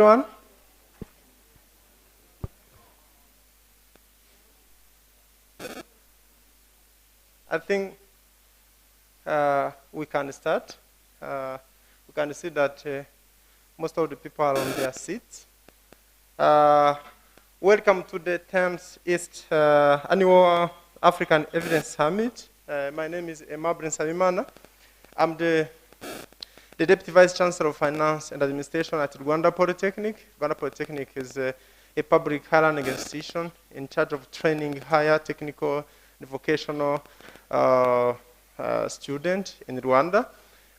Everyone? I think we can start. We can see that most of the people are on their seats. Welcome to the 10th East Annual African Evidence Summit. My name is Aimable Nsabimana. I'm the Deputy Vice Chancellor of Finance and Administration at Rwanda Polytechnic. Rwanda Polytechnic is a public higher learning institution in charge of training higher technical and vocational students in Rwanda.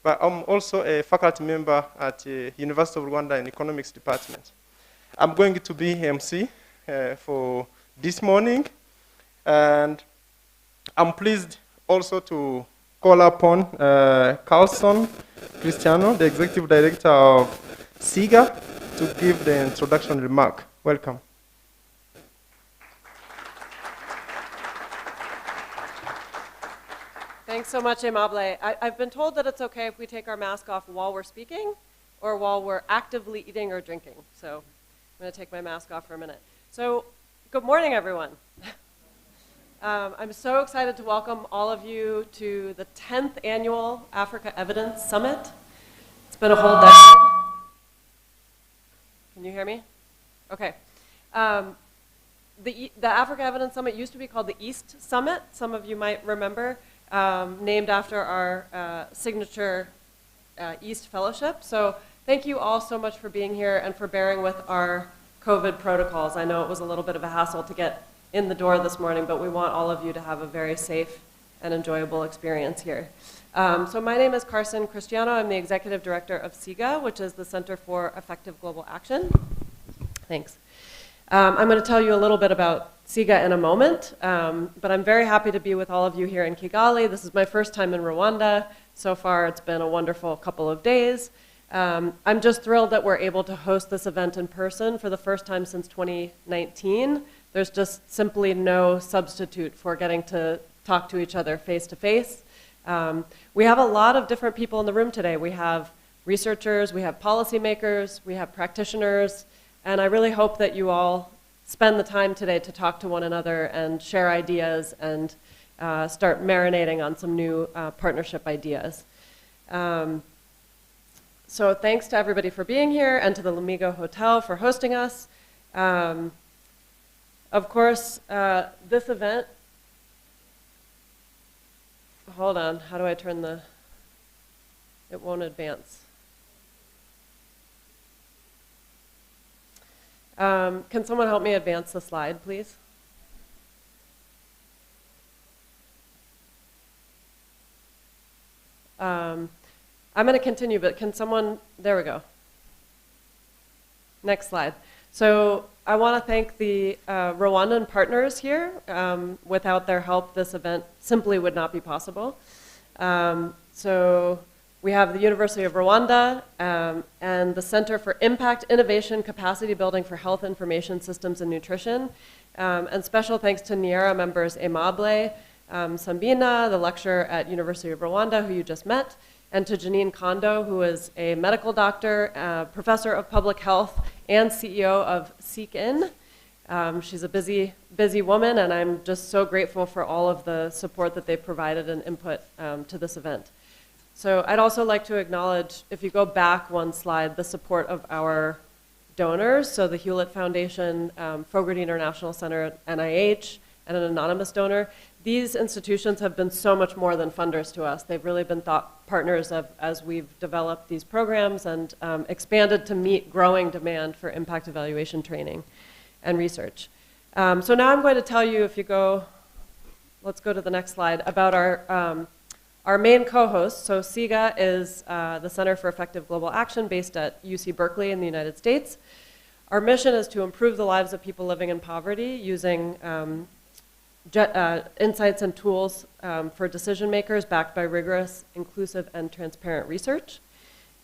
But I'm also a faculty member at the University of Rwanda in Economics Department. I'm going to be MC for this morning, and I'm pleased also to call upon Carlson Cristiano, the Executive Director of SIGA, to give the introduction remark. Welcome. Thanks so much, Aimable. I've been told that it's okay if we take our mask off while we're speaking or while we're actively eating or drinking. So I'm going to take my mask off for a minute. So good morning, everyone. I'm so excited to welcome all of you to the 10th Annual Africa Evidence Summit. It's been a whole decade. Can you hear me? Okay. The Africa Evidence Summit used to be called the East Summit. Some of you might remember. Named after our signature East Fellowship. So thank you all so much for being here and for bearing with our COVID protocols. I know it was a little bit of a hassle to get in the door this morning, but we want all of you to have a very safe and enjoyable experience here. So my name is Carlson Cristiano. I'm the Executive Director of SIGA, which is the Center for Effective Global Action. Thanks. I'm going to tell you a little bit about SIGA in a moment, but I'm very happy to be with all of you here in Kigali. This is my first time in Rwanda. So far, it's been a wonderful couple of days. I'm just thrilled that we're able to host this event in person for the first time since 2019. There's just simply no substitute for getting to talk to each other face to face. We have a lot of different people in the room today. We have researchers, we have policymakers, we have practitioners, and I really hope that you all spend the time today to talk to one another and share ideas and start marinating on some new partnership ideas. So thanks to everybody for being here and to the Lamigo Hotel for hosting us. Of course, this event, hold on, how do I turn it won't advance. Can someone help me advance the slide, please? I'm going to continue, but can someone, there we go. Next slide. So I want to thank the Rwandan partners here. Without their help, this event simply would not be possible. So we have the University of Rwanda and the Center for Impact, Innovation, Capacity Building for Health Information Systems and Nutrition. And special thanks to NIERA members Aimable, Sambina, the lecturer at University of Rwanda, who you just met, and to Janine Kondo, who is a medical doctor, professor of public health, and CEO of Seek-In. She's a busy woman, and I'm just so grateful for all of the support that they've provided and input to this event. So I'd also like to acknowledge, if you go back one slide, the support of our donors, so the Hewlett Foundation, Fogarty International Center, NIH, and an anonymous donor. These institutions have been so much more than funders to us. They've really been thought partners as we've developed these programs and expanded to meet growing demand for impact evaluation training and research. So now I'm going to tell you, let's go to the next slide, about our main co-host. So SIGA is the Center for Effective Global Action based at UC Berkeley in the United States. Our mission is to improve the lives of people living in poverty using insights and tools for decision makers backed by rigorous, inclusive, and transparent research.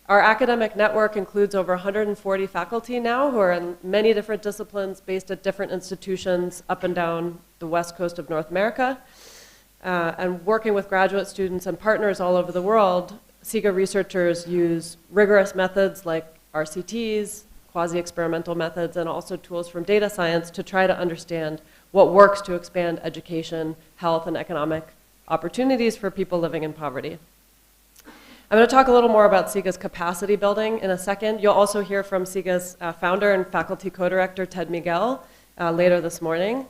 Our academic network includes over 140 faculty now who are in many different disciplines based at different institutions up and down the west coast of North America. And working with graduate students and partners all over the world, SIGA researchers use rigorous methods like RCTs, quasi-experimental methods, and also tools from data science to try to understand what works to expand education, health, and economic opportunities for people living in poverty. I'm going to talk a little more about SIGA's capacity building in a second. You'll also hear from SIGA's founder and faculty co-director, Ted Miguel, later this morning.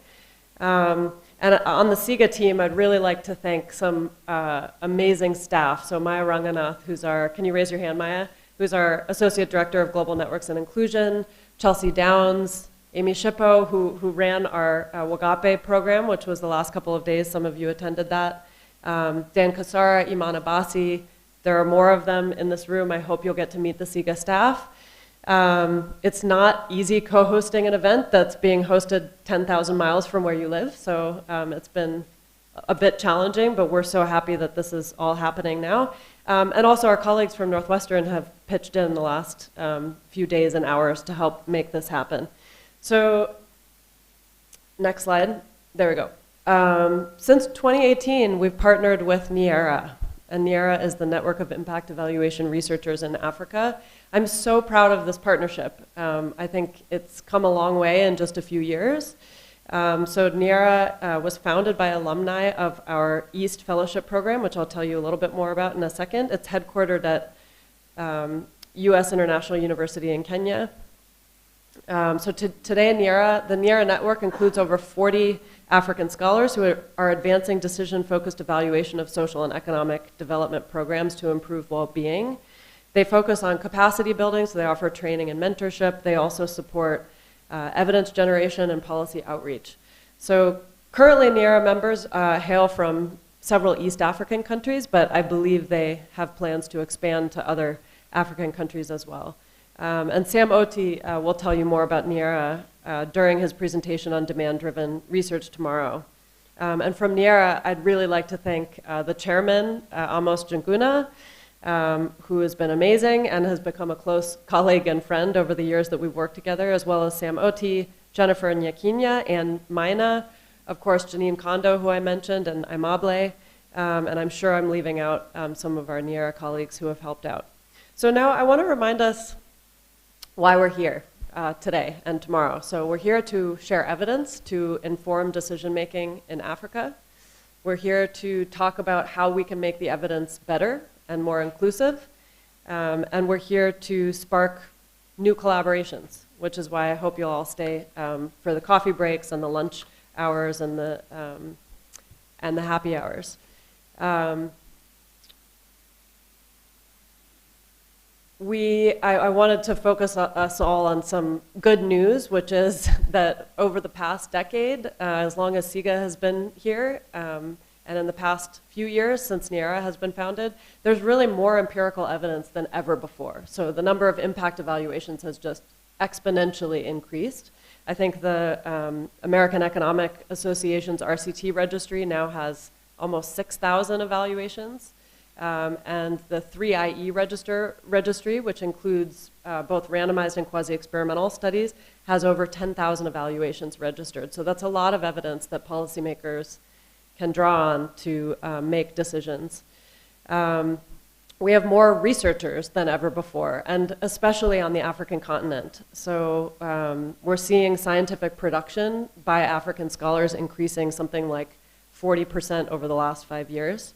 And on the SIGA team, I'd really like to thank some amazing staff. So Maya Ranganath, who's our, can you raise your hand, Maya? Who's our Associate Director of Global Networks and Inclusion, Chelsea Downs, Amy Shippo, who ran our Wagape program, which was the last couple of days. Some of you attended that. Dan Kasara, Iman Abbasi. There are more of them in this room. I hope you'll get to meet the SIGA staff. It's not easy co-hosting an event that's being hosted 10,000 miles from where you live, so it's been a bit challenging, but we're so happy that this is all happening now. And also our colleagues from Northwestern have pitched in the last few days and hours to help make this happen. So, next slide. There we go. Since 2018, we've partnered with NIERA. And NIERA is the Network of Impact Evaluation Researchers in Africa. I'm so proud of this partnership. I think it's come a long way in just a few years. So NIERA was founded by alumni of our East Fellowship Program, which I'll tell you a little bit more about in a second. It's headquartered at U.S. International University in Kenya. So today, the NIERA network includes over 40 African scholars who are advancing decision-focused evaluation of social and economic development programs to improve well-being. They focus on capacity building, so they offer training and mentorship. They also support evidence generation and policy outreach. So currently, NIERA members hail from several East African countries, but I believe they have plans to expand to other African countries as well. And Sam Oti will tell you more about NIERA during his presentation on demand-driven research tomorrow. And from NIERA, I'd really like to thank the chairman, Amos Janguna, who has been amazing and has become a close colleague and friend over the years that we've worked together, as well as Sam Oti, Jennifer Nyakinya, and Maina, of course, Janine Kondo, who I mentioned, and Imable, and I'm sure I'm leaving out some of our NIERA colleagues who have helped out. So now I want to remind us why we're here today and tomorrow. So we're here to share evidence to inform decision-making in Africa. We're here to talk about how we can make the evidence better and more inclusive. And we're here to spark new collaborations, which is why I hope you'll all stay for the coffee breaks and the lunch hours and the happy hours. I wanted to focus us all on some good news, which is that over the past decade, as long as SIGA has been here, and in the past few years since NIERA has been founded, there's really more empirical evidence than ever before. So the number of impact evaluations has just exponentially increased. I think the American Economic Association's RCT registry now has almost 6,000 evaluations. And the 3IE registry, which includes both randomized and quasi-experimental studies, has over 10,000 evaluations registered. So that's a lot of evidence that policymakers can draw on to make decisions. We have more researchers than ever before, and especially on the African continent. So we're seeing scientific production by African scholars increasing something like 40% over the last 5 years.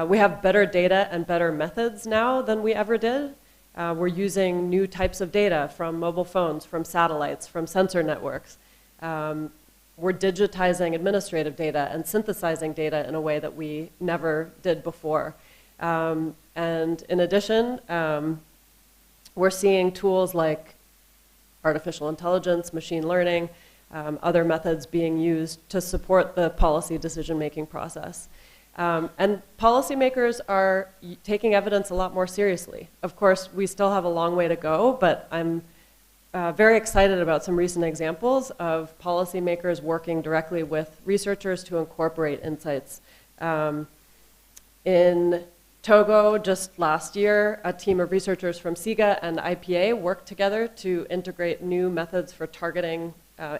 We have better data and better methods now than we ever did. We're using new types of data from mobile phones, from satellites, from sensor networks. We're digitizing administrative data and synthesizing data in a way that we never did before. And in addition, we're seeing tools like artificial intelligence, machine learning, other methods being used to support the policy decision-making process. And policymakers are taking evidence a lot more seriously. Of course, we still have a long way to go, but I'm very excited about some recent examples of policymakers working directly with researchers to incorporate insights. In Togo, just last year, a team of researchers from SIGA and IPA worked together to integrate new methods for targeting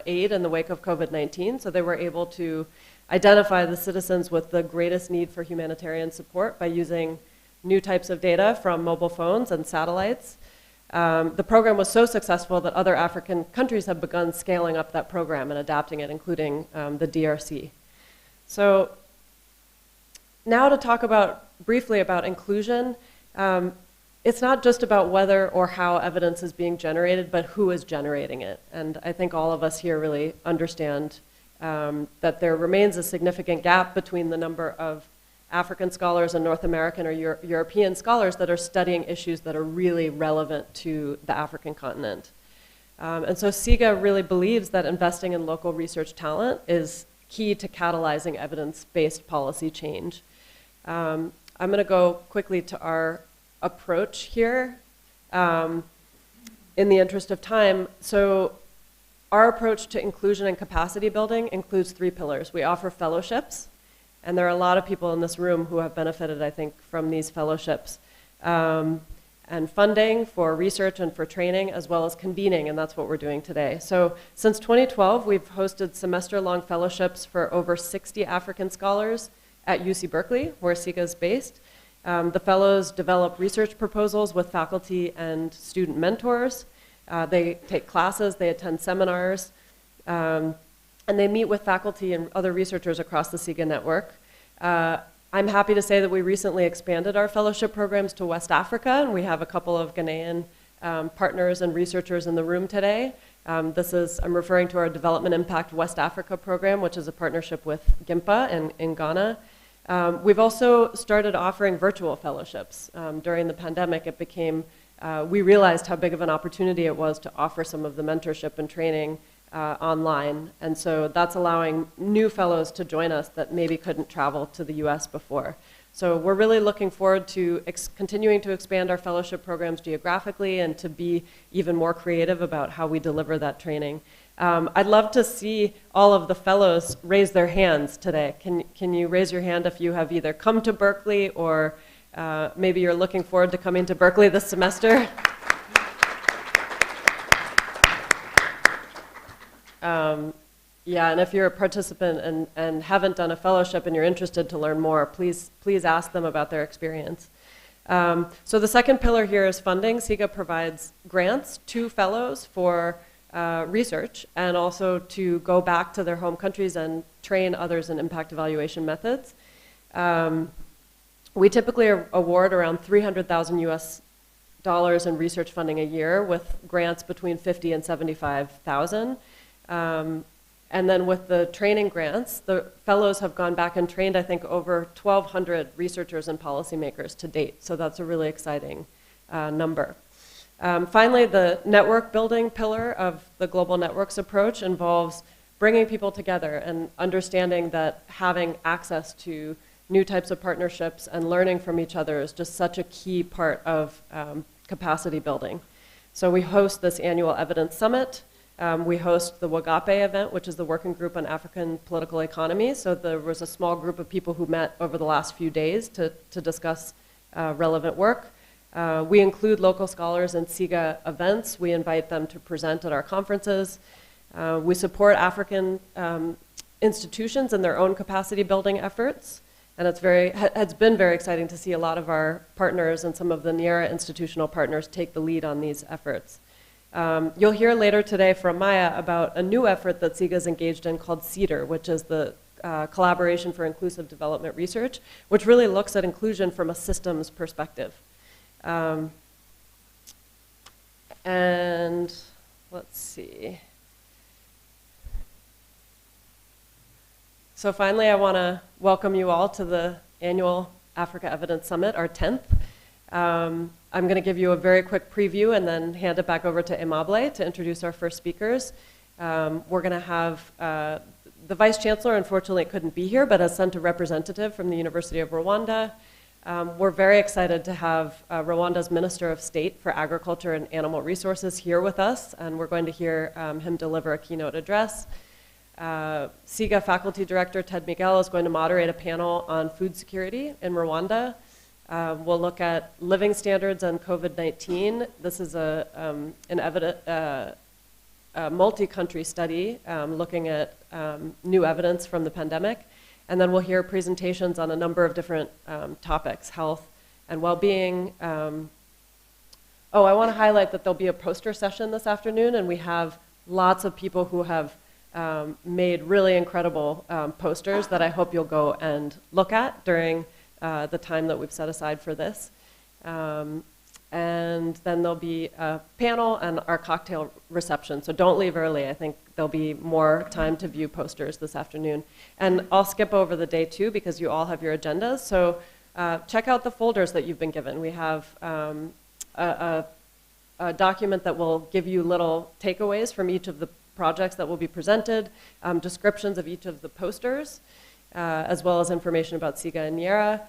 aid in the wake of COVID-19. So they were able to identify the citizens with the greatest need for humanitarian support by using new types of data from mobile phones and satellites. The program was so successful that other African countries have begun scaling up that program and adapting it, including the DRC. So now to talk briefly about inclusion. It's not just about whether or how evidence is being generated, but who is generating it. And I think all of us here really understand that there remains a significant gap between the number of African scholars and North American or European scholars that are studying issues that are really relevant to the African continent. And so SIGA really believes that investing in local research talent is key to catalyzing evidence-based policy change. I'm going to go quickly to our approach here in the interest of time. So our approach to inclusion and capacity building includes 3 pillars. We offer fellowships, and there are a lot of people in this room who have benefited, I think, from these fellowships. And funding for research and for training, as well as convening, and that's what we're doing today. So since 2012, we've hosted semester-long fellowships for over 60 African scholars at UC Berkeley, where SIGA is based. The fellows develop research proposals with faculty and student mentors. They take classes, they attend seminars, and they meet with faculty and other researchers across the SIGA network. I'm happy to say that we recently expanded our fellowship programs to West Africa, and we have a couple of Ghanaian partners and researchers in the room today. I'm referring to our Development Impact West Africa program, which is a partnership with GIMPA in Ghana. We've also started offering virtual fellowships. During the pandemic, we realized how big of an opportunity it was to offer some of the mentorship and training online. And so that's allowing new fellows to join us that maybe couldn't travel to the US before. So we're really looking forward to continuing to expand our fellowship programs geographically and to be even more creative about how we deliver that training. I'd love to see all of the fellows raise their hands today. Can you raise your hand if you have either come to Berkeley or maybe you're looking forward to coming to Berkeley this semester? Yeah, and if you're a participant and haven't done a fellowship and you're interested to learn more, please ask them about their experience. So the second pillar here is funding. SIGA provides grants to fellows for research and also to go back to their home countries and train others in impact evaluation methods. We typically award around $300,000 US in research funding a year, with grants between $50,000 and $75,000. And then with the training grants, the fellows have gone back and trained, I think, over 1,200 researchers and policymakers to date. So that's a really exciting number. Finally, the network building pillar of the Global Networks approach involves bringing people together and understanding that having access to new types of partnerships and learning from each other is just such a key part of capacity building. So we host this annual Evidence Summit. We host the WAGAPE event, which is the Working Group on African Political Economy. So there was a small group of people who met over the last few days to discuss relevant work. We include local scholars in SIGA events. We invite them to present at our conferences. We support African institutions in their own capacity building efforts. And it's been very exciting to see a lot of our partners and some of the NIERA institutional partners take the lead on these efforts. You'll hear later today from Maya about a new effort that SIGA is engaged in called CEDAR, which is the Collaboration for Inclusive Development Research, which really looks at inclusion from a systems perspective. And let's see. So finally, I want to welcome you all to the annual Africa Evidence Summit, our 10th. I'm going to give you a very quick preview and then hand it back over to Aimable to introduce our first speakers. We're going to have the Vice Chancellor, unfortunately couldn't be here, but has sent a representative from the University of Rwanda. We're very excited to have Rwanda's Minister of State for Agriculture and Animal Resources here with us, and we're going to hear him deliver a keynote address. SIGA Faculty Director Ted Miguel is going to moderate a panel on food security in Rwanda. We'll look at living standards and COVID-19. This is a multi-country study looking at new evidence from the pandemic. And then we'll hear presentations on a number of different topics: health and well-being, Oh, I want to highlight that there'll be a poster session this afternoon, and we have lots of people who have made really incredible posters that I hope you'll go and look at during the time that we've set aside for this. And then there'll be a panel and our cocktail reception. So don't leave early. I think there'll be more time to view posters this afternoon. And I'll skip over the day too because you all have your agendas. So check out the folders that you've been given. We have a document that will give you little takeaways from each of the projects that will be presented, descriptions of each of the posters, as well as information about SIGA and Yera.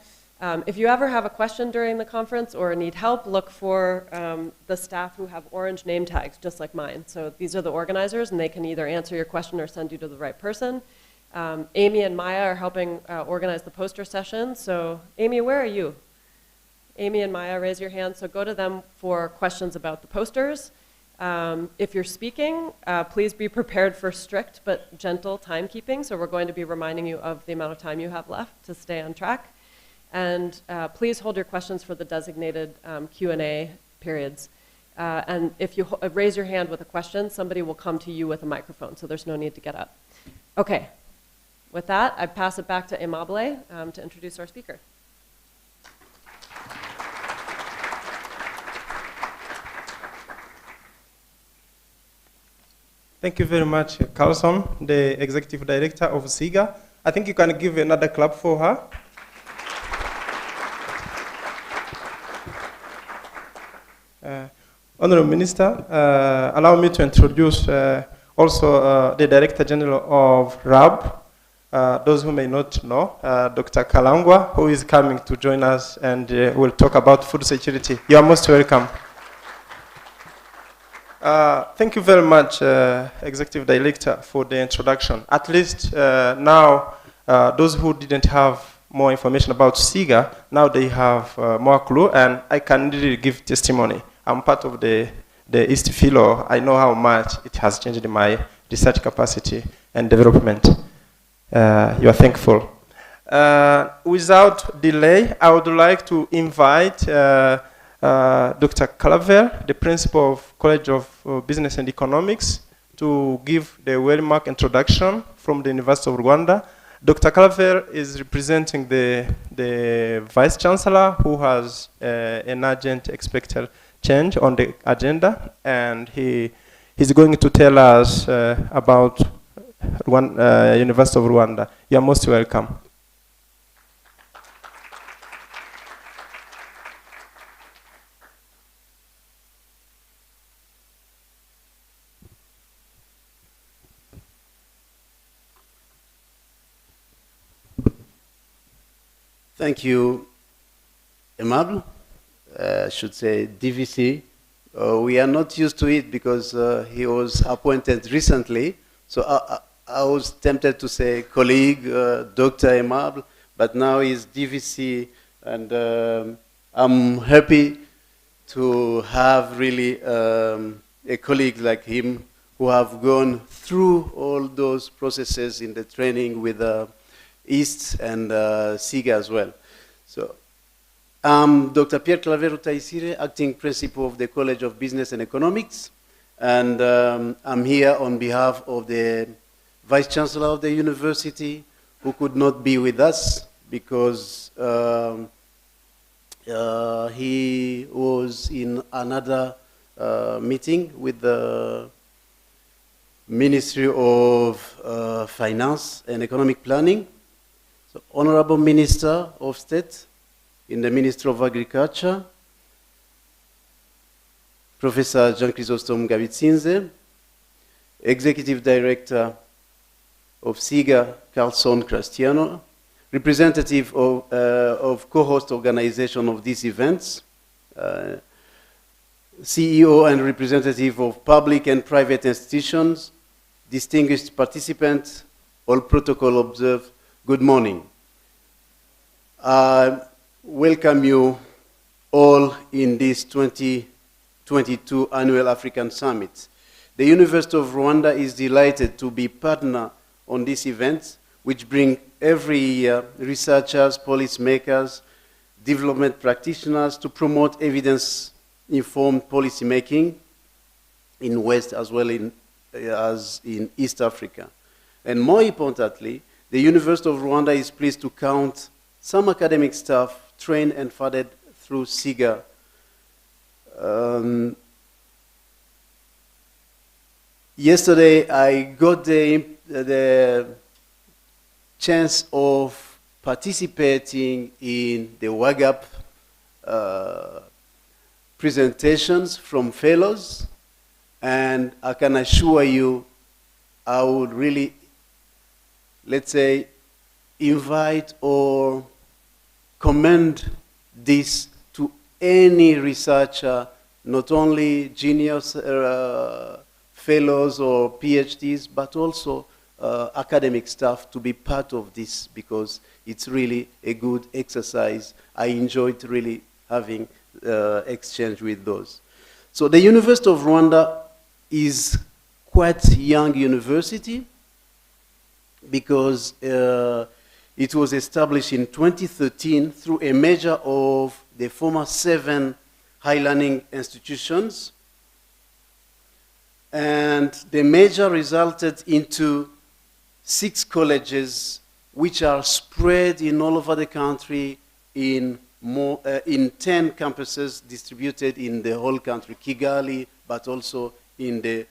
If you ever have a question during the conference or need help, look for the staff who have orange name tags, just like mine. So these are the organizers, and they can either answer your question or send you to the right person. Amy and Maya are helping organize the poster session. So Amy, where are you? Amy and Maya, raise your hands. So go to them for questions about the posters. If you're speaking, please be prepared for strict but gentle timekeeping. So we're going to be reminding you of the amount of time you have left to stay on track. And please hold your questions for the designated Q&A periods. And if you raise your hand with a question, somebody will come to you with a microphone, so there's no need to get up. Okay, with that, I pass it back to Aimable to introduce our speaker. Thank you very much, Carlson, the Executive Director of SIGA. I think you can give another clap for her. Honorable Minister, allow me to introduce also the Director General of RAB, those who may not know, Dr. Kalangwa, who is coming to join us and will talk about food security. You are most welcome. Thank you very much, Executive Director, for the introduction. At least now, those who didn't have more information about SIGA, now they have more clue, and I can really give testimony. I'm part of the East Philo. I know how much it has changed my research capacity and development. You are thankful. Without delay, I would like to invite Dr. Claver, the Principal of College of Business and Economics, to give the well-marked introduction from the University of Rwanda. Dr. Claver is representing the Vice Chancellor, who has an urgent expected change on the agenda, and he's going to tell us about University of Rwanda. You are most welcome. Thank you, Aimable. I should say DVC. We are not used to it because he was appointed recently. So I was tempted to say colleague, Dr. Aimable, but now he's DVC, and I'm happy to have really a colleague like him who have gone through all those processes in the training with East and SIGA as well. So I'm Dr. Pierre Claver Rutayisire, acting principal of the College of Business and Economics, and I'm here on behalf of the Vice Chancellor of the university, who could not be with us because he was in another meeting with the Ministry of Finance and Economic Planning. So, Honorable Minister of State in the Ministry of Agriculture, Professor Jean Chrysostome Ngabitsinze, Executive Director of SIGA, Carlson Cristiano, representative of co-host organization of these events, CEO and representative of public and private institutions, distinguished participants, all protocol observed, good morning. I welcome you all in this 2022 Annual African Summit. The University of Rwanda is delighted to be partner on this event, which bring every year researchers, policymakers, development practitioners to promote evidence informed policy making in West as well as in East Africa. And more importantly, the University of Rwanda is pleased to count some academic staff trained and funded through SIGA. Yesterday, I got the chance of participating in the WAGAP presentations from fellows, and I can assure you, I would really, let's say, invite or commend this to any researcher, not only genius fellows or PhDs, but also academic staff to be part of this, because it's really a good exercise. I enjoyed really having exchange with those. So the University of Rwanda is quite a young university, because it was established in 2013 through a merger of the former 7 high learning institutions. And the merger resulted into 6 colleges, which are spread in all over the country in 10 campuses distributed in the whole country, Kigali, but also in the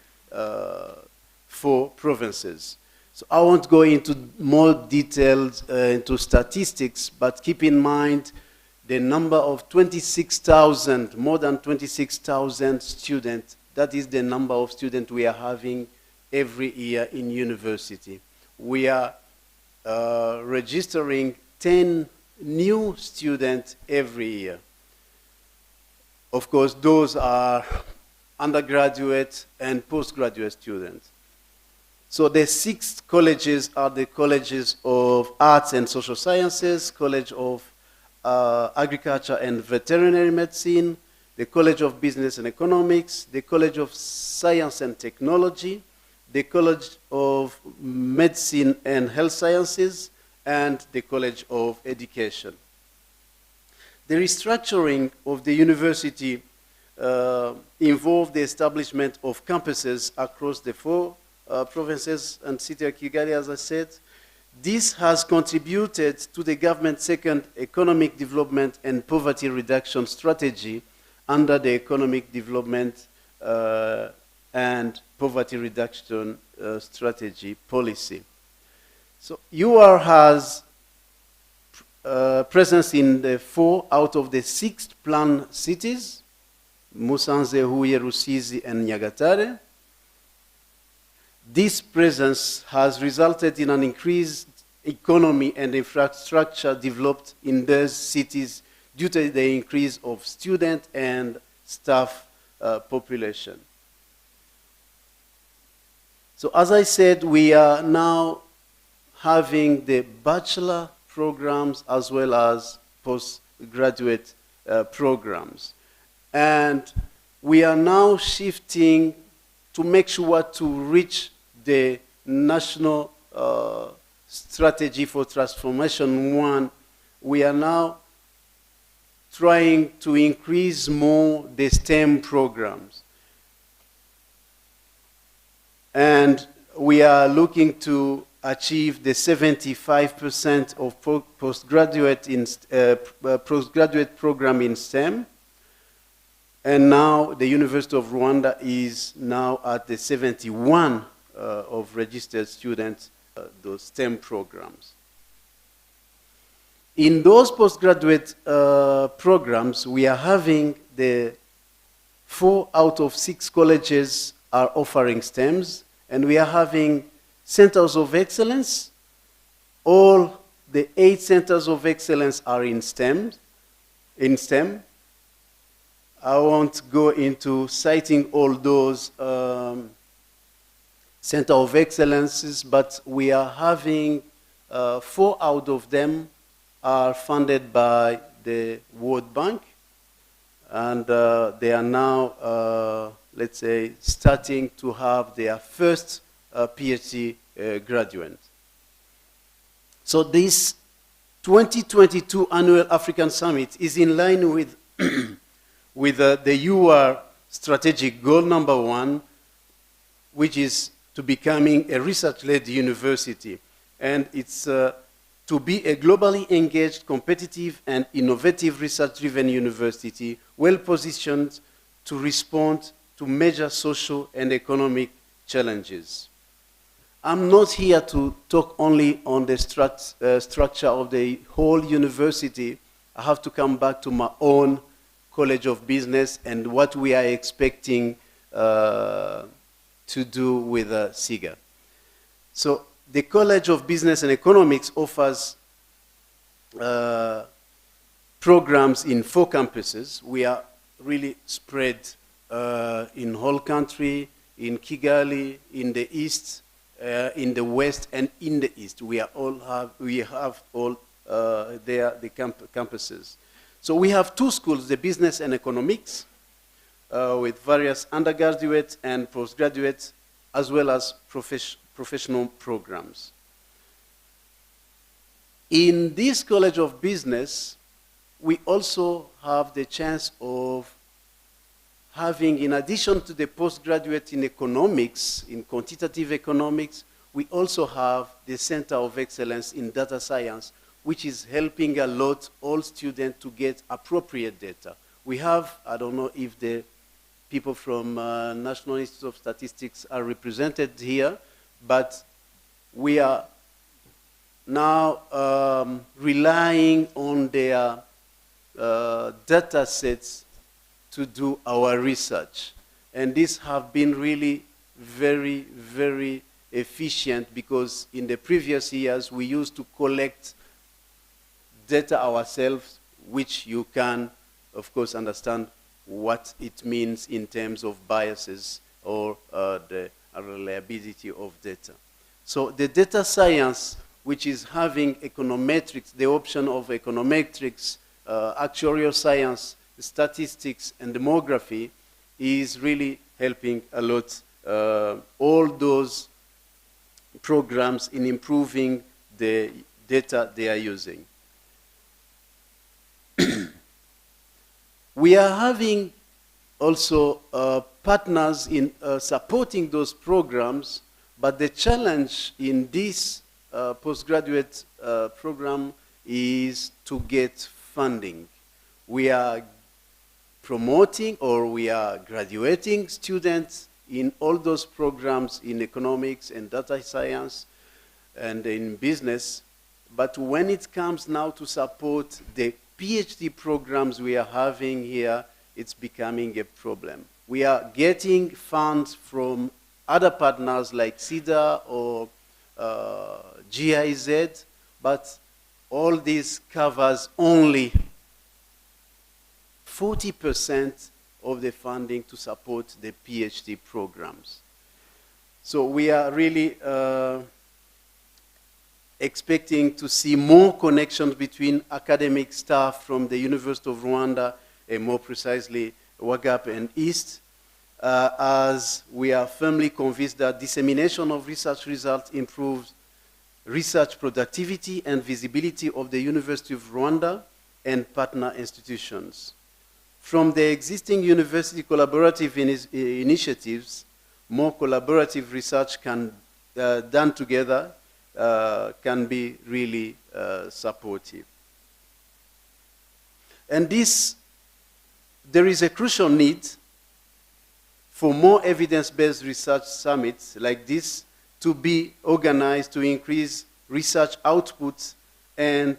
4 provinces. So I won't go into more details, into statistics, but keep in mind the number of 26,000, more than 26,000 students. That is the number of students we are having every year in university. We are registering 10 new students every year. Of course, those are undergraduate and postgraduate students. So the 6 colleges are the colleges of Arts and Social Sciences, College of Agriculture and Veterinary Medicine, the College of Business and Economics, the College of Science and Technology, the College of Medicine and Health Sciences, and the College of Education. The restructuring of the university involved the establishment of campuses across the 4 provinces and city of Kigali, as I said. This has contributed to the government's second economic development and poverty reduction strategy under the economic development and poverty reduction strategy policy. So UR has presence in the 4 out of the 6 planned cities, Musanze, Huye, Rusizi, and Nyagatare. This presence has resulted in an increased economy and infrastructure developed in those cities due to the increase of student and staff population. So as I said, we are now having the bachelor programs as well as postgraduate programs. And we are now shifting to make sure to reach the national strategy for transformation 1. We are now trying to increase more the STEM programs. And we are looking to achieve the 75% of postgraduate program in STEM. And now the University of Rwanda is now at the 71 of registered students, those STEM programs. In those postgraduate programs, we are having the 4 out of 6 colleges are offering STEMs, and we are having centers of excellence. All the 8 centers of excellence are in STEM. I won't go into citing all those center of excellences, but we are having 4 out of them are funded by the World Bank, and they are now, let's say, starting to have their first PhD graduate. So this 2022 Annual African Summit is in line with with the UR strategic goal number 1, which is to becoming a research-led university. And it's to be a globally engaged, competitive, and innovative research-driven university, well-positioned to respond to major social and economic challenges. I'm not here to talk only on the structure of the whole university. I have to come back to my own College of Business and what we are expecting to do with SIGA. So the College of Business and Economics offers programs in 4 campuses. We are really spread in whole country, in Kigali, in the east, in the west, and in the east. We have all there the campuses. So we have 2 schools, the Business and Economics, with various undergraduate and postgraduate, as well as professional programs. In this College of Business, we also have the chance of having, in addition to the postgraduate in economics, in quantitative economics, we also have the Center of Excellence in Data Science, which is helping a lot all students to get appropriate data. We have, I don't know if the people from National Institute of Statistics are represented here, but we are now relying on their data sets to do our research. And these have been really very, very efficient, because in the previous years we used to collect data ourselves, which you can, of course, understand what it means in terms of biases or the reliability of data. So the data science, which is having econometrics, the option of econometrics, actuarial science, statistics, and demography, is really helping a lot all those programs in improving the data they are using. We are having also partners in supporting those programs, but the challenge in this postgraduate program is to get funding. We are promoting, or we are graduating students in all those programs in economics and data science and in business, but when it comes now to support the PhD programs we are having here, it's becoming a problem. We are getting funds from other partners like CIDA or GIZ, but all this covers only 40% of the funding to support the PhD programs. So we are really expecting to see more connections between academic staff from the University of Rwanda, and more precisely WAGAP and EAST, as we are firmly convinced that dissemination of research results improves research productivity and visibility of the University of Rwanda and partner institutions. From the existing university collaborative initiatives, more collaborative research can done together can be really supportive. And there is a crucial need for more evidence-based research summits like this to be organized to increase research outputs, and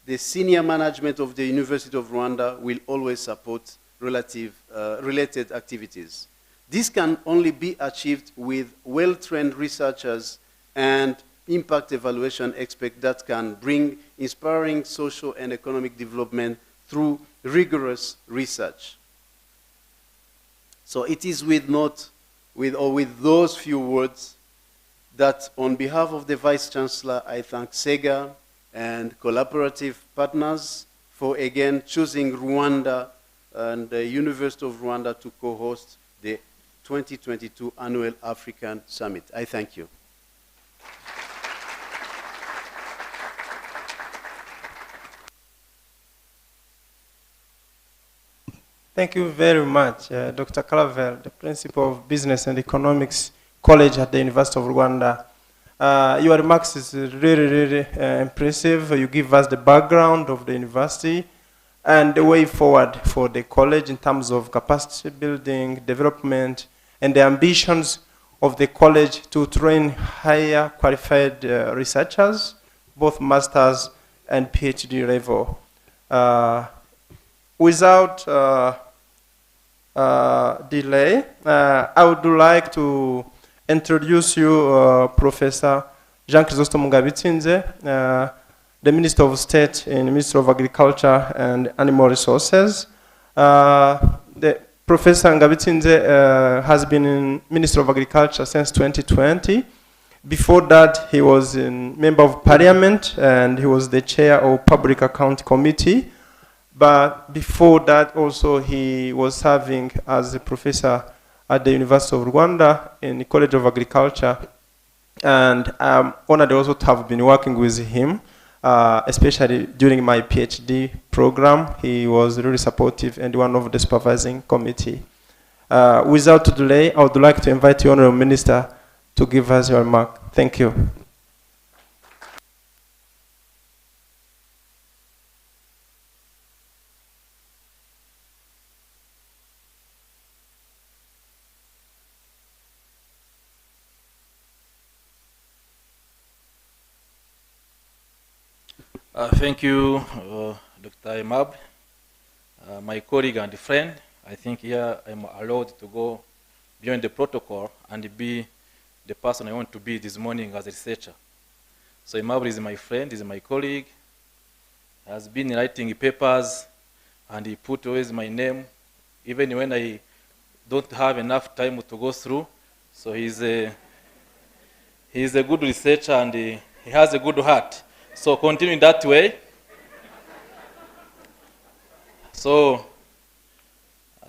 the senior management of the University of Rwanda will always support related activities. This can only be achieved with well-trained researchers and impact evaluation experts that can bring inspiring social and economic development through rigorous research. So it is with those few words that on behalf of the Vice Chancellor, I thank SEGA and collaborative partners for again choosing Rwanda and the University of Rwanda to co-host the 2022 Annual African Summit. I thank you. Thank you very much, Dr. Clavel, the Principal of Business and Economics College at the University of Rwanda. Your remarks is really impressive. You give us the background of the university and the way forward for the college in terms of capacity building, development, and the ambitions of the college to train higher qualified researchers, both masters and PhD level. Without delay, I would like to introduce you Professor Jean Chrysostome Ngabitsinze, the Minister of State in the Ministry of Agriculture and Animal Resources. The Professor Ngabitsinze has been in Ministry of Agriculture since 2020. Before that, he was a member of Parliament and he was the chair of Public Account Committee. But before that, also he was serving as a professor at the University of Rwanda in the College of Agriculture. And I'm honored also to have been working with him, especially during my PhD program. He was really supportive and one of the supervising committee. Without delay, I would like to invite the Honorable Minister to give us your remark. Thank you. Thank you, Dr. Emab, my colleague and friend. I think here I'm allowed to go beyond the protocol and be the person I want to be this morning as a researcher. So Emab is my friend, is my colleague, has been writing papers, and he put always my name, even when I don't have enough time to go through. So he's a good researcher and he has a good heart. So continue in that way. So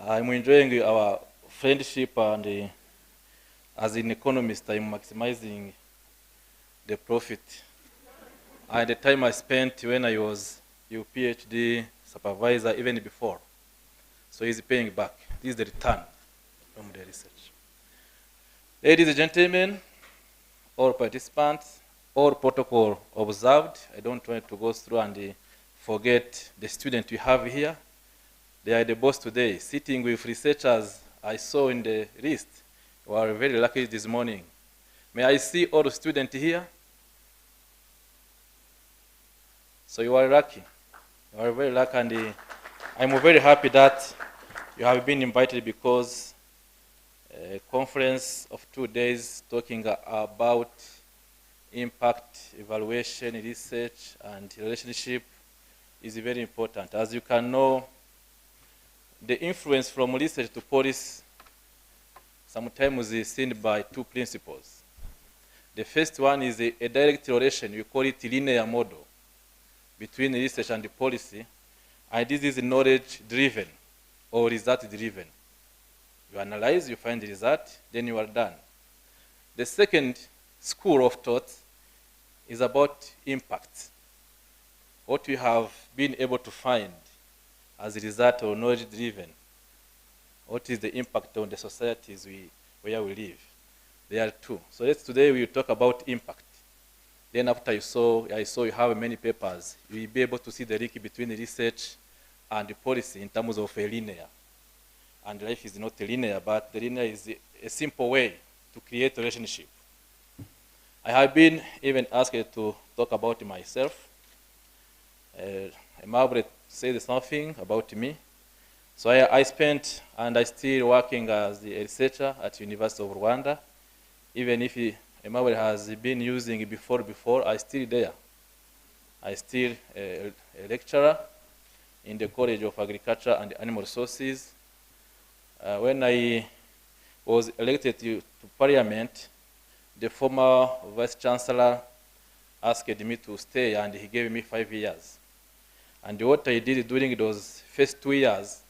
I'm enjoying our friendship, and as an economist, I'm maximizing the profit. And the time I spent when I was your PhD supervisor, even before. So he's paying back. This is the return from the research. Ladies and gentlemen, all participants, all protocol observed. I don't want to go through and forget the students we have here. They are the boss today, sitting with researchers I saw in the list. We are very lucky this morning. May I see all the students here? So you are lucky. You are very lucky, and I'm very happy that you have been invited, because a conference of 2 days talking about impact, evaluation, research, and relationship is very important. As you can know, the influence from research to policy sometimes is seen by two principles. The first one is a direct relation, we call it linear model, between research and the policy, and this is knowledge-driven or result-driven. You analyze, you find the result, then you are done. The second school of thought is about impact. What we have been able to find as a result of knowledge-driven. What is the impact on the societies where we live? There are two. So today we will talk about impact. Then after I saw you have many papers, you will be able to see the link between the research and the policy in terms of a linear. And life is not linear, but the linear is a simple way to create a relationship. I have been even asked to talk about myself. Margaret said something about me. So I spent, and I still working as a researcher at University of Rwanda. Even if Margaret has been using it before, I still there. I still a lecturer in the College of Agriculture and Animal Resources. When I was elected to Parliament, the former Vice Chancellor asked me to stay, and he gave me 5 years. And what I did during those first 2 years,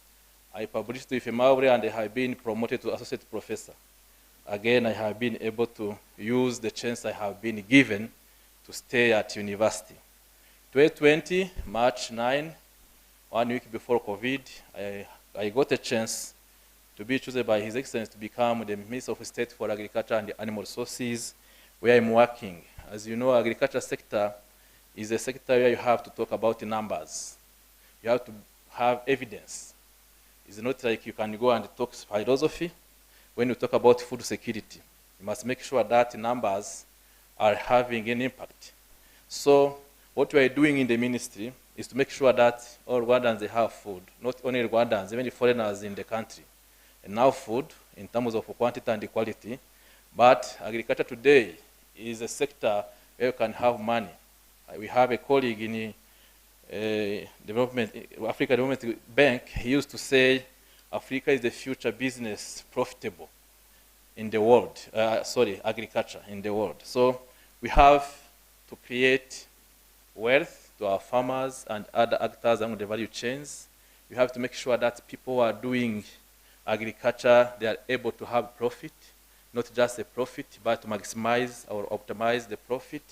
I published with Maure, and I have been promoted to associate professor. Again, I have been able to use the chance I have been given to stay at university. 2020, March 9, 1 week before COVID, I I got a chance to be chosen by His Excellency to become the Minister of State for Agriculture and Animal Resources, where I'm working. As you know, agriculture sector is a sector where you have to talk about the numbers. You have to have evidence. It's not like you can go and talk philosophy. When you talk about food security, you must make sure that the numbers are having an impact. So what we are doing in the ministry is to make sure that all Rwandans, they have food, not only Rwandans, even the foreigners in the country, and now food in terms of quantity and quality. But agriculture today is a sector where you can have money. We have a colleague in Africa Development Bank. He used to say, Africa is the future business profitable in the world, agriculture in the world. So we have to create wealth to our farmers and other actors along the value chains. We have to make sure that people who are doing agriculture, they are able to have profit, not just a profit, but to maximize or optimize the profit.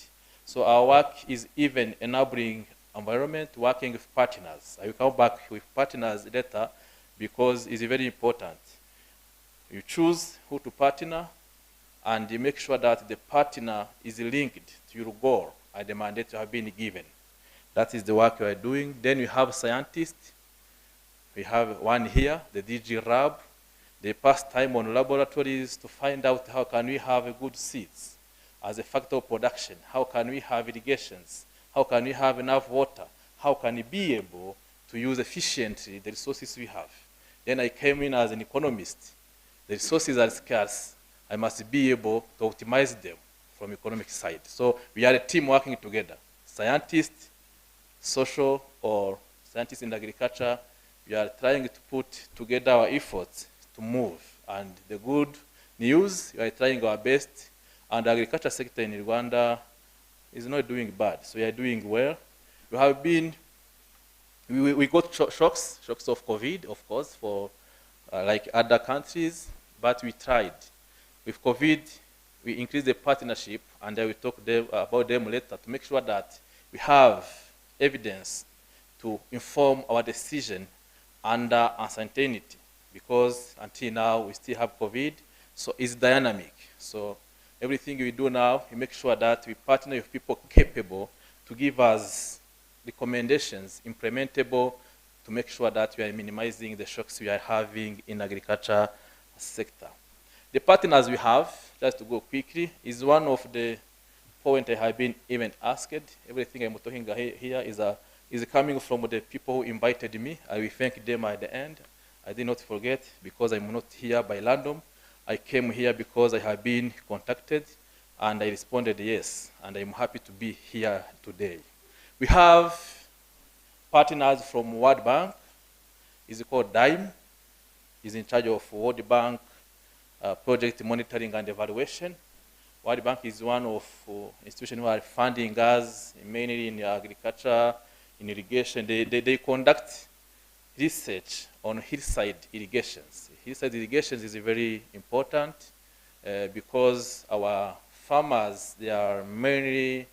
So our work is even enabling environment, working with partners. I will come back with partners later because it's very important. You choose who to partner and you make sure that the partner is linked to your goal and the mandate you have been given. That is the work we are doing. Then we have scientists. We have one here, the DG Lab. They pass time on laboratories to find out how can we have good seeds as a factor of production. How can we have irrigations? How can we have enough water? How can we be able to use efficiently the resources we have? Then I came in as an economist. The resources are scarce. I must be able to optimize them from economic side. So we are a team working together. Scientists, social or scientists in agriculture, we are trying to put together our efforts to move. And the good news, we are trying our best, and the agriculture sector in Rwanda is not doing bad. So we are doing well. We have been, we got shocks of COVID, of course, for like other countries, but we tried. With COVID, we increased the partnership, and I will talk about them later to make sure that we have evidence to inform our decision under uncertainty, because until now we still have COVID, so it's dynamic. So everything we do now, we make sure that we partner with people capable to give us recommendations, implementable, to make sure that we are minimizing the shocks we are having in agriculture sector. The partners we have, just to go quickly, is one of the points I have been even asked. Everything I'm talking here is coming from the people who invited me. I will thank them at the end. I did not forget, because I'm not here by random. I came here because I have been contacted, and I responded yes, and I'm happy to be here today. We have partners from World Bank. It's called DIME. It's in charge of World Bank project monitoring and evaluation. World Bank is one of institutions who are funding us, mainly in agriculture, in irrigation. They conduct research on hillside irrigations. Hillside irrigations is very important because our farmers, they are mainly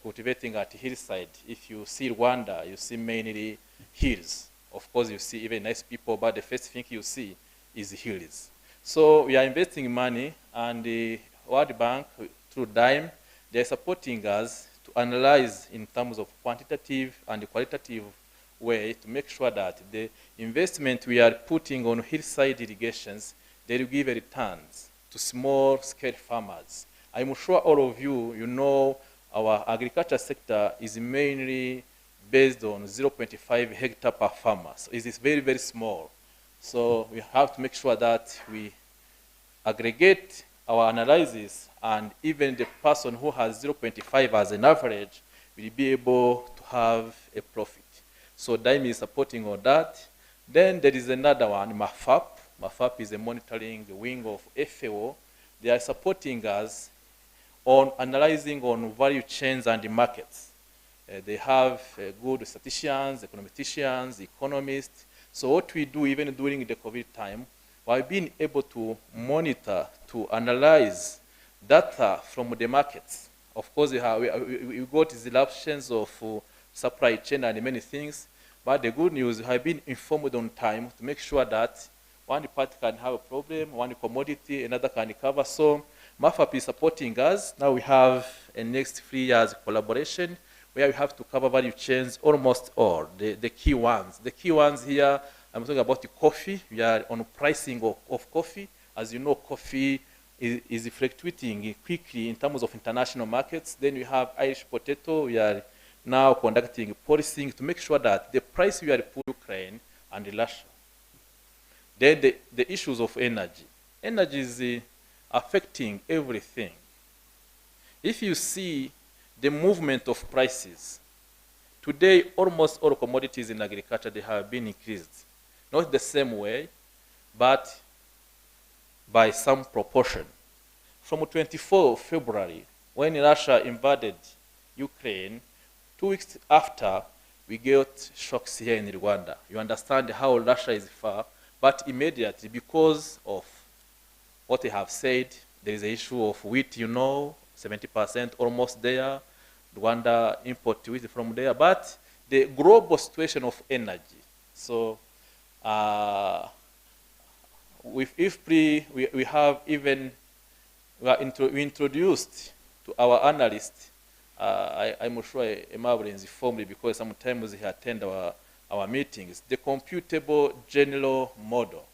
cultivating at hillside. If you see Rwanda, you see mainly hills. Of course, you see even nice people, but the first thing you see is hills. So we are investing money, and the World Bank, through DIME, they are supporting us to analyze in terms of quantitative and qualitative way to make sure that the investment we are putting on hillside irrigations, they will give returns to small-scale farmers. I'm sure all of you, you know our agriculture sector is mainly based on 0.5 hectare per farmer. So it is very, very small. So we have to make sure that we aggregate our analysis, and even the person who has 0.5 as an average will be able to have a profit. So DIME is supporting all that. Then there is another one, MAFAP. MAFAP is a monitoring wing of FAO. They are supporting us on analyzing on value chains and the markets. They have good statisticians, econometricians, economists. So what we do even during the COVID time, we've been able to monitor, to analyze data from the markets. Of course, we got disruptions of supply chain and many things, But the good news, we have been informed on time to make sure that one party can have a problem, one commodity, another can recover. So MAFAP is supporting us. Now we have a next 3 years collaboration where we have to cover value chains, almost all, the key ones. The key ones here, I'm talking about the coffee. We are on pricing of coffee. As you know, coffee is fluctuating quickly in terms of international markets. Then we have Irish potato. We are now conducting policing to make sure that the price we are putting Ukraine and Russia. Then the issues of energy. Energy is affecting everything. If you see the movement of prices, today almost all commodities in agriculture, they have been increased. Not the same way, but by some proportion. From 24 February, when Russia invaded Ukraine, 2 weeks after, we got shocks here in Rwanda. You understand how Russia is far, but immediately, because of what they have said, there is an issue of wheat, 70% almost there. Rwanda import wheat from there, but the global situation of energy. So, with IFPRI, we have even, we introduced to our analysts, I'm sure Aimable is informed because sometimes he attend our meetings, the computable general model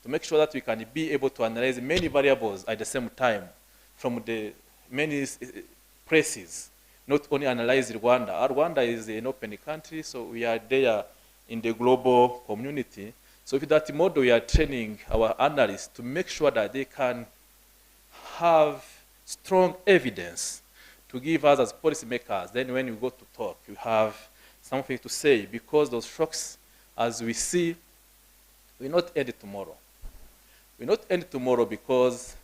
to make sure that we can be able to analyze many variables at the same time from the many places, not only analyze Rwanda. Rwanda is an open country, so we are there in the global community. So with that model, we are training our analysts to make sure that they can have strong evidence to give us as policymakers. Then when you go to talk, you have something to say, because those shocks, as we see, will not end tomorrow. Will not end tomorrow because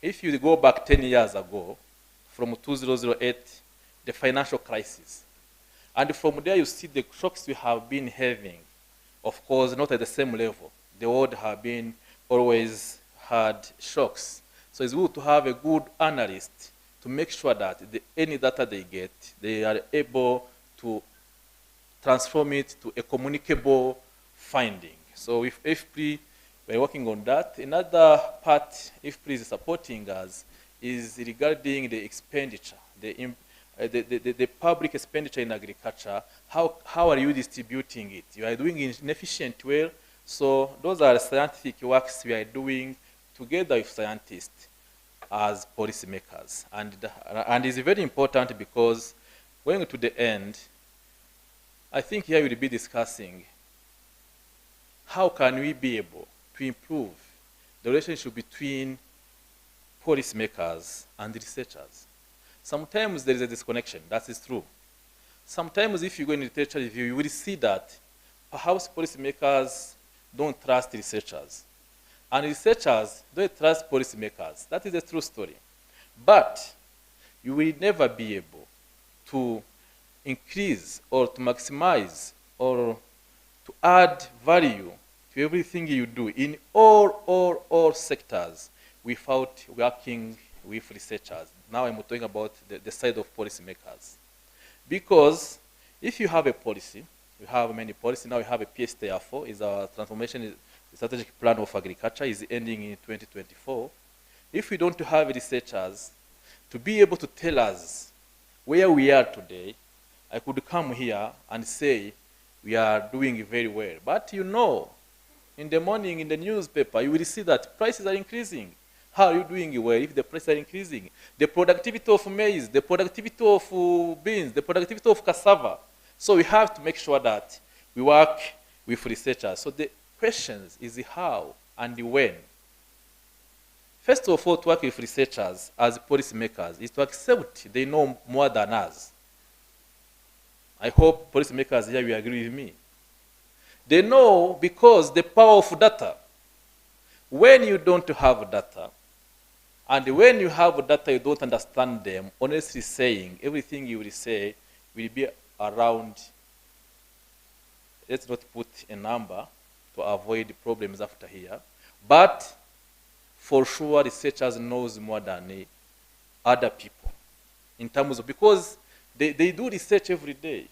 if you go back 10 years ago, from 2008, the financial crisis, and from there you see the shocks we have been having, of course, not at the same level. The world have been always had shocks. So it's good to have a good analyst to make sure that any data they get, they are able to transform it to a communicable finding. So with IFPRI, we're working on that. Another part IFPRI is supporting us is regarding the expenditure, the public expenditure in agriculture. How are you distributing it? You are doing it in an efficient way. So those are scientific works we are doing together with scientists as policymakers. And it's very important because going to the end, I think here we'll be discussing how can we be able to improve the relationship between policymakers and researchers. Sometimes there is a disconnection, that is true. Sometimes if you go in literature review, you will see that perhaps policymakers don't trust researchers. And researchers don't trust policymakers. That is a true story. But you will never be able to increase or to maximize or to add value to everything you do in all sectors without working with researchers. Now I'm talking about the side of policymakers. Because if you have a policy, you have many policies, now you have a PSTR4, is our transformation strategic plan of agriculture, is ending in 2024. If we don't have researchers to be able to tell us where we are today, I could come here and say we are doing very well. But in the morning in the newspaper, you will see that prices are increasing. How are you doing well if the prices are increasing? The productivity of maize, the productivity of beans, the productivity of cassava. So we have to make sure that we work with researchers. So the questions is how and when. First of all, to work with researchers as policymakers is to accept they know more than us. I hope policymakers here will agree with me. They know because the power of data. When you don't have data, and when you have data you don't understand them, honestly saying, everything you will say will be around, let's not put a number to avoid problems after here, but for sure researchers knows more than other people in terms of, because they do research every day.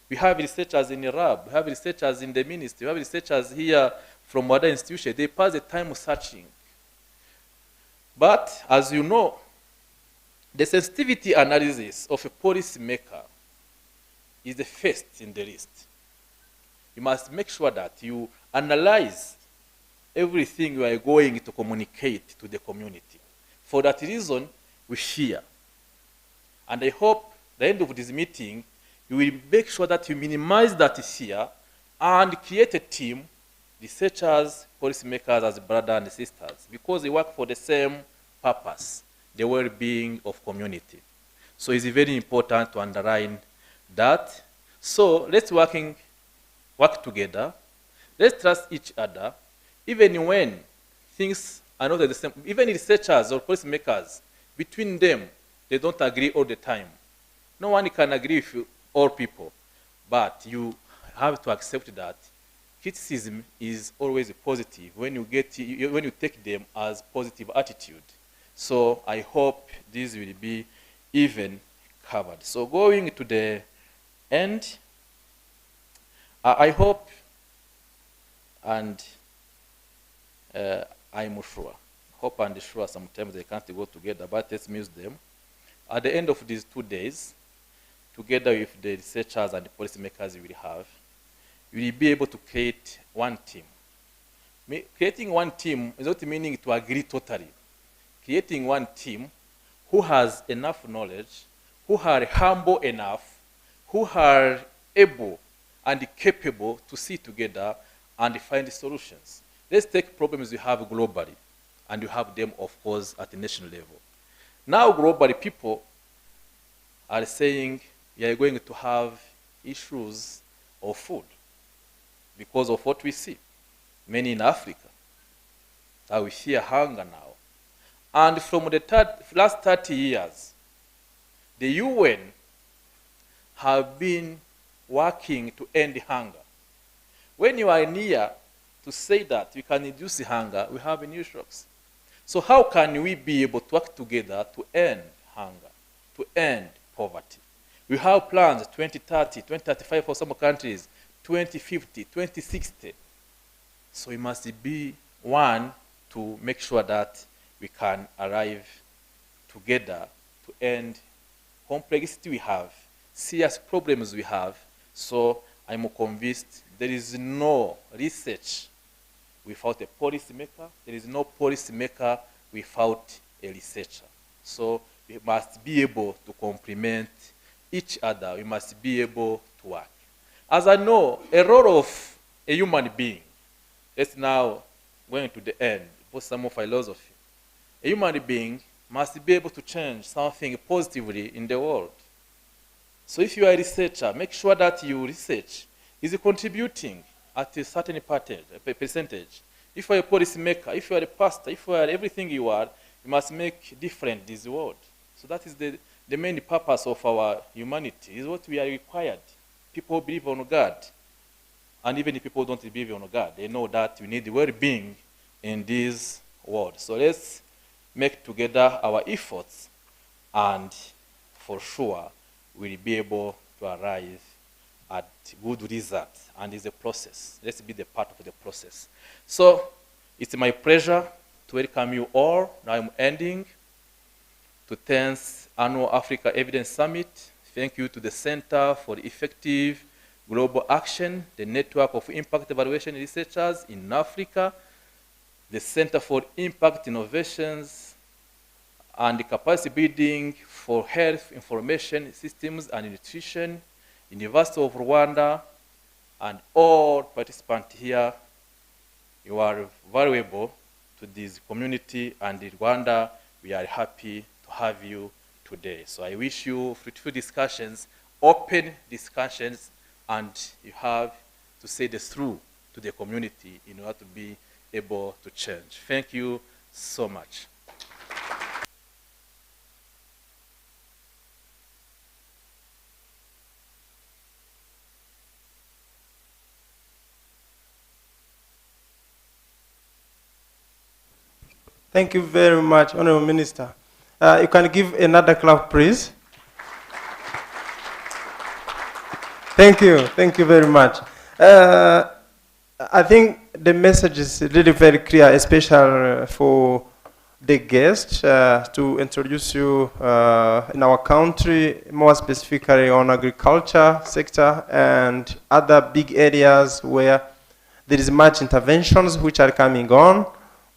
We have researchers in the lab, we have researchers in the ministry, we have researchers here from other institutions. They pass the time searching. But as you know, the sensitivity analysis of a policy maker is the first in the list. You must make sure that you analyze everything you are going to communicate to the community. For that reason, we fear. And I hope at the end of this meeting, you will make sure that you minimize that fear and create a team, researchers, policymakers as brothers and sisters, because they work for the same purpose, the well-being of community. So it's very important to underline that. So let's work together. Let's trust each other, even when things are not the same. Even researchers or policymakers, between them, they don't agree all the time. No one can agree with all people, but you have to accept that criticism is always positive when you take them as positive attitude. So I hope this will be even covered. So going to the end, I hope and I'm sure. Hope and sure sometimes they can't go together, but let's use them. At the end of these 2 days, together with the researchers and the policymakers you will have, you will be able to create one team. Creating one team is not meaning to agree totally. Creating one team who has enough knowledge, who are humble enough, who are able and capable to sit together and find solutions. Let's take problems we have globally, and you have them, of course, at the national level. Now, globally, people are saying we are going to have issues of food because of what we see. Many in Africa, we fear hunger now. And from the last 30 years, the UN have been working to end hunger. When you are near to say that we can reduce hunger, we have new shocks. So how can we be able to work together to end hunger, to end poverty? We have plans 2030, 2035 for some countries, 2050, 2060. So we must be one to make sure that we can arrive together to end complexity we have, serious problems we have. So I'm convinced there is no research without a policymaker. There is no policymaker without a researcher. So we must be able to complement each other. We must be able to work. As I know, a role of a human being, let's now go into the end, put some more philosophy. A human being must be able to change something positively in the world. So if you are a researcher, make sure that your research is contributing at a certain percentage. If you are a policymaker, if you are a pastor, if you are everything you are, you must make different this world. So that is the main purpose of our humanity, is what we are required. People believe on God. And even if people don't believe on God, they know that we need well-being in this world. So let's make together our efforts, and for sure we'll be able to arrive at good results. And it's a process. Let's be the part of the process. So it's my pleasure to welcome you all. Now I'm ending to 10th Annual Africa Evidence Summit. Thank you to the Center for Effective Global Action, the Network of Impact Evaluation Researchers in Africa, the Center for Impact Innovations and Capacity Building for Health Information Systems and Nutrition, University of Rwanda, and all participants here. You are valuable to this community, and in Rwanda, we are happy to have you today. So I wish you fruitful discussions, open discussions, and you have to say the truth to the community in order to be able to change. Thank you so much. Thank you very much, Honorable Minister. You can give another clap, please. Thank you very much. I think the message is really very clear, especially for the guest, to introduce you in our country, more specifically on agriculture sector and other big areas where there is much interventions which are coming on,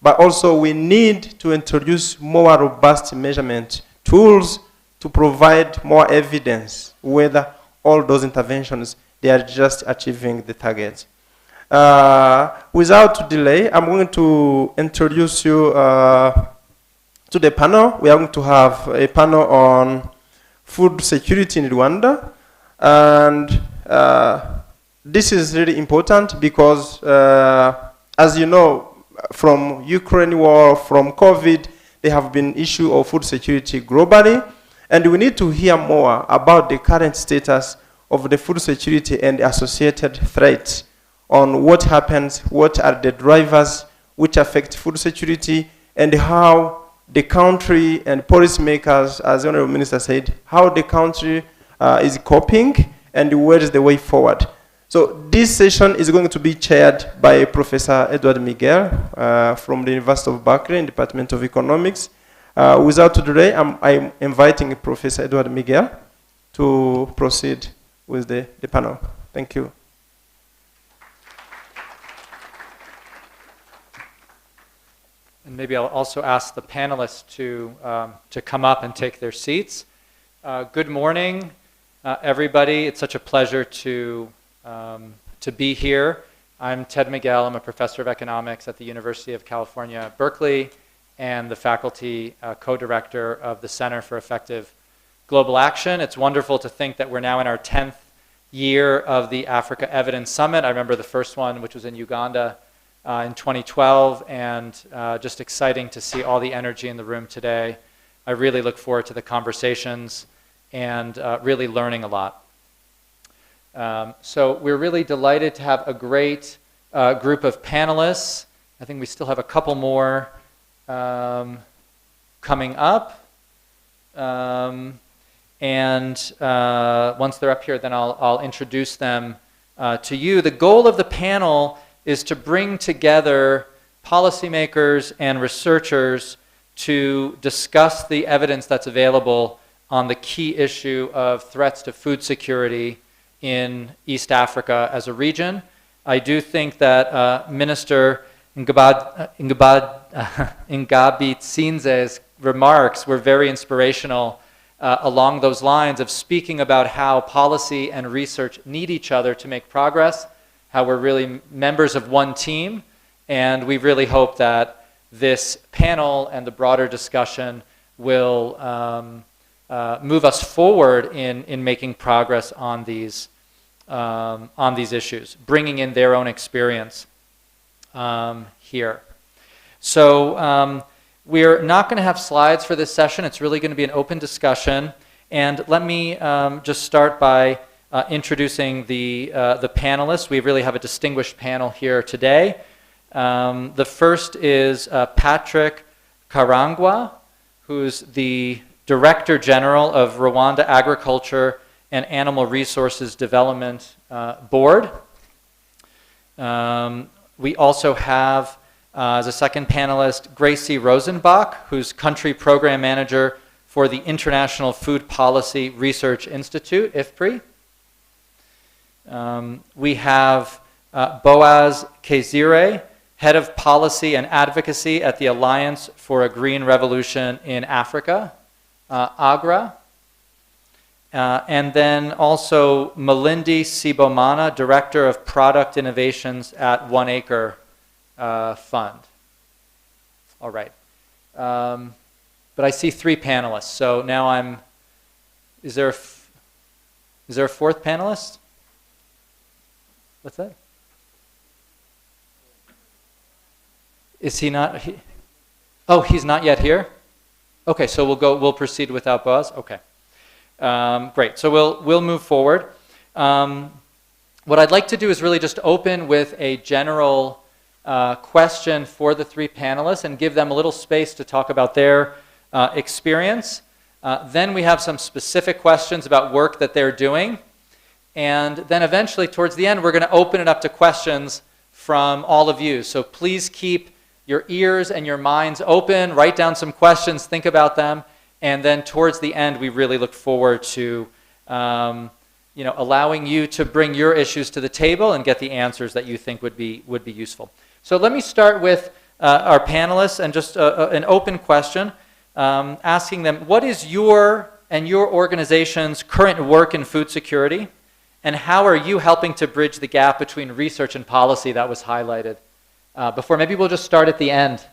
but also we need to introduce more robust measurement tools to provide more evidence whether all those interventions, they are just achieving the target. Without delay, I'm going to introduce you to the panel. We are going to have a panel on food security in Rwanda. And this is really important because, as you know, from Ukraine war, from COVID, there have been issues of food security globally. And we need to hear more about the current status of the food security and associated threats on what happens, what are the drivers which affect food security, and how the country and policymakers, as the Honorable Minister said, how the country is coping and where is the way forward. So this session is going to be chaired by Professor Edward Miguel from the University of Berkeley in the Department of Economics. Without delay, I'm inviting Professor Edward Miguel to proceed with the panel. Thank you. And maybe I'll also ask the panelists to come up and take their seats. Good morning, everybody. It's such a pleasure to be here. I'm Ted Miguel. I'm a professor of economics at the University of California, Berkeley, and the faculty co-director of the Center for Effective Global Action. It's wonderful to think that we're now in our 10th year of the Africa Evidence Summit. I remember the first one, which was in Uganda in 2012, and just exciting to see all the energy in the room today. I really look forward to the conversations and really learning a lot. So we're really delighted to have a great group of panelists. I think we still have a couple more coming up. And once they're up here, then I'll introduce them to you. The goal of the panel is to bring together policymakers and researchers to discuss the evidence that's available on the key issue of threats to food security in East Africa as a region. I do think that Minister Ngabitsinze's remarks were very inspirational along those lines of speaking about how policy and research need each other to make progress, how we're really members of one team, and we really hope that this panel and the broader discussion will move us forward in making progress on these issues, bringing in their own experience here. So we're not going to have slides for this session. It's really going to be an open discussion. And let me just start by introducing the panelists. We really have a distinguished panel here today. The first is Patrick Karangwa, who's the Director General of Rwanda Agriculture and Animal Resources Development Board. We also have, as a second panelist, Gracie Rosenbach, who's Country Program Manager for the International Food Policy Research Institute, IFPRI. We have Boaz Kezire, Head of Policy and Advocacy at the Alliance for a Green Revolution in Africa, AGRA. And then also Malindi Sibomana, Director of Product Innovations at One Acre Fund. All right. But I see three panelists, so now is there a fourth panelist? What's that? Is he not? Oh, he's not yet here? Okay, so we'll proceed without Boaz? Okay. Great, so we'll move forward. What I'd like to do is really just open with a general question for the three panelists and give them a little space to talk about their experience. Then we have some specific questions about work that they're doing. And then eventually, towards the end, we're going to open it up to questions from all of you. So please keep your ears and your minds open, write down some questions, think about them, and then towards the end, we really look forward to allowing you to bring your issues to the table and get the answers that you think would be useful. So let me start with our panelists and just an open question, asking them, what is your and your organization's current work in food security, and how are you helping to bridge the gap between research and policy that was highlighted before? Maybe we'll just start at the end.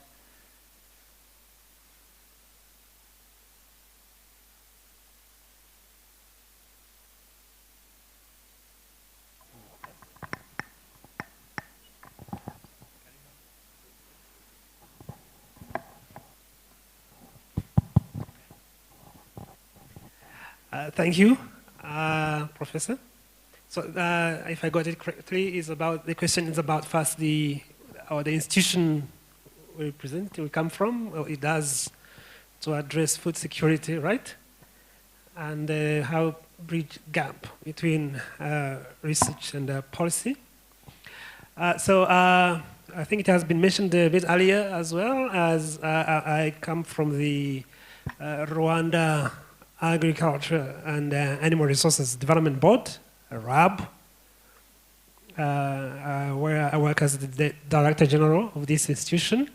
Thank you, Professor. So, if I got it correctly, the question is about first the institution we come from, what it does to address food security, right? And how bridge gap between research and policy. I think it has been mentioned a bit earlier as well, as I come from the Rwanda Agriculture and Animal Resources Development Board, RAB, where I work as the Director General of this institution.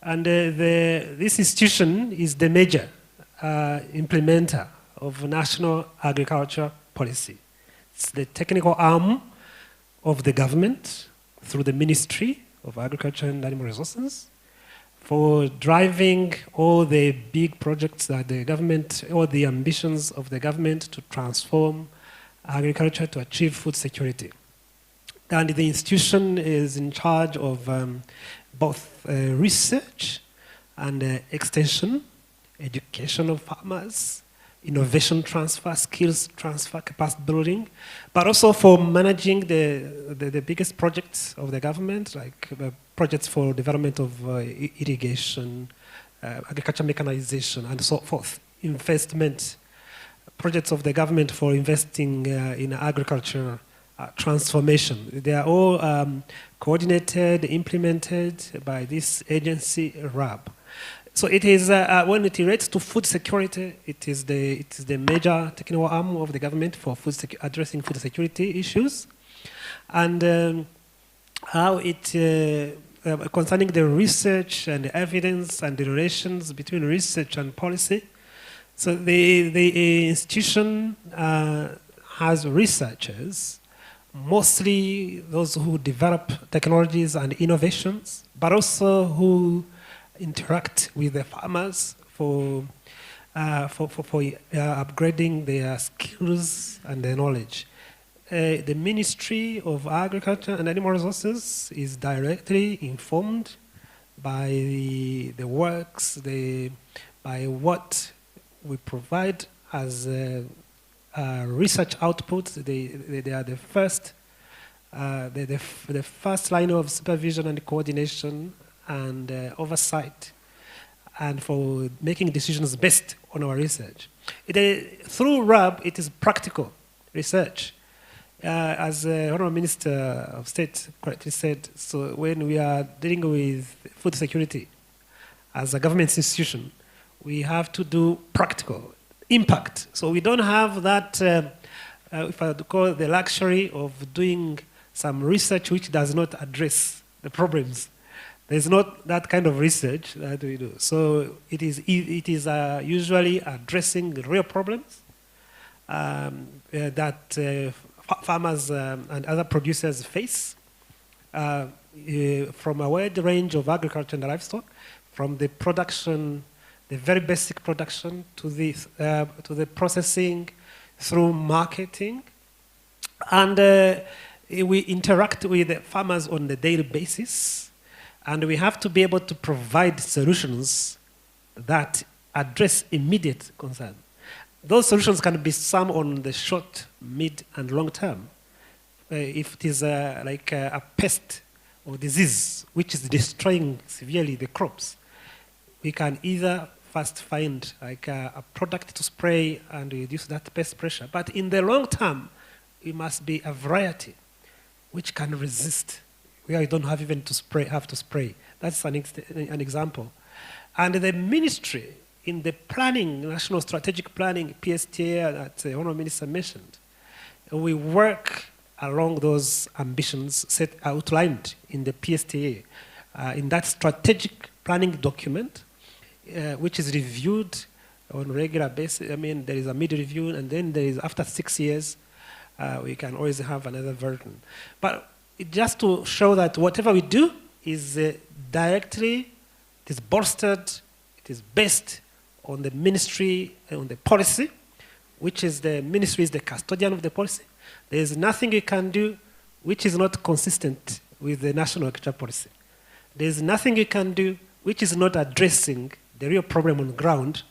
And this institution is the major implementer of national agriculture policy. It's the technical arm of the government through the Ministry of Agriculture and Animal Resources, for driving all the big projects that the government, all the ambitions of the government to transform agriculture to achieve food security. And the institution is in charge of both research and extension, education of farmers, innovation transfer, skills transfer, capacity building, but also for managing the biggest projects of the government, like projects for development of irrigation, agriculture mechanization, and so forth. Investment, projects of the government for investing in agriculture transformation. They are all coordinated, implemented by this agency, RAB. So it is, when it relates to food security, it is the major technical arm of the government for addressing food security issues. And how it, concerning the research and the evidence and the relations between research and policy. So the institution has researchers, mostly those who develop technologies and innovations, but also who interact with the farmers for upgrading their skills and their knowledge. The Ministry of Agriculture and Animal Resources is directly informed by the works, by what we provide as research output. They are the first line of supervision and coordination and oversight, and for making decisions based on our research. Through RAB, it is practical research. As the Honourable Minister of State correctly said, so when we are dealing with food security as a government institution, we have to do practical impact. So we don't have that, if I call it the luxury of doing some research which does not address the problems. There's not that kind of research that we do. So it is usually addressing the real problems that farmers and other producers face from a wide range of agriculture and livestock, from the production, the very basic production, to the processing, through marketing. And we interact with the farmers on a daily basis. And we have to be able to provide solutions that address immediate concern. Those solutions can be some on the short, mid, and long term. If it is like a pest or disease which is destroying severely the crops, we can either first find like a product to spray and reduce that pest pressure. But in the long term, it must be a variety which can resist, where you don't have even to spray. That's an example. And the ministry, in the planning, national strategic planning, PSTA, that the Honourable Minister mentioned, we work along those ambitions outlined in the PSTA, in that strategic planning document, which is reviewed on a regular basis. I mean, there is a mid-review, and then there is, after 6 years, we can always have another version. But just to show that whatever we do is directly, it is bolstered, it is based on the ministry, on the policy, which is the ministry is the custodian of the policy. There is nothing you can do which is not consistent with the national agriculture policy. There is nothing you can do which is not addressing the real problem on the ground.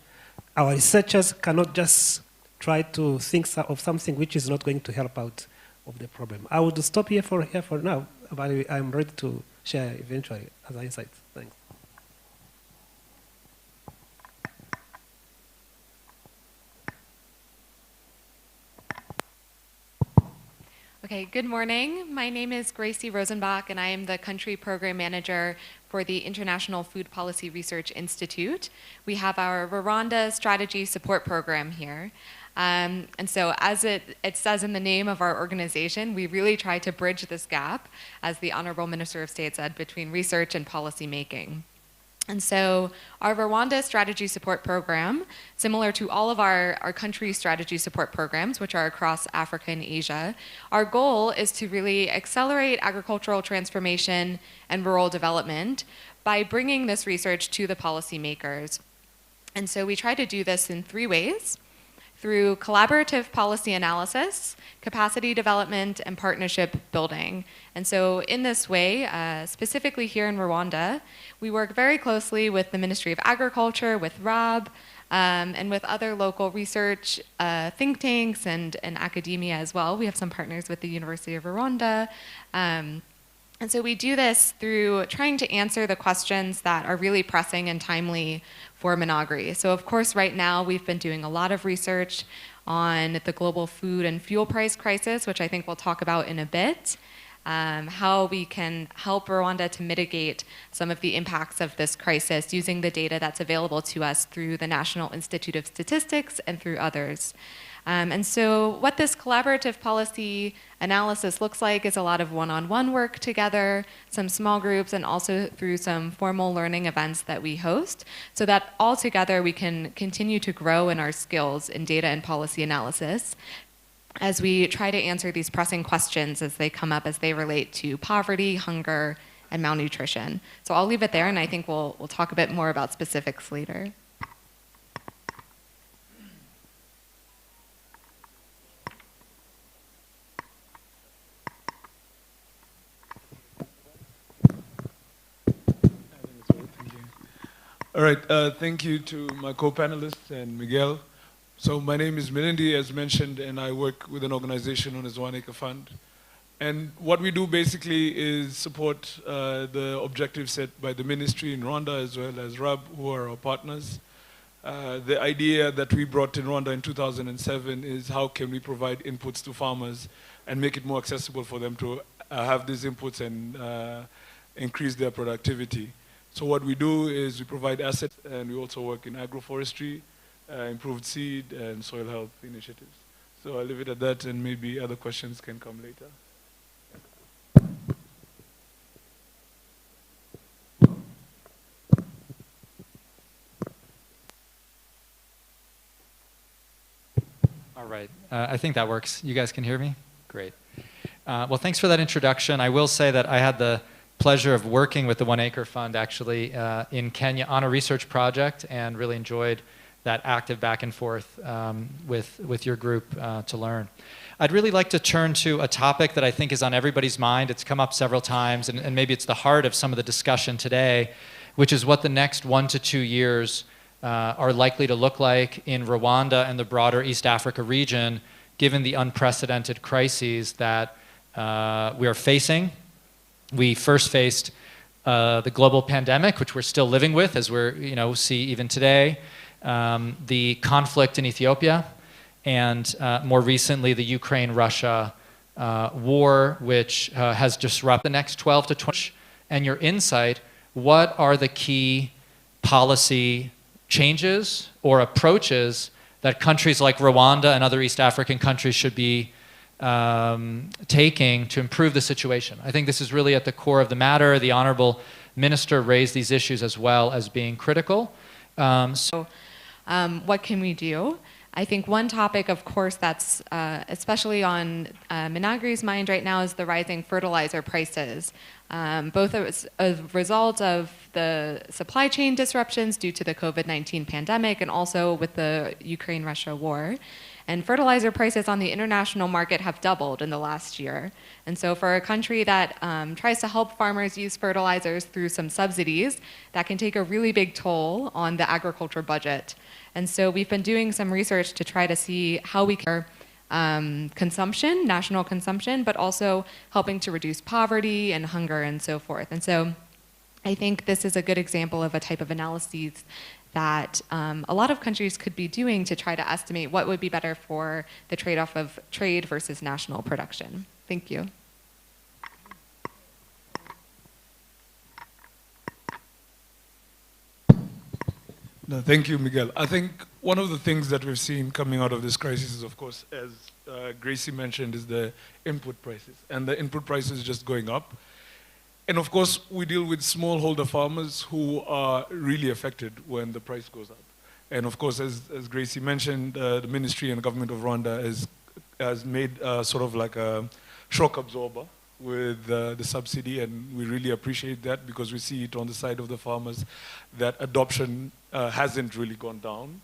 Our researchers cannot just try to think of something which is not going to help out of the problem. I would stop here for now, but I'm ready to share eventually other insights. Thanks. Okay, good morning. My name is Gracie Rosenbach, and I am the Country Program Manager for the International Food Policy Research Institute. We have our Rwanda Strategy Support Program here. And so as it says in the name of our organization, we really try to bridge this gap, as the Honorable Minister of State said, between research and policy making. And so our Rwanda Strategy Support Program, similar to all of our country strategy support programs, which are across Africa and Asia, our goal is to really accelerate agricultural transformation and rural development by bringing this research to the policymakers. And so we try to do this in 3 ways: through collaborative policy analysis, capacity development, and partnership building. And so in this way, specifically here in Rwanda, we work very closely with the Ministry of Agriculture, with RAB, and with other local research think tanks and academia as well. We have some partners with the University of Rwanda. And so we do this through trying to answer the questions that are really pressing and timely for Minagri. So of course, right now, we've been doing a lot of research on the global food and fuel price crisis, which I think we'll talk about in a bit, how we can help Rwanda to mitigate some of the impacts of this crisis using the data that's available to us through the National Institute of Statistics and through others. And so what this collaborative policy analysis looks like is a lot of one-on-one work together, some small groups, and also through some formal learning events that we host, so that all together we can continue to grow in our skills in data and policy analysis as we try to answer these pressing questions as they come up, as they relate to poverty, hunger, and malnutrition. So I'll leave it there, and I think we'll talk a bit more about specifics later. All right, thank you to my co-panelists and Miguel. So my name is Milindi, as mentioned, and I work with an organization known as One Acre Fund. And what we do basically is support the objectives set by the ministry in Rwanda as well as RAB, who are our partners. The idea that we brought in Rwanda in 2007 is how can we provide inputs to farmers and make it more accessible for them to have these inputs and increase their productivity. So what we do is we provide assets, and we also work in agroforestry, improved seed, and soil health initiatives. So I'll leave it at that, and maybe other questions can come later. All right, I think that works. You guys can hear me? Great. Well, thanks for that introduction. I will say that I had the pleasure of working with the One Acre Fund actually in Kenya on a research project, and really enjoyed that active back and forth with your group to learn. I'd really like to turn to a topic that I think is on everybody's mind. It's come up several times, and maybe it's the heart of some of the discussion today, which is what the next 1 to 2 years are likely to look like in Rwanda and the broader East Africa region, given the unprecedented crises that we are facing. We first faced the global pandemic, which we're still living with, as we're see even today, the conflict in Ethiopia, and more recently the Ukraine-Russia war, which has disrupted the next 12 to 20, and your insight, what are the key policy changes or approaches that countries like Rwanda and other East African countries should be taking to improve the situation? I think this is really at the core of the matter. The Honorable Minister raised these issues as well as being critical. What can we do? I think one topic, of course, that's especially on Minagri's mind right now is the rising fertilizer prices, both as a result of the supply chain disruptions due to the COVID-19 pandemic and also with the Ukraine-Russia war. And fertilizer prices on the international market have doubled in the last year. And so for a country that tries to help farmers use fertilizers through some subsidies, that can take a really big toll on the agriculture budget. And so we've been doing some research to try to see how we can consumption, national consumption, but also helping to reduce poverty and hunger and so forth. And so I think this is a good example of a type of analysis that a lot of countries could be doing to try to estimate what would be better for the trade-off of trade versus national production. Thank you. No, thank you, Miguel. I think one of the things that we've seen coming out of this crisis is, of course, as Gracie mentioned, is the input prices. And the input prices just going up. And of course, we deal with smallholder farmers who are really affected when the price goes up. And of course, as Gracie mentioned, the ministry and government of Rwanda has made sort of like a shock absorber with the subsidy, and we really appreciate that because we see it on the side of the farmers that adoption hasn't really gone down.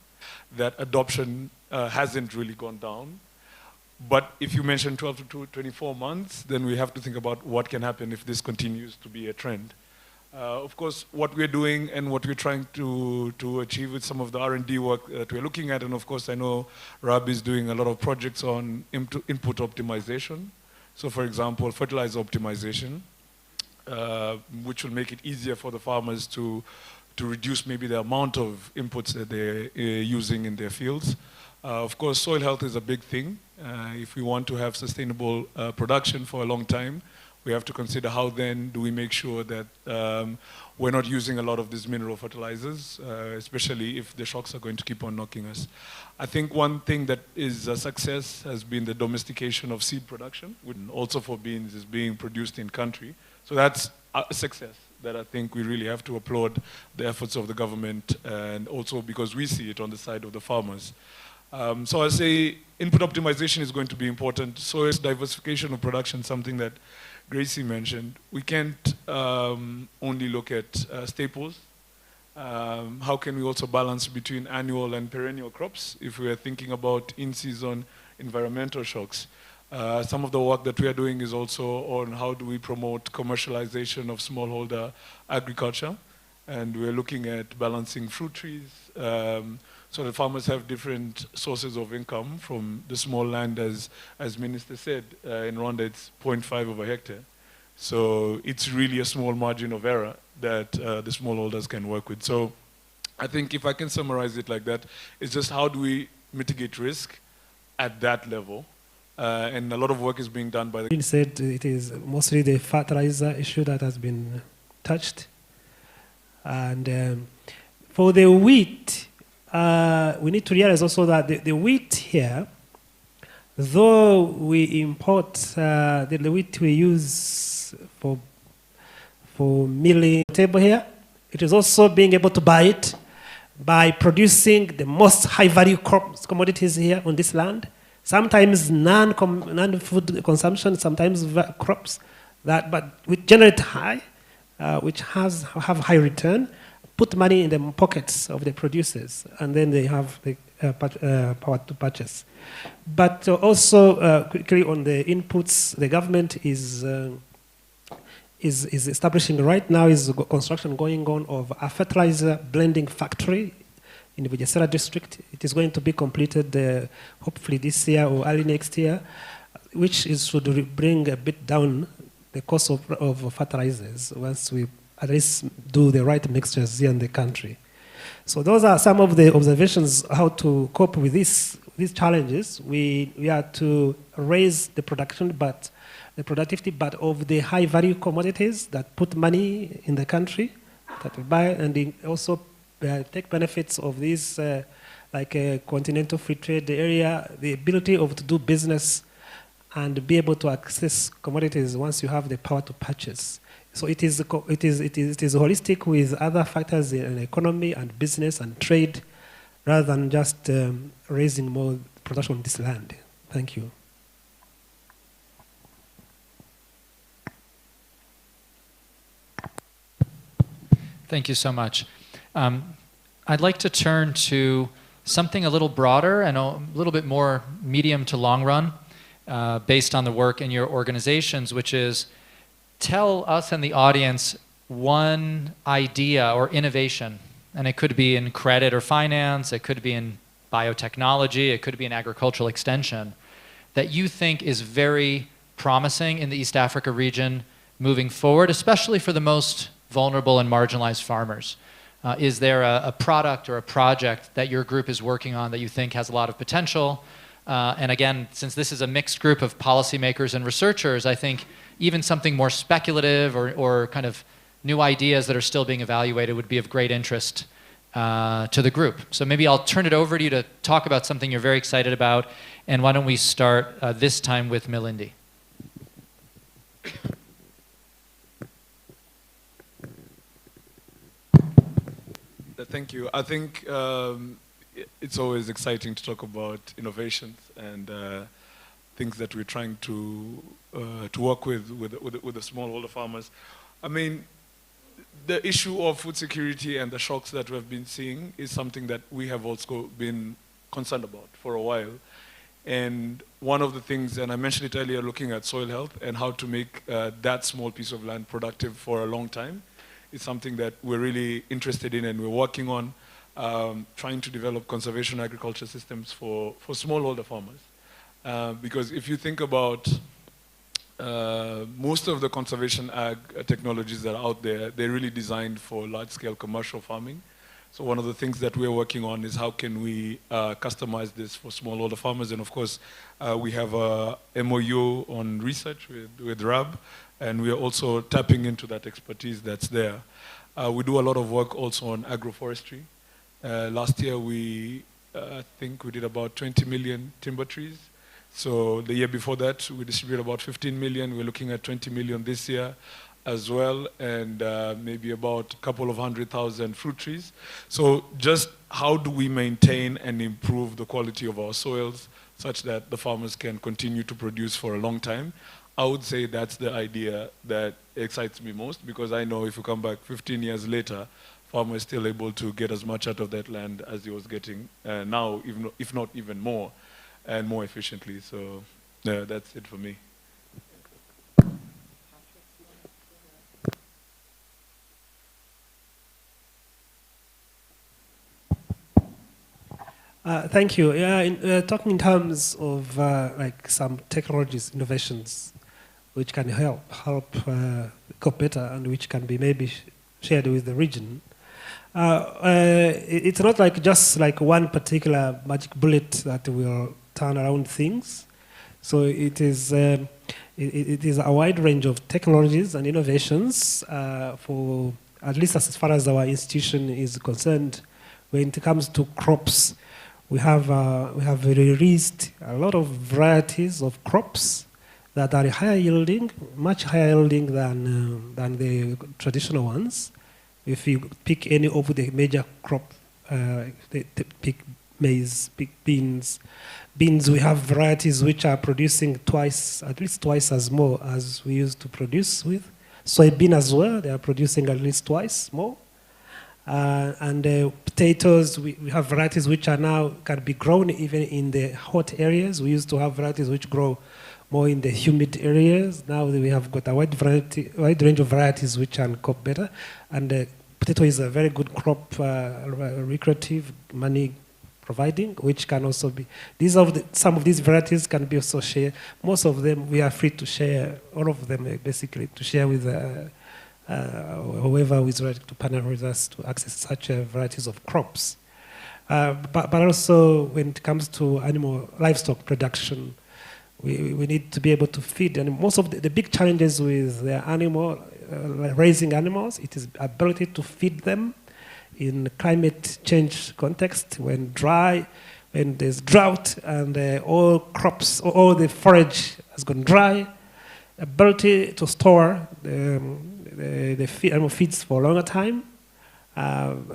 But if you mention 12 to 24 months, then we have to think about what can happen if this continues to be a trend. Of course, what we're doing and what we're trying to achieve with some of the R&D work that we're looking at, and of course I know Rab is doing a lot of projects on input optimization. So for example, fertilizer optimization, which will make it easier for the farmers to reduce maybe the amount of inputs that they're using in their fields. Of course, soil health is a big thing. If we want to have sustainable production for a long time, we have to consider how then do we make sure that we're not using a lot of these mineral fertilizers, especially if the shocks are going to keep on knocking us. I think one thing that is a success has been the domestication of seed production, also for beans is being produced in country. So that's a success that I think we really have to applaud the efforts of the government, and also because we see it on the side of the farmers. So I say input optimization is going to be important. So it's diversification of production, something that Gracie mentioned. We can't only look at staples. How can we also balance between annual and perennial crops if we are thinking about in-season environmental shocks? Some of the work that we are doing is also on how do we promote commercialization of smallholder agriculture. And we're looking at balancing fruit trees, so the farmers have different sources of income from the small land, as Minister said, in Rwanda it's 0.5 of a hectare. So it's really a small margin of error that the smallholders can work with. So I think if I can summarize it like that, it's just how do we mitigate risk at that level? And a lot of work is being done by the... Said it is mostly the fertilizer issue that has been touched. And for the wheat, we need to realize also that the wheat here, though we import the wheat we use for milling table here, it is also being able to buy it by producing the most high-value commodities here on this land. Sometimes non-food consumption, sometimes crops but which generate high, which have high return, put money in the pockets of the producers, and then they have the power to purchase. But also quickly on the inputs, the government is establishing right now is construction going on of a fertilizer blending factory in the Bugesera district. It is going to be completed hopefully this year or early next year, which should bring a bit down the cost of fertilizers once we at least do the right mixtures here in the country. So those are some of the observations how to cope with this these challenges, we are to raise the production, but the productivity, but of the high value commodities that put money in the country, that we buy, and also take benefits of this, like a continental free trade area, the ability to do business and be able to access commodities once you have the power to purchase. So it is holistic with other factors in economy and business and trade, rather than just raising more production on this land. Thank you. Thank you so much. I'd like to turn to something a little broader and a little bit more medium to long run, based on the work in your organizations, which is tell us and the audience one idea or innovation, and it could be in credit or finance, it could be in biotechnology, it could be in agricultural extension, that you think is very promising in the East Africa region moving forward, especially for the most vulnerable and marginalized farmers. Is there a product or a project that your group is working on that you think has a lot of potential? And again, since this is a mixed group of policymakers and researchers, I think even something more speculative or kind of new ideas that are still being evaluated would be of great interest to the group. So maybe I'll turn it over to you to talk about something you're very excited about. And why don't we start this time with Milindi? Thank you. I think it's always exciting to talk about innovations and things that we're trying to work with the smallholder farmers. I mean, the issue of food security and the shocks that we've been seeing is something that we have also been concerned about for a while. And one of the things, and I mentioned it earlier, looking at soil health and how to make that small piece of land productive for a long time, is something that we're really interested in and we're working on, trying to develop conservation agriculture systems for smallholder farmers. Because if you think about most of the conservation ag technologies that are out there, they're really designed for large-scale commercial farming. So one of the things that we're working on is how can we customize this for smallholder farmers. And of course, we have a MOU on research with RAB, and we are also tapping into that expertise that's there. We do a lot of work also on agroforestry. Last year, I think we did about 20 million timber trees. So the year before that, we distributed about 15 million. We're looking at 20 million this year as well, and maybe about a couple of 100,000 fruit trees. So just how do we maintain and improve the quality of our soils such that the farmers can continue to produce for a long time? I would say that's the idea that excites me most, because I know if you come back 15 years later, farmer is still able to get as much out of that land as he was getting now, even, if not even more, and more efficiently. So yeah, that's it for me. Thank you. Yeah, talking in terms of like some technologies, innovations, which can help go better and which can be maybe shared with the region. It's not like just like one particular magic bullet that will turn around things. So it is a wide range of technologies and innovations for, at least as far as our institution is concerned. When it comes to crops, we have released a lot of varieties of crops that are higher yielding, much higher yielding than the traditional ones. If you pick any of the major crop, pick maize, pick beans. Beans, we have varieties which are producing at least twice as more as we used to produce with. Soybean as well, they are producing at least twice more. And potatoes, we have varieties which are now can be grown even in the hot areas. We used to have varieties which grow more in the humid areas. Now we have got a wide range of varieties which can cope better. And potato is a very good crop, recreative, money providing, which can also be. Some of these varieties can be also shared. Most of them we are free to share. All of them basically to share with whoever is ready to partner with us to access such varieties of crops. but also when it comes to livestock production, we need to be able to feed. And most of the big challenges with the raising animals, it is ability to feed them in climate change context, when there's drought and all crops, all the forage has gone dry, ability to store the animal feeds for a longer time.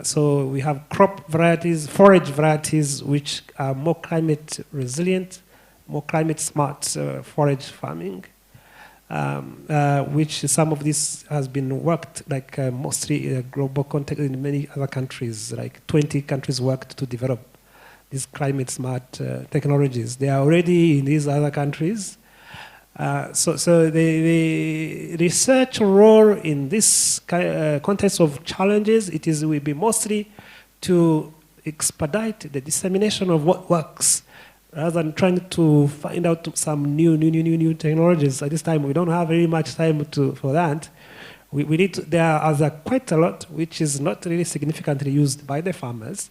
So we have crop varieties, forage varieties, which are more climate resilient, more climate smart forage farming, which some of this has been worked, like mostly in a global context in many other countries, like 20 countries worked to develop these climate smart technologies. They are already in these other countries. So the research role in this context of challenges, will be mostly to expedite the dissemination of what works, rather than trying to find out some new technologies. At this time, we don't have very much time for that. We need to, there are quite a lot which is not really significantly used by the farmers,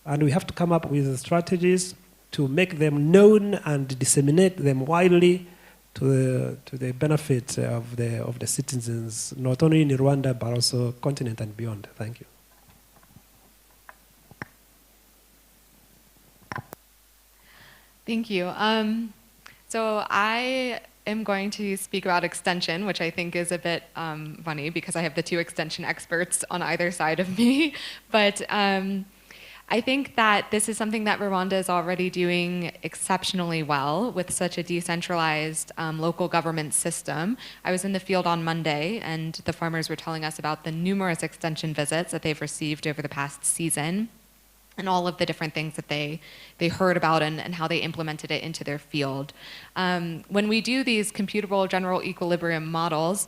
and we have to come up with strategies to make them known and disseminate them widely to the benefit of the citizens, not only in Rwanda but also continent and beyond. Thank you. Thank you. So I am going to speak about extension, which I think is a bit funny because I have the two extension experts on either side of me. But I think that this is something that Rwanda is already doing exceptionally well with such a decentralized local government system. I was in the field on Monday, and the farmers were telling us about the numerous extension visits that they've received over the past season, and all of the different things that they heard about and how they implemented it into their field. When we do these computable general equilibrium models,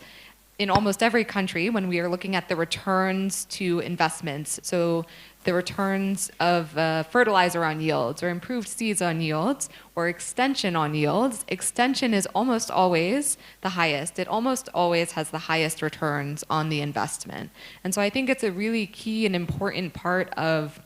in almost every country, when we are looking at the returns to investments, so the returns of fertilizer on yields, or improved seeds on yields, or extension on yields, extension is almost always the highest. It almost always has the highest returns on the investment. And so I think it's a really key and important part of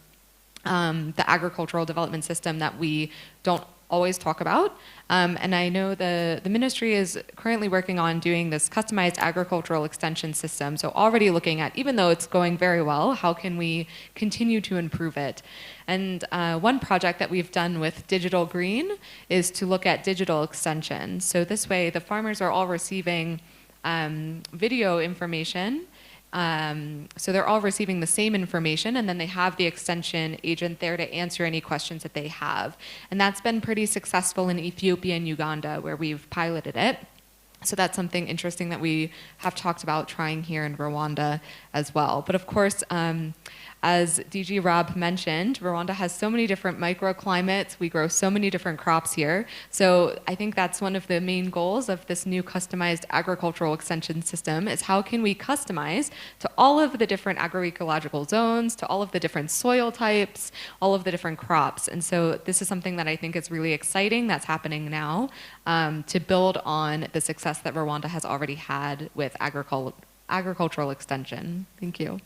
the agricultural development system that we don't always talk about. And I know the ministry is currently working on doing this customized agricultural extension system. So already looking at, even though it's going very well, how can we continue to improve it? And one project that we've done with Digital Green is to look at digital extension. So this way, the farmers are all receiving video information. So they're all receiving the same information, and then they have the extension agent there to answer any questions that they have. And that's been pretty successful in Ethiopia and Uganda, where we've piloted it. So that's something interesting that we have talked about trying here in Rwanda as well. But of course, as DG Rob mentioned, Rwanda has so many different microclimates. We grow so many different crops here. So I think that's one of the main goals of this new customized agricultural extension system, is how can we customize to all of the different agroecological zones, to all of the different soil types, all of the different crops. And so this is something that I think is really exciting that's happening now, to build on the success that Rwanda has already had with agricultural extension. Thank you.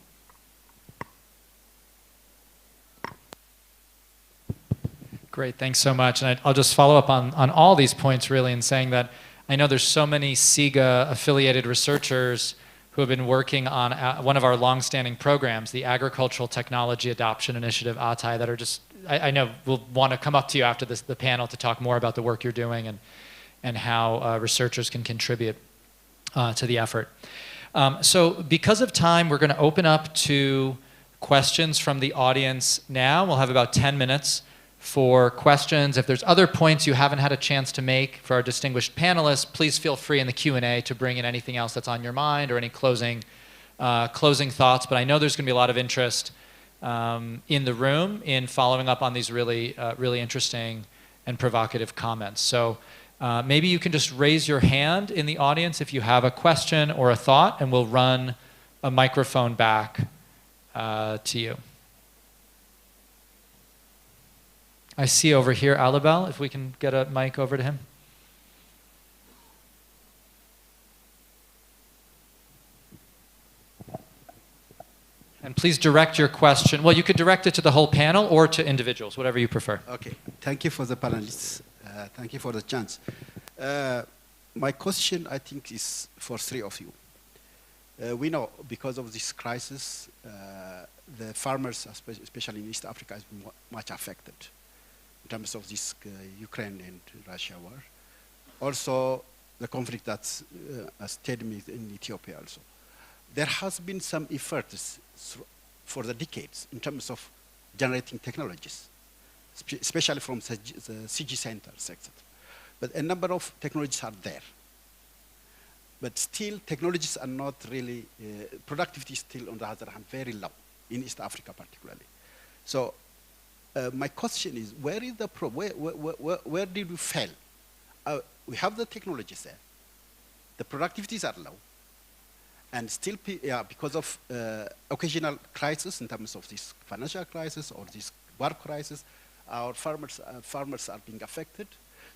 Great, thanks so much. And I'll just follow up on all these points really, in saying that I know there's so many SIGA affiliated researchers who have been working on one of our longstanding programs, the Agricultural Technology Adoption Initiative, ATAI, that are just, I know we'll want to come up to you after the panel to talk more about the work you're doing and how researchers can contribute to the effort. So because of time, we're going to open up to questions from the audience now. We'll have about 10 minutes for questions. If there's other points you haven't had a chance to make for our distinguished panelists, please feel free in the Q&A to bring in anything else that's on your mind or any closing thoughts. But I know there's going to be a lot of interest in the room in following up on these really interesting and provocative comments. So maybe you can just raise your hand in the audience if you have a question or a thought, and we'll run a microphone back to you. I see over here Alibel, if we can get a mic over to him. And please direct your question. Well, you could direct it to the whole panel or to individuals, whatever you prefer. Okay, thank you for the panelists. Thank you for the chance. My question, I think, is for three of you. We know because of this crisis, the farmers, especially in East Africa, has been much affected in terms of this Ukraine and Russia war. Also, the conflict that's stayed in Ethiopia also. There has been some efforts for the decades in terms of generating technologies, especially from the CG centers, etc. But a number of technologies are there. But still, technologies are not really, productivity is still, on the other hand, very low, in East Africa particularly. So my question is, where is the problem? Where did we fail? We have the technologies there. The productivities are low. And still, because of occasional crisis in terms of this financial crisis or this war crisis, our farmers are being affected.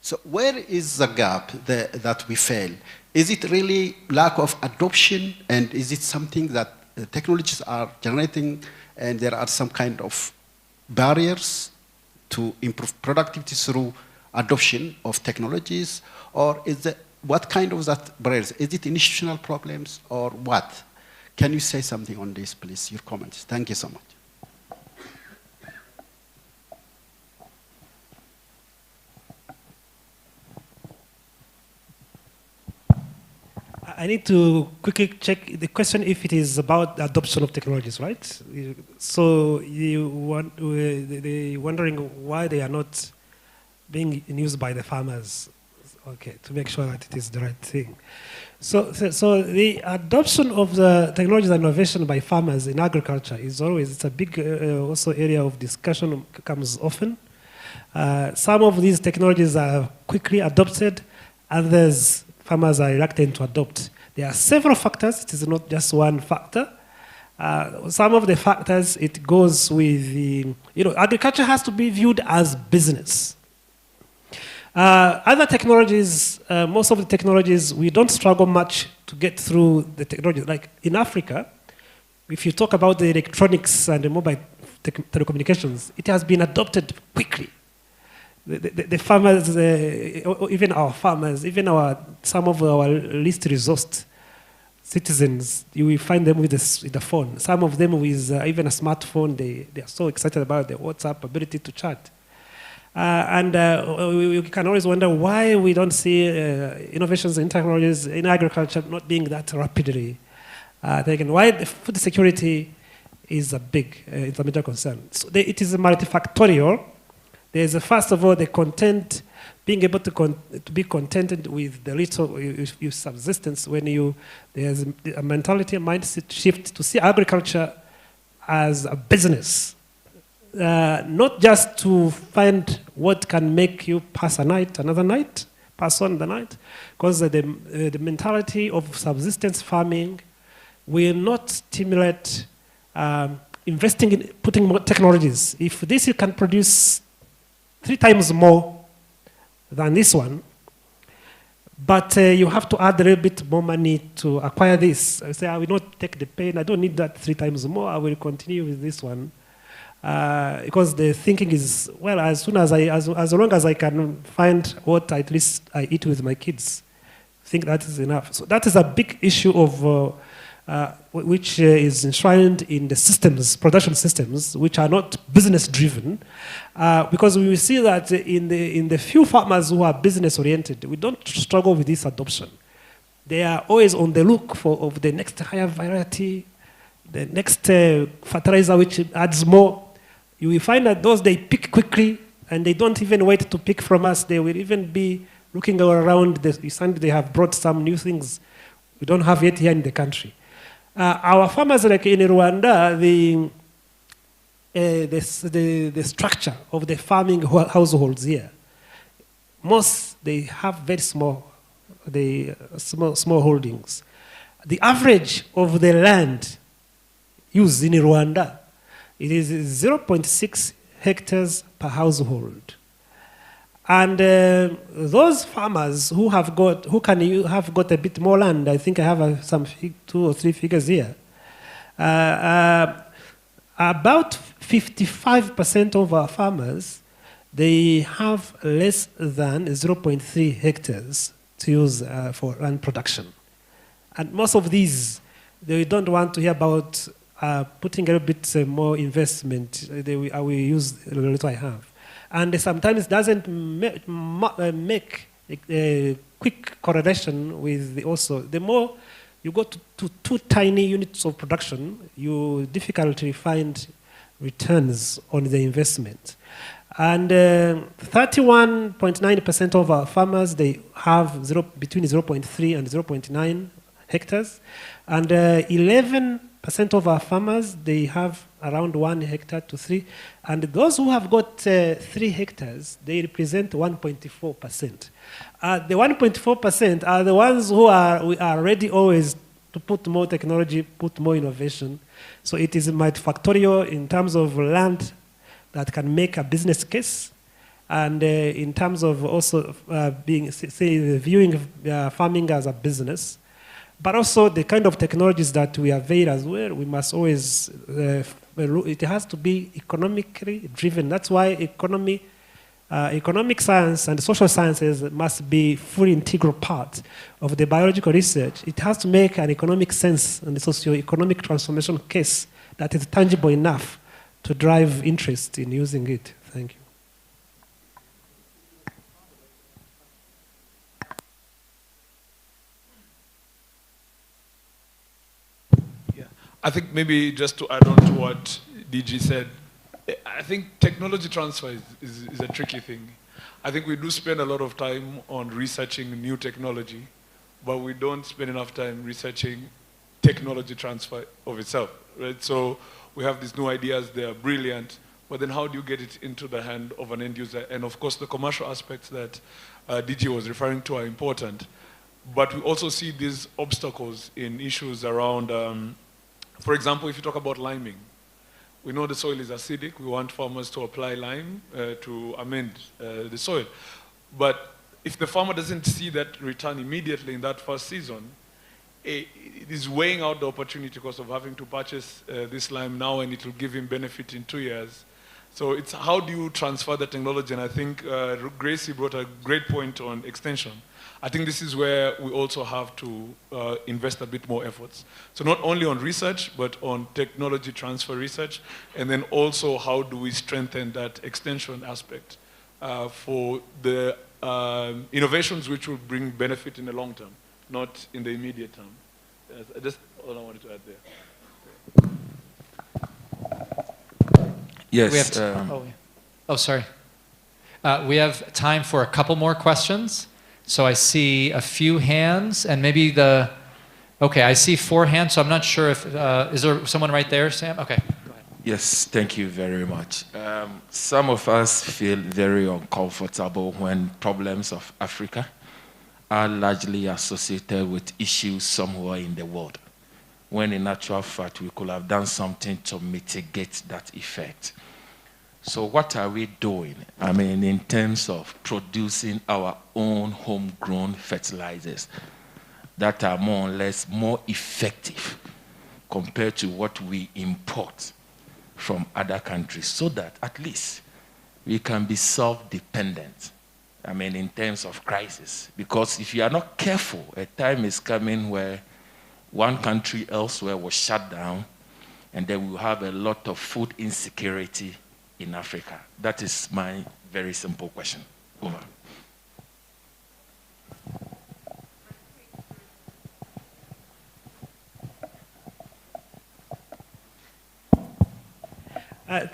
So where is the gap that we fail? Is it really lack of adoption, and is it something that technologies are generating and there are some kind of barriers to improve productivity through adoption of technologies, or is it, what kind of that barriers? Is it institutional problems or what? Can you say something on this, please, your comments? Thank you so much. I need to quickly check the question if it is about the adoption of technologies, right? So they're wondering why they are not being used by the farmers, okay, to make sure that it is the right thing. So the adoption of the technologies and innovation by farmers in agriculture is always, it's a big also area of discussion, comes often. Some of these technologies are quickly adopted, others farmers are reluctant to adopt. There are several factors, it is not just one factor. Some of the factors, it goes with the, agriculture has to be viewed as business. Other technologies, most of the technologies, we don't struggle much to get through the technology. Like in Africa, if you talk about the electronics and the mobile telecommunications, it has been adopted quickly. The farmers, even our farmers, even some of our least resourced citizens, you will find them with the phone. Some of them with even a smartphone, they are so excited about the WhatsApp ability to chat. And we can always wonder why we don't see innovations in technologies in agriculture not being that rapidly taken. Why the food security is it's a major concern. So it is multifactorial. There's first of all the content, being able to be contented with the little your subsistence when there's a mentality, a mindset shift to see agriculture as a business. Not just to find what can make you pass a night, another night, pass on the night, because the mentality of subsistence farming will not stimulate investing in putting more technologies. If this can produce 3 times more than this one, but you have to add a little bit more money to acquire this. I say, I will not take the pain, I don't need that 3 times more, I will continue with this one. Because the thinking is, well, as long as I can find what at least I eat with my kids, I think that is enough. So that is a big issue of which is enshrined in the systems, production systems, which are not business driven, because we will see that in the few farmers who are business oriented, we don't struggle with this adoption. They are always on the look for the next higher variety, the next fertilizer which adds more. You will find that those they pick quickly, and they don't even wait to pick from us. They will even be looking around. They have brought some new things we don't have yet here in the country. Our farmers, like in Rwanda, the structure of the farming households here, they have very small holdings. The average of the land used in Rwanda, it is 0.6 hectares per household. And those farmers who have got a bit more land, I think I have some 2 or 3 figures here. about 55% of our farmers, they have less than 0.3 hectares to use for land production. And most of these, they don't want to hear about putting a little bit more investment. I will use the little I have. And sometimes it doesn't make a quick correlation with also, the more you go to too tiny units of production, you difficultly find returns on the investment. And 31.9% of our farmers, they have between 0.3 and 0.9 hectares. And 11% of our farmers, they have around 1 hectare to 3. And those who have got 3 hectares, they represent 1.4%. The 1.4% are the ones we are ready always to put more technology, put more innovation. So it is multifactorial in terms of land that can make a business case, and in terms of also viewing farming as a business, but also the kind of technologies that we avail as well. We must always, it has to be economically driven. That's why economic science and social sciences must be fully integral part of the biological research. It has to make an economic sense and a socio-economic transformation case that is tangible enough to drive interest in using it. Thank you. Yeah, I think maybe just to add on to what DG said, I think technology transfer is a tricky thing. I think we do spend a lot of time on researching new technology, but we don't spend enough time researching technology transfer of itself, right? So we have these new ideas, they are brilliant, but then how do you get it into the hand of an end user? And of course, the commercial aspects that DG was referring to are important, but we also see these obstacles in issues around, for example, if you talk about liming, we know the soil is acidic, we want farmers to apply lime to amend the soil. But if the farmer doesn't see that return immediately in that first season, it is weighing out the opportunity cost of having to purchase this lime now, and it will give him benefit in 2 years. So it's how do you transfer the technology? And I think Gracie brought a great point on extension. I think this is where we also have to invest a bit more efforts. So not only on research, but on technology transfer research, and then also how do we strengthen that extension aspect for the innovations which will bring benefit in the long term, not in the immediate term. Just all I wanted to add there. Yes. We have sorry. We have time for a couple more questions. So I see a few hands, and maybe okay, I see 4 hands, so I'm not sure if, is there someone right there, Sam? Okay, go ahead. Yes, thank you very much. Some of us feel very uncomfortable when problems of Africa are largely associated with issues somewhere in the world, when in actual fact we could have done something to mitigate that effect. So what are we doing? I mean, in terms of producing our own homegrown fertilizers that are more or less more effective compared to what we import from other countries, so that at least we can be self-dependent, I mean, in terms of crisis. Because if you are not careful, a time is coming where one country elsewhere will shut down, and then we'll have a lot of food insecurity in Africa. That is my very simple question. Over.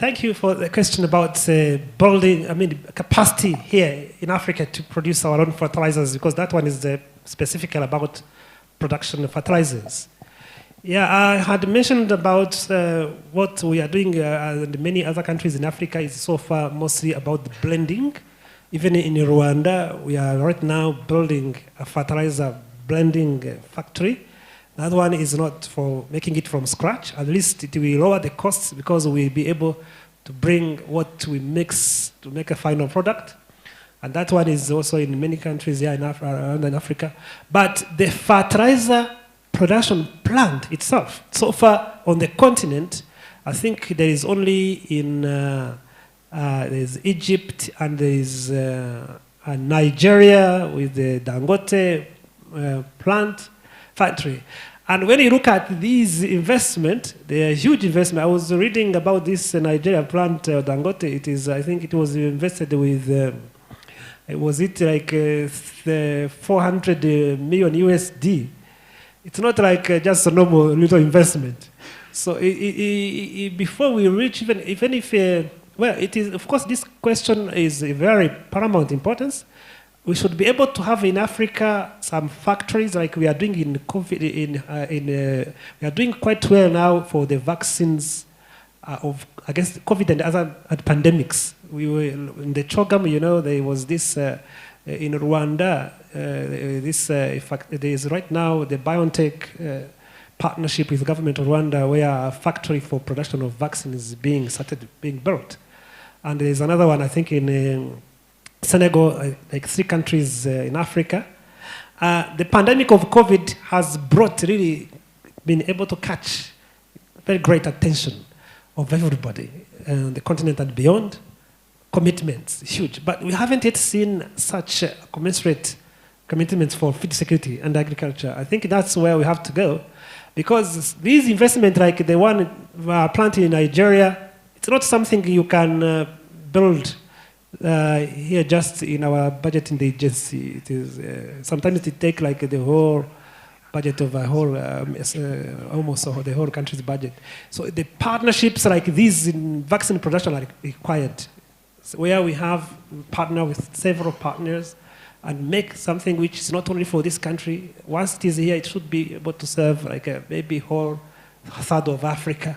Thank you for the question about building, capacity here in Africa to produce our own fertilizers, because that one is specifically about production of fertilizers. Yeah, I had mentioned about what we are doing in many other countries in Africa is so far mostly about the blending. Even in Rwanda, we are right now building a fertilizer blending factory. That one is not for making it from scratch. At least it will lower the costs because we'll be able to bring what we mix to make a final product. And that one is also in many countries here around in Africa. But the fertilizer production plant itself, so far on the continent, I think there is only in there's Egypt and there's Nigeria with the Dangote plant factory. And when you look at these investment, they are huge investment. I was reading about this Nigeria plant, Dangote. It is, I think it was invested with, was it like 400 million USD? It's not like just a normal little investment. So before we reach, even if, well, it is, of course, this question is a very paramount importance. We should be able to have in Africa some factories like we are doing in COVID. We are doing quite well now for the vaccines against COVID and other pandemics. We were in the CHOGM, you know, there was this in Rwanda. In fact, there is right now the BioNTech partnership with the government of Rwanda, where a factory for production of vaccines is being built, and there is another one I think in Senegal, like 3 countries in Africa. The pandemic of COVID has been able to catch very great attention of everybody, the continent and beyond. Commitments, huge. But we haven't yet seen such commensurate commitments for food security and agriculture. I think that's where we have to go, because these investments like the one planted in Nigeria, it's not something you can build here just in our budget in the agency. It is sometimes it takes like the whole budget of a whole almost the whole country's budget. So the partnerships like these in vaccine production are required, where we have partner with several partners and make something which is not only for this country. Once it is here, it should be able to serve like a maybe whole third of Africa.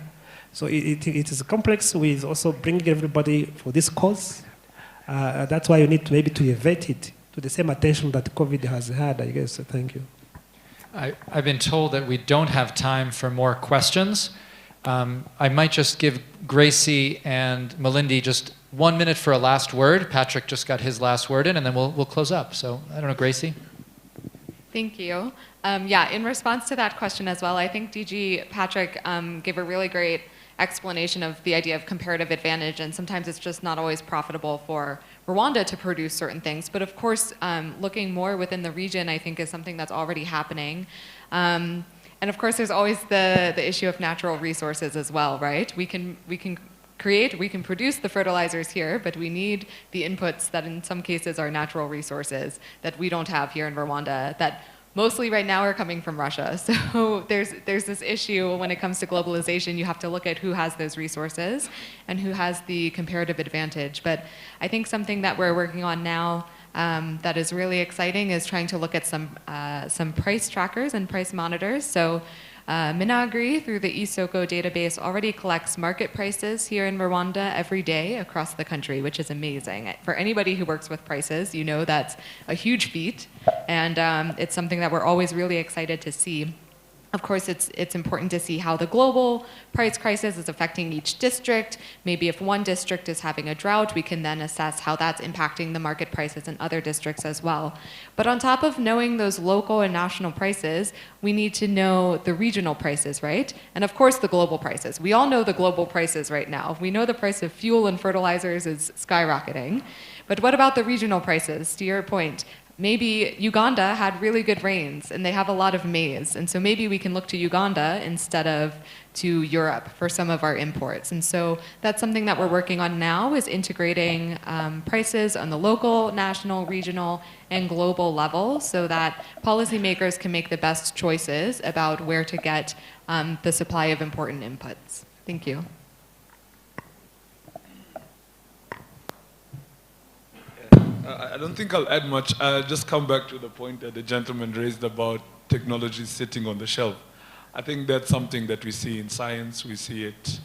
So it is complex with also bringing everybody for this cause. That's why you need to maybe to elevate it to the same attention that COVID has had, I guess. So thank you. I've been told that we don't have time for more questions. I might just give Gracie and Malindi just 1 minute for a last word. Patrick just got his last word in, and then we'll close up. So I don't know, Gracie? Thank you. Yeah, in response to that question as well, I think DG Patrick gave a really great explanation of the idea of comparative advantage, and sometimes it's just not always profitable for Rwanda to produce certain things. But of course, looking more within the region, I think, is something that's already happening. And of course, there's always the issue of natural resources as well, right? We can produce the fertilizers here, but we need the inputs that in some cases are natural resources that we don't have here in Rwanda, that mostly right now are coming from Russia. So there's this issue when it comes to globalization. You have to look at who has those resources and who has the comparative advantage. But I think something that we're working on now that is really exciting is trying to look at some price trackers and price monitors. So Minagri, through the Isoko database, already collects market prices here in Rwanda every day across the country, which is amazing. For anybody who works with prices, you know that's a huge feat, and it's something that we're always really excited to see. Of course, it's important to see how the global price crisis is affecting each district. Maybe if one district is having a drought, we can then assess how that's impacting the market prices in other districts as well. But on top of knowing those local and national prices, we need to know the regional prices, right? And of course, the global prices. We all know the global prices right now. We know the price of fuel and fertilizers is skyrocketing. But what about the regional prices? To your point, maybe Uganda had really good rains and they have a lot of maize. And so maybe we can look to Uganda instead of to Europe for some of our imports. And so that's something that we're working on now, is integrating prices on the local, national, regional, and global level so that policymakers can make the best choices about where to get the supply of important inputs. Thank you. I don't think I'll add much. I'll just come back to the point that the gentleman raised about technology sitting on the shelf. I think that's something that we see in science. We see it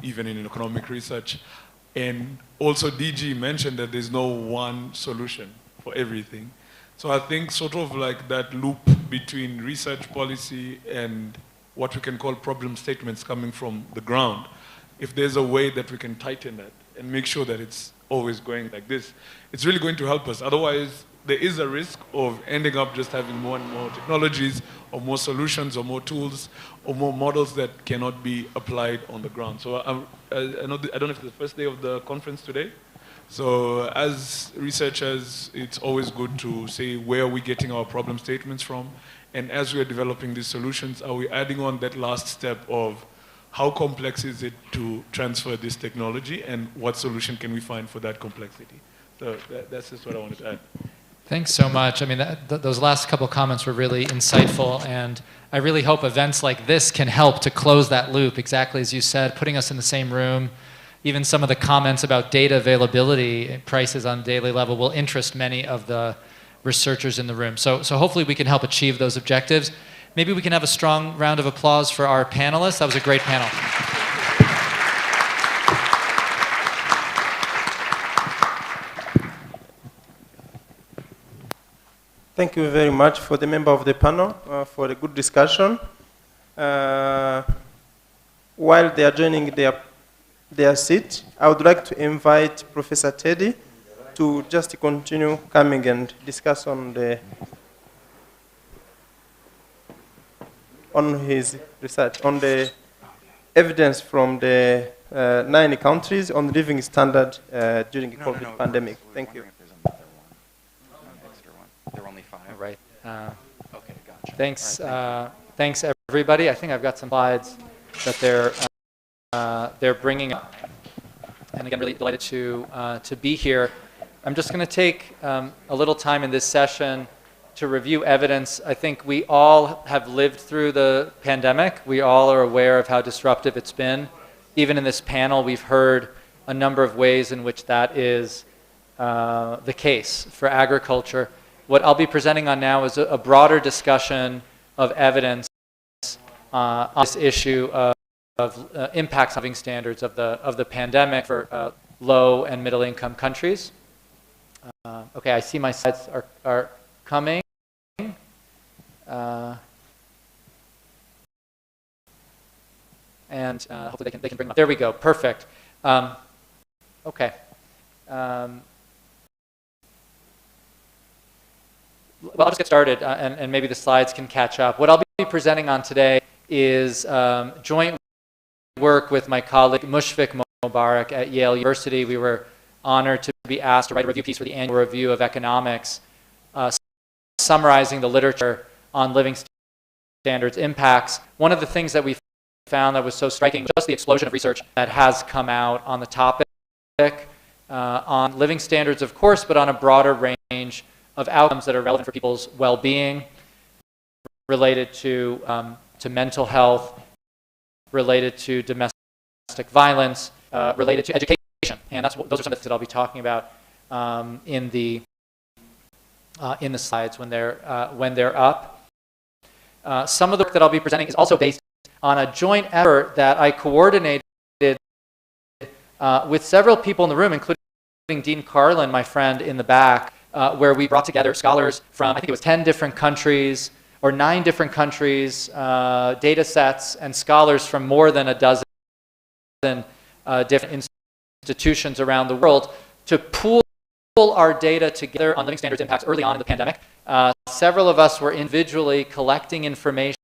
even in economic research. And also DG mentioned that there's no one solution for everything. So I think sort of like that loop between research policy and what we can call problem statements coming from the ground, if there's a way that we can tighten that and make sure that it's always going like this, it's really going to help us. Otherwise, there is a risk of ending up just having more and more technologies or more solutions or more tools or more models that cannot be applied on the ground. So I don't know if it's the first day of the conference today. So as researchers, it's always good to say where are we getting our problem statements from, and as we are developing these solutions, are we adding on that last step of how complex is it to transfer this technology, and what solution can we find for that complexity? So that's just what I wanted to add. Thanks so much. I mean, those last couple comments were really insightful, and I really hope events like this can help to close that loop, exactly as you said, putting us in the same room. Even some of the comments about data availability, prices on a daily level, will interest many of the researchers in the room. So hopefully we can help achieve those objectives. Maybe we can have a strong round of applause for our panelists. That was a great panel. Thank you very much for the member of the panel for the good discussion. While they are joining their seat, I would like to invite Professor Teddy to just continue coming and discuss on his research, on the evidence from the 9 countries on living standard during the COVID pandemic. Thank you. Right. Okay, gotcha. Thanks, thanks everybody. I think I've got some slides that they're bringing up, and again, really delighted to be here. I'm just going to take a little time in this session to review evidence. I think we all have lived through the pandemic. We all are aware of how disruptive it's been. Even in this panel, we've heard a number of ways in which that is the case for agriculture. What I'll be presenting on now is a broader discussion of evidence on this issue of impacts on living standards of the pandemic for low and middle income countries. Okay, I see my slides are coming. And hopefully they can bring them up. There we go, perfect. Okay. Well, I'll just get started, and maybe the slides can catch up. What I'll be presenting on today is joint work with my colleague Mushfiq Mubarak at Yale University. We were honored to be asked to write a review piece for the annual review of economics, summarizing the literature on living standards impacts. One of the things that we found that was so striking was just the explosion of research that has come out on the topic, on living standards, of course, but on a broader range of outcomes that are relevant for people's well-being, related to mental health, related to domestic violence, related to education. And those are some of the things that I'll be talking about in the slides when they're up. Some of the work that I'll be presenting is also based on a joint effort that I coordinated with several people in the room, including Dean Carlin, my friend in the back, where we brought together scholars from, I think it was 10 different countries, or 9 different countries, data sets, and scholars from more than a dozen different institutions around the world to pool our data together on living standards impacts early on in the pandemic. Several of us were individually collecting information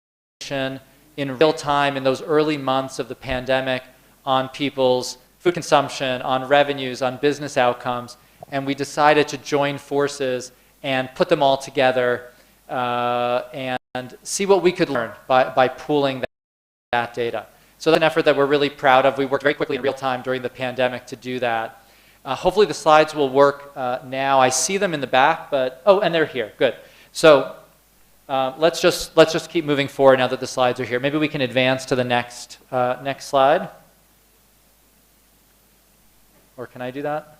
in real time in those early months of the pandemic on people's food consumption, on revenues, on business outcomes, and we decided to join forces and put them all together and see what we could learn by pooling that data. So that's an effort that we're really proud of. We worked very quickly in real time during the pandemic to do that. Hopefully the slides will work now. I see them in the back, but, oh, and they're here, good. So let's just keep moving forward now that the slides are here. Maybe we can advance to the next slide. Or can I do that?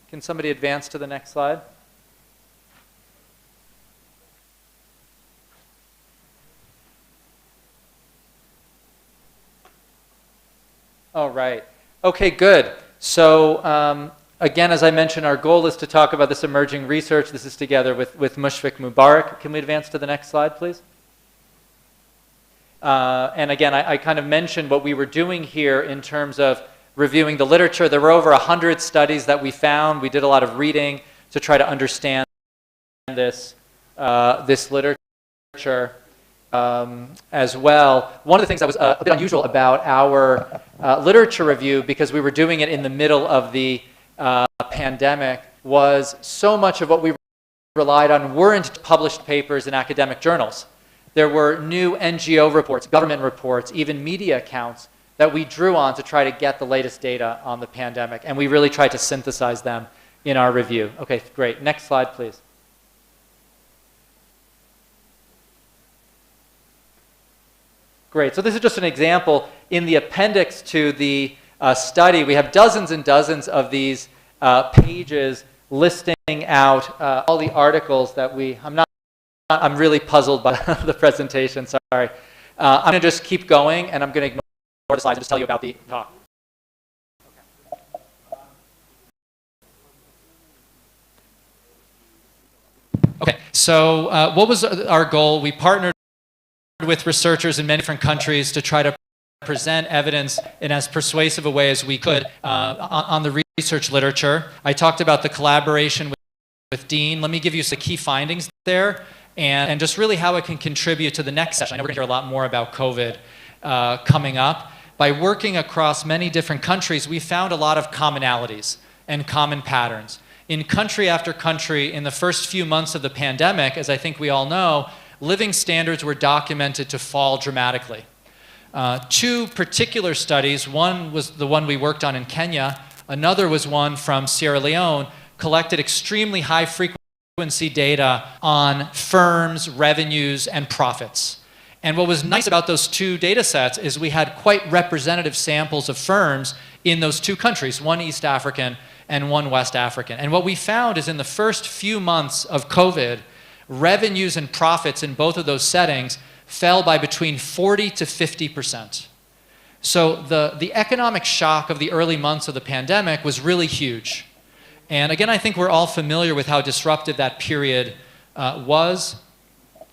Can somebody advance to the next slide? All right. Okay, good. So again, as I mentioned, our goal is to talk about this emerging research. This is together with Mushfiq Mubarak. Can we advance to the next slide, please? And again, I kind of mentioned what we were doing here in terms of reviewing the literature. There were over 100 studies that we found. We did a lot of reading to try to understand this, this literature as well. One of the things that was a bit unusual about our literature review, because we were doing it in the middle of the pandemic, was so much of what we relied on weren't published papers in academic journals. There were new NGO reports, government reports, even media accounts that we drew on to try to get the latest data on the pandemic, and we really tried to synthesize them in our review. Okay, great. Next slide, please. Great. So this is just an example. In the appendix to the study, we have dozens and dozens of these pages listing out all the articles that I'm really puzzled by the presentation, sorry. I'm going to just keep going, and I'm going to ignore the slides and just tell you about the talk. Okay, so what was our goal? We partnered with researchers in many different countries to try to present evidence in as persuasive a way as we could on the research literature. I talked about the collaboration with Dean. Let me give you some key findings there and just really how it can contribute to the next session. I know we're going to hear a lot more about COVID coming up. By working across many different countries, we found a lot of commonalities and common patterns. In country after country, in the first few months of the pandemic, as I think we all know, living standards were documented to fall dramatically. Two particular studies, one was the one we worked on in Kenya, another was one from Sierra Leone, collected extremely high frequency data on firms, revenues, and profits. And what was nice about those two data sets is we had quite representative samples of firms in those two countries, one East African and one West African. And what we found is in the first few months of COVID, revenues and profits in both of those settings fell by between 40 to 50%. So the economic shock of the early months of the pandemic was really huge. And again, I think we're all familiar with how disruptive that period was.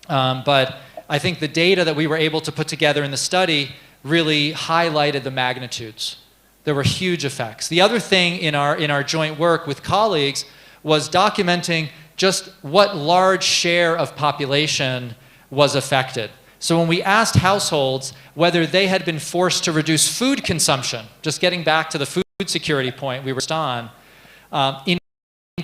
But I think the data that we were able to put together in the study really highlighted the magnitudes. There were huge effects. The other thing in our joint work with colleagues was documenting just what large share of population was affected. So when we asked households whether they had been forced to reduce food consumption, just getting back to the food security point we were on, in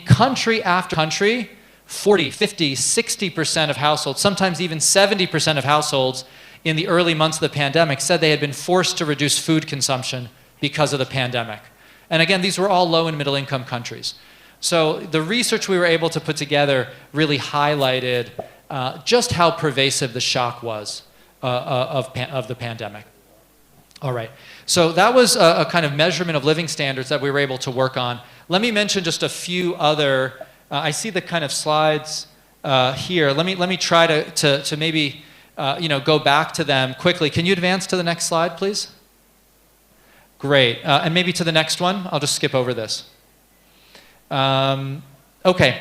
country after country, 40, 50, 60% of households, sometimes even 70% of households in the early months of the pandemic said they had been forced to reduce food consumption because of the pandemic. And again, these were all low and middle income countries. So the research we were able to put together really highlighted just how pervasive the shock was of the pandemic. All right, so that was a kind of measurement of living standards that we were able to work on. Let me mention just a few other, I see the kind of slides here. Let me try to maybe go back to them quickly. Can you advance to the next slide, please? Great, and maybe to the next one. I'll just skip over this. Okay.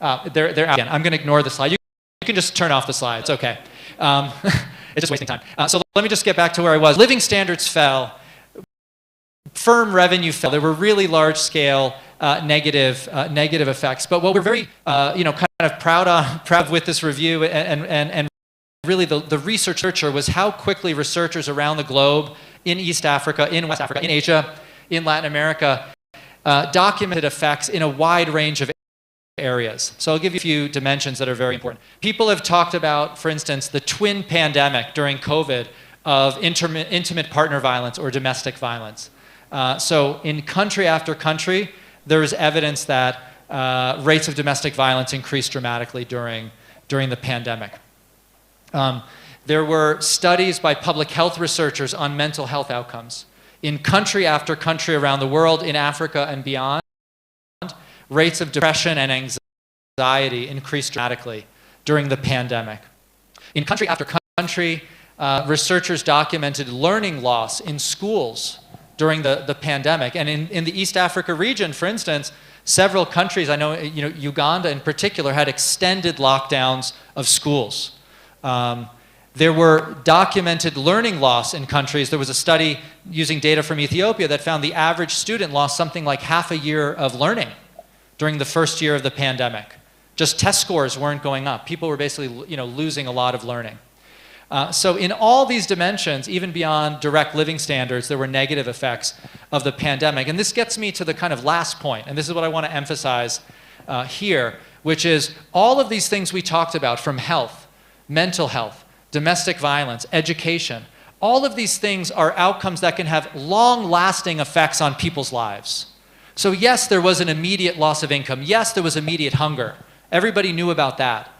They're out again. I'm going to ignore the slide. You can just turn off the slides. Okay. It's just wasting time. So let me just get back to where I was. Living standards fell. Firm revenue fell. There were really large-scale negative effects. But what we're very, kind of proud of with this review and really the research was how quickly researchers around the globe, in East Africa, in West Africa, in Asia, in Latin America, documented effects in a wide range of areas. So I'll give you a few dimensions that are very important. People have talked about, for instance, the twin pandemic during COVID of intimate partner violence or domestic violence. So in country after country, there is evidence that rates of domestic violence increased dramatically during the pandemic. There were studies by public health researchers on mental health outcomes. In country after country around the world, in Africa and beyond, rates of depression and anxiety increased dramatically during the pandemic. In country after country, researchers documented learning loss in schools during the pandemic. And in the East Africa region, for instance, several countries, I know, Uganda in particular, had extended lockdowns of schools. There were documented learning loss in countries. There was a study using data from Ethiopia that found the average student lost something like half a year of learning during the first year of the pandemic. Just test scores weren't going up. People were basically, losing a lot of learning. So in all these dimensions, even beyond direct living standards, there were negative effects of the pandemic. And this gets me to the kind of last point, and this is what I want to emphasize here, which is all of these things we talked about, from health, mental health, domestic violence, education, all of these things are outcomes that can have long-lasting effects on people's lives. So yes, there was an immediate loss of income. Yes, there was immediate hunger. Everybody knew about that.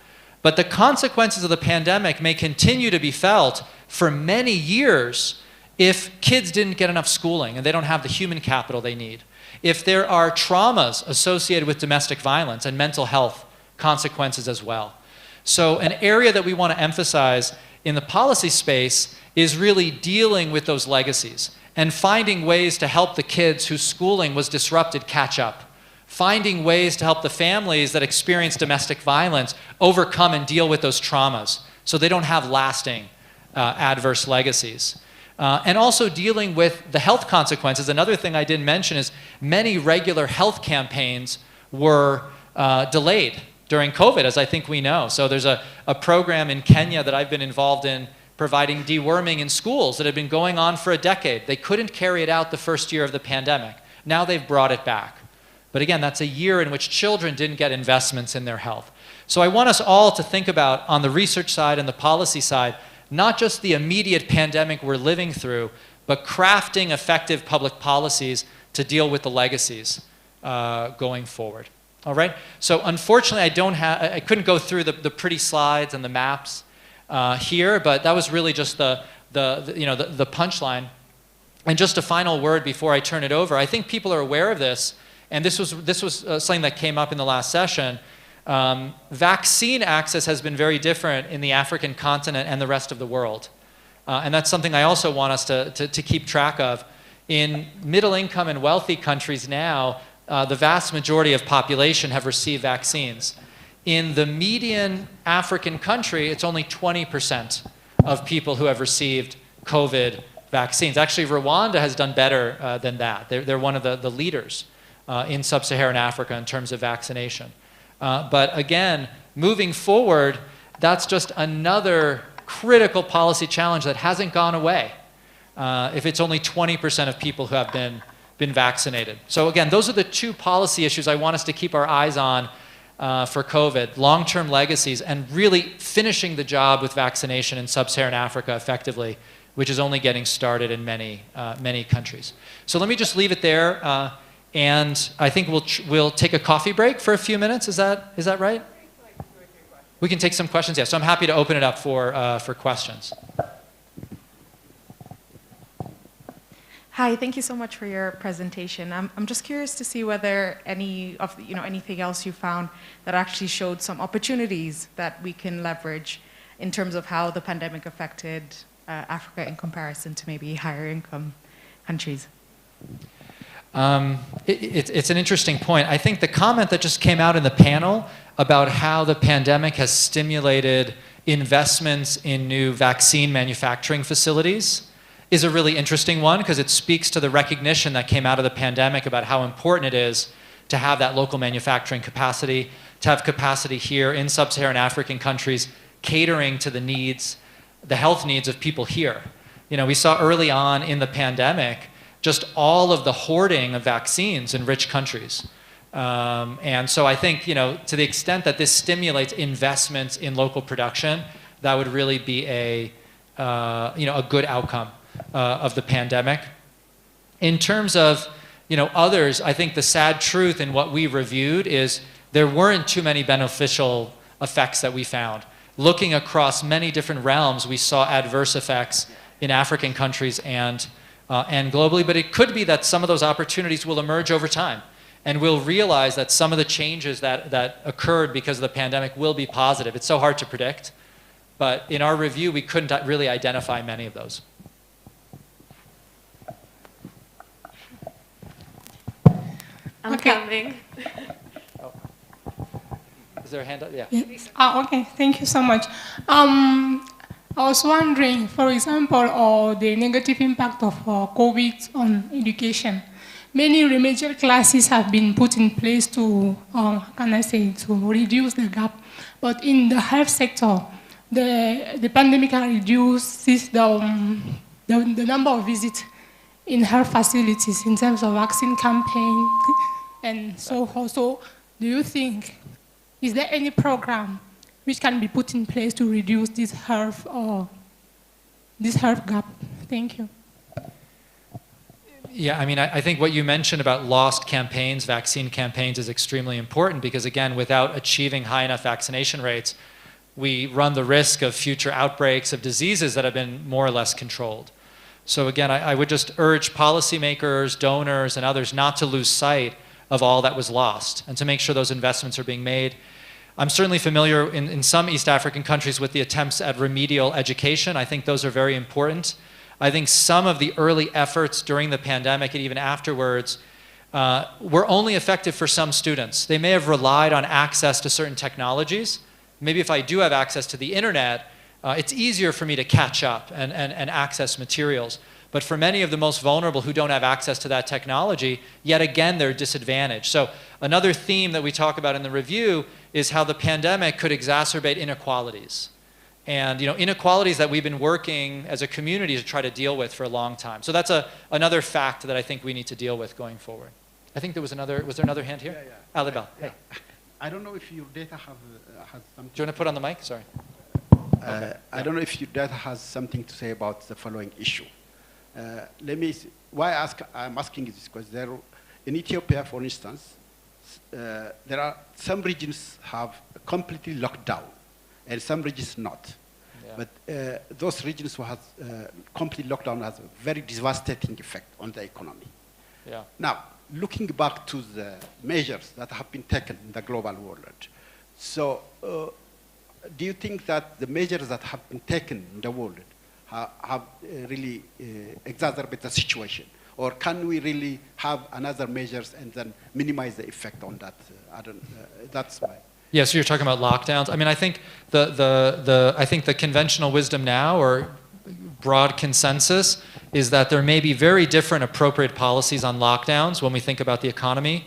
But the consequences of the pandemic may continue to be felt for many years if kids didn't get enough schooling and they don't have the human capital they need. If there are traumas associated with domestic violence and mental health consequences as well. So an area that we want to emphasize in the policy space is really dealing with those legacies and finding ways to help the kids whose schooling was disrupted catch up. Finding ways to help the families that experience domestic violence overcome and deal with those traumas so they don't have lasting adverse legacies. And also dealing with the health consequences. Another thing I didn't mention is many regular health campaigns were delayed during COVID, as I think we know. So there's a program in Kenya that I've been involved in providing deworming in schools that had been going on for a decade. They couldn't carry it out the first year of the pandemic. Now they've brought it back. But again, that's a year in which children didn't get investments in their health. So I want us all to think about, on the research side and the policy side, not just the immediate pandemic we're living through, but crafting effective public policies to deal with the legacies going forward. All right? So unfortunately, I couldn't go through the pretty slides and the maps here, but that was really just the punchline. And just a final word before I turn it over. I think people are aware of this, and this was something that came up in the last session. Vaccine access has been very different in the African continent and the rest of the world. And that's something I also want us to keep track of. In middle income and wealthy countries now, the vast majority of population have received vaccines. In the median African country, it's only 20% of people who have received COVID vaccines. Actually, Rwanda has done better than that. They're one of the leaders in sub-Saharan Africa in terms of vaccination. But again, moving forward, that's just another critical policy challenge that hasn't gone away if it's only 20% of people who have been vaccinated. So again, those are the two policy issues I want us to keep our eyes on for COVID, long-term legacies, and really finishing the job with vaccination in sub-Saharan Africa effectively, which is only getting started in many countries. So let me just leave it there, and I think we'll take a coffee break for a few minutes. Is that right? We can take some questions, yeah. So I'm happy to open it up for questions. Hi, thank you so much for your presentation. I'm just curious to see whether anything else you found that actually showed some opportunities that we can leverage in terms of how the pandemic affected Africa in comparison to maybe higher income countries. It's an interesting point. I think the comment that just came out in the panel about how the pandemic has stimulated investments in new vaccine manufacturing facilities is a really interesting one, because it speaks to the recognition that came out of the pandemic about how important it is to have that local manufacturing capacity, to have capacity here in sub-Saharan African countries catering to the needs, the health needs of people here. We saw early on in the pandemic just all of the hoarding of vaccines in rich countries. And so I think, to the extent that this stimulates investments in local production, that would really be a good outcome of the pandemic. In terms of others, I think the sad truth in what we reviewed is there weren't too many beneficial effects that we found. Looking across many different realms, we saw adverse effects in African countries and globally, but it could be that some of those opportunities will emerge over time, and we'll realize that some of the changes that occurred because of the pandemic will be positive. It's so hard to predict, but in our review, we couldn't really identify many of those. I'm coming. Oh. Is there a hand up? Yeah. Oh, okay. Thank you so much. I I was wondering, for example, the negative impact of COVID on education. Many remedial classes have been put in place to, how can I say, to reduce the gap. But in the health sector, the pandemic has reduced the number of visits in health facilities in terms of vaccine campaign and so forth. So do you think, is there any program which can be put in place to reduce this health gap? Thank you. Yeah, I mean, I think what you mentioned about lost campaigns, vaccine campaigns, is extremely important because, again, without achieving high enough vaccination rates, we run the risk of future outbreaks of diseases that have been more or less controlled. So again, I would just urge policymakers, donors, and others not to lose sight of all that was lost and to make sure those investments are being made. I'm certainly familiar in some East African countries with the attempts at remedial education. I think those are very important. I think some of the early efforts during the pandemic and even afterwards were only effective for some students. They may have relied on access to certain technologies. Maybe if I do have access to the internet, it's easier for me to catch up and access materials. But for many of the most vulnerable who don't have access to that technology, yet again, they're disadvantaged. So another theme that we talk about in the review is how the pandemic could exacerbate inequalities. And inequalities that we've been working as a community to try to deal with for a long time. So that's another fact that I think we need to deal with going forward. I think there was there another hand here? Yeah. Alibel, hey. I don't know if your data has something. Do you want to put on the mic? Sorry. Okay. I don't know if your data has something to say about the following issue. Why I'm asking this because in Ethiopia, for instance, there are some regions have completely locked down, and some regions not. Yeah. But those regions who have complete lockdown has a very devastating effect on the economy. Yeah. Now, looking back to the measures that have been taken in the global world, so do you think that the measures that have been taken in the world have really exacerbated the situation? Or can we really have another measures and then minimize the effect on that? That's my... Yeah, so you're talking about lockdowns. I mean, I think the conventional wisdom now, or broad consensus, is that there may be very different appropriate policies on lockdowns when we think about the economy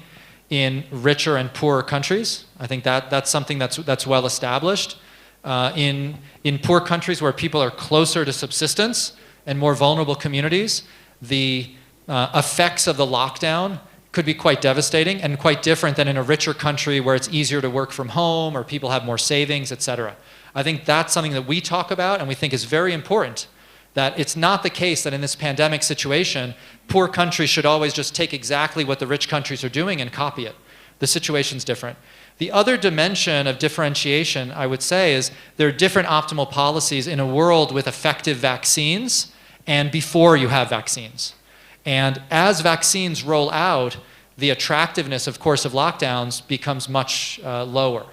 in richer and poorer countries. I think that's something that's well established. In poor countries where people are closer to subsistence and more vulnerable communities, the effects of the lockdown could be quite devastating and quite different than in a richer country where it's easier to work from home or people have more savings, etc. I think that's something that we talk about and we think is very important, that it's not the case that in this pandemic situation, poor countries should always just take exactly what the rich countries are doing and copy it. The situation's different. The other dimension of differentiation, I would say, is there are different optimal policies in a world with effective vaccines and before you have vaccines. And as vaccines roll out, the attractiveness, of course, of lockdowns becomes much lower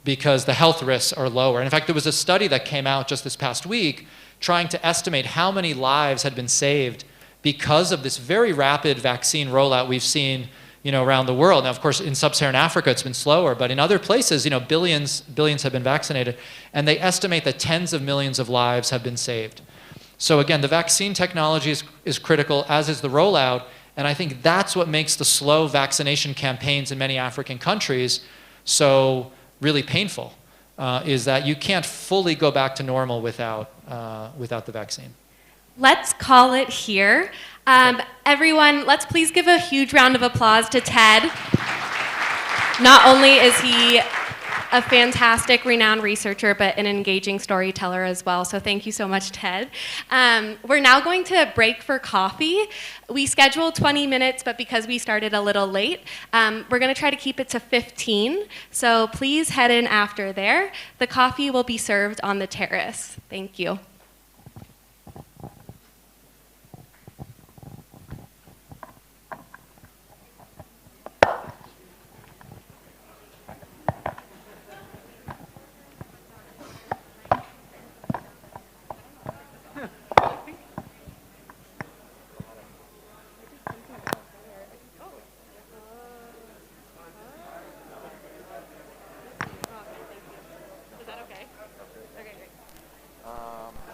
because the health risks are lower. And in fact, there was a study that came out just this past week trying to estimate how many lives had been saved because of this very rapid vaccine rollout we've seen around the world. Now, of course, in sub-Saharan Africa, it's been slower, but in other places, billions have been vaccinated, and they estimate that tens of millions of lives have been saved. So again, the vaccine technology is critical, as is the rollout, and I think that's what makes the slow vaccination campaigns in many African countries so really painful, is that you can't fully go back to normal without the vaccine. Let's call it here. Everyone, let's please give a huge round of applause to Ted. Not only is he a fantastic, renowned researcher, but an engaging storyteller as well. So thank you so much, Ted. We're now going to break for coffee. We scheduled 20 minutes, but because we started a little late, we're going to try to keep it to 15. So please head in after there. The coffee will be served on the terrace. Thank you. Is that okay? Okay, great.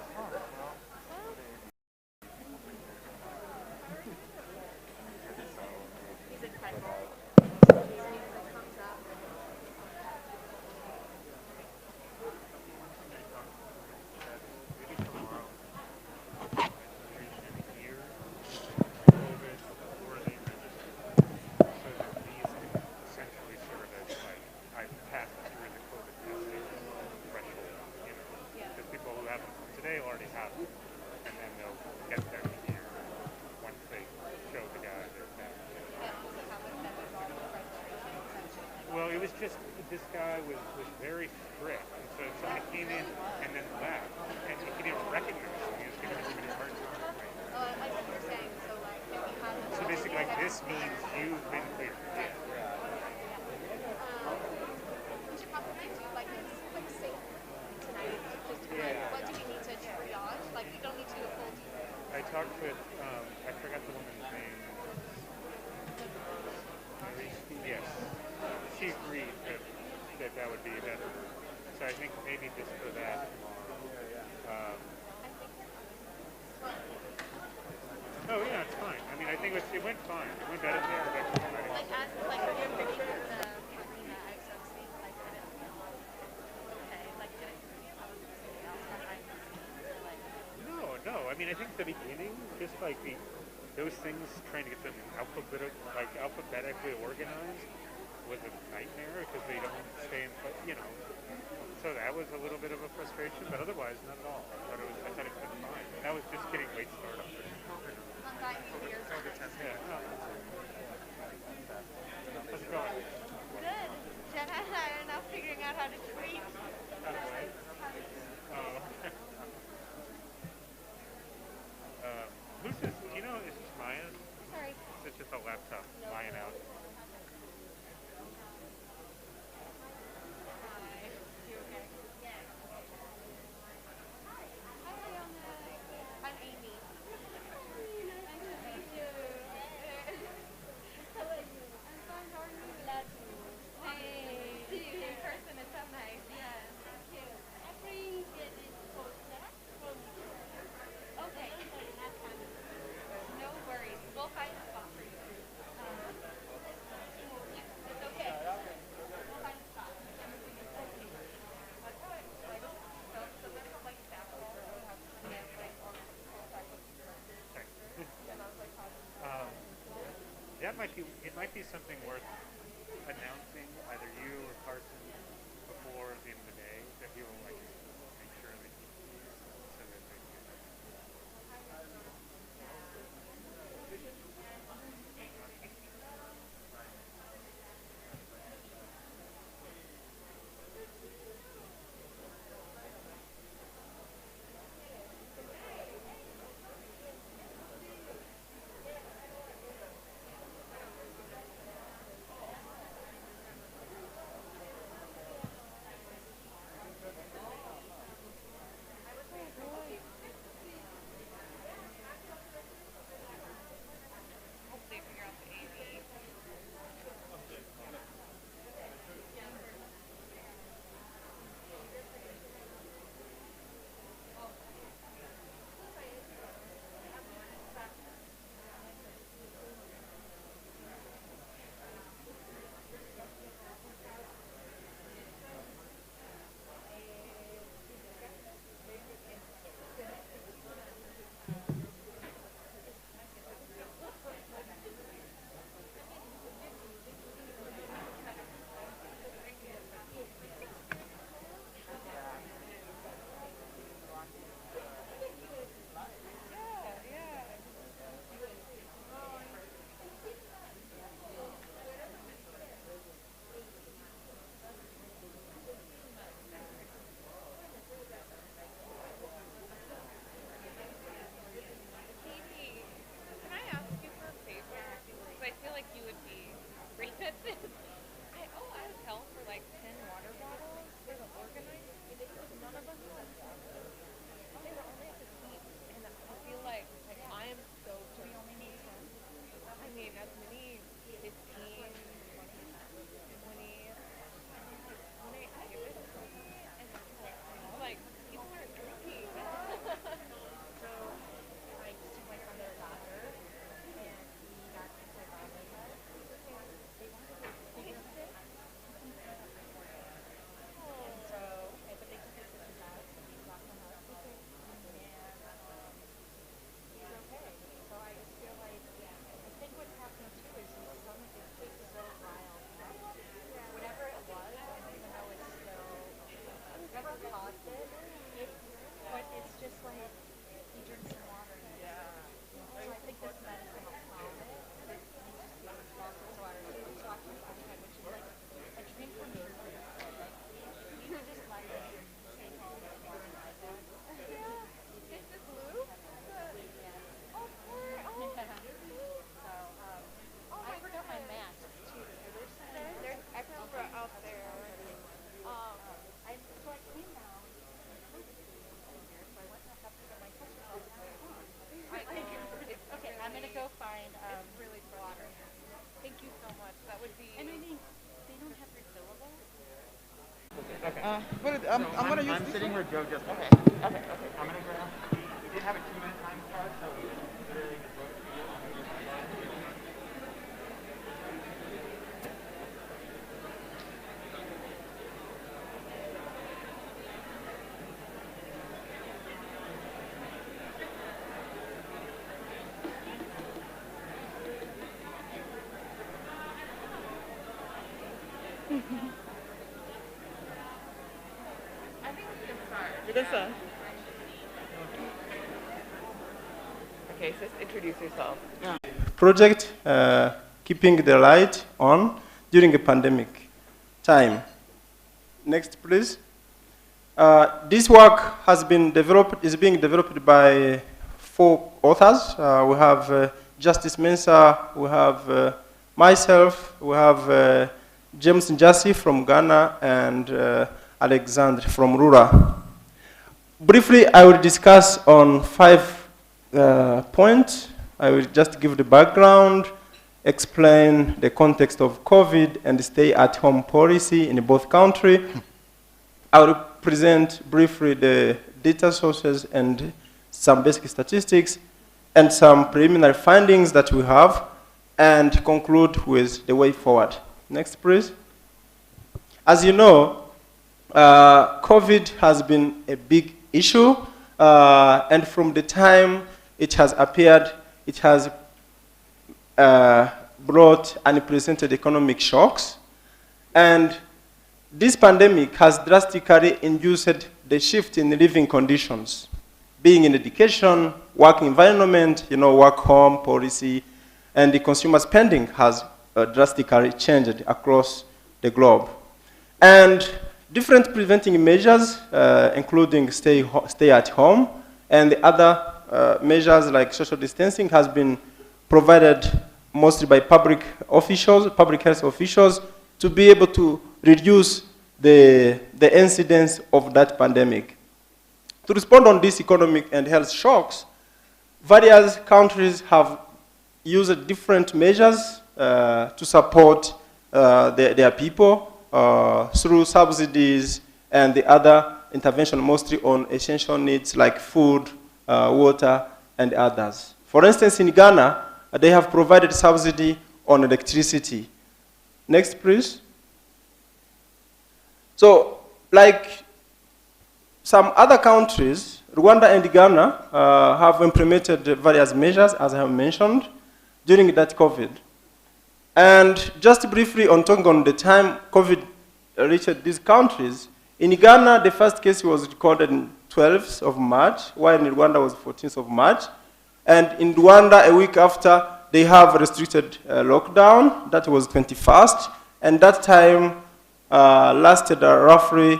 it was just, this guy was very strict. And so somebody came in and then left, and he didn't recognize him. He was giving everybody a hard time. Oh, I like what you're saying. So like, if you have So basically, like, this means you've been cleared. we should probably do like this, like sync tonight, just to be like, what do we need to triage? Like, we don't need to do a full deep. I talked with, I forgot the woman's name. Yes. She agreed that would be better. So I think maybe just for that tomorrow. Oh yeah, it's fine. I mean, I think it went fine. It went better than I expected. Like, as like your picture of the Latina XOC, like, did it feel okay? Like, did it have somebody else behind the scenes? Or like, No. I mean, I think the beginning, just like those things, trying to get them alphabetically organized was a nightmare because they don't stay in place, you know. So that was a little bit of a frustration, but otherwise, not at all. I thought it went fine. That was just getting late start on it. Yeah. How's it going? good. Jenna and I are now figuring out how to tweet. Who's this? Do you know, is this Maya's? Sorry. Is it just a laptop lying out? I'm Amy. Hey, see you in person. It's so nice. Yes. Okay. No worries. We'll find a spot for you. It's okay. We'll find a spot. It might be something worth announcing, either you or Carson, before the end of the day, that he will like make sure that he sees so that they can. So I just feel like, I think what's happening too is would be. And I think they don't have refillable. Okay. I'm going to use. I'm sitting where Joe just. Okay. Okay. I'm going to grab. We did have a 2-minute time card, so literally just vote for you. I think we can start. You can start. Okay, so just introduce yourself. Project keeping the light on during a pandemic time. Next, please. This work is being developed by 4 authors. We have Justice Mensah, we have myself, we have James Njasi from Ghana, and Alexandre from Rura. Briefly, I will discuss on 5 points. I will just give the background, explain the context of COVID and stay-at-home policy in both countries. I will present briefly the data sources and some basic statistics and some preliminary findings that we have, and conclude with the way forward. Next, please. As you know, COVID has been a big issue, and from the time it has appeared, it has brought unprecedented economic shocks. And this pandemic has drastically induced the shift in living conditions, being in education, work environment, work home policy, and the consumer spending has drastically changed across the globe. And different preventing measures, including stay at home, and the other measures like social distancing has been provided mostly by public health officials, to be able to reduce the incidence of that pandemic. To respond on these economic and health shocks, various countries have used different measures to support their people through subsidies and the other intervention, mostly on essential needs like food, water, and others. For instance, in Ghana, they have provided subsidy on electricity. Next, please. So, like some other countries, Rwanda and Ghana have implemented various measures, as I have mentioned, during that COVID. And just briefly on talking on the time COVID reached these countries, in Ghana, the first case was recorded on 12th of March, while in Rwanda was 14th of March. And in Rwanda, a week after, they have restricted lockdown. That was 21st. And that time lasted roughly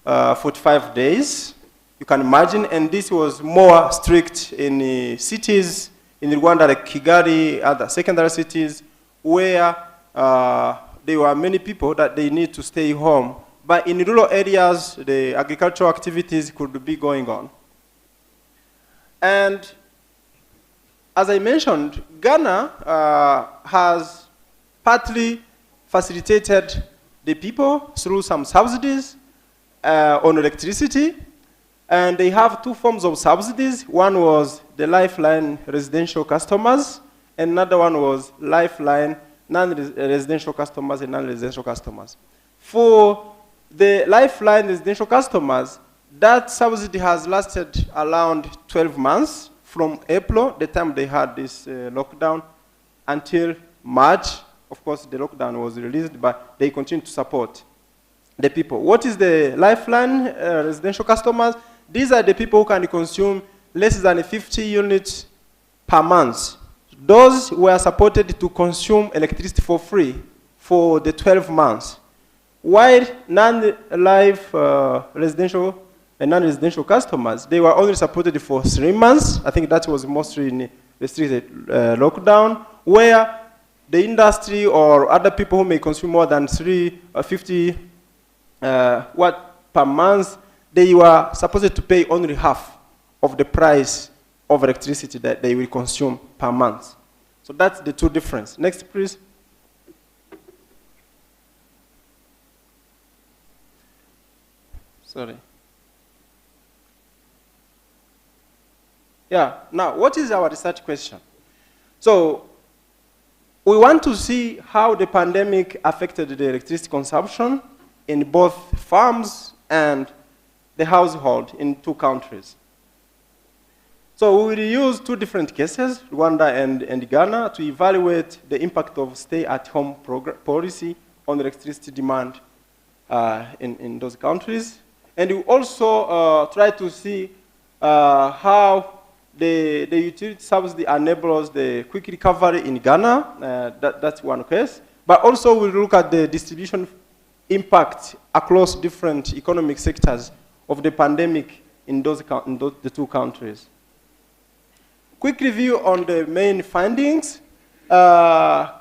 45 days. You can imagine. And this was more strict in cities in Rwanda, like Kigali, other secondary cities, where there were many people that they need to stay home. But in rural areas, the agricultural activities could be going on. And as I mentioned, Ghana has partly facilitated the people through some subsidies on electricity. And they have 2 forms of subsidies. One was the Lifeline residential customers, and another one was Lifeline non-residential customers and non-residential customers. For the Lifeline residential customers, that subsidy has lasted around 12 months, from April, the time they had this lockdown, until March. Of course, the lockdown was released, but they continue to support the people. What is the Lifeline residential customers? These are the people who can consume less than 50 units per month. Those were supported to consume electricity for free for the 12 months. While non-life residential and non-residential customers, they were only supported for 3 months. I think that was mostly in restricted lockdown, where the industry or other people who may consume more than 50 watt per month, they were supposed to pay only half of the price of electricity that they will consume per month. So that's the 2 differences. Next, please. Sorry. Yeah, now what is our research question? So we want to see how the pandemic affected the electricity consumption in both farms and the household in 2 countries. So we will use 2 different cases, Rwanda and Ghana, to evaluate the impact of stay-at-home policy on electricity demand in those countries. And we also try to see how the utility subsidy enables the quick recovery in Ghana. That's one case. But also we'll look at the distribution impact across different economic sectors of the pandemic in the 2 countries. Quick review on the main findings.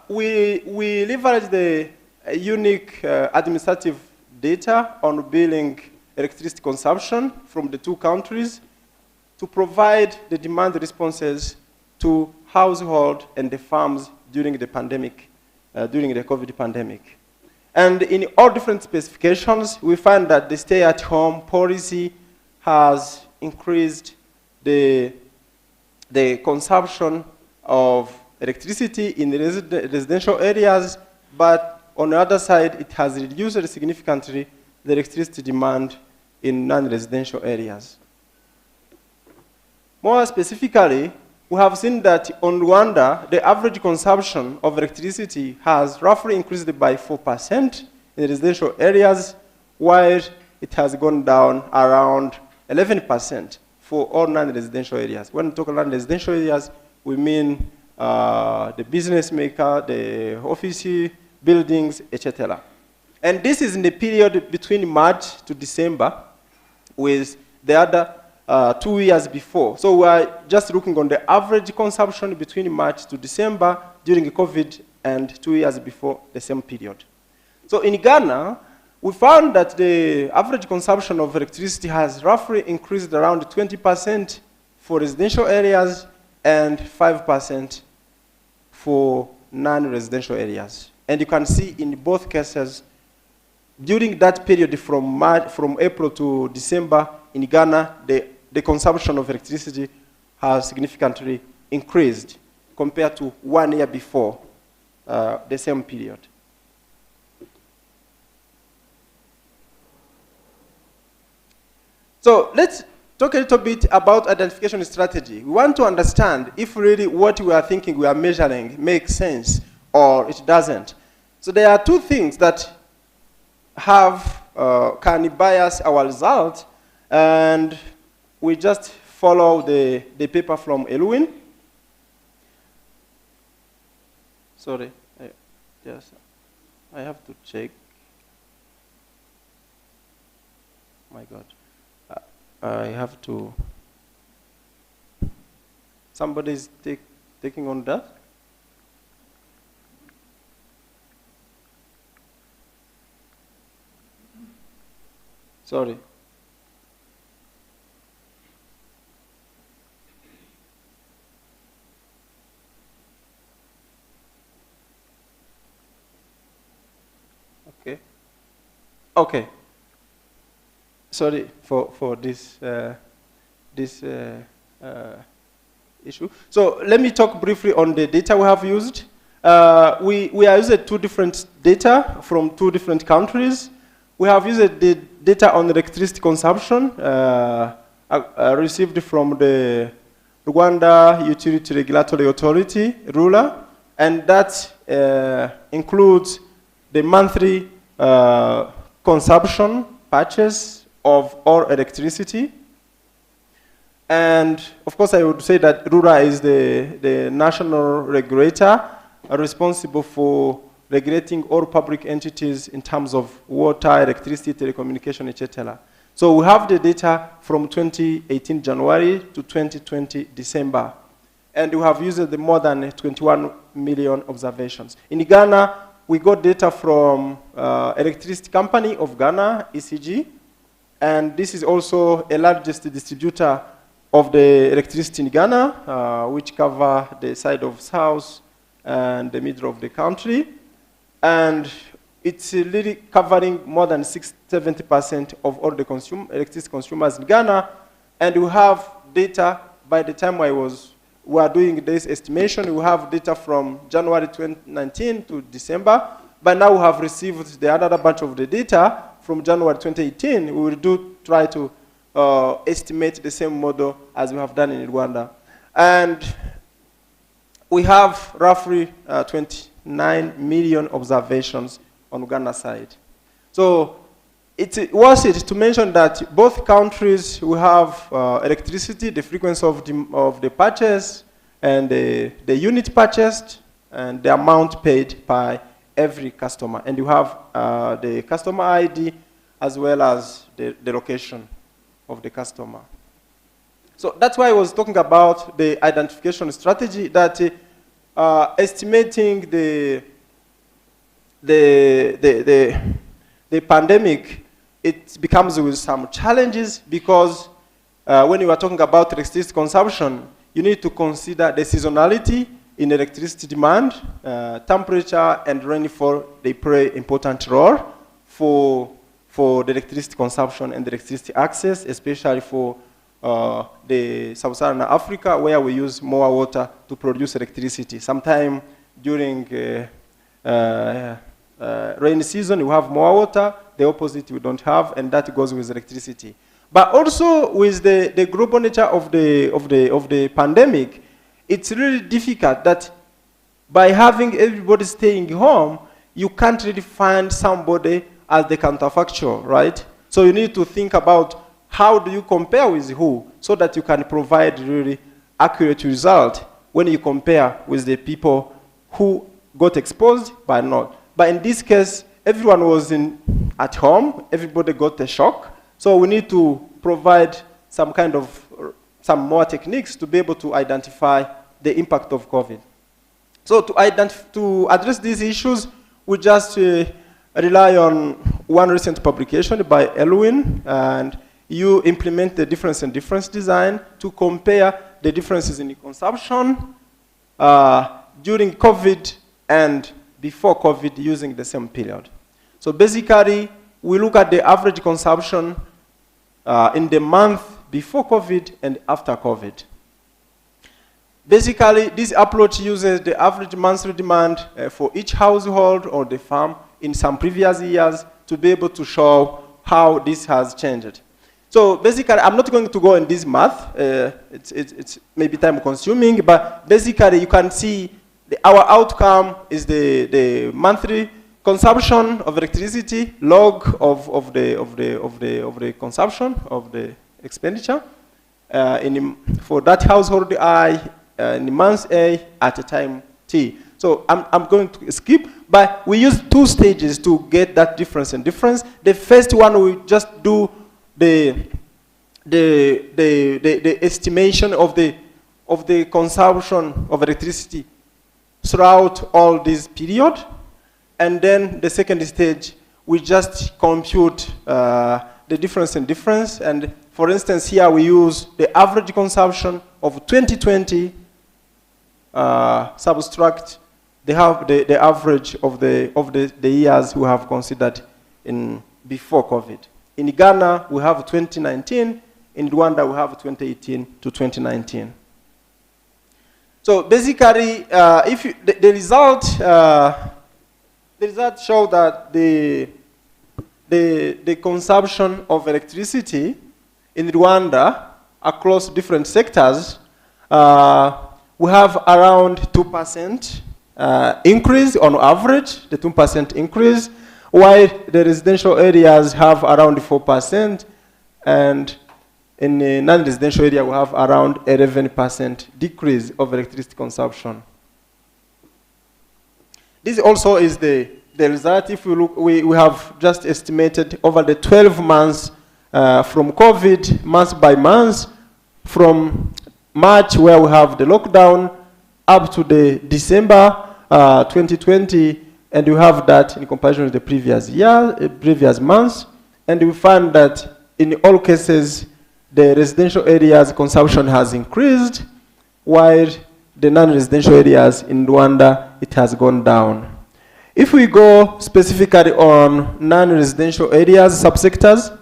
We leverage the unique administrative data on billing electricity consumption from the 2 countries to provide the demand responses to household and the farms during the pandemic, during the COVID pandemic. And in all different specifications, we find that the stay-at-home policy has increased the consumption of electricity in the residential areas, but on the other side, it has reduced significantly the electricity demand in non-residential areas. More specifically, we have seen that on Rwanda, the average consumption of electricity has roughly increased by 4% in residential areas, while it has gone down around 11% for all non-residential areas. When we talk about non-residential areas, we mean the business maker, the office buildings, etc. And this is in the period between March to December, with the other 2 years before. So we are just looking on the average consumption between March to December during COVID and 2 years before the same period. So in Ghana, we found that the average consumption of electricity has roughly increased around 20% for residential areas and 5% for non-residential areas. And you can see in both cases, during that period from April to December in Ghana, the consumption of electricity has significantly increased compared to 1 year before the same period. So let's talk a little bit about identification strategy. We want to understand if really what we are thinking we are measuring makes sense or it doesn't. So there are 2 things that can bias our result, and we just follow the paper from Elwin. Sorry, yes, I have to check. My God, I have to. Somebody's taking on that. Sorry. Okay. Okay. Sorry for this issue. So let me talk briefly on the data we have used. We are using 2 different data from 2 different countries. We have used the data on electricity consumption received from the Rwanda Utility Regulatory Authority, RURA, and that includes the monthly consumption purchase of all electricity. And of course, I would say that RURA is the national regulator responsible for regulating all public entities in terms of water, electricity, telecommunication, etc. So we have the data from 2018 January to 2020 December. And we have used the more than 21 million observations. In Ghana, we got data from Electricity Company of Ghana, ECG. And this is also a largest distributor of the electricity in Ghana, which cover the side of south and the middle of the country. And it's really covering more than 70% of all the electricity consumers in Ghana. And we have data by the time we are doing this estimation, we have data from January 2019 to December. But now we have received the other bunch of the data from January 2018. We will try to estimate the same model as we have done in Rwanda. And we have roughly 29 million observations on Ghana side. So it's worth it to mention that both countries will have electricity, the frequency of the purchase, and the unit purchased, and the amount paid by every customer. And you have the customer ID as well as the location of the customer. So that's why I was talking about the identification strategy, that estimating the pandemic, it becomes with some challenges because when you are talking about electricity consumption, you need to consider the seasonality in electricity demand. Temperature and rainfall, they play important role for the electricity consumption and the electricity access, especially for the Sub-Saharan Africa, where we use more water to produce electricity. Sometime during rainy season, you have more water. The opposite we don't have, and that goes with electricity. But also with the global nature of the pandemic, it's really difficult that by having everybody staying home, you can't really find somebody as the counterfactual, right? So you need to think about how do you compare with who, so that you can provide really accurate result when you compare with the people who got exposed but not. But in this case, everyone was at home, everybody got a shock. So we need to provide some more techniques to be able to identify the impact of COVID. So to address these issues, we just rely on one recent publication by Elwin, and you implement the difference in difference design to compare the differences in consumption during COVID and before COVID using the same period. So basically, we look at the average consumption in the month before COVID and after COVID. Basically, this approach uses the average monthly demand for each household or the farm in some previous years to be able to show how this has changed. So basically, I'm not going to go in this math. It's maybe time consuming, but basically you can see our outcome is the monthly consumption of electricity, log of the consumption of the expenditure for that household I in month A at a time T. So I'm going to skip, but we use two stages to get that difference and difference. The first one, we just do the estimation of the consumption of electricity throughout all this period. And then the second stage, we just compute the difference in difference. And for instance, here we use the average consumption of 2020, subtract the average of the years we have considered before COVID. In Ghana, we have 2019. In Rwanda, we have 2018 to 2019. So basically, the result show that the consumption of electricity in Rwanda across different sectors, we have around 2% increase on average, the 2% increase, while the residential areas have around 4%, and in the non-residential area we have around 11% decrease of electricity consumption. This also is the result. If we look, we have just estimated over the 12 months from COVID, month by month, from March, where we have the lockdown, up to the December 2020, and you have that in comparison with the previous year, previous months, and we find that in all cases, the residential areas consumption has increased, while the non-residential areas in Rwanda, it has gone down. If we go specifically on non-residential areas, subsectors,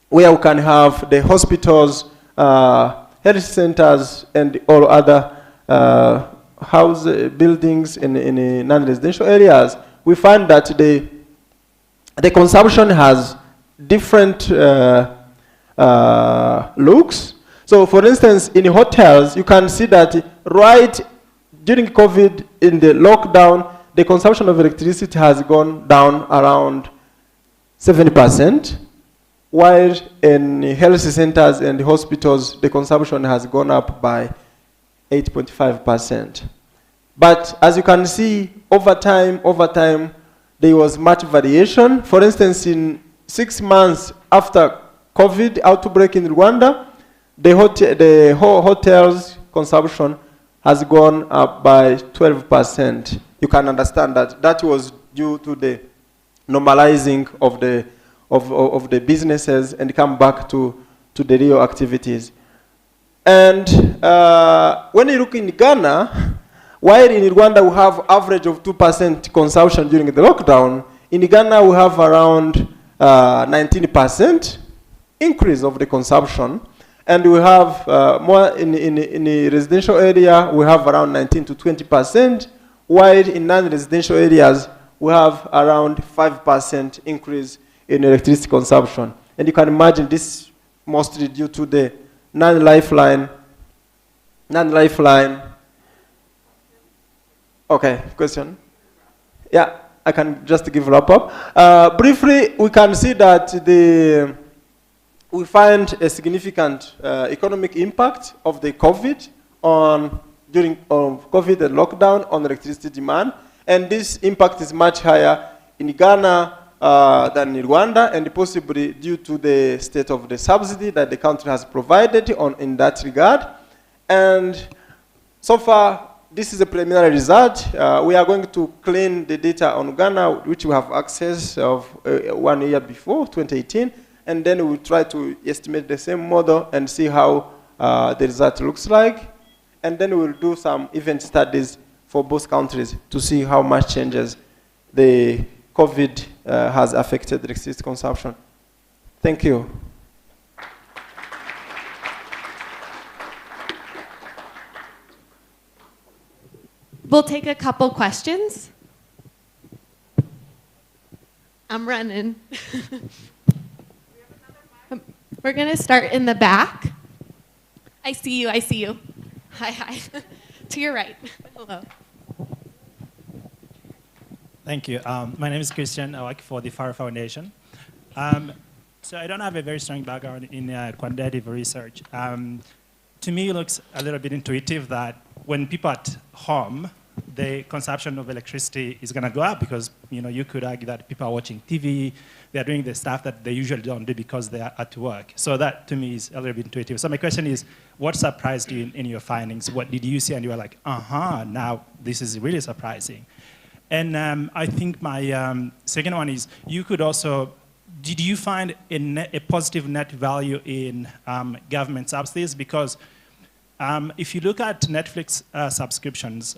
where we can have the hospitals, health centers, and all other house buildings in non-residential areas, we find that the consumption has different looks. So for instance, in hotels, you can see that right during COVID, in the lockdown, the consumption of electricity has gone down around 70%, while in health centers and hospitals, the consumption has gone up by 8.5%. But as you can see, over time, there was much variation. For instance, in 6 months after COVID outbreak in Rwanda, the whole hotels consumption has gone up by 12%. You can understand that that was due to the normalizing of the businesses and come back to the real activities. And when you look in Ghana, while in Rwanda we have average of 2% consumption during the lockdown, in Ghana we have around 19% increase of the consumption. And we have more in the residential area, we have around 19 to 20%, while in non-residential areas, we have around 5% increase in electricity consumption. And you can imagine this mostly due to the non-lifeline. Okay, question? Yeah, I can just give a wrap up. Briefly, we can see that we find a significant economic impact of the COVID during COVID and lockdown on electricity demand. And this impact is much higher in Ghana than in Rwanda, and possibly due to the state of the subsidy that the country has provided in that regard. And so far, this is a preliminary result. We are going to clean the data on Ghana, which we have access of 1 year before, 2018, and then we will try to estimate the same model and see how the result looks like. And then we will do some event studies for both countries to see how much changes the COVID has affected electricity consumption. Thank you. We'll take a couple questions. I'm running. We're going to start in the back. I see you. Hi. To your right. Hello. Thank you. My name is Christian. I work for the FARA Foundation. So I don't have a very strong background in quantitative research. To me, it looks a little bit intuitive that when people are at home, the consumption of electricity is going to go up because you could argue that people are watching TV, they're doing the stuff that they usually don't do because they are at work. So that, to me, is a little bit intuitive. So my question is, what surprised you in your findings? What did you see and you were like, now this is really surprising? And I think my second one is, did you find a positive net value in government subsidies? Because if you look at Netflix subscriptions,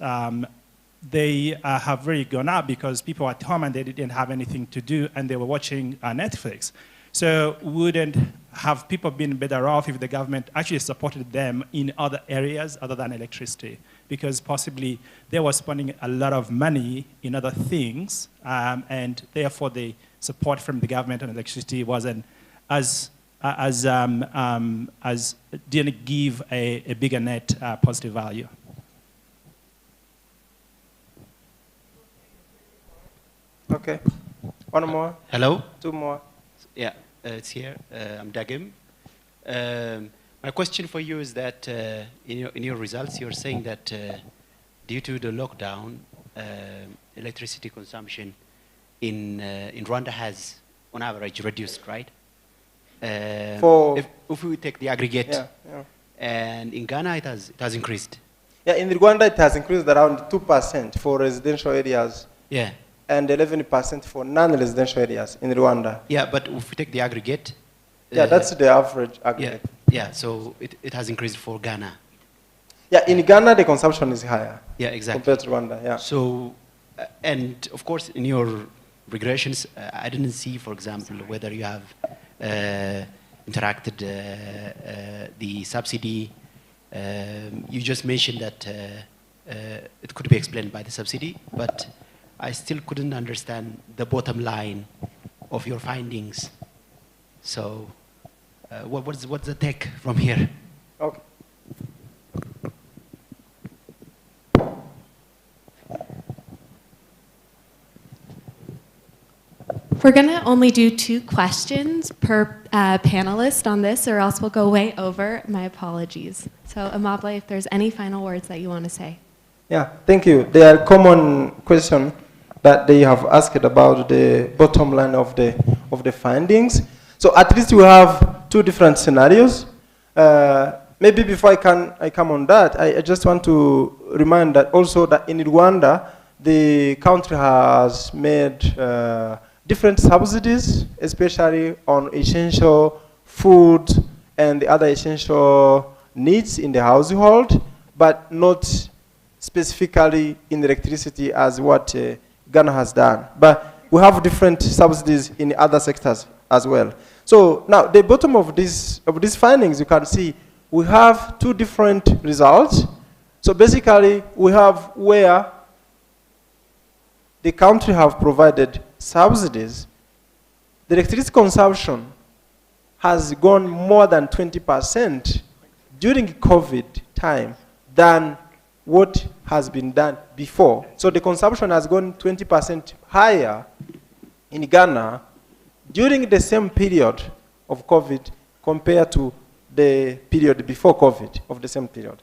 they have really gone up because people were at home and they didn't have anything to do and they were watching Netflix. So wouldn't have people been better off if the government actually supported them in other areas other than electricity? Because possibly they were spending a lot of money in other things, and therefore the support from the government on electricity wasn't as didn't give a bigger net positive value. Okay. One more. Hello. Two more. Yeah, it's here. I'm Dagim. My question for you is that in your results, you're saying that due to the lockdown, electricity consumption in Rwanda has, on average, reduced, right? If we take the aggregate, and in Ghana it has increased. Yeah, in Rwanda it has increased around 2% for residential areas. Yeah. And 11% for non-residential areas in Rwanda. Yeah, but if we take the aggregate. Yeah, that's the average aggregate. Yeah, so it has increased for Ghana. Yeah, in Ghana the consumption is higher. Yeah, exactly. Compared to Rwanda, yeah. So and of course, in your regressions, I didn't see, for example, whether you have interacted the subsidy. You just mentioned that it could be explained by the subsidy, but I still couldn't understand the bottom line of your findings. So, what's the take from here? Okay. We're going to only do 2 questions per panelist on this, or else we'll go way over. My apologies. So, Amable, if there's any final words that you want to say. Yeah, thank you. There are common questions that they have asked about the bottom line of the findings. So at least we have 2 different scenarios. Maybe before I come on that, I just want to remind that also that in Rwanda, the country has made different subsidies, especially on essential food and the other essential needs in the household, but not specifically in electricity as what Ghana has done. But we have different subsidies in other sectors as well. So now the bottom of these findings, you can see we have 2 different results. So basically we have where the country have provided subsidies, the electricity consumption has gone more than 20% during COVID time than what has been done before. So the consumption has gone 20% higher in Ghana during the same period of COVID compared to the period before COVID of the same period.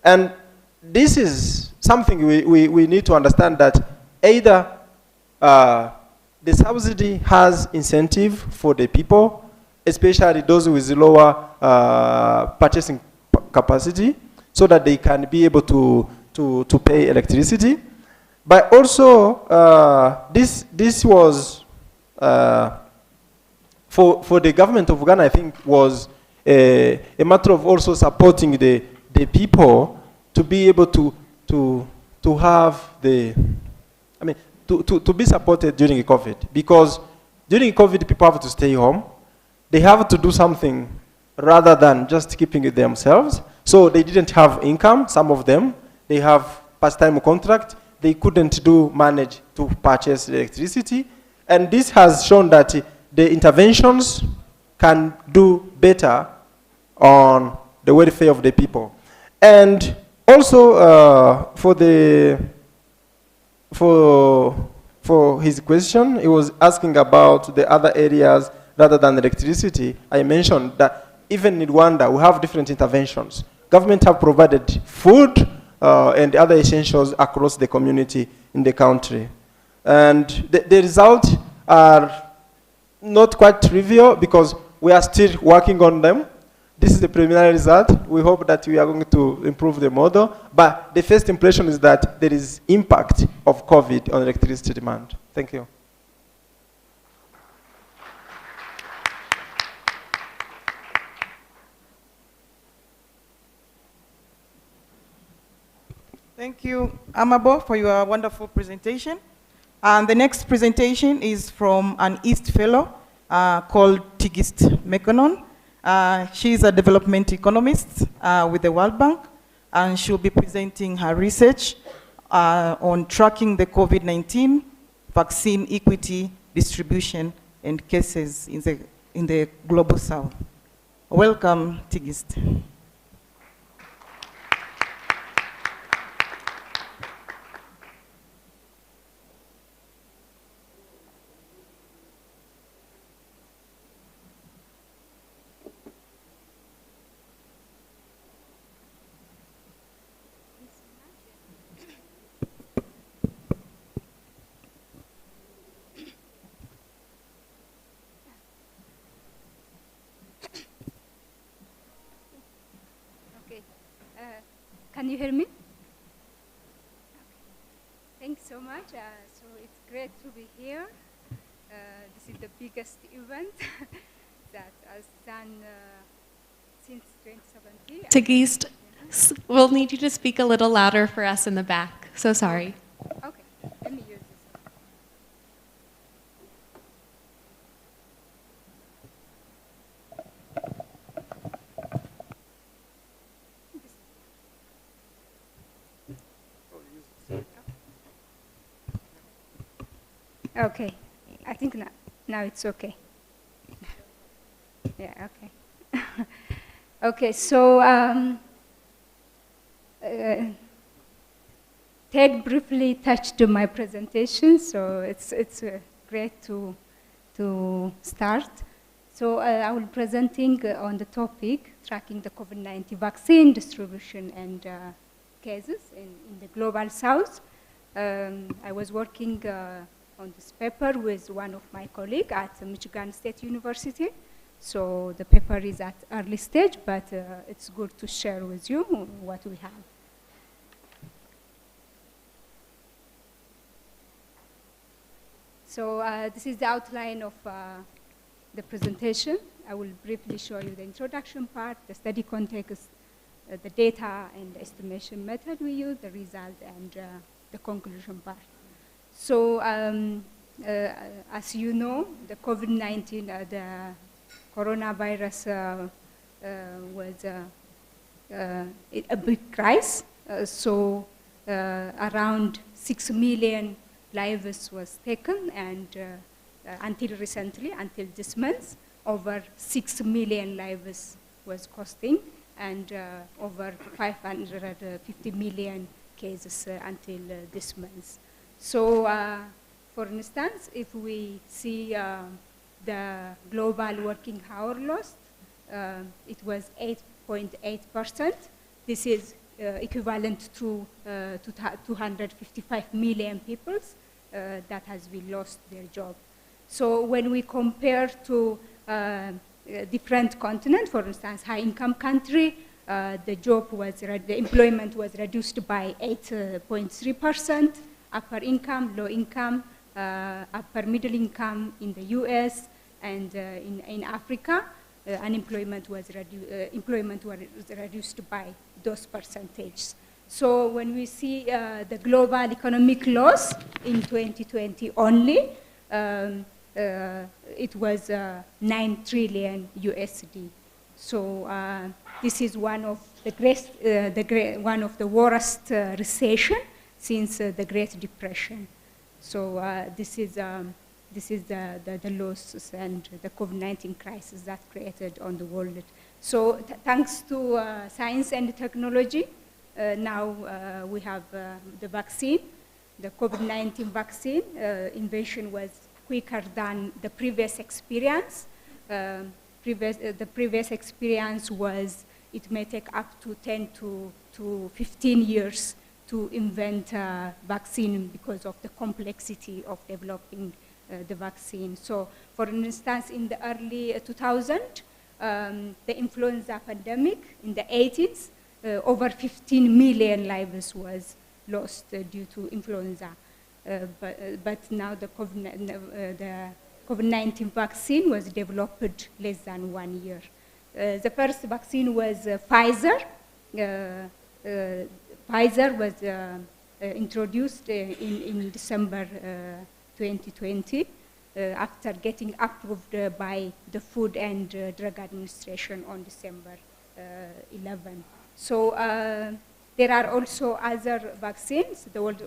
And this is something we need to understand, that either the subsidy has incentive for the people, especially those with lower purchasing capacity, so that they can be able to pay electricity. But also, this was, for the government of Ghana, I think, was a matter of also supporting the people to be able to have to be supported during COVID. Because during COVID, people have to stay home. They have to do something rather than just keeping it themselves. So they didn't have income, some of them. They have part-time contract. They couldn't manage to purchase electricity. And this has shown that the interventions can do better on the welfare of the people. And also for his question, he was asking about the other areas rather than electricity. I mentioned that even in Rwanda, we have different interventions. Government have provided food and other essentials across the community in the country. And the results are not quite trivial because we are still working on them. This is the preliminary result. We hope that we are going to improve the model. But the first impression is that there is impact of COVID on electricity demand. Thank you. Thank you, Amabo, for your wonderful presentation. And the next presentation is from an East Fellow called Tigist Mekonnen. She is a development economist with the World Bank, and she'll be presenting her research on tracking the COVID-19 vaccine equity, distribution, and cases in the Global South. Welcome, Tigist. Can you hear me? Thanks so much. So it's great to be here. This is the biggest event that has done since 2017. Tigist, we'll need you to speak a little louder for us in the back. So sorry. Okay, let me use Okay, I think now it's okay. Yeah, okay. Okay, so Ted briefly touched on my presentation, so it's great to start. So I will be presenting on the topic, tracking the COVID-19 vaccine distribution and cases in the global south. I was working on this paper with one of my colleagues at Michigan State University. So the paper is at early stage, but it's good to share with you what we have. So this is the outline of the presentation. I will briefly show you the introduction part, the study context, the data and the estimation method we use, the result, and the conclusion part. So as you know, the COVID-19, the coronavirus was a big crisis. So around 6 million lives was taken, and until recently, until this month, over 6 million lives was costing, and over 550 million cases until this month. So, for instance, if we see the global working hour lost, it was 8.8%. This is equivalent to 255 million people that has been lost their job. So when we compare to different continents, for instance, high-income country, the employment was reduced by 8.3%. Upper income, low income, upper middle income in the U.S. and in Africa, employment was reduced by those percentages. So when we see the global economic loss in 2020 only, it was 9 trillion USD. So this is one of the worst recession since the Great Depression. So this is the losses and the COVID-19 crisis that created on the world. So thanks to science and technology, now we have the vaccine. The COVID-19 vaccine invention was quicker than the previous experience. The previous experience was it may take up to 10 to 15 years to invent a vaccine because of the complexity of developing the vaccine. So, for instance, in the early 2000s, the influenza pandemic in the 80s, over 15 million lives was lost due to influenza. But now the COVID-19 vaccine was developed less than 1 year. The first vaccine was Pfizer. Pfizer was introduced in December 2020 after getting approved by the Food and Drug Administration on December 11. So there are also other vaccines. The World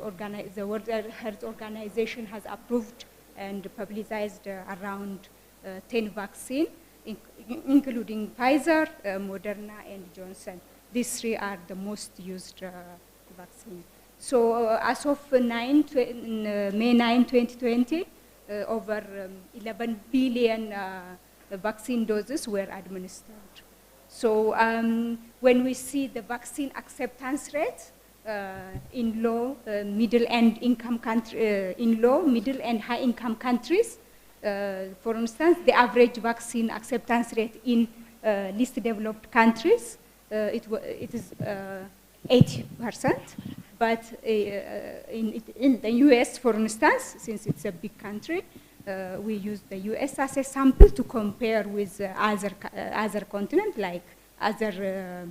Health Organization has approved and publicized around 10 vaccines, including Pfizer, Moderna, and Johnson. These three are the most used vaccines. So as of May 9, 2020, over 11 billion vaccine doses were administered. So when we see the vaccine acceptance rate in low, middle, and income in low, middle, and high income countries, for instance, the average vaccine acceptance rate in least developed countries, it is 80%. But in the US, for instance, since it's a big country, we use the US as a sample to compare with other continents, like other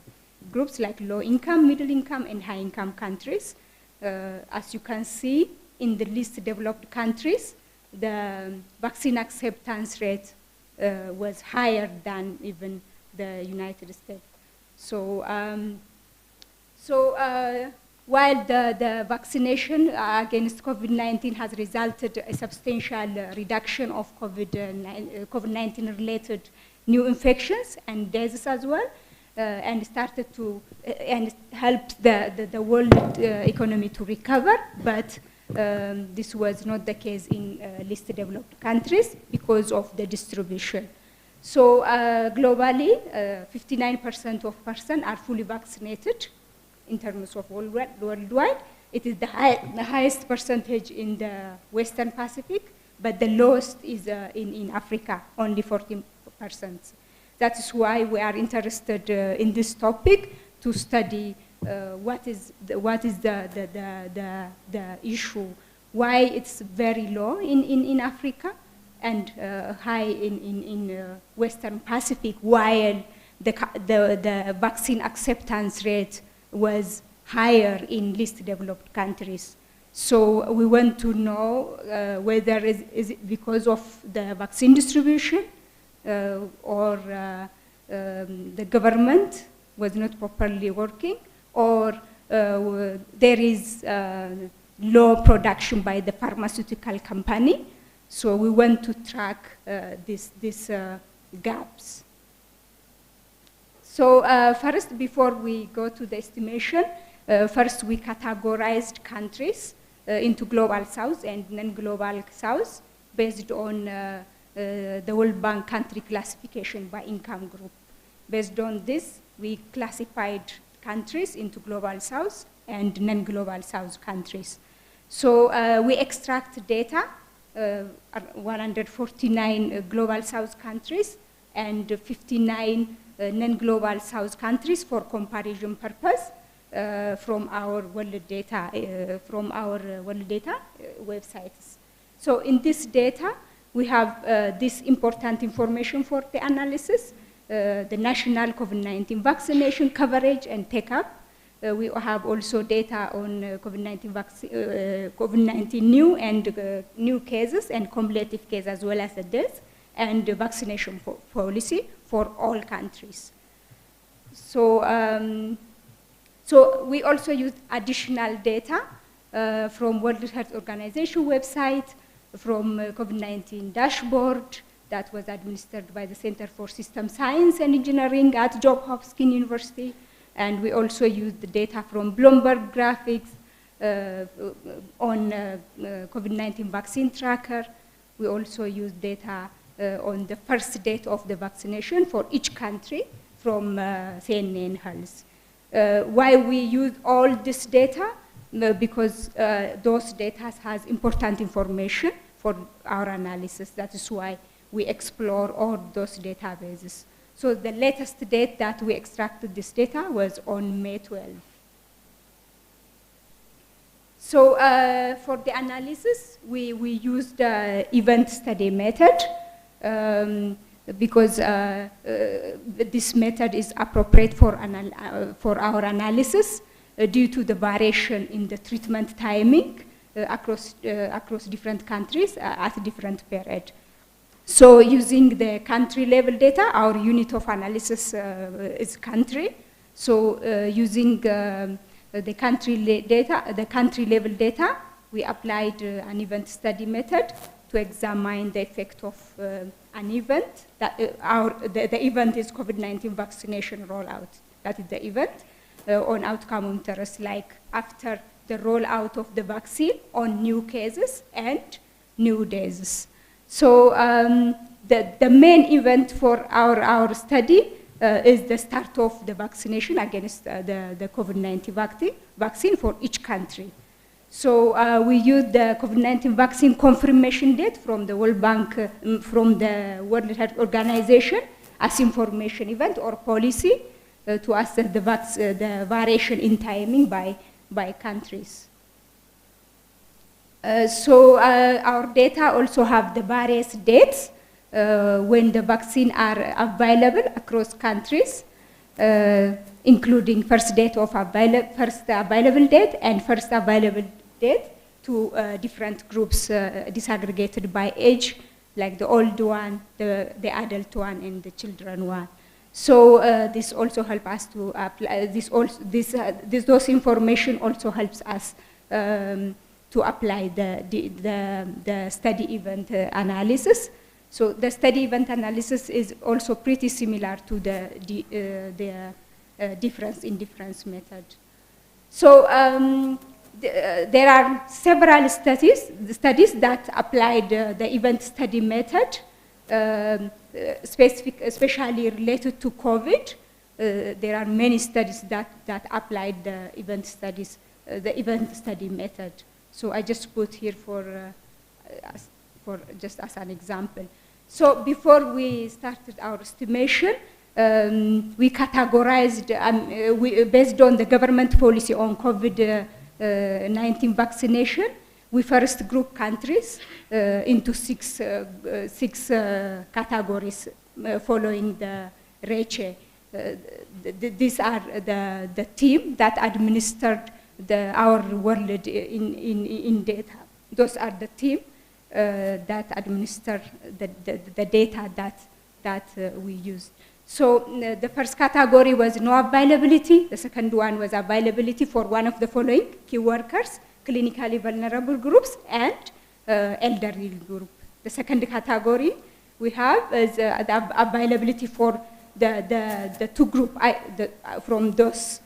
groups like low income, middle income, and high income countries. As you can see, in the least developed countries, the vaccine acceptance rate was higher than even the United States. So, while the vaccination against COVID-19 has resulted a substantial reduction of COVID-19 related new infections and deaths as well, and started to and helped the world economy to recover, but this was not the case in least developed countries because of the distribution. So globally, 59% of persons are fully vaccinated in terms of worldwide. It is the highest percentage in the Western Pacific, but the lowest is in Africa, only 14%. That is why we are interested in this topic to study what is the issue, why it's very low in Africa and high in Western Pacific, while the vaccine acceptance rate was higher in least developed countries. So we want to know whether is it because of the vaccine distribution or the government was not properly working, or there is low production by the pharmaceutical company. So we want to track these gaps. So first, before we go to the estimation, first we categorized countries into Global South and non-Global South based on the World Bank country classification by income group. Based on this, we classified countries into Global South and non-Global South countries. So we extract data, 149 Global South countries and 59 non-Global South countries for comparison purpose from our World Data websites. So in this data, we have this important information for the analysis, the national COVID-19 vaccination coverage and take-up. We have also data on COVID-19 new and new cases and cumulative cases as well as the deaths, and the vaccination policy for all countries. So, so we also use additional data from World Health Organization website, from COVID-19 dashboard that was administered by the Center for System Science and Engineering at Johns Hopkins University. And we also use the data from Bloomberg graphics on COVID-19 vaccine tracker. We also use data on the first date of the vaccination for each country from CNN Health. Why we use all this data? Because those data has important information for our analysis. That is why we explore all those databases. So the latest date that we extracted this data was on May 12. So for the analysis, we used the event study method because this method is appropriate for our analysis due to the variation in the treatment timing across different countries at different period. So using the country level data, our unit of analysis is country. So using the country level data, we applied an event study method to examine the effect of an event. The event is COVID-19 vaccination rollout. That is the event on outcome of interest, like after the rollout of the vaccine on new cases and new deaths. So the main event for our study is the start of the vaccination against the COVID-19 vaccine for each country. So we use the COVID-19 vaccine confirmation date from the World Bank, from the World Health Organization as information event or policy to assess the variation in timing by countries. So our data also have the various dates when the vaccine are available across countries, including first available date and first available date to different groups disaggregated by age, like the old one, the adult one, and the children one. So this also helps us to apply, those information also helps us to apply the study event analysis. So the study event analysis is also pretty similar to the difference in difference method. So there are several studies that applied the event study method, especially related to COVID. There are many studies that applied the event study method. So I just put here for just as an example. So before we started our estimation, we categorized, based on the government policy on COVID-19 vaccination, we first grouped countries into six categories following the RECHE. These are the team that administered our world in data. Those are the team that administer the data that we used. So the first category was no availability. The second one was availability for one of the following key workers, clinically vulnerable groups, and elderly group. The second category we have is the availability for the two groups from those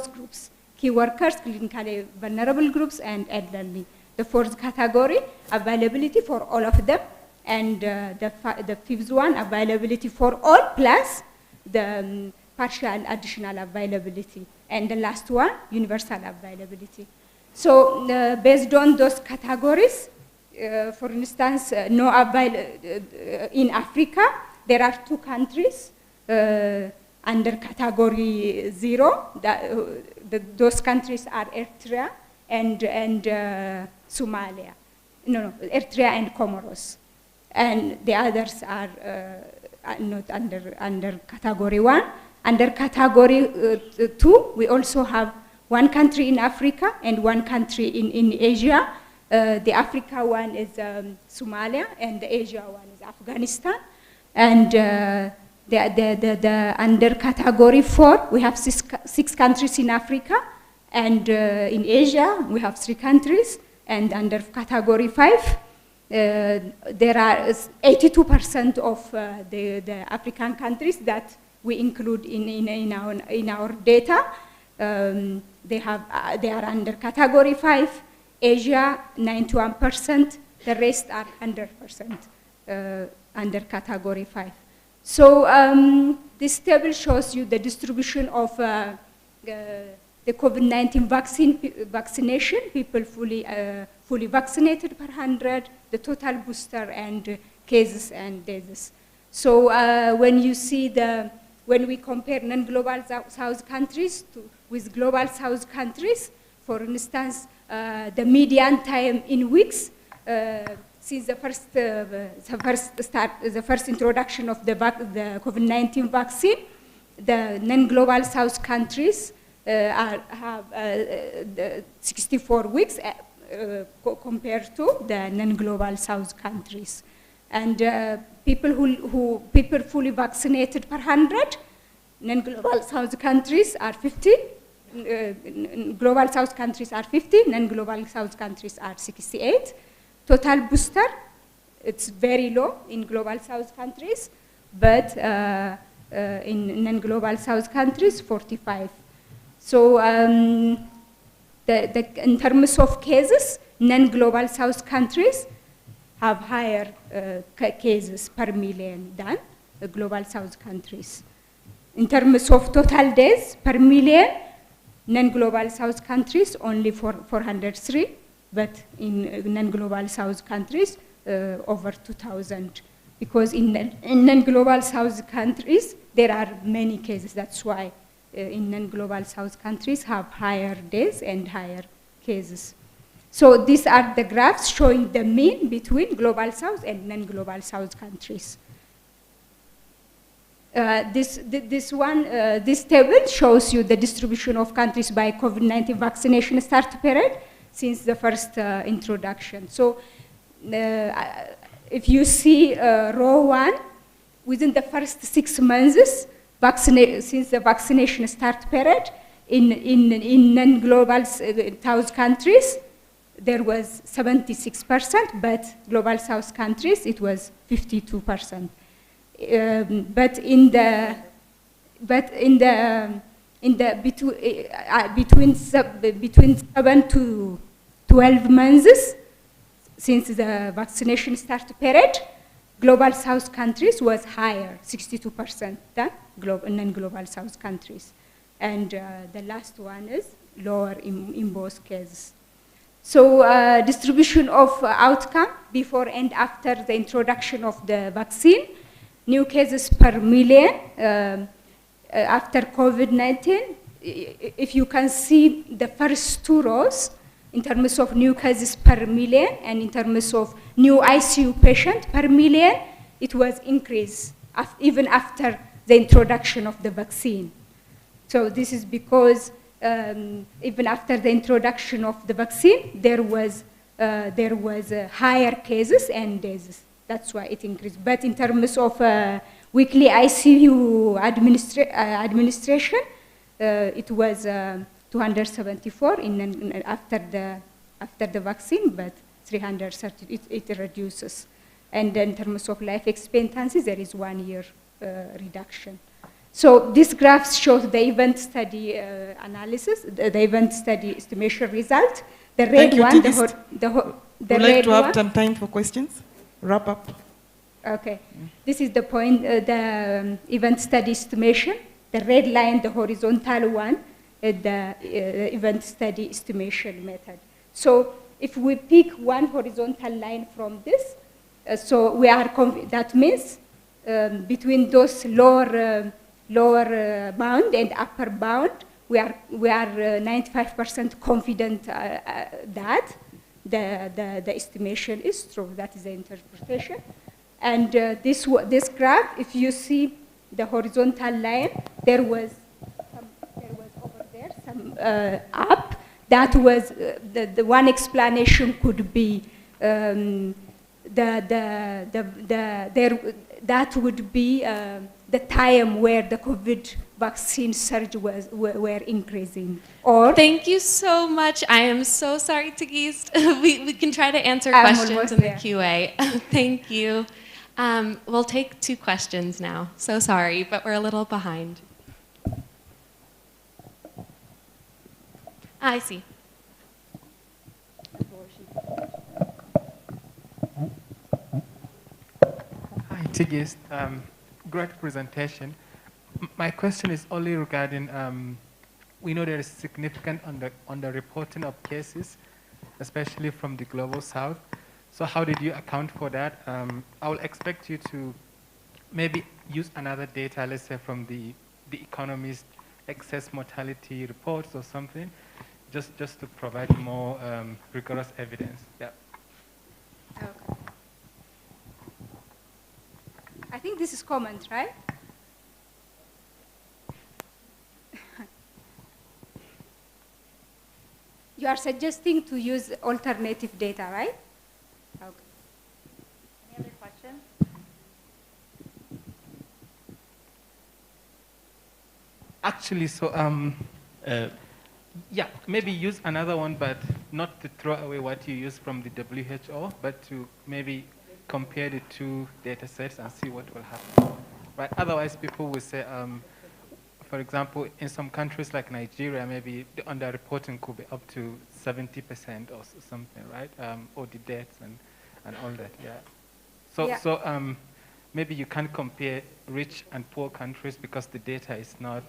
groups, key workers, clinically vulnerable groups, and elderly. The fourth category, availability for all of them. And the fifth one, availability for all plus the partial additional availability. And the last one, universal availability. So based on those categories, for instance, in Africa, there are 2 countries under category 0. Those countries are Eritrea and Somalia. No, Eritrea and Comoros. And the others are not under category 1. Under category 2, we also have 1 country in Africa and 1 country in Asia. The Africa one is Somalia, and the Asia one is Afghanistan. And under category 4, we have 6 countries in Africa, and in Asia, we have 3 countries. And under category 5, there are 82% of the African countries that we include in our data. They are under category 5. Asia 91%. The rest are 100% under category 5. So this table shows you the distribution of the COVID-19 vaccination, people fully vaccinated per 100, the total booster, and cases and deaths. So when you see when we compare non-global South countries with global South countries, for instance, the median time in weeks since the first introduction of the COVID-19 vaccine, the non-global South countries have 64 weeks compared to the non-global South countries. And people fully vaccinated per 100, non-global South countries are 50. Global South countries are 50, non-global South countries are 68. Total booster, it's very low in global South countries, but in non-global South countries, 45. So in terms of cases, non-global South countries have higher cases per million than the global South countries. In terms of total deaths per million, non-global South countries only 403, but in non-global South countries over 2,000. Because in non-global South countries, there are many cases. That's why in non-global South countries have higher deaths and higher cases. So these are the graphs showing the mean between global South and non-global South countries. This table shows you the distribution of countries by COVID-19 vaccination start period since the first introduction. So if you see row 1, within the first 6 months, since the vaccination start period, in non-global South countries, there was 76%, but global South countries, it was 52%. Between 7 to 12 months since the vaccination start period, global South countries was higher, 62% than non-global South countries. And the last one is lower in both cases. So distribution of outcome before and after the introduction of the vaccine, new cases per million after COVID-19. If you can see the first 2 rows in terms of new cases per million and in terms of new ICU patient per million, it was increased even after the introduction of the vaccine. So this is because even after the introduction of the vaccine, there was higher cases and deaths. That's why it increased. But in terms of weekly ICU administration, it was 274 after the vaccine, but 330 it reduces. And in terms of life expectancy, there is 1 year reduction. So this graph shows the event study analysis, the event study estimation result. The red one, We'd like to have some time for questions. Wrap up. Okay. This is the point, the event study estimation. The red line, the horizontal one, the event study estimation method. So if we pick one horizontal line from this, so we are that means between those lower bound and upper bound, we are 95% confident that the estimation is true. That is the interpretation. And this graph, if you see the horizontal line, there was over there some up. That was the one explanation could be that would be the time where the COVID vaccine surge were increasing. Or thank you so much. I am so sorry, Tigist. we can try to answer questions in the QA. Thank you. We'll take 2 questions now. So sorry, but we're a little behind. I see. Hi, Tigist. Great presentation. My question is only regarding, we know there is significant underreporting of cases, especially from the global south. So how did you account for that? I will expect you to maybe use another data, let's say from the Economist excess mortality reports or something, just to provide more rigorous evidence. Yeah. Okay. I think this is common, right? You are suggesting to use alternative data, right? Okay. Any other questions? Actually, so yeah, maybe use another one, but not to throw away what you use from the WHO, but to maybe compare the 2 data sets and see what will happen. Right? Otherwise, people will say, for example, in some countries like Nigeria, maybe the underreporting could be up to 70% or something, right? Or the deaths and all that, yeah. So maybe you can't compare rich and poor countries because the data is not,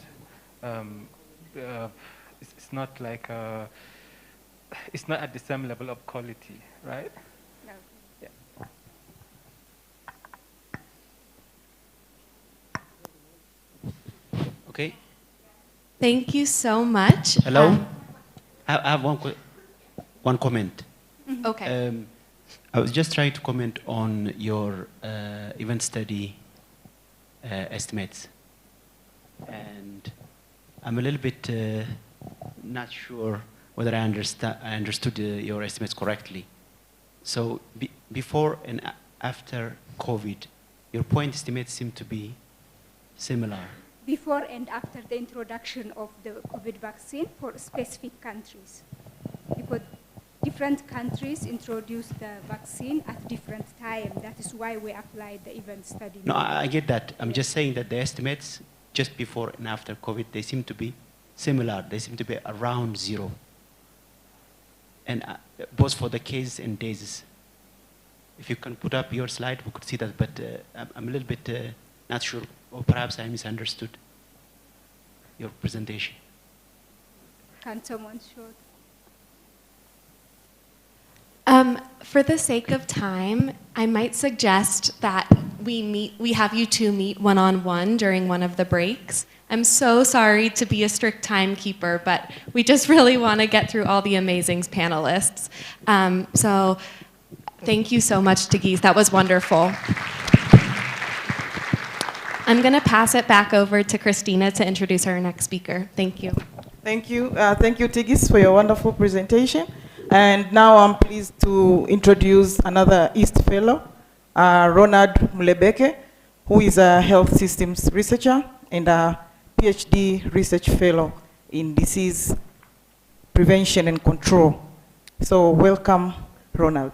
it's not like, it's not at the same level of quality, right? No. Yeah. Okay. Thank you so much. Hello. I have one comment. Okay. I was just trying to comment on your event study estimates, and I'm a little bit not sure whether I understood your estimates correctly. So before after COVID, your point estimates seem to be similar. Before and after the introduction of the COVID vaccine for specific countries. Because different countries introduced the vaccine at different time. That is why we applied the event study. No, I get that. I'm just saying that the estimates just before and after COVID, they seem to be similar. They seem to be around 0. And both for the cases and days. If you can put up your slide, we could see that, but I'm a little bit not sure, or perhaps I misunderstood your presentation. Can someone show? For the sake of time, I might suggest that we have you two meet one-on-one during one of the breaks. I'm so sorry to be a strict timekeeper, but we just really want to get through all the amazing panelists. So thank you so much, Tigis. That was wonderful. I'm going to pass it back over to Christina to introduce our next speaker. Thank you. Thank you. Thank you, Tigis, for your wonderful presentation. And now I'm pleased to introduce another East Fellow, Ronald Mulebeke, who is a health systems researcher and a PhD research fellow in disease prevention and control. So welcome, Ronald.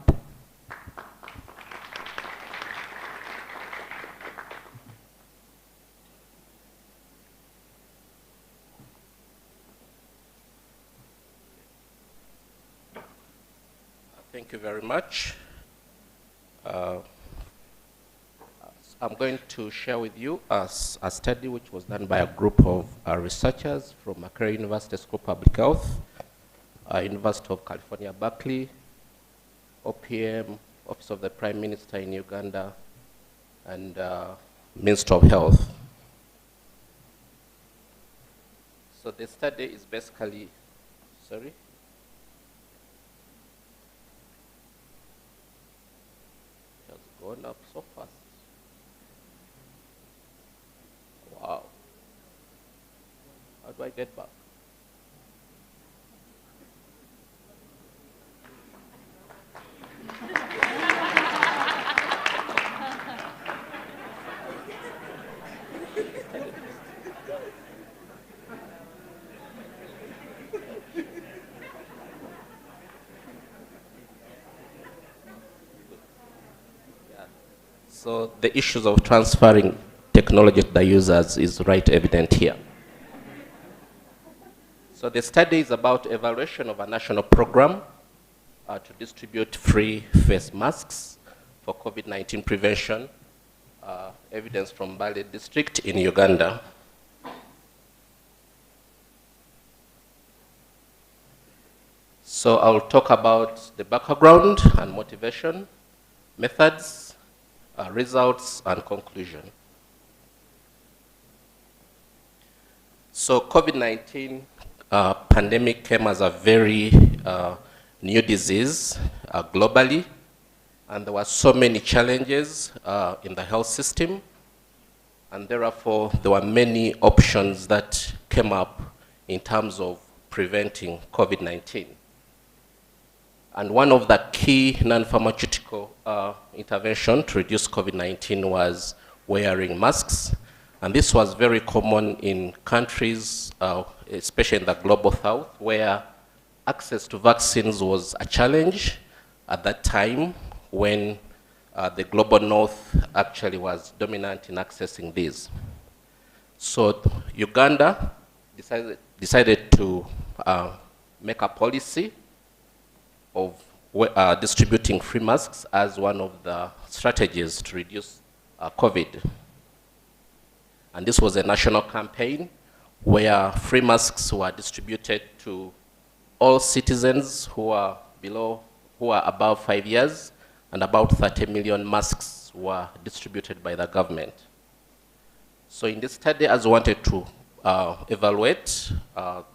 Thank you very much. I'm going to share with you a study which was done by a group of researchers from Makerere University School of Public Health, University of California, Berkeley, OPM, Office of the Prime Minister in Uganda, and Ministry of Health. So the study is basically, sorry? Going up so fast. Wow. How do I get back? So the issues of transferring technology to the users is right evident here. So the study is about evaluation of a national program to distribute free face masks for COVID-19 prevention, evidence from Mbale district in Uganda. So I'll talk about the background and motivation, methods, results, and conclusion. So COVID-19 pandemic came as a very new disease globally, and there were so many challenges in the health system, and therefore there were many options that came up in terms of preventing COVID-19. And one of the key non-pharmaceutical intervention to reduce COVID-19 was wearing masks. And this was very common in countries, especially in the global south, where access to vaccines was a challenge at that time when the global north actually was dominant in accessing these. So Uganda decided to make a policy of distributing free masks as one of the strategies to reduce COVID. And this was a national campaign where free masks were distributed to all citizens who are above 5 years, and about 30 million masks were distributed by the government. So in this study, as we wanted to evaluate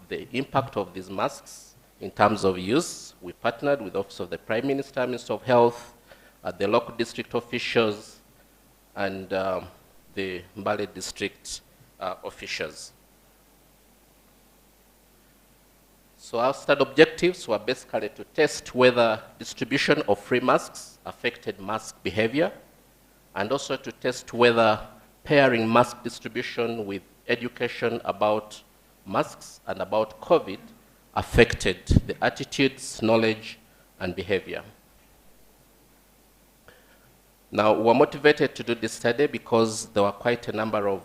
the impact of these masks in terms of use, we partnered with the Office of the Prime Minister, Ministry of Health, the local district officials, and the Mbale district officials. So our study objectives were basically to test whether distribution of free masks affected mask behavior, and also to test whether pairing mask distribution with education about masks and about COVID affected the attitudes, knowledge, and behavior. Now, we're motivated to do this study because there were quite a number of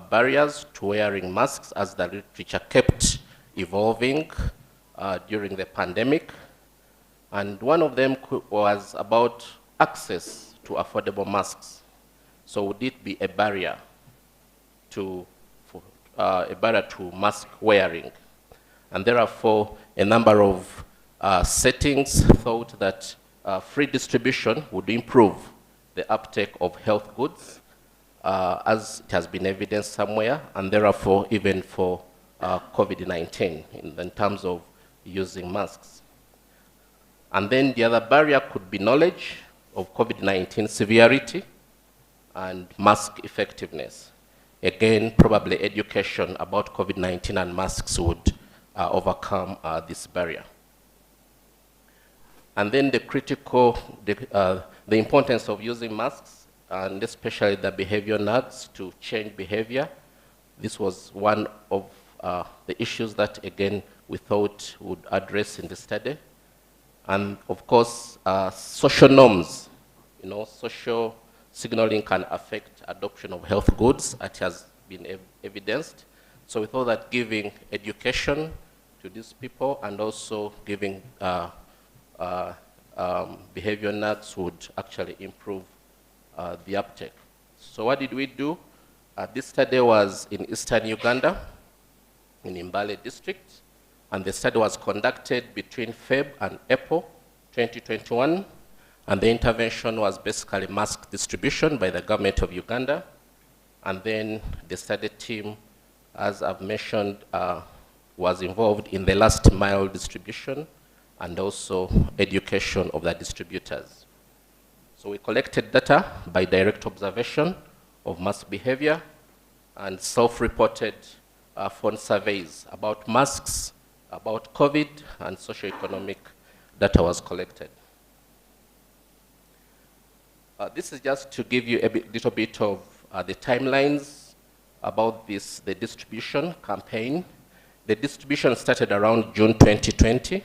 barriers to wearing masks as the literature kept evolving during the pandemic. And one of them was about access to affordable masks. So would it be a barrier to mask wearing? And therefore, a number of settings thought that free distribution would improve the uptake of health goods, as it has been evidenced somewhere, and therefore even for COVID-19 in terms of using masks. And then the other barrier could be knowledge of COVID-19 severity and mask effectiveness. Again, probably education about COVID-19 and masks would overcome this barrier. And then the importance of using masks, and especially the behavior nudges to change behavior. This was one of the issues that, again, we thought would address in the study. And of course, social norms, social signaling can affect adoption of health goods, as has been evidenced. So we thought that giving education to these people and also giving behavior nudges would actually improve the uptake. So what did we do? This study was in eastern Uganda, in Mbale district, and the study was conducted between Feb and April 2021, and the intervention was basically mask distribution by the government of Uganda, and then the study team, as I've mentioned, was involved in the last mile distribution and also education of the distributors. So we collected data by direct observation of mask behavior and self-reported phone surveys about masks, about COVID, and socioeconomic data was collected. This is just to give you a little bit of the timelines about the distribution campaign. The distribution started around June 2020.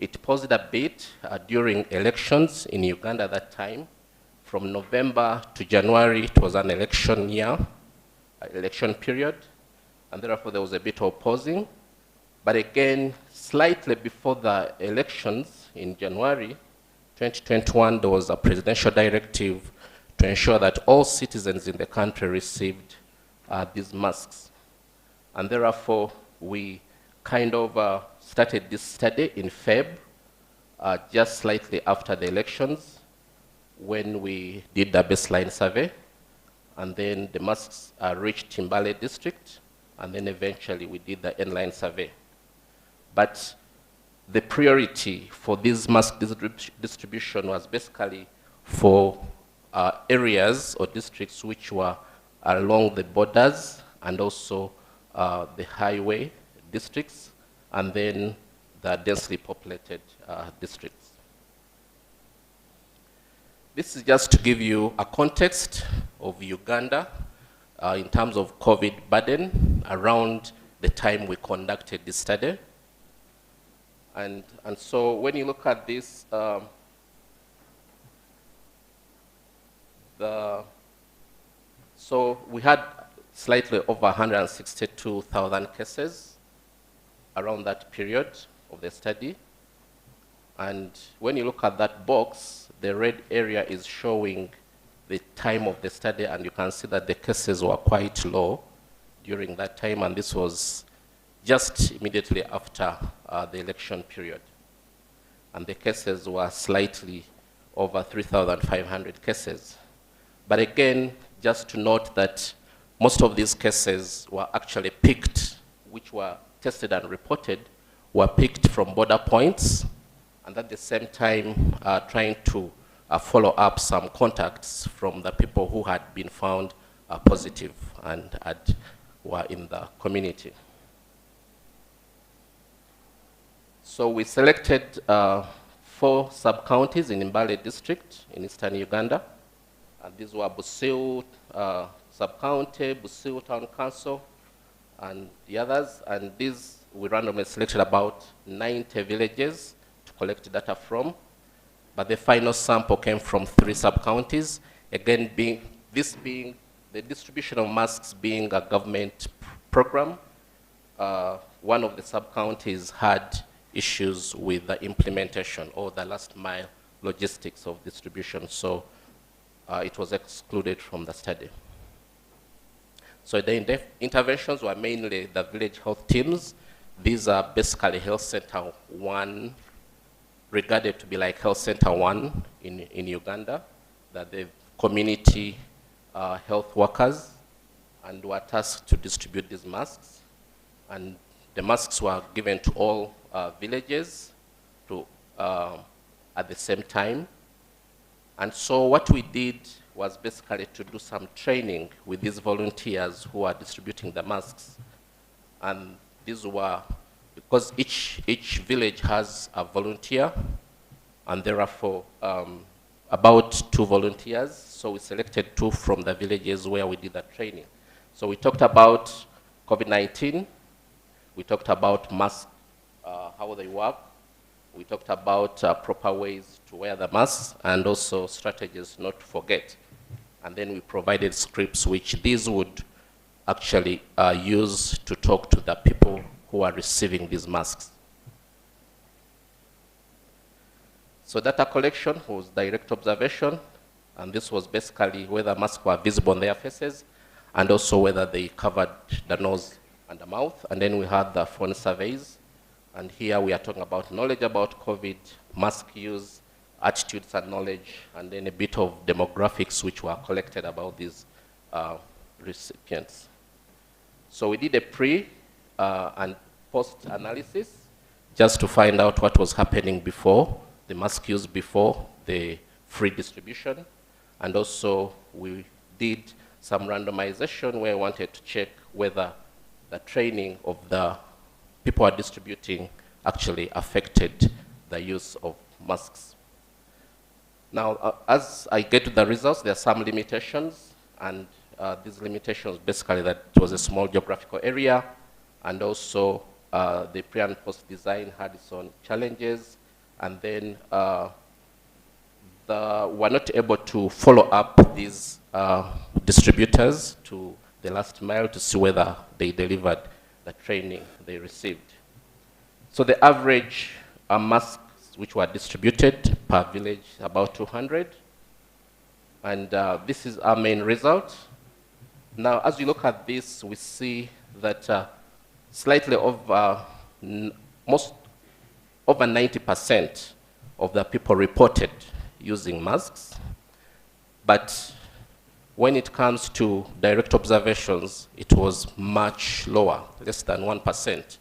It paused a bit during elections in Uganda at that time. From November to January, it was an election year, election period, and therefore there was a bit of pausing. But again, slightly before the elections in January 2021, there was a presidential directive to ensure that all citizens in the country received these masks. And therefore, we kind of started this study in Feb, just slightly after the elections, when we did the baseline survey, and then the masks reached Mbale district, and then eventually we did the inline survey. But the priority for this mask distribution was basically for areas or districts which were along the borders and also the highway districts, and then the densely populated districts. This is just to give you a context of Uganda in terms of COVID burden around the time we conducted this study. And so when you look at this, so we had slightly over 162,000 cases around that period of the study. And when you look at that box, the red area is showing the time of the study, and you can see that the cases were quite low during that time, and this was just immediately after the election period. And the cases were slightly over 3,500 cases. But again, just to note that most of these cases were actually picked, which were tested and reported, were picked from border points, and at the same time trying to follow up some contacts from the people who had been found positive and were in the community. So we selected 4 sub-counties in Mbale district in eastern Uganda. And these were Busiu sub-county, Busiu town council, and the others. And these, we randomly selected about 90 villages to collect data from. But the final sample came from 3 sub-counties. Again, this being the distribution of masks being a government program, one of the sub-counties had issues with the implementation or the last mile logistics of distribution, so it was excluded from the study. So the interventions were mainly the village health teams. These are basically Health Center 1, regarded to be like Health Center 1 in Uganda, that the community health workers and were tasked to distribute these masks. And the masks were given to all villages at the same time. And so what we did was basically to do some training with these volunteers who are distributing the masks. And these were, because each village has a volunteer, and therefore about 2 volunteers. So we selected 2 from the villages where we did the training. So we talked about COVID-19. We talked about masks, how they work. We talked about proper ways to wear the masks and also strategies not to forget. And then we provided scripts which these would actually use to talk to the people who are receiving these masks. So data collection was direct observation, and this was basically whether masks were visible on their faces and also whether they covered the nose and the mouth. And then we had the phone surveys, and here we are talking about knowledge about COVID, mask use, attitudes and knowledge, and then a bit of demographics which were collected about these recipients. So we did a pre and post analysis just to find out what was happening before, the mask use before the free distribution. And also we did some randomization where we wanted to check whether the training of the people who are distributing actually affected the use of masks. Now, as I get to the results, there are some limitations, and these limitations basically that it was a small geographical area, and also the pre and post design had its own challenges, and then we're not able to follow up these distributors to the last mile to see whether they delivered the training they received. So the average masks which were distributed per village, about 200. And this is our main result. Now, as you look at this, we see that slightly over, over 90% of the people reported using masks. But when it comes to direct observations, it was much lower, less than 1%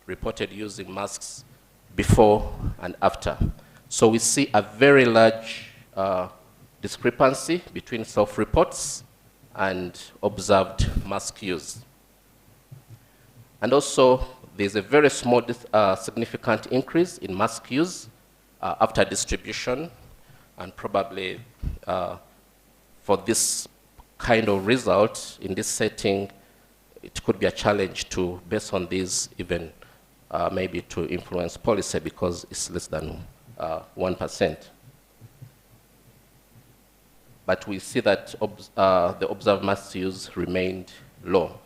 reported using masks before and after. So we see a very large discrepancy between self-reports and observed mask use. And also, there's a very small significant increase in mask use after distribution, and probably for this kind of result in this setting, it could be a challenge to, based on these, even maybe to influence policy because it's less than 1%. But we see that the observed mask use remained low.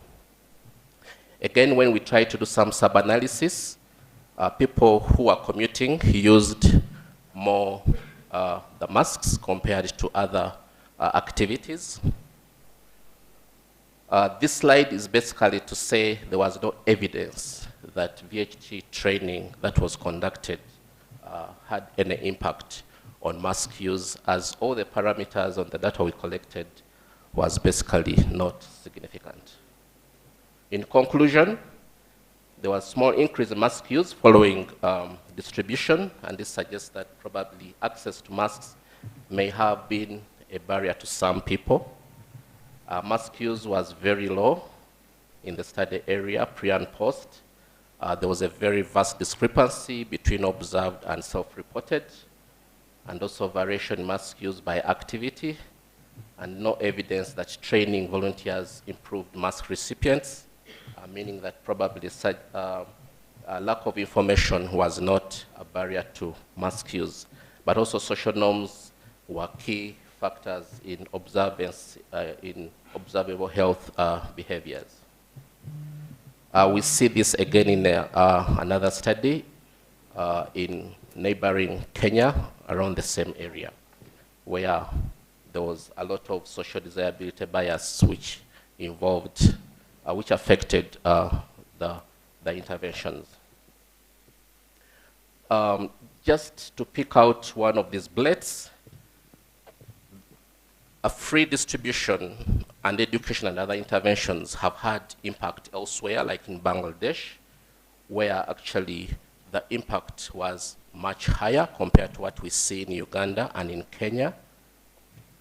Again, when we try to do some sub-analysis, people who are commuting used more the masks compared to other activities. This slide is basically to say there was no evidence that VHT training that was conducted had any impact on mask use, as all the parameters on the data we collected was basically not significant. In conclusion, there was small increase in mask use following distribution, and this suggests that probably access to masks may have been a barrier to some people. Mask use was very low in the study area, pre and post, there was a very vast discrepancy between observed and self-reported, and also variation in mask use by activity, and no evidence that training volunteers improved mask recipients, meaning that probably such lack of information was not a barrier to mask use. But also social norms were key factors in observance, in observable health behaviors. We see this again in another study in neighboring Kenya around the same area, where there was a lot of social desirability bias which involved, which affected the interventions. Just to pick out one of these bullets, a free distribution and education and other interventions have had impact elsewhere, like in Bangladesh, where actually the impact was much higher compared to what we see in Uganda and in Kenya.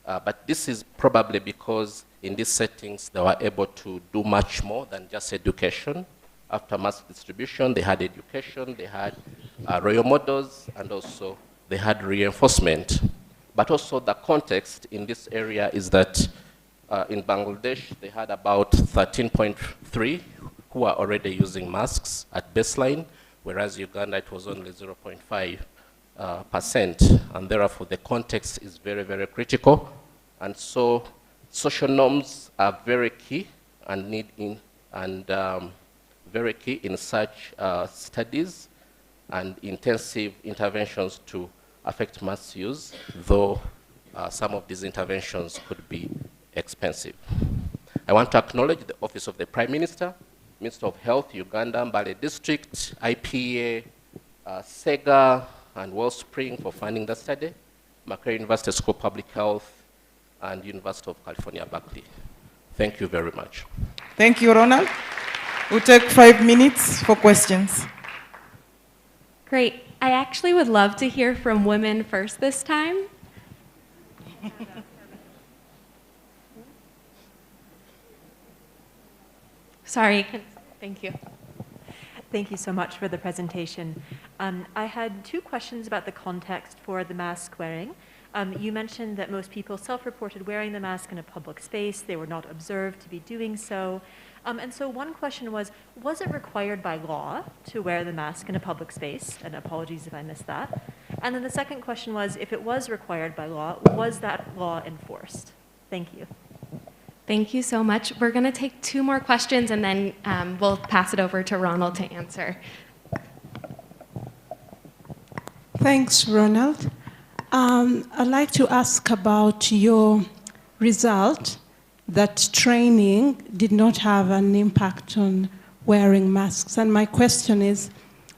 But this is probably because in these settings they were able to do much more than just education. After mass distribution, they had education, they had role models, and also they had reinforcement. But also the context in this area is that in Bangladesh, they had about 13.3 who are already using masks at baseline, whereas Uganda, it was only 0.5%. And therefore, the context is very, very critical. And so social norms are very key and very key in such studies and intensive interventions to affect mass use, though some of these interventions could be expensive. I want to acknowledge the Office of the Prime Minister, Minister of Health, Uganda, Mbale District, IPA, SEGA, and Wellspring for funding the study, Makerere University School of Public Health, and University of California, Berkeley. Thank you very much. Thank you, Ronald. We'll take 5 minutes for questions. Great. I actually would love to hear from women first this time. Sorry. Thank you. Thank you so much for the presentation. I had 2 questions about the context for the mask wearing. You mentioned that most people self-reported wearing the mask in a public space. They were not observed to be doing so. And so one question was it required by law to wear the mask in a public space? And apologies if I missed that. And then the second question was, if it was required by law, was that law enforced? Thank you. Thank you so much. We're going to take 2 more questions, and then we'll pass it over to Ronald to answer. Thanks, Ronald. I'd like to ask about your result that training did not have an impact on wearing masks. And my question is,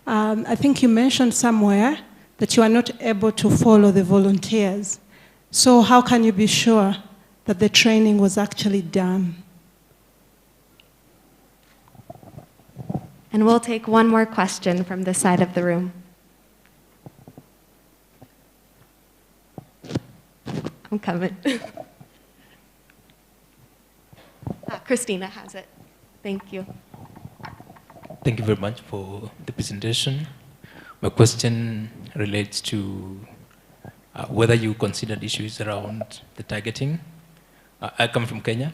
I think you mentioned somewhere that you are not able to follow the volunteers. So how can you be sure that the training was actually done? And we'll take 1 more question from this side of the room. I'm coming. Christina has it. Thank you. Thank you very much for the presentation. My question relates to whether you considered issues around the targeting. I come from Kenya.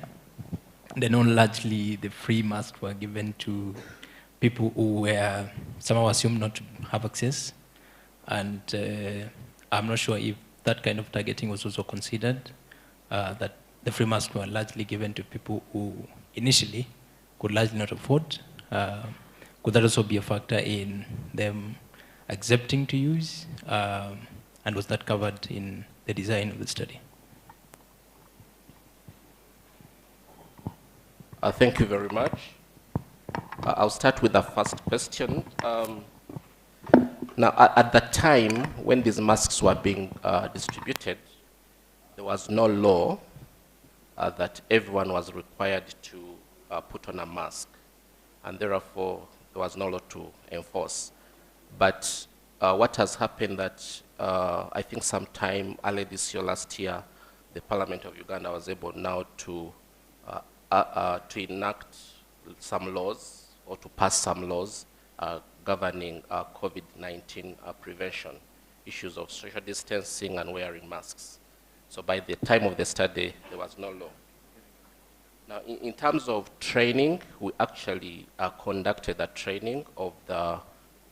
I know largely the free masks were given to people who were somehow assumed not to have access. And I'm not sure if that kind of targeting was also considered, that the free masks were largely given to people who initially could largely not afford. Could that also be a factor in them accepting to use? And was that covered in the design of the study? Thank you very much. I'll start with the first question. Now, at the time when these masks were being distributed, there was no law that everyone was required to put on a mask, and therefore there was no law to enforce. But what has happened that I think sometime early this year, last year, the Parliament of Uganda was able now to enact some laws or to pass some laws governing COVID-19 prevention, issues of social distancing and wearing masks. So by the time of the study, there was no law. Now, in terms of training, we actually conducted a training of the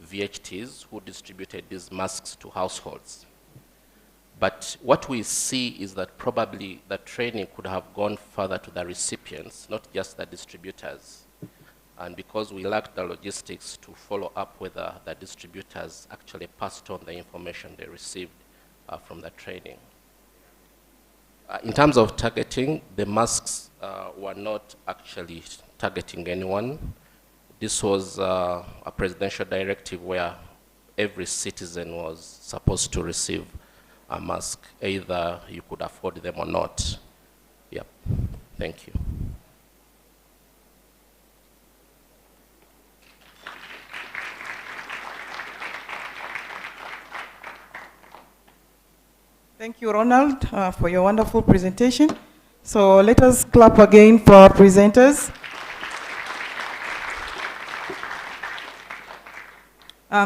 VHTs who distributed these masks to households. But what we see is that probably the training could have gone further to the recipients, not just the distributors. And because we lacked the logistics to follow up whether the distributors actually passed on the information they received from the training. In terms of targeting, the masks were not actually targeting anyone. This was a presidential directive where every citizen was supposed to receive a mask, either you could afford them or not. Yep, thank you. Thank you, Ronald, for your wonderful presentation. So let us clap again for our presenters.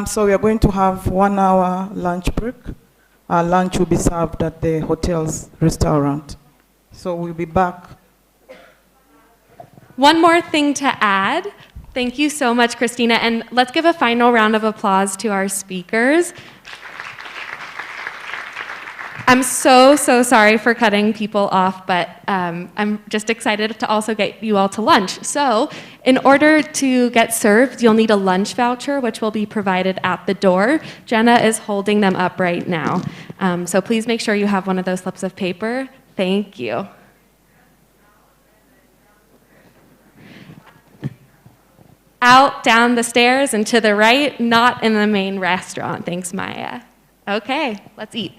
So we are going to have 1 hour lunch break. Our lunch will be served at the hotel's restaurant. So we'll be back. One more thing to add. Thank you so much, Christina. And let's give a final round of applause to our speakers. I'm so sorry for cutting people off, but I'm just excited to also get you all to lunch. So in order to get served, you'll need a lunch voucher, which will be provided at the door. Jenna is holding them up right now. So please make sure you have one of those slips of paper. Thank you. Out, down the stairs, and to the right, not in the main restaurant. Thanks, Maya. Okay, let's eat.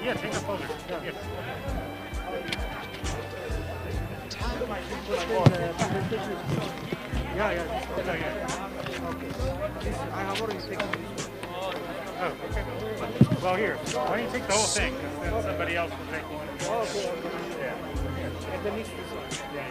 Yeah, take a photo. Yes. Yeah. Okay. I have already taken this one. Oh, okay. Well, here. Why don't you take the whole thing? Then somebody else will take one. Okay. Yeah. And then this one. Yeah.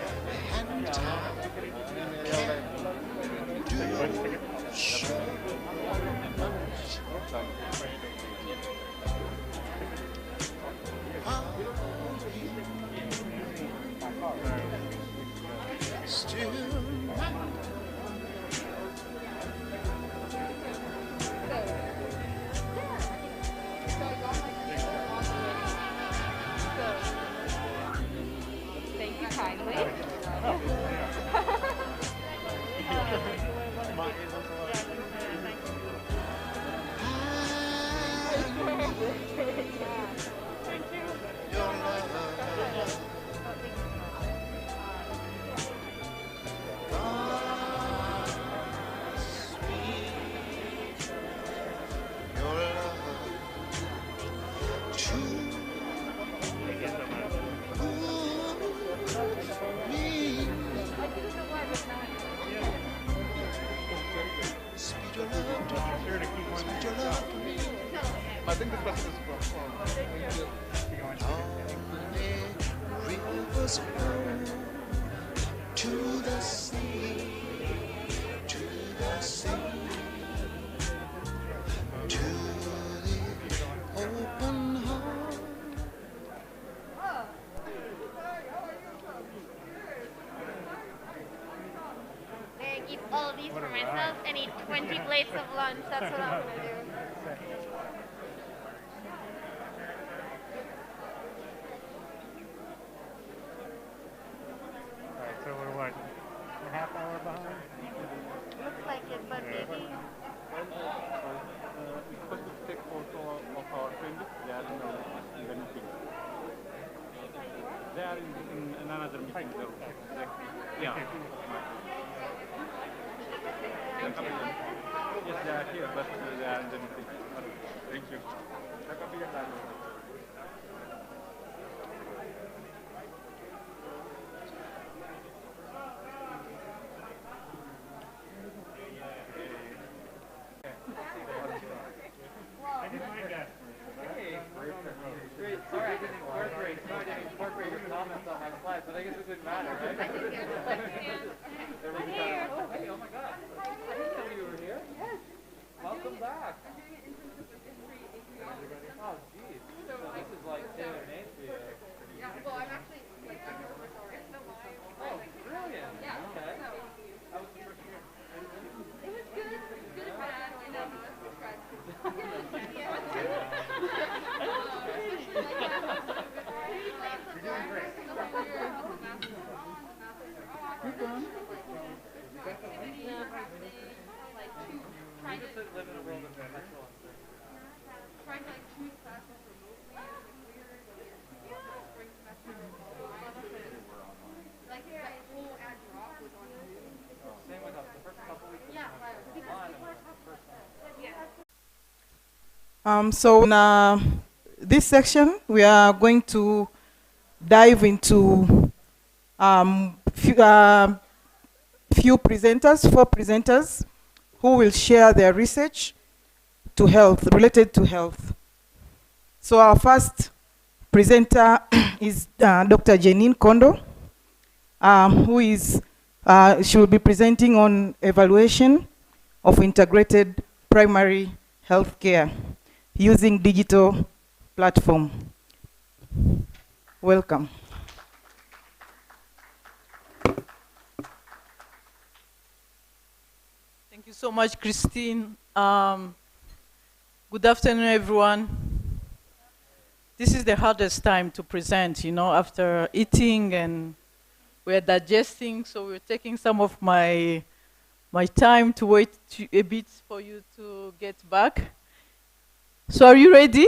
I think this question is from rivers flow to the sea, to the sea, to the open heart. I keep all these for myself and eat 20 plates of lunch. That's what I'm gonna do. Alright, so we're what? A half hour behind? Looks like it, but maybe. We're supposed to take photo of our friends. They are in the meeting. They are in another meeting. Yeah. Yes, they are here, but they are in the meeting. Thank you. I didn't mind that. Hey, great. Sorry, I didn't incorporate your comments on my slides, but I guess it didn't matter, right? I'm here. Oh my God. I didn't know you were here. Yes. Welcome back. Oh, geez. So this is like tailor-made for you. Yeah, well, I'm actually like Oh, brilliant. Yeah. Okay. How was the first year? It was good. Good and bad. I know. You're doing great. Keep going. We just live in a world of virtual Trying to like choose classes remotely spring semester. Like that whole ad drop was on Zoom. Same with us. The first couple weeks. Yeah, online, and the first one. So in this section, we are going to dive into four presenters, who will share their research to health, related to health. So our first presenter is Dr. Janine Kondo, who is, she will be presenting on evaluation of integrated primary health care using digital platform. Welcome. Thank you so much, Christine. Good afternoon, everyone. This is the hardest time to present, you know, after eating and we're digesting, so we're taking some of my time to wait a bit for you to get back. So are you ready?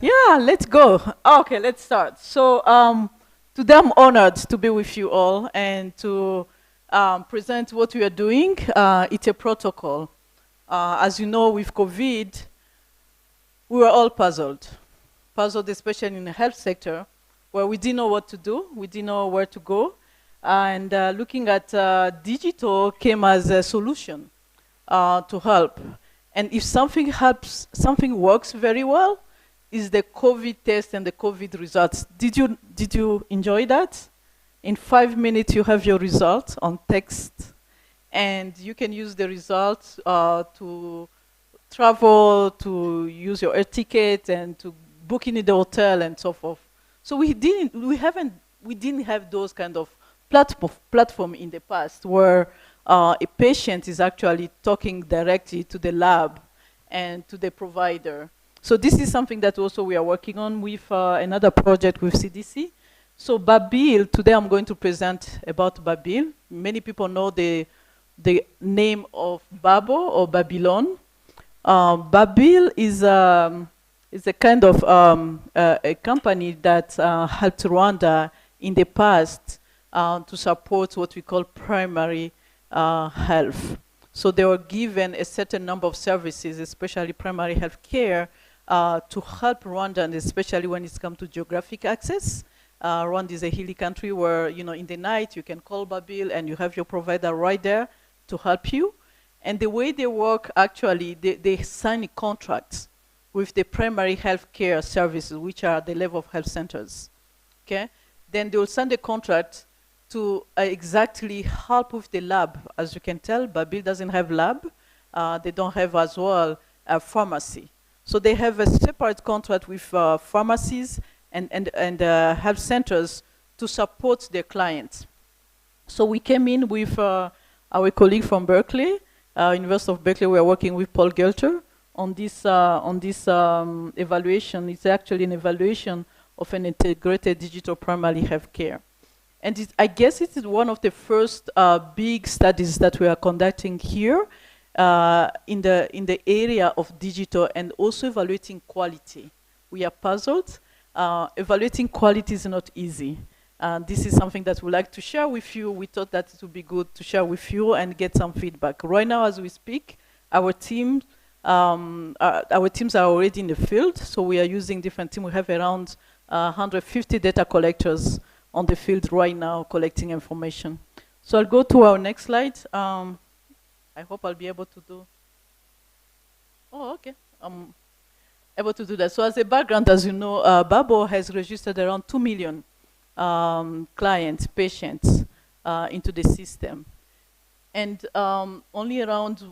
Yeah, let's go. Okay, let's start. So today I'm honored to be with you all and to present what we are doing. It's a protocol. As you know, with COVID, we were all puzzled especially in the health sector, where we didn't know what to do, we didn't know where to go, and looking at digital came as a solution to help. And if something helps, something works very well, is the COVID test and the COVID results. Did you enjoy that? In 5 minutes, you have your results on text, and you can use the results to travel, to use your air ticket, and to book in the hotel, and so forth. So we didn't have those kind of platform in the past where a patient is actually talking directly to the lab and to the provider. So this is something that also we are working on with another project with CDC. So Babil, today I'm going to present about Babil. Many people know the name of Babo or Babylon. Babil is a kind of a company that helped Rwanda in the past to support what we call primary health. So they were given a certain number of services, especially primary health care, to help Rwanda, and especially when it's come to geographic access. Rwanda is a hilly country where, you know, in the night you can call Babil and you have your provider right there to help you. And the way they work, actually, they sign contracts with the primary health care services, which are the level of health centers. Okay? Then they will sign the contract to exactly help with the lab. As you can tell, Babil doesn't have lab. They don't have as well a pharmacy. So they have a separate contract with pharmacies and health centers to support their clients. So we came in with our colleague from Berkeley, University of Berkeley. We are working with Paul Gelter on this evaluation. It's actually an evaluation of an integrated digital primary health care. And I guess it is one of the first big studies that we are conducting here in the area of digital and also evaluating quality. We are puzzled. Evaluating quality is not easy. This is something that we'd like to share with you. We thought that it would be good to share with you and get some feedback. Right now, as we speak, our teams are already in the field, so we are using different teams. We have around 150 data collectors on the field right now collecting information. So I'll go to our next slide. I hope I'll be able to do. Oh, okay. I'm able to do that. So as a background, as you know, Babo has registered around 2 million clients, patients into the system. And only around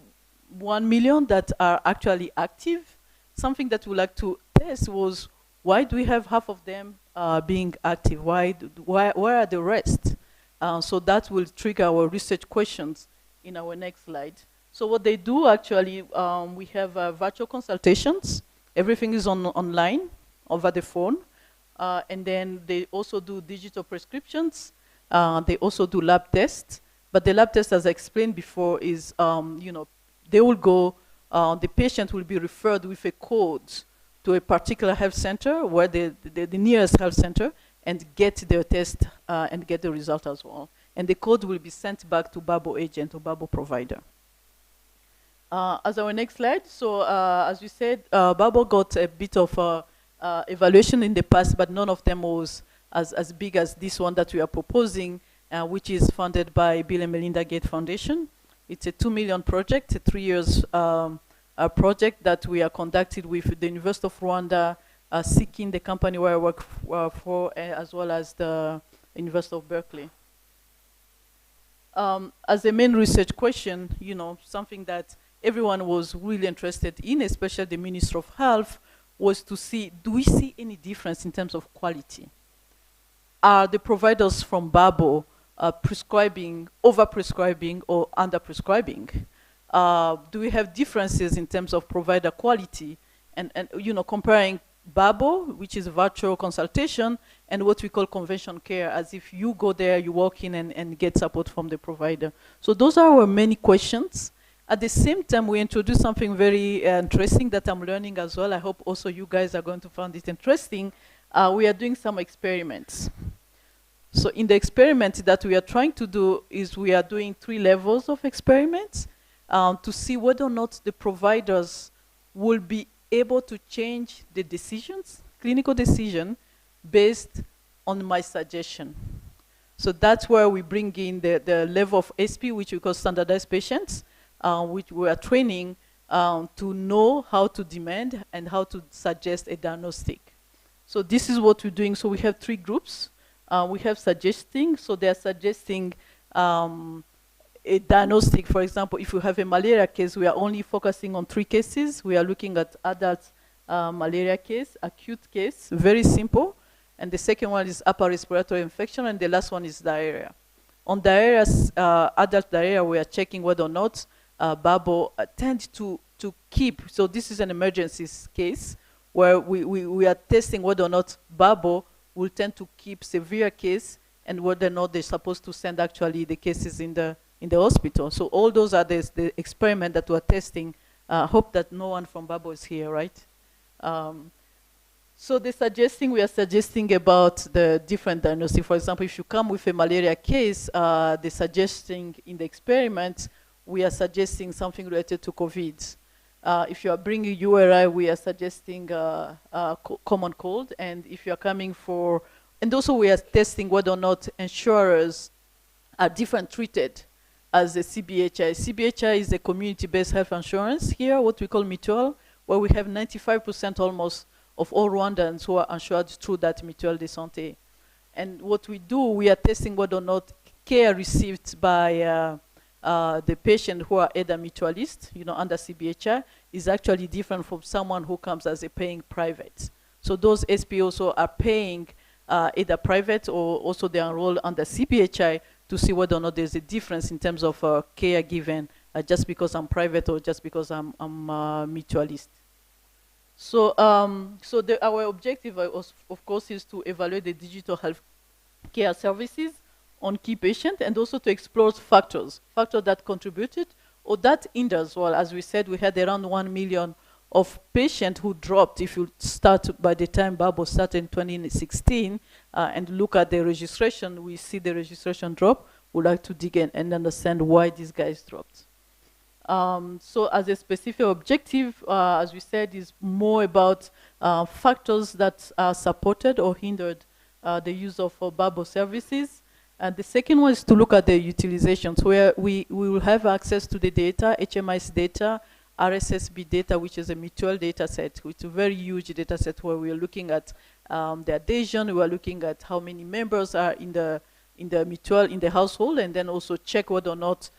1 million that are actually active. Something that we like to test was, why do we have half of them being active? Where are the rest? So that will trigger our research questions in our next slide. So what they do actually, we have virtual consultations. Everything is online, over the phone. And then they also do digital prescriptions. They also do lab tests. But the lab test, as I explained before, is, they will go, the patient will be referred with a code to a particular health center, where the nearest health center, and get their test and get the result as well. And the code will be sent back to Babo agent or Babo provider. As our next slide, so as we said, Babo got a bit of evaluation in the past, but none of them was as big as this one that we are proposing, which is funded by Bill and Melinda Gates Foundation. It's a 2 million project, a 3 years project that we are conducted with the University of Rwanda, Seeking, the company where I work for, as well as the University of Berkeley. As a main research question, something that everyone was really interested in, especially the Minister of Health, was to see, do we see any difference in terms of quality? Are the providers from Babo prescribing, over-prescribing, or under-prescribing? Do we have differences in terms of provider quality? And comparing Babo, which is virtual consultation, and what we call convention care, as if you go there, you walk in and get support from the provider. So those are our many questions. At the same time, we introduced something very interesting that I'm learning as well. I hope also you guys are going to find it interesting. We are doing some experiments. So in the experiment that we are trying to do is we are doing 3 levels of experiments to see whether or not the providers will be able to change the decisions, clinical decision, based on my suggestion. So that's where we bring in the level of SP, which we call standardized patients, which we are training to know how to demand and how to suggest a diagnostic. So this is what we're doing. So we have 3 groups. We have suggesting, so they're suggesting a diagnostic. For example, if you have a malaria case, we are only focusing on 3 cases. We are looking at adult malaria case, acute case, very simple. And the second one is upper respiratory infection, and the last one is diarrhea. On diarrhea, adult diarrhea, we are checking whether or not Babo tend to keep, so this is an emergency case, where we are testing whether or not Babo will tend to keep severe case, and whether or not they're supposed to send actually the cases in the hospital. So all those are the experiment that we're testing. Hope that no one from Babo is here, right? So we are suggesting about the different diagnosis. For example, if you come with a malaria case, they're suggesting in the experiment, we are suggesting something related to COVID. If you are bringing URI, we are suggesting common cold. And if you are coming for, and also we are testing whether or not insurers are different treated as a CBHI. CBHI is a community-based health insurance here, what we call mutual, where we have 95% almost of all Rwandans who are insured through that mutuelle de santé. And what we do, we are testing whether or not care received by the patient who are either mutualist, under CBHI, is actually different from someone who comes as a paying private. So those SP also are paying either private or also they are enrolled under CBHI to see whether or not there's a difference in terms of care given just because I'm private or just because I'm mutualist. So, our objective, of course, is to evaluate the digital health care services on key patients and also to explore factors that contributed or that hinders. Well, as we said, we had around 1 million of patients who dropped. If you start by the time Babo started in 2016 and look at the registration, we see the registration drop. We'd like to dig in and understand why these guys dropped. So as a specific objective, as we said, is more about factors that are supported or hindered the use of Babo services. And the second one is to look at the utilizations, where we will have access to the data, HMIS data, RSSB data, which is a mutual data set, which is a very huge data set where we are looking at the adhesion, we are looking at how many members are in the mutual, in the household, and then also check whether or not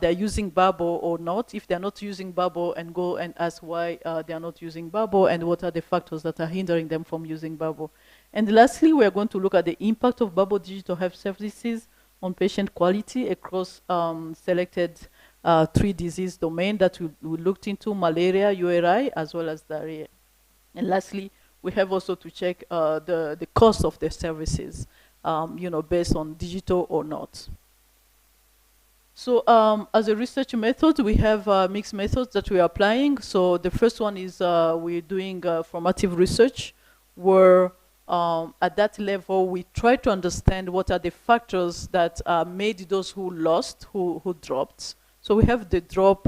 they're using Babo or not. If they're not using Babo, and go and ask why they are not using Babo and what are the factors that are hindering them from using Babo. And lastly, we are going to look at the impact of Babo digital health services on patient quality across selected 3 disease domains that we looked into: malaria, URI, as well as diarrhea. And lastly, we have also to check the cost of the services, based on digital or not. So as a research method, we have mixed methods that we are applying. So the first one is we're doing formative research, where at that level, we try to understand what are the factors that made those who lost, who dropped. So we have the drop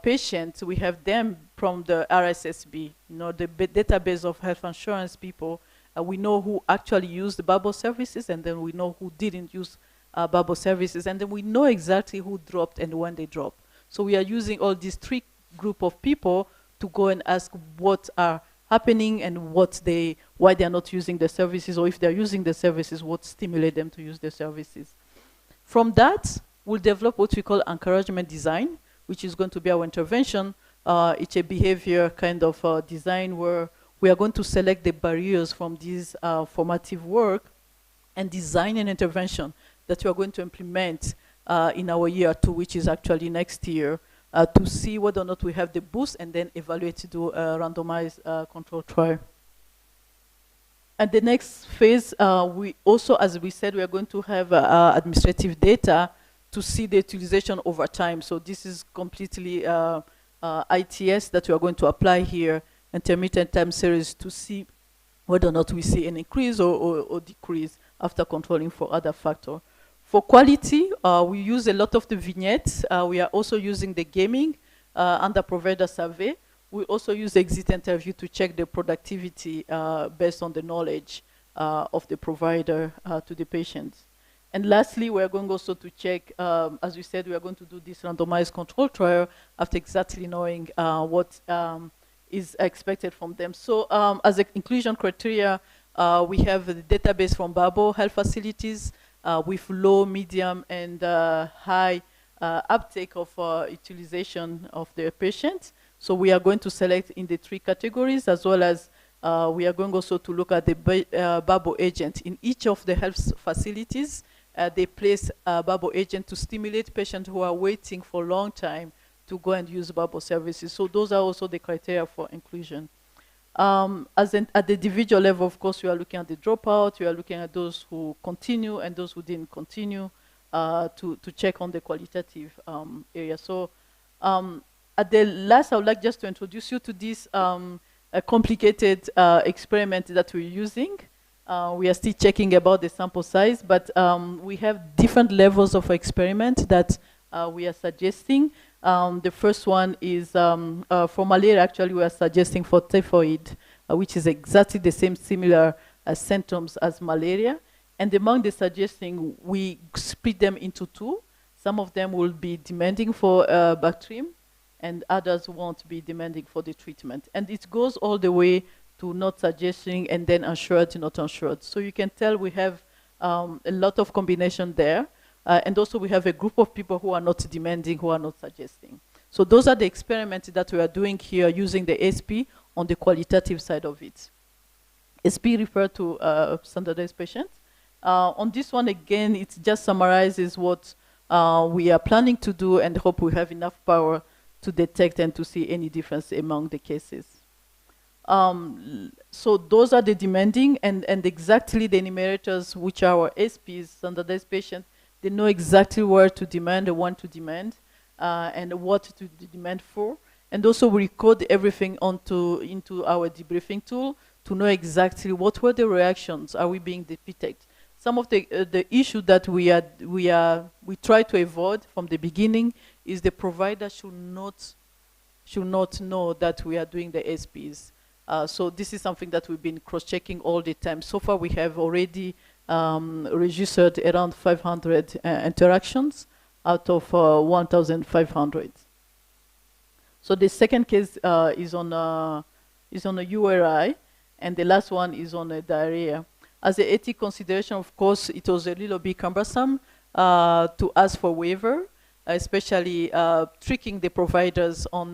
patients, we have them from the RSSB, the database of health insurance people. We know who actually used the Babo services, and then we know who didn't use Babo services, and then we know exactly who dropped and when they dropped. So we are using all these 3 group of people to go and ask what are happening and why they are not using the services, or if they're using the services, what stimulate them to use the services. From that, we'll develop what we call encouragement design, which is going to be our intervention. It's a behavior kind of design where we are going to select the barriers from this formative work and design an intervention that we are going to implement in our year 2, which is actually next year, to see whether or not we have the boost, and then evaluate to do a randomized control trial. And the next phase, we also, as we said, we are going to have administrative data to see the utilization over time. So this is completely ITS that we are going to apply here, intermittent time series, to see whether or not we see an increase or decrease after controlling for other factors. For quality, we use a lot of the vignettes. We are also using the gaming under provider survey. We also use exit interview to check the productivity based on the knowledge of the provider to the patients. And lastly, we are going also to check, as we said, we are going to do this randomized control trial after exactly knowing what is expected from them. So as an inclusion criteria, we have the database from Babo health facilities with low, medium, and high uptake of utilization of the patients. So we are going to select in the 3 categories, as well as we are going also to look at the Babo agent. In each of the health facilities, they place a Babo agent to stimulate patients who are waiting for a long time to go and use Babo services. So those are also the criteria for inclusion. At the individual level, of course, we are looking at the dropout, we are looking at those who continue and those who didn't continue to check on the qualitative area. So at the last, I would like just to introduce you to this a complicated experiment that we're using. We are still checking about the sample size, but we have different levels of experiment that we are suggesting. The first one is for malaria. Actually, we are suggesting for typhoid, which is exactly the same similar symptoms as malaria. And among the suggesting, we split them into 2. Some of them will be demanding for Bactrim, and others won't be demanding for the treatment. And it goes all the way to not suggesting and then assured, not assured. So you can tell we have a lot of combination there. And also we have a group of people who are not demanding, who are not suggesting. So those are the experiments that we are doing here using the SP on the qualitative side of it. SP refer to standardized patients. On this one, again, it just summarizes what we are planning to do and hope we have enough power to detect and to see any difference among the cases. So those are the demanding and exactly the enumerators, which are our SPs, standardized patients, they know exactly where to demand and when to demand and what to demand for. And also we record everything into our debriefing tool to know exactly what were the reactions, are we being depicted. Some of the issue that we try to avoid from the beginning is the provider should not know that we are doing the SPs. So this is something that we've been cross-checking all the time. So far we have already registered around 500 interactions out of 1,500. So the second case is on a URI, and the last one is on a diarrhea. As an ethic consideration, of course, it was a little bit cumbersome to ask for waiver, especially tricking the providers on,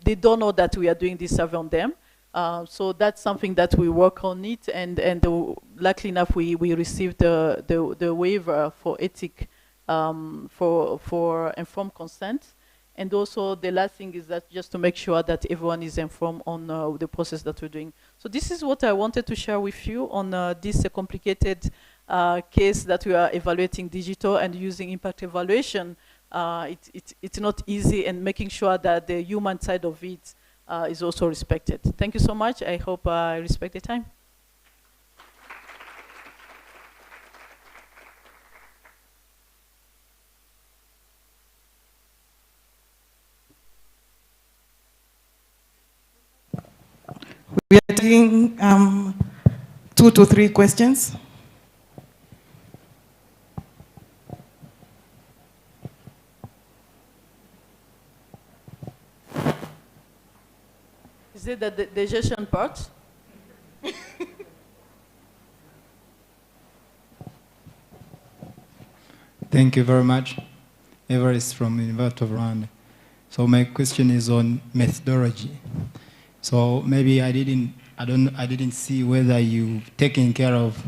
they don't know that we are doing this survey on them. So that's something that we work on it, and luckily enough, we received the waiver for ethic for informed consent. And also the last thing is that just to make sure that everyone is informed on the process that we're doing. So this is what I wanted to share with you on this complicated case that we are evaluating digital and using impact evaluation. It's not easy, and making sure that the human side of it is also respected. Thank you so much. I hope I respect the time. We are taking 2 to 3 questions. Is it the digestion part? Thank you very much. Everest from University of Rwanda. So my question is on methodology. So maybe I didn't see whether you've taken care of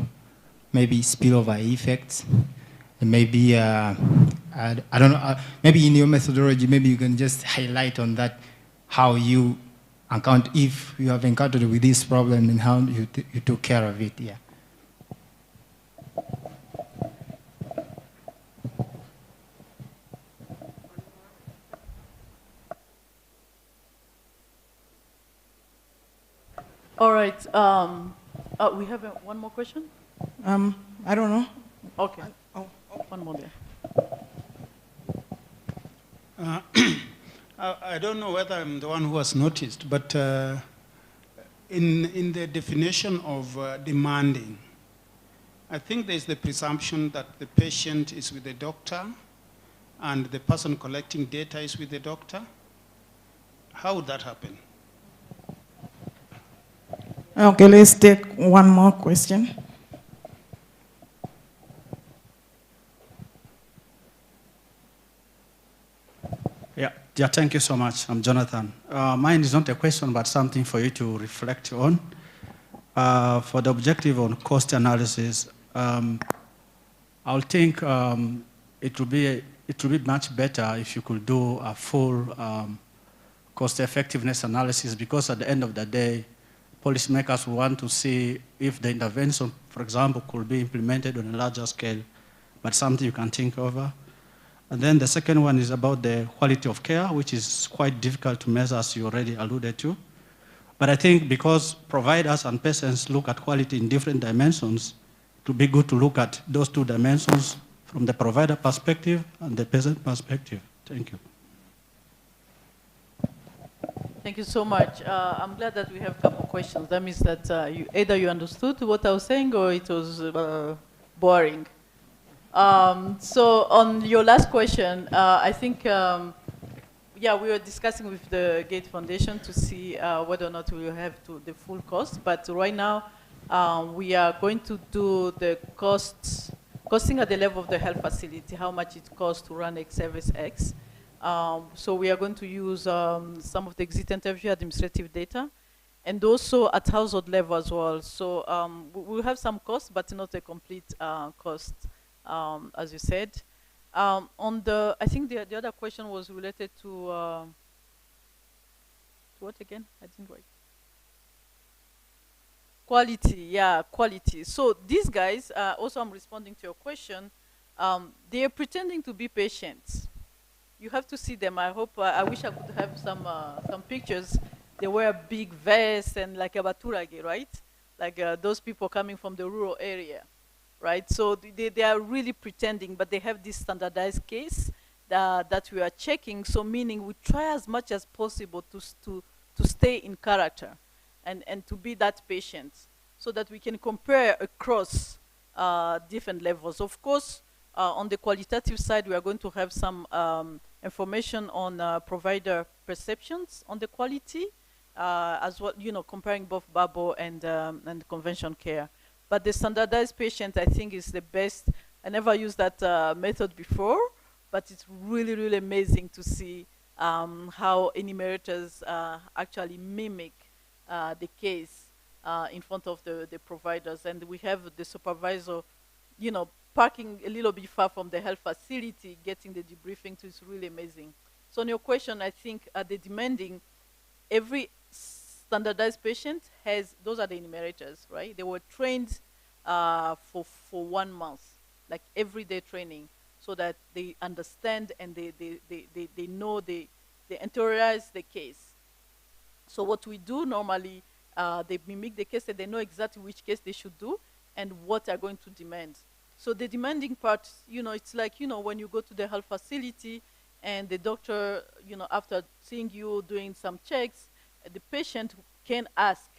maybe spillover effects. And maybe, I don't know, maybe in your methodology, maybe you can just highlight on that, how you account, if you have encountered with this problem and how you took care of it, yeah. All right. We have one more question? I don't know. Okay. One more there. I don't know whether I'm the one who has noticed, but in the definition of demanding, I think there's the presumption that the patient is with the doctor and the person collecting data is with the doctor. How would that happen? Okay, let's take one more question. Yeah, thank you so much. I'm Jonathan. Mine is not a question, but something for you to reflect on. For the objective on cost analysis, I'll think it would be much better if you could do a full cost effectiveness analysis, because at the end of the day, policymakers will want to see if the intervention, for example, could be implemented on a larger scale, but something you can think over. And then the second one is about the quality of care, which is quite difficult to measure, as you already alluded to. But I think because providers and patients look at quality in different dimensions, it would be good to look at those 2 dimensions from the provider perspective and the patient perspective. Thank you. Thank you so much. I'm glad that we have a couple of questions. That means that either you understood what I was saying or it was boring. So on your last question, I think, yeah, we were discussing with the Gates Foundation to see whether or not we will have the full cost. But right now, we are going to do the costing at the level of the health facility, how much it costs to run X service X. So we are going to use some of the exit interview administrative data, and also at household level as well. So we'll have some costs, but not a complete cost, as you said. I think the other question was related to what again? I didn't write. Quality, yeah, quality. So these guys, also I'm responding to your question, they are pretending to be patients. You have to see them. I hope, I wish I could have some pictures. They wear big vests and like a baturage, right? Like those people coming from the rural area, right? So they are really pretending, but they have this standardized case that we are checking. So meaning we try as much as possible to stay in character and to be that patient so that we can compare across different levels. Of course, on the qualitative side, we are going to have some information on provider perceptions on the quality, as well, you know, comparing both Babo and convention care. But the standardized patient, I think, is the best. I never used that method before, but it's really, really amazing to see how enumerators actually mimic the case in front of the providers. And we have the supervisor, you know, parking a little bit far from the health facility, getting the debriefing, so it's really amazing. So on your question, I think the demanding, every standardized patient has, those are the enumerators, right? They were trained for 1 month, like everyday training, so that they understand and they know, they interiorize the case. So what we do normally, they mimic the case and they know exactly which case they should do and what they're going to demand. So the demanding part, you know, it's like, you know, when you go to the health facility and the doctor, you know, after seeing you doing some checks, the patient can ask,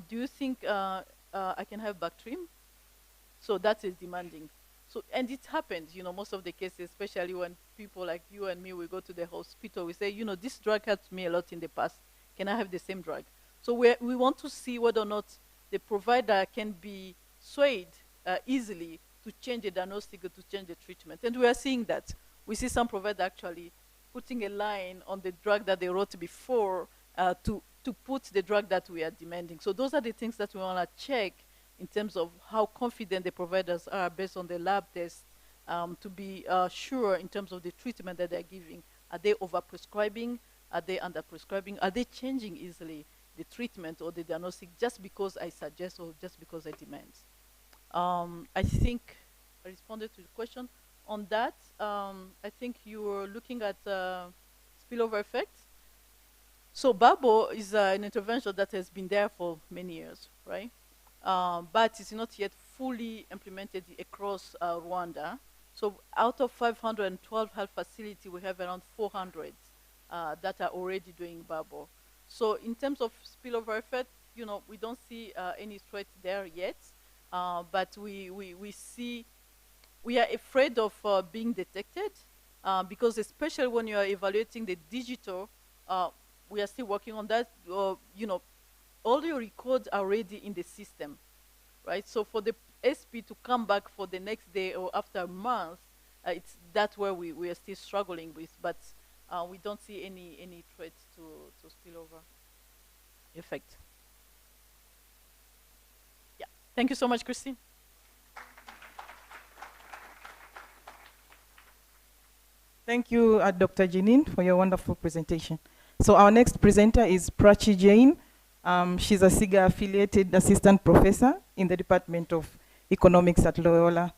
do you think I can have Bactrim? So that is demanding. So, and it happens, you know, most of the cases, especially when people like you and me, we go to the hospital, we say, you know, this drug helped me a lot in the past. Can I have the same drug? So we want to see whether or not the provider can be swayed easily to change the diagnostic or to change the treatment. And we are seeing that. We see some providers actually putting a line on the drug that they wrote before to put the drug that we are demanding. So those are the things that we want to check in terms of how confident the providers are based on the lab tests to be sure in terms of the treatment that they're giving. Are they overprescribing? Are they underprescribing? Are they changing easily the treatment or the diagnostic just because I suggest or just because I demand? I think I responded to the question. On that, I think you were looking at spillover effect. So Babo is an intervention that has been there for many years, right? But it's not yet fully implemented across Rwanda. So out of 512 health facilities, we have around 400 that are already doing Babo. So in terms of spillover effect, you know, we don't see any threat there yet. But we see, we are afraid of being detected because especially when you are evaluating the digital, we are still working on that. You know, all your records are already in the system, right? So for the SP to come back for the next day or after a month, it's that where we are still struggling with. But we don't see any threat to spillover effect. Thank you so much, Christine. Thank you, Dr. Janine, for your wonderful presentation. So our next presenter is Prachi Jain. She's a SIGA-affiliated assistant professor in the Department of Economics at Loyola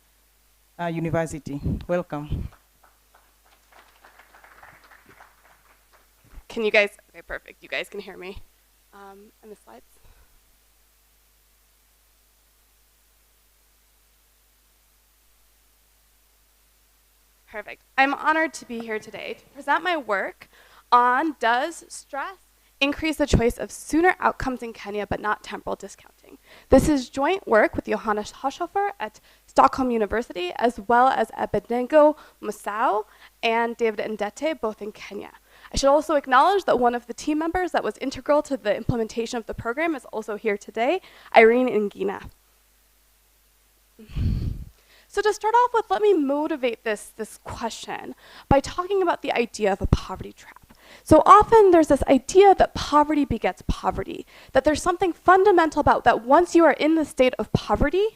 University. Welcome. Can you guys, okay, perfect. You guys can hear me. And the slides? Perfect. I'm honored to be here today to present my work on does stress increase the choice of sooner outcomes in Kenya but not temporal discounting. discounting. This is joint work with Johannes Hochhofer at Stockholm University, as well as Abednego Musau and David Ndete, both in Kenya. I should also acknowledge that one of the team members that was integral to the implementation of the program is also here today, Irene Ngina. So to start off with, let me motivate this question by talking about the idea of a poverty trap. So often there's this idea that poverty begets poverty, that there's something fundamental about that once you are in the state of poverty,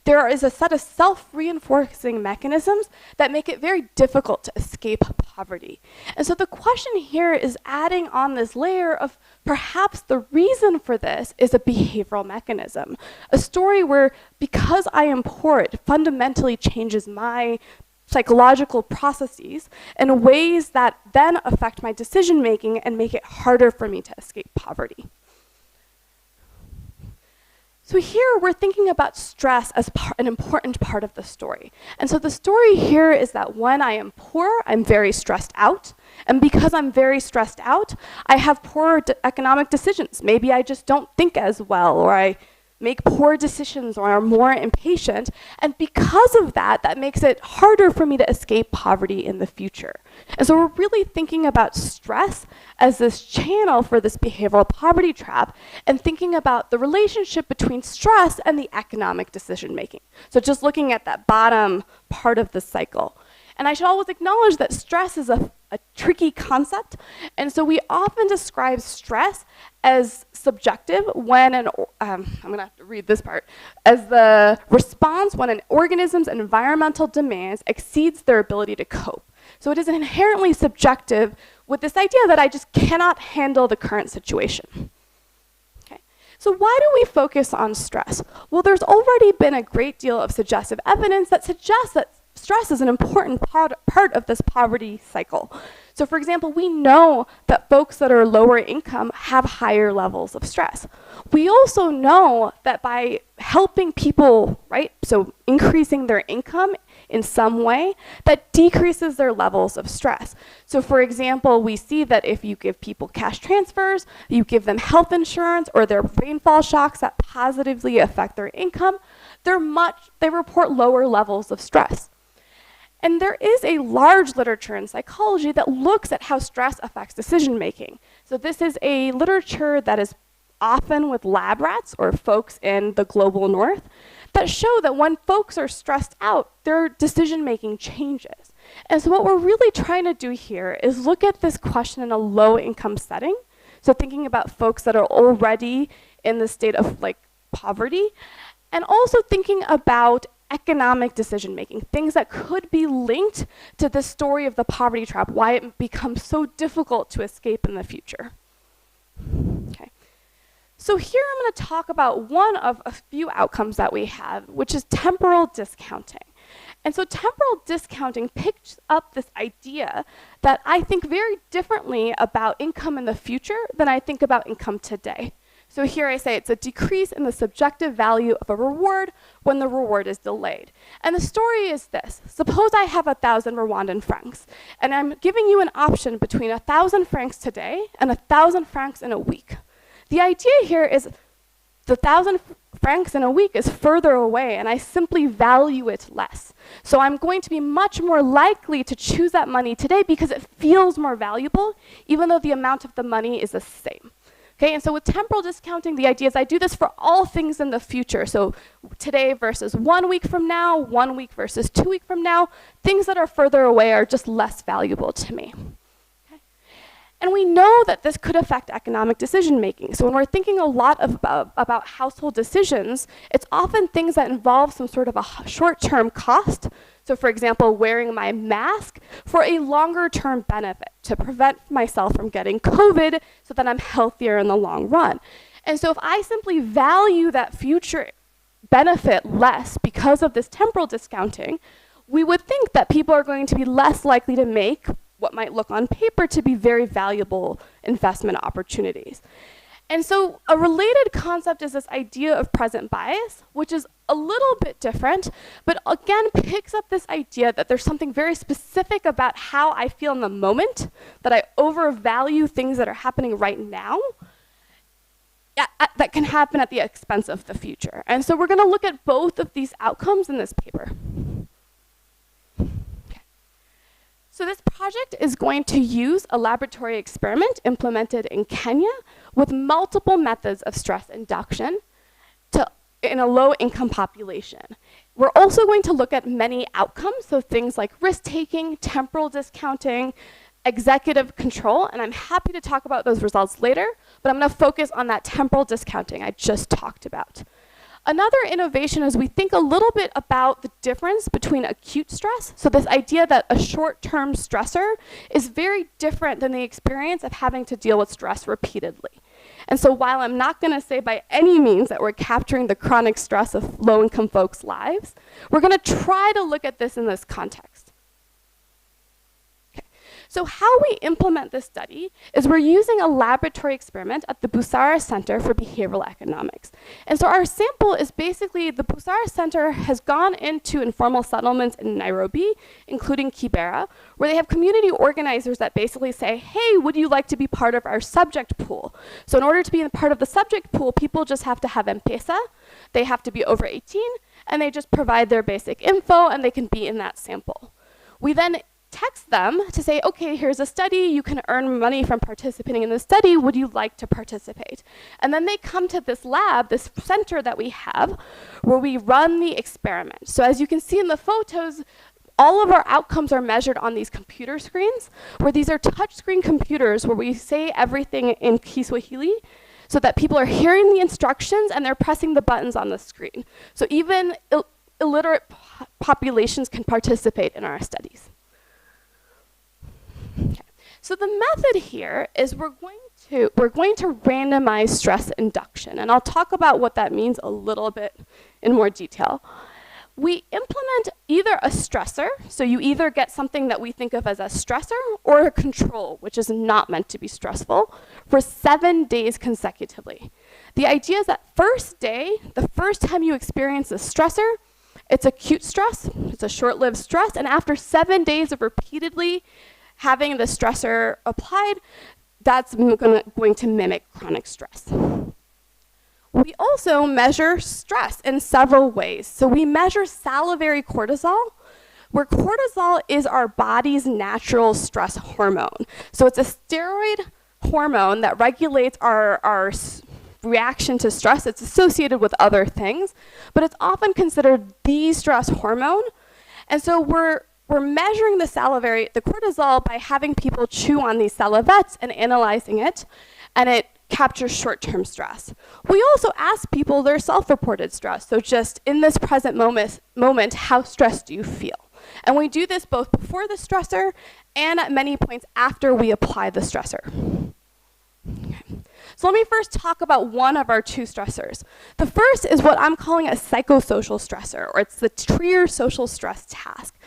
there is a set of self-reinforcing mechanisms that make it very difficult to escape poverty. And so the question here is adding on this layer of perhaps the reason for this is a behavioral mechanism. A story where because I am poor, it fundamentally changes my psychological processes in ways that then affect my decision making and make it harder for me to escape poverty. So here we're thinking about stress as an important part of the story. And so the story here is that when I am poor, I'm very stressed out. And because I'm very stressed out, I have poor economic decisions. Maybe I just don't think as well, or I make poor decisions or are more impatient. And because of that, that makes it harder for me to escape poverty in the future. And so we're really thinking about stress as this channel for this behavioral poverty trap and thinking about the relationship between stress and the economic decision making. So just looking at that bottom part of the cycle. And I should always acknowledge that stress is a tricky concept. And so we often describe stress as subjective when I'm gonna have to read this part, as the response when an organism's environmental demands exceeds their ability to cope. So it is inherently subjective with this idea that I just cannot handle the current situation. Okay. So why do we focus on stress? Well, there's already been a great deal of suggestive evidence that suggests that stress is an important part of this poverty cycle. So for example, we know that folks that are lower income have higher levels of stress. We also know that by helping people, right, so increasing their income in some way, that decreases their levels of stress. So for example, we see that if you give people cash transfers, you give them health insurance, or their rainfall shocks that positively affect their income, they report lower levels of stress. And there is a large literature in psychology that looks at how stress affects decision making. So this is a literature that is often with lab rats or folks in the global north that show that when folks are stressed out, their decision making changes. And so what we're really trying to do here is look at this question in a low income setting. So thinking about folks that are already in the state of like poverty, and also thinking about economic decision making, things that could be linked to the story of the poverty trap, why it becomes so difficult to escape in the future. Okay. So here I'm going to talk about one of a few outcomes that we have, which is temporal discounting. And so temporal discounting picks up this idea that I think very differently about income in the future than I think about income today. So here I say it's a decrease in the subjective value of a reward when the reward is delayed. And the story is this. Suppose I have 1,000 Rwandan francs, and I'm giving you an option between 1,000 francs today and 1,000 francs in a week. The idea here is the 1,000 francs in a week is further away, and I simply value it less. So I'm going to be much more likely to choose that money today because it feels more valuable, even though the amount of the money is the same. Okay, and so with temporal discounting, the idea is I do this for all things in the future. So today versus 1 week from now, 1 week versus 2 weeks from now, things that are further away are just less valuable to me. Okay? And we know that this could affect economic decision making. So when we're thinking a lot about household decisions, it's often things that involve some sort of a short-term cost. So for example, wearing my mask for a longer term benefit to prevent myself from getting COVID so that I'm healthier in the long run. And so if I simply value that future benefit less because of this temporal discounting, we would think that people are going to be less likely to make what might look on paper to be very valuable investment opportunities. And so a related concept is this idea of present bias, which is a little bit different, but again picks up this idea that there's something very specific about how I feel in the moment, that I overvalue things that are happening right now. that can happen at the expense of the future. And so we're going to look at both of these outcomes in this paper. Okay. So this project is going to use a laboratory experiment implemented in Kenya with multiple methods of stress induction in a low-income population. We're also going to look at many outcomes, so things like risk-taking, temporal discounting, executive control, and I'm happy to talk about those results later, but I'm going to focus on that temporal discounting I just talked about. Another innovation is we think a little bit about the difference between acute stress, so this idea that a short-term stressor is very different than the experience of having to deal with stress repeatedly. And so while I'm not going to say by any means that we're capturing the chronic stress of low-income folks' lives, we're going to try to look at this in this context. So how we implement this study is we're using a laboratory experiment at the Busara Center for Behavioral Economics. And so our sample is basically the Busara Center has gone into informal settlements in Nairobi, including Kibera, where they have community organizers that basically say, hey, would you like to be part of our subject pool? So in order to be part of the subject pool, people just have to have M-Pesa, they have to be over 18, and they just provide their basic info and they can be in that sample. We then text them to say, okay, here's a study, you can earn money from participating in the study, would you like to participate? And then they come to this lab, this center that we have, where we run the experiment. So as you can see in the photos, all of our outcomes are measured on these computer screens, where these are touchscreen computers where we say everything in Kiswahili, so that people are hearing the instructions and they're pressing the buttons on the screen. So even illiterate populations can participate in our studies. Okay. So the method here is we're going to randomize stress induction, and I'll talk about what that means a little bit in more detail. We implement either a stressor, so you either get something that we think of as a stressor or a control, which is not meant to be stressful, for 7 days consecutively. The idea is that first day, the first time you experience a stressor, it's acute stress, it's a short-lived stress, and after 7 days of repeatedly having the stressor applied, that's going to mimic chronic stress. We also measure stress in several ways. So we measure salivary cortisol, where cortisol is our body's natural stress hormone. So it's a steroid hormone that regulates our reaction to stress. It's associated with other things, but it's often considered the stress hormone. And so we're measuring the cortisol by having people chew on these salivettes and analyzing it, and it captures short-term stress. We also ask people their self-reported stress, so just in this present moment, how stressed do you feel? And we do this both before the stressor and at many points after we apply the stressor. Okay. So let me first talk about one of our two stressors. The first is what I'm calling a psychosocial stressor, or it's the Trier social stress task.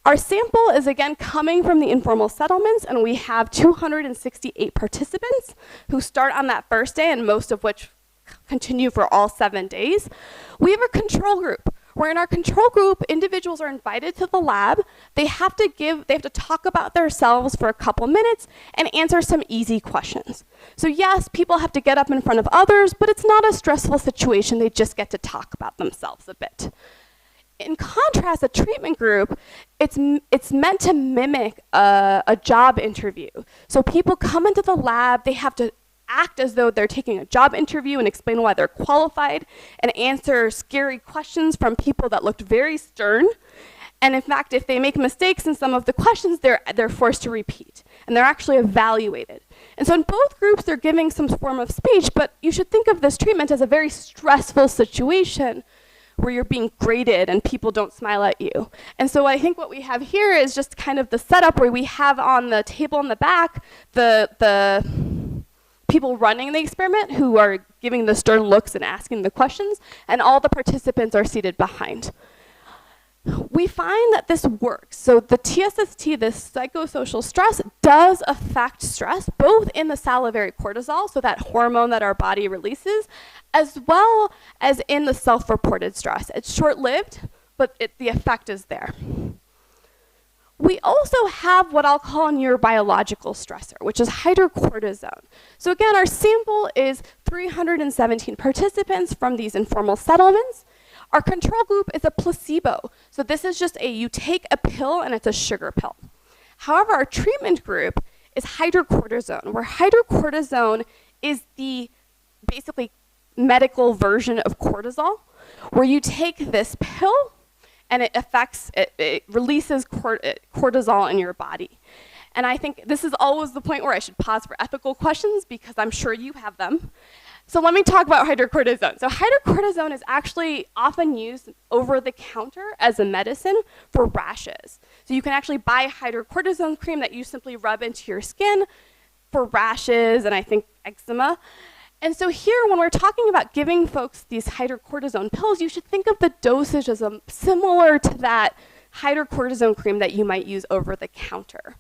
Our sample is again coming from the informal settlements, and we have 268 participants who start on that first day, and most of which continue for all 7 days. We have a control group, where in our control group, individuals are invited to the lab. They have to talk about themselves for a couple minutes and answer some easy questions. So yes, people have to get up in front of others, but it's not a stressful situation. They just get to talk about themselves a bit. In contrast, a treatment group, it's meant to mimic a job interview. So people come into the lab, they have to act as though they're taking a job interview and explain why they're qualified and answer scary questions from people that looked very stern. And in fact, if they make mistakes in some of the questions, they're forced to repeat, and they're actually evaluated. And so in both groups, they're giving some form of speech, but you should think of this treatment as a very stressful situation where you're being graded and people don't smile at you. And so I think what we have here is just kind of the setup where we have on the table in the back the people running the experiment who are giving the stern looks and asking the questions, and all the participants are seated behind. We find that this works. So the TSST, this psychosocial stress, does affect stress, both in the salivary cortisol, so that hormone that our body releases, as well as in the self-reported stress. It's short-lived, but the effect is there. We also have what I'll call a neurobiological stressor, which is hydrocortisone. So again, our sample is 317 participants from these informal settlements. Our control group is a placebo. So this is just you take a pill and it's a sugar pill. However, our treatment group is hydrocortisone, where hydrocortisone is the basically medical version of cortisol, where you take this pill and it releases cortisol in your body. And I think this is always the point where I should pause for ethical questions because I'm sure you have them. So let me talk about hydrocortisone. So hydrocortisone is actually often used over the counter as a medicine for rashes. So you can actually buy hydrocortisone cream that you simply rub into your skin for rashes and I think eczema. And so here, when we're talking about giving folks these hydrocortisone pills, you should think of the dosage as similar to that hydrocortisone cream that you might use over the counter.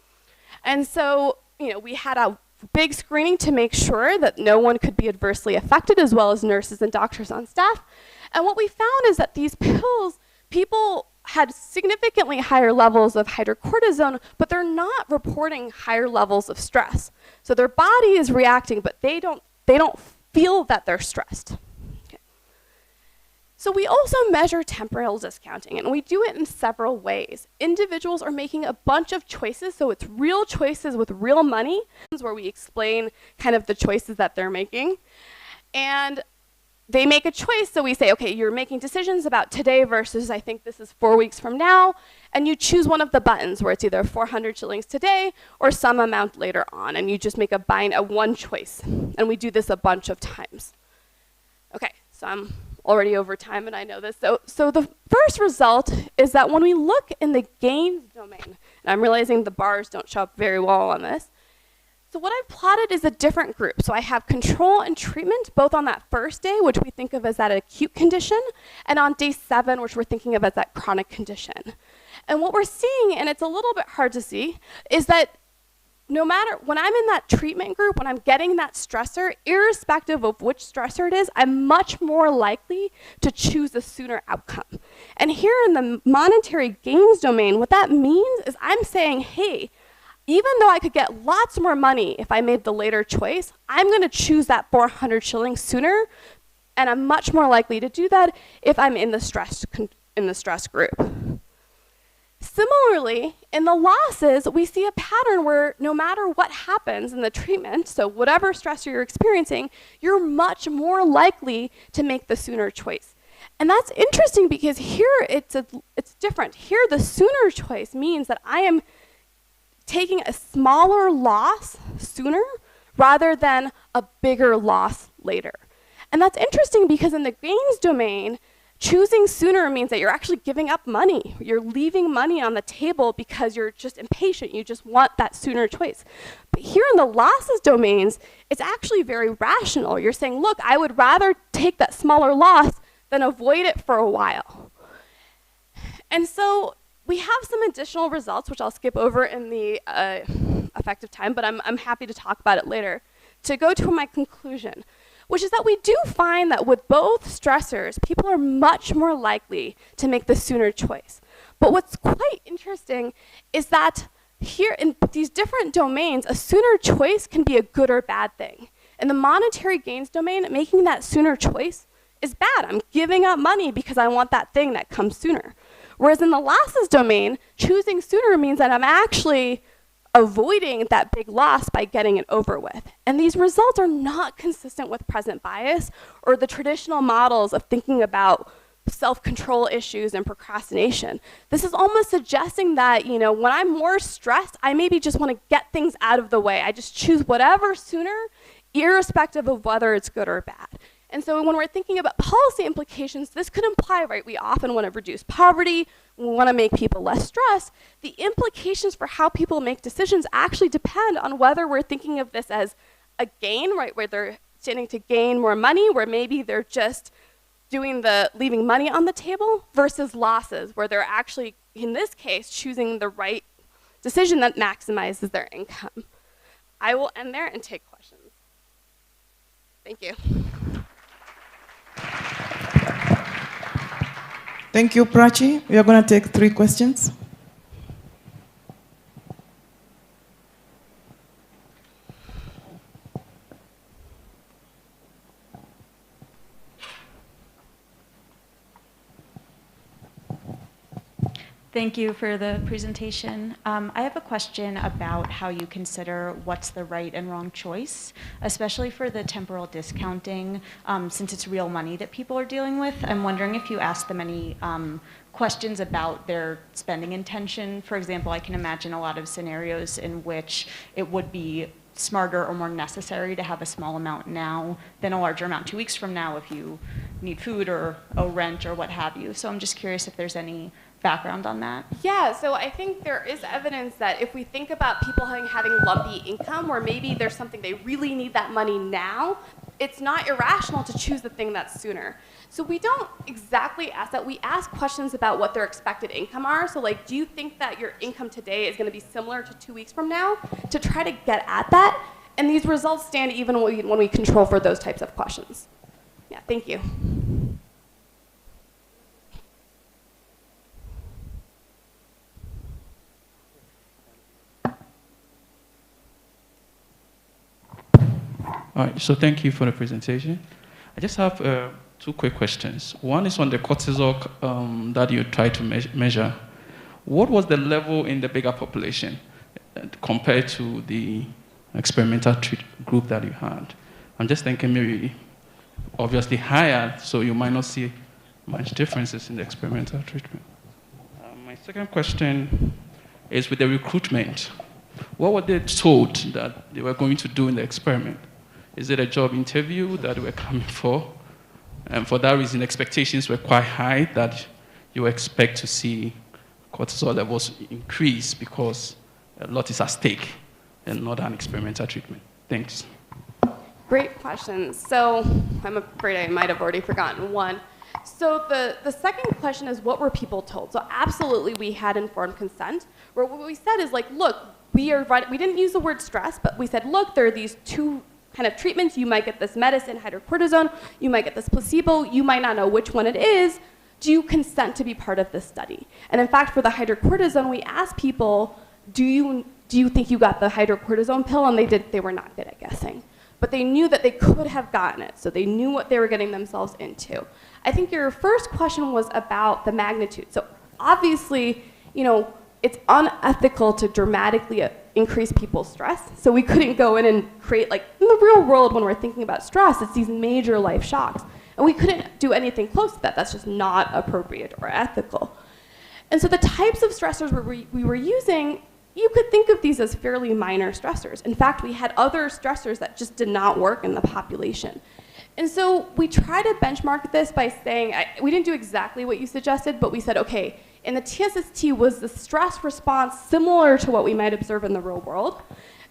And so, we had a big screening to make sure that no one could be adversely affected, as well as nurses and doctors on staff. And what we found is that these pills, people had significantly higher levels of hydrocortisone, but they're not reporting higher levels of stress. So their body is reacting, but they don't feel that they're stressed. Okay. So we also measure temporal discounting, and we do it in several ways. Individuals are making a bunch of choices, so it's real choices with real money, where we explain kind of the choices that they're making. And they make a choice, so we say, okay, you're making decisions about today versus I think this is 4 weeks from now, and you choose one of the buttons where it's either 400 shillings today or some amount later on, and you just make a one choice. And we do this a bunch of times. Okay, so I'm already over time and I know this. So the first result is that when we look in the gains domain, and I'm realizing the bars don't show up very well on this, so what I've plotted is a different group. So I have control and treatment, both on that first day, which we think of as that acute condition, and on day 7, which we're thinking of as that chronic condition. And what we're seeing, and it's a little bit hard to see, is that no matter, when I'm in that treatment group, when I'm getting that stressor, irrespective of which stressor it is, I'm much more likely to choose a sooner outcome. And here in the monetary gains domain, what that means is I'm saying, hey, even though I could get lots more money if I made the later choice, I'm going to choose that 400 shillings sooner, and I'm much more likely to do that if I'm in the stress group. Similarly, in the losses, we see a pattern where no matter what happens in the treatment, so whatever stressor you're experiencing, you're much more likely to make the sooner choice. And that's interesting because here it's different. Here the sooner choice means that I am taking a smaller loss sooner rather than a bigger loss later. And that's interesting because in the gains domain, choosing sooner means that you're actually giving up money. You're leaving money on the table because you're just impatient. You just want that sooner choice. But here in the losses domains, it's actually very rational. You're saying, look, I would rather take that smaller loss than avoid it for a while. And so we have some additional results, which I'll skip over in the effective time, but I'm happy to talk about it later, to go to my conclusion, which is that we do find that with both stressors, people are much more likely to make the sooner choice. But what's quite interesting is that here in these different domains, a sooner choice can be a good or bad thing. In the monetary gains domain, making that sooner choice is bad. I'm giving up money because I want that thing that comes sooner. Whereas in the losses domain, choosing sooner means that I'm actually avoiding that big loss by getting it over with. And these results are not consistent with present bias or the traditional models of thinking about self-control issues and procrastination. This is almost suggesting that, when I'm more stressed, I maybe just want to get things out of the way. I just choose whatever sooner, irrespective of whether it's good or bad. And so when we're thinking about policy implications, this could imply, right, we often want to reduce poverty, we want to make people less stressed. The implications for how people make decisions actually depend on whether we're thinking of this as a gain, right, where they're standing to gain more money, where maybe they're just leaving money on the table, versus losses, where they're actually, in this case, choosing the right decision that maximizes their income. I will end there and take questions. Thank you. Thank you, Prachi. We are going to take 3 questions. Thank you for the presentation. I have a question about how you consider what's the right and wrong choice, especially for the temporal discounting, since it's real money that people are dealing with. I'm wondering if you ask them any questions about their spending intention. For example, I can imagine a lot of scenarios in which it would be smarter or more necessary to have a small amount now than a larger amount 2 weeks from now if you need food or owe rent or what have you. So I'm just curious if there's any background on that. Yeah, so I think there is evidence that if we think about people having lumpy income, where maybe there's something they really need that money now, it's not irrational to choose the thing that's sooner. So we don't exactly ask that. We ask questions about what their expected income are. So like, do you think that your income today is going to be similar to 2 weeks from now? To try to get at that. And these results stand even when we control for those types of questions. Yeah, thank you. All right, so thank you for the presentation. I just have two quick questions. One is on the cortisol that you tried to measure. What was the level in the bigger population compared to the experimental group that you had? I'm just thinking maybe obviously higher, so you might not see much differences in the experimental treatment. My second question is with the recruitment. What were they told that they were going to do in the experiment? Is it a job interview that they were coming for? And for that reason, expectations were quite high that you expect to see cortisol levels increase because a lot is at stake and not an experimental treatment. Thanks. Great questions. So I'm afraid I might have already forgotten one. So the second question is, what were people told? So absolutely we had informed consent, where what we said is like, look, we didn't use the word stress, but we said, look, there are these two kind of treatments. You might get this medicine, hydrocortisone, you might get this placebo, you might not know which one it is. Do you consent to be part of this study? And in fact, for the hydrocortisone, we asked people, do you think you got the hydrocortisone pill? And they were not good at guessing. But they knew that they could have gotten it, so they knew what they were getting themselves into. I think your first question was about the magnitude. So obviously, it's unethical to dramatically increase people's stress. So we couldn't go in and create, like, in the real world when we're thinking about stress, it's these major life shocks. And we couldn't do anything close to that. That's just not appropriate or ethical. And so the types of stressors we were using, you could think of these as fairly minor stressors. In fact, we had other stressors that just did not work in the population. And so we try to benchmark this by saying, we didn't do exactly what you suggested, but we said, okay, in the TSST, was the stress response similar to what we might observe in the real world?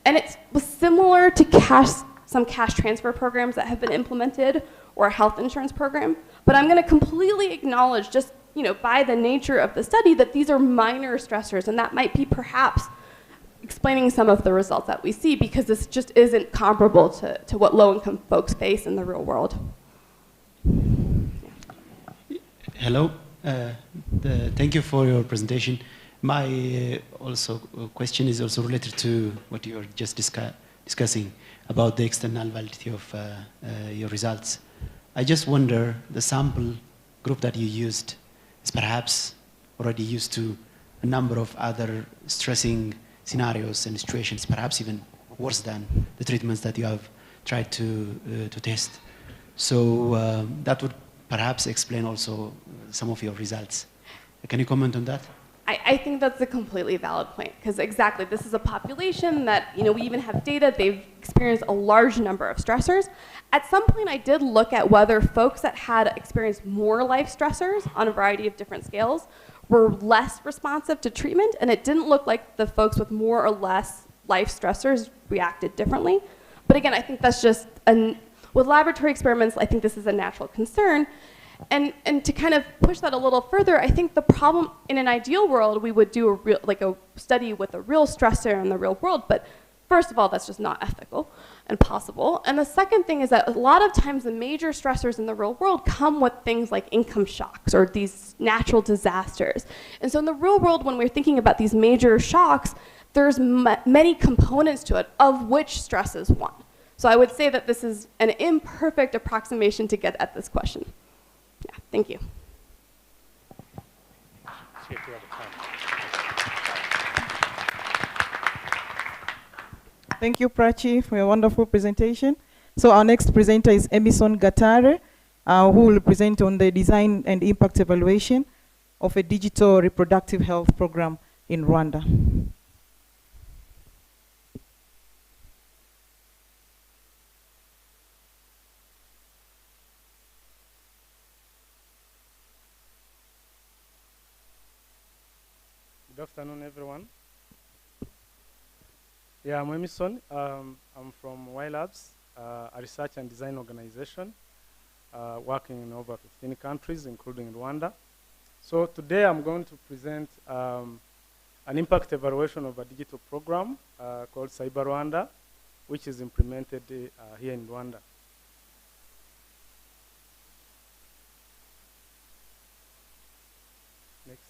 And it was similar to some cash transfer programs that have been implemented or a health insurance program. But I'm going to completely acknowledge, just by the nature of the study, that these are minor stressors, and that might be perhaps explaining some of the results that we see, because this just isn't comparable to what low-income folks face in the real world. Yeah. Hello. Thank you for your presentation. My question is also related to what you were just discussing about the external validity of your results. I just wonder, the sample group that you used is perhaps already used to a number of other stressing scenarios and situations, perhaps even worse than the treatments that you have tried to test. So that would perhaps explain also some of your results. Can you comment on that? I think that's a completely valid point, because exactly, this is a population that, we even have data, they've experienced a large number of stressors. At some point, I did look at whether folks that had experienced more life stressors on a variety of different scales were less responsive to treatment, and it didn't look like the folks with more or less life stressors reacted differently. But again, I think that's just, with laboratory experiments, I think this is a natural concern. And to kind of push that a little further, I think the problem, in an ideal world, we would do a study with a real stressor in the real world, but first of all, that's just not ethical and possible. And the second thing is that a lot of times the major stressors in the real world come with things like income shocks or these natural disasters. And so in the real world, when we're thinking about these major shocks, there's many components to it, of which stress is one. So I would say that this is an imperfect approximation to get at this question. Yeah, thank you. See if we have time. Thank you, Prachi, for your wonderful presentation. So our next presenter is Emerson Gatare, who will present on the design and impact evaluation of a digital reproductive health program in Rwanda. Good afternoon, everyone. Yeah, I'm Emerson. I'm from YLabs, a research and design organization working in over 15 countries, including Rwanda. So today I'm going to present an impact evaluation of a digital program called Cyber Rwanda, which is implemented here in Rwanda. Next.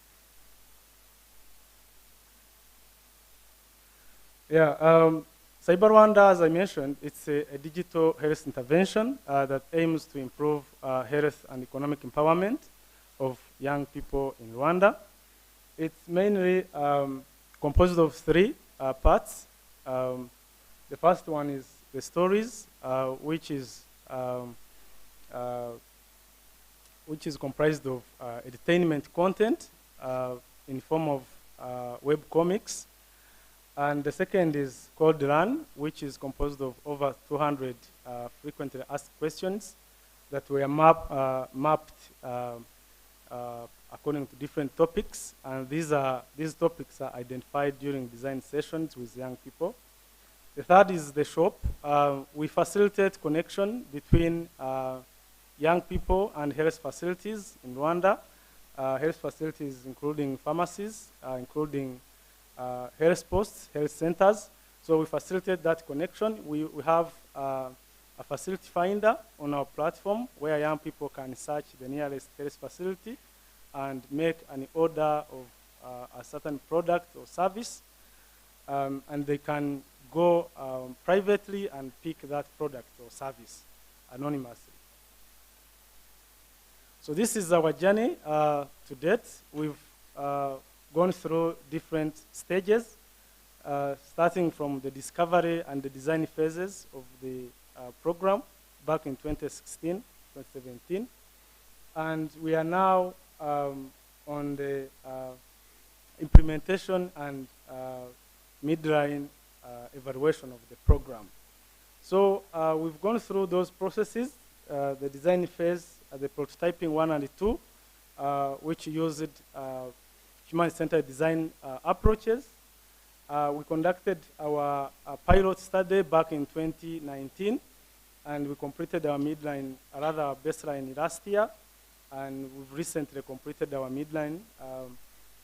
Yeah, Cyber Rwanda, as I mentioned, it's a digital health intervention that aims to improve health and economic empowerment of young people in Rwanda. It's mainly composed of three parts. The first one is the stories, which is comprised of entertainment content in form of web comics. And the second is called Run, which is composed of over 200 frequently asked questions that were mapped according to different topics. And these topics are identified during design sessions with young people. The third is the shop. We facilitate connection between young people and health facilities in Rwanda. Health facilities including pharmacies, including health posts, health centers. So we facilitate that connection. We have a facility finder on our platform where young people can search the nearest health facility and make an order of a certain product or service. And they can go privately and pick that product or service anonymously. So this is our journey to date. We've gone through different stages, starting from the discovery and the design phases of the program back in 2016, 2017. And we are now on the implementation and midline evaluation of the program. So we've gone through those processes, the design phase, the prototyping 1 and 2, which used human-centered design approaches. We conducted our pilot study back in 2019, and we completed our midline, rather baseline last year, and we've recently completed our midline,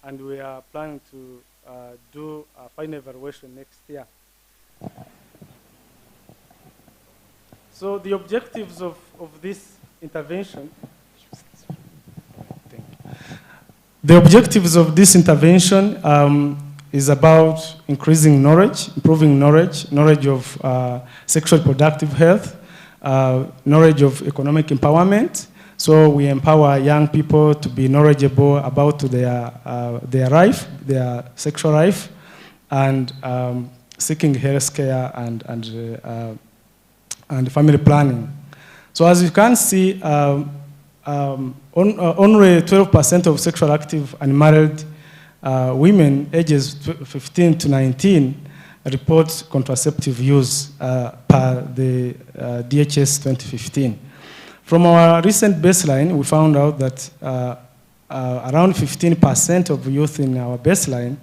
and we are planning to do a final evaluation next year. So the objectives of this intervention, the objectives of this intervention is about increasing knowledge, improving knowledge of sexual reproductive health, knowledge of economic empowerment. So we empower young people to be knowledgeable about their life, their sexual life, and seeking health care and family planning. So as you can see, only 12% of sexual active unmarried women ages 15 to 19 report contraceptive use per the DHS 2015. From our recent baseline, we found out that around 15% of youth in our baseline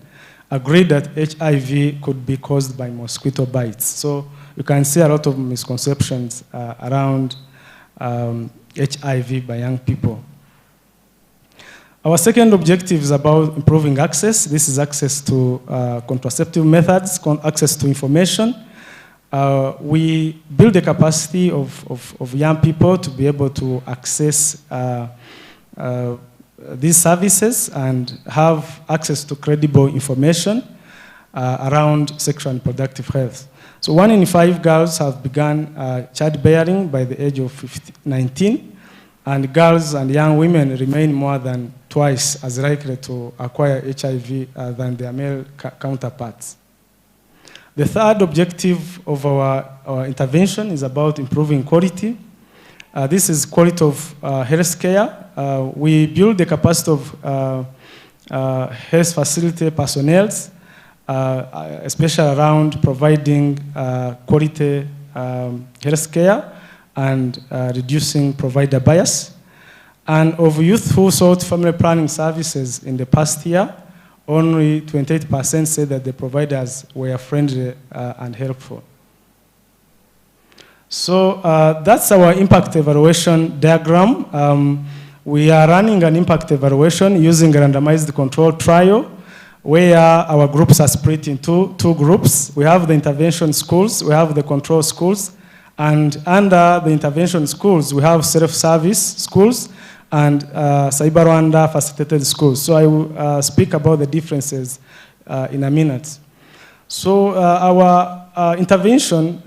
agreed that HIV could be caused by mosquito bites. So you can see a lot of misconceptions around HIV by young people. Our second objective is about improving access. This is access to contraceptive methods, access to information. We build the capacity of young people to be able to access these services and have access to credible information around sexual and reproductive health. So 1 in 5 girls have begun childbearing by the age of 19, and girls and young women remain more than twice as likely to acquire HIV than their male counterparts. The third objective of our intervention is about improving quality. This is quality of health care. We build the capacity of health facility personnel, especially around providing quality health care and reducing provider bias. And of youth who sought family planning services in the past year, only 28% said that the providers were friendly and helpful. So that's our impact evaluation diagram. We are running an impact evaluation using a randomized control trial where our groups are split into two groups. We have the intervention schools, we have the control schools, and under the intervention schools, we have self-service schools and Cyber Rwanda facilitated schools. So I will speak about the differences in a minute. So our intervention,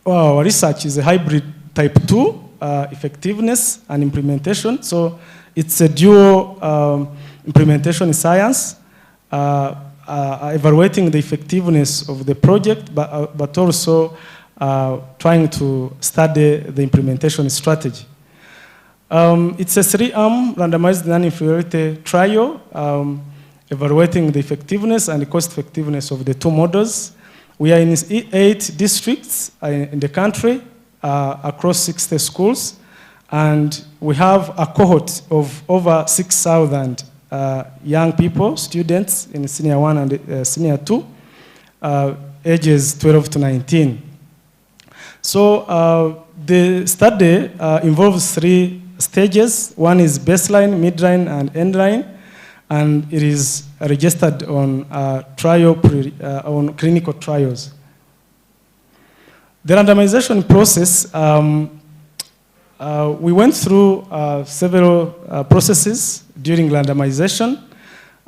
our research is a hybrid type 2 effectiveness and implementation. So it's a dual implementation in science, evaluating the effectiveness of the project, but also trying to study the implementation strategy. It's a 3-arm randomized non-inferiority trial, evaluating the effectiveness and the cost effectiveness of the two models. We are in 8 districts in the country, across 60 schools, and we have a cohort of over 6,000 young people, students in Senior 1 and Senior 2, ages 12 to 19. So the study involves 3 stages. One is baseline, midline, and endline, and it is registered on on clinical trials. The randomization process, we went through several processes during randomization.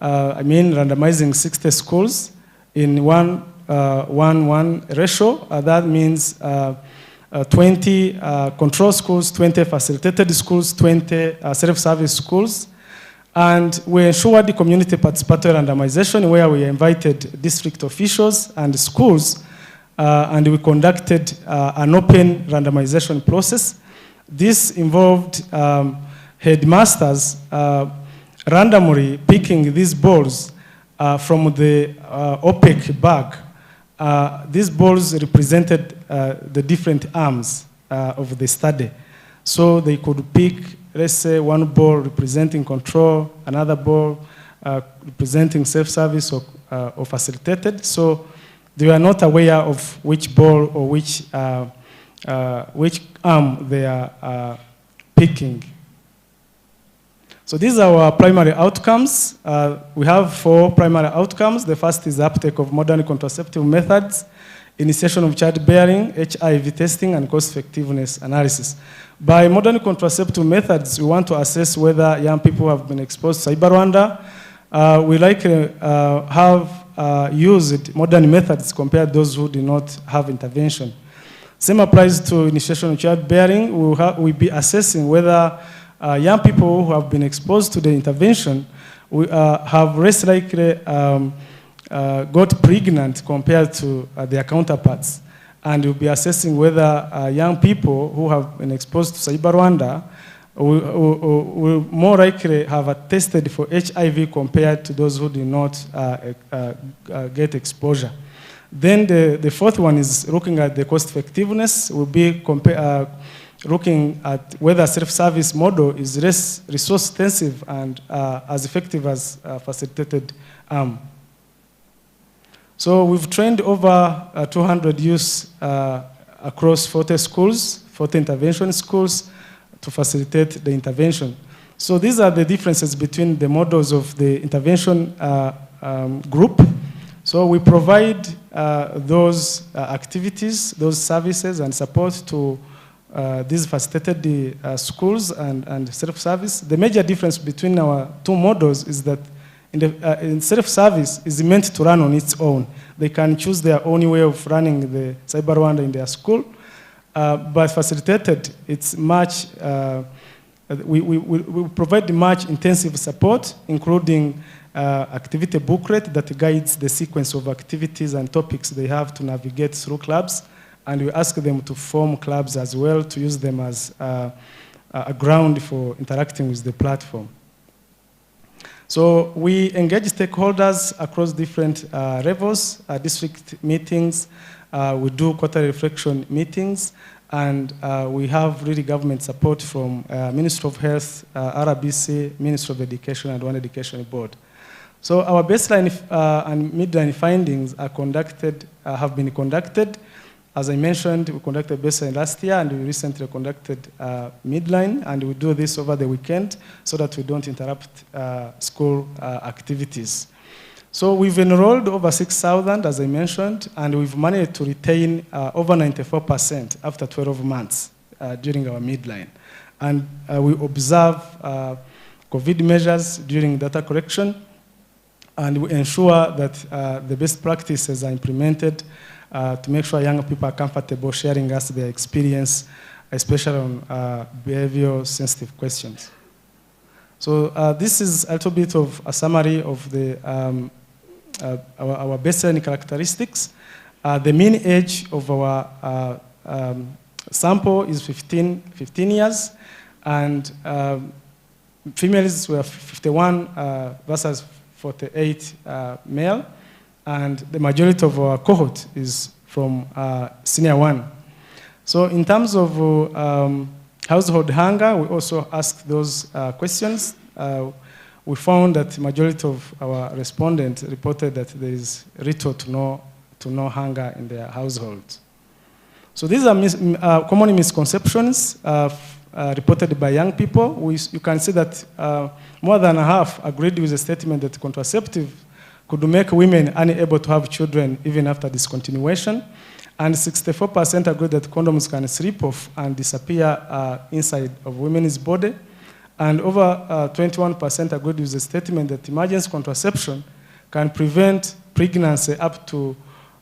I mean, randomizing 60 schools in 1:1 ratio. That means 20 control schools, 20 facilitated schools, 20 self-service schools. And we ensured the community participatory randomization where we invited district officials and schools, and we conducted an open randomization process. This involved headmasters randomly picking these balls from the opaque bag. These balls represented the different arms of the study. So they could pick, let's say, one ball representing control, another ball representing self-service or facilitated. So they were not aware of which ball or which arm they are picking. So these are our primary outcomes. We have 4 primary outcomes. The first is the uptake of modern contraceptive methods, initiation of childbearing, HIV testing, and cost effectiveness analysis. By modern contraceptive methods, we want to assess whether young people have been exposed to Cyber Rwanda. We likely have used modern methods compared to those who do not have intervention. Same applies to initiation of childbearing. We'll be assessing whether young people who have been exposed to the intervention have less likely got pregnant compared to their counterparts. And we'll be assessing whether young people who have been exposed to Cyber Rwanda will more likely have tested for HIV compared to those who do not get exposure. Then the fourth one is looking at the cost effectiveness. We'll be looking at whether self-service model is less resource intensive and as effective as facilitated arm. So we've trained over 200 youth across 40 schools, 40 intervention schools to facilitate the intervention. So these are the differences between the models of the intervention group. So we provide those activities, those services and support to these facilitated schools and self-service. The major difference between our 2 models is that in self-service is meant to run on its own. They can choose their own way of running the Cyber Rwanda in their school. But facilitated, it's much, we provide much intensive support, including activity booklet that guides the sequence of activities and topics they have to navigate through clubs. And we ask them to form clubs as well, to use them as a ground for interacting with the platform. So we engage stakeholders across different levels, district meetings, we do quarterly reflection meetings, and we have really government support from Ministry of Health, RBC, Ministry of Education, and One Education Board. So our baseline and midline findings are have been conducted. As I mentioned, we conducted baseline last year, and we recently conducted midline, and we do this over the weekend so that we don't interrupt school activities. So we've enrolled over 6,000, as I mentioned, and we've managed to retain over 94% after 12 months during our midline. And we observe COVID measures during data collection, and we ensure that the best practices are implemented to make sure young people are comfortable sharing us their experience, especially on behavioral sensitive questions. So this is a little bit of a summary of the, our baseline characteristics. The mean age of our sample is 15 years, and females were 51 versus 48 male. And the majority of our cohort is from senior 1. So in terms of household hunger, we also asked those questions. We found that the majority of our respondents reported that there is little to no hunger in their households. So these are common misconceptions reported by young people. You can see that more than half agreed with the statement that contraceptive could make women unable to have children even after discontinuation. And 64% agreed that condoms can slip off and disappear inside of women's body. And over 21% agreed with the statement that emergency contraception can prevent pregnancy up to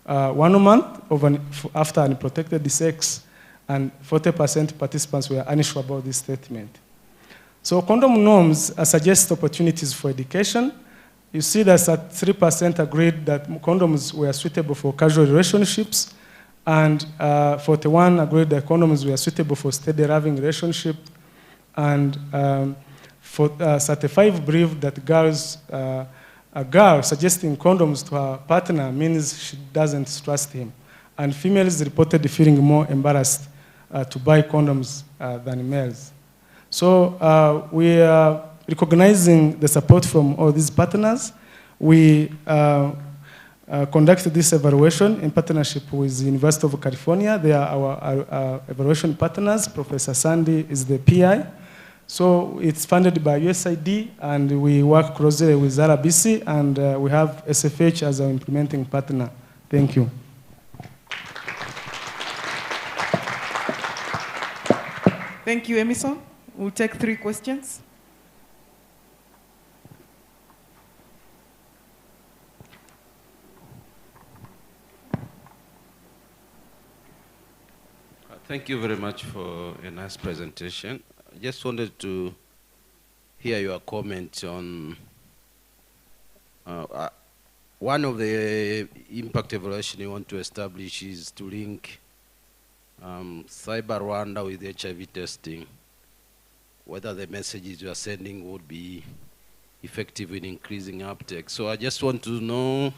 1 month after unprotected sex. And 40% participants were unsure about this statement. So condom norms suggest opportunities for education. You see that 3% agreed that condoms were suitable for casual relationships, and 41 agreed that condoms were suitable for steady loving relationship, and 35 believe that a girl suggesting condoms to her partner means she doesn't trust him, and females reported feeling more embarrassed to buy condoms than males. So we are recognizing the support from all these partners. We conducted this evaluation in partnership with the University of California. They are our evaluation partners. Professor Sandy is the PI. So it's funded by USAID, and we work closely with RBC, and we have SFH as our implementing partner. Thank you. Thank you, Emerson. We'll take 3 questions. Thank you very much for a nice presentation. I just wanted to hear your comment on one of the impact evaluation you want to establish is to link Cyber Rwanda with HIV testing, whether the messages you are sending would be effective in increasing uptake. So I just want to know,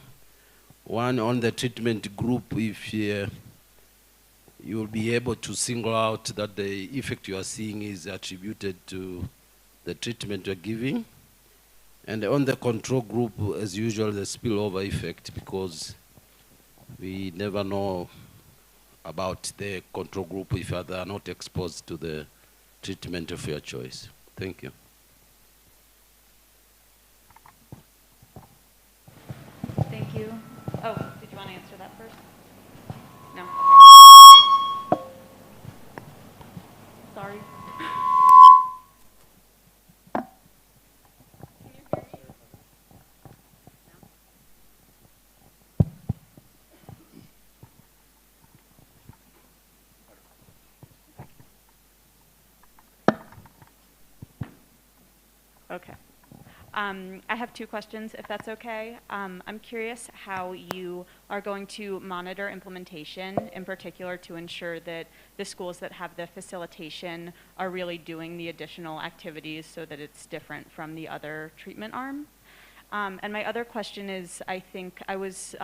one, on the treatment group, if you will be able to single out that the effect you are seeing is attributed to the treatment you're giving. And on the control group, as usual, the spillover effect, because we never know about the control group if they are not exposed to the treatment of your choice. Thank you. Thank you. Oh, did you want to answer that first? No? Okay. Sorry. Okay. I have two questions, if that's okay. I'm curious how you are going to monitor implementation, in particular to ensure that the schools that have the facilitation are really doing the additional activities so that it's different from the other treatment arm. And my other question is, I think I was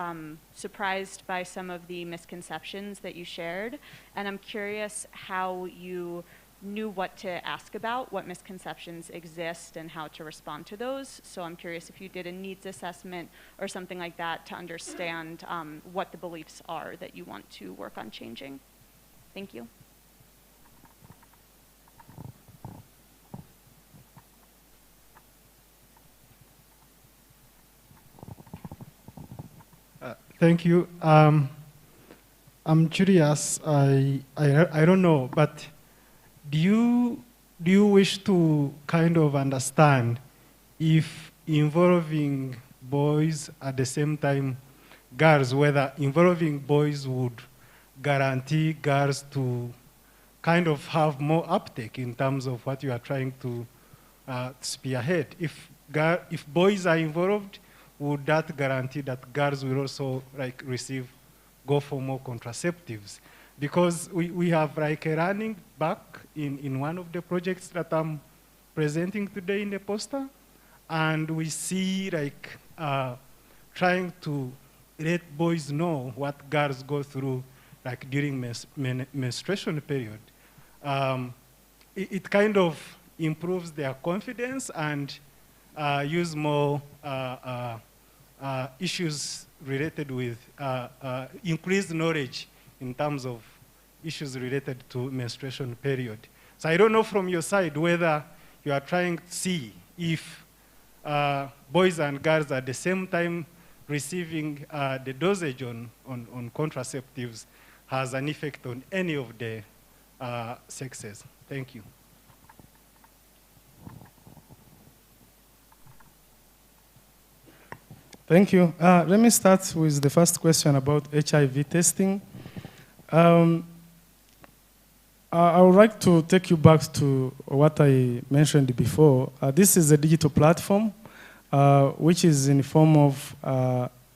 surprised by some of the misconceptions that you shared, and I'm curious how you knew what to ask about, what misconceptions exist, and how to respond to those. So I'm curious if you did a needs assessment or something like that to understand what the beliefs are that you want to work on changing. Thank you. Thank you. I'm curious. I don't know, but do you wish to kind of understand if involving boys at the same time girls, whether involving boys would guarantee girls to kind of have more uptake in terms of what you are trying to spearhead? If boys are involved, would that guarantee that girls will also go for more contraceptives? Because we have a running back in one of the projects that I'm presenting today in the poster, and we see trying to let boys know what girls go through during menstruation period. It kind of improves their confidence and use more issues related with increased knowledge in terms of issues related to menstruation period. So I don't know from your side whether you are trying to see if boys and girls at the same time receiving the dosage on contraceptives has an effect on any of the sexes. Thank you. Thank you. Let me start with the first question about HIV testing. I would like to take you back to what I mentioned before. This is a digital platform which is in the form of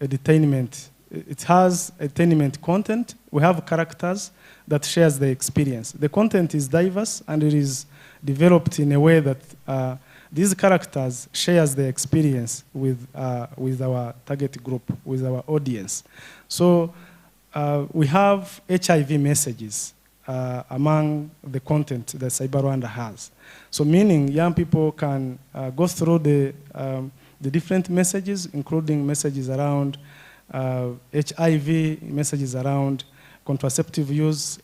edutainment. It has edutainment content. We have characters that shares the experience. The content is diverse and it is developed in a way that these characters shares the experience with our target group, with our audience. So we have HIV messages among the content that Cyber Rwanda has. So meaning young people can go through the different messages, including messages around HIV, messages around contraceptive use,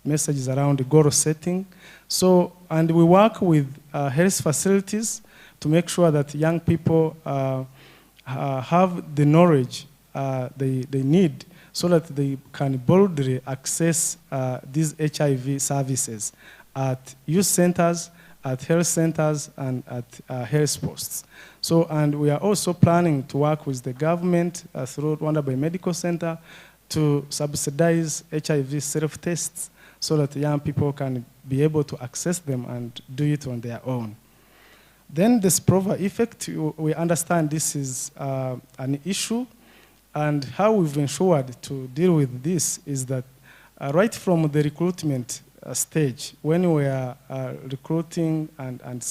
messages around the goal setting. So, and we work with health facilities to make sure that young people have the knowledge they need so that they can boldly access these HIV services at youth centers, at health centers, and at health posts. So, and we are also planning to work with the government through Rwanda Biomedical Center to subsidize HIV self-tests so that young people can be able to access them and do it on their own. Then the spillover effect, we understand this is an issue, and how we've ensured to deal with this is that right from the recruitment stage, when we are recruiting and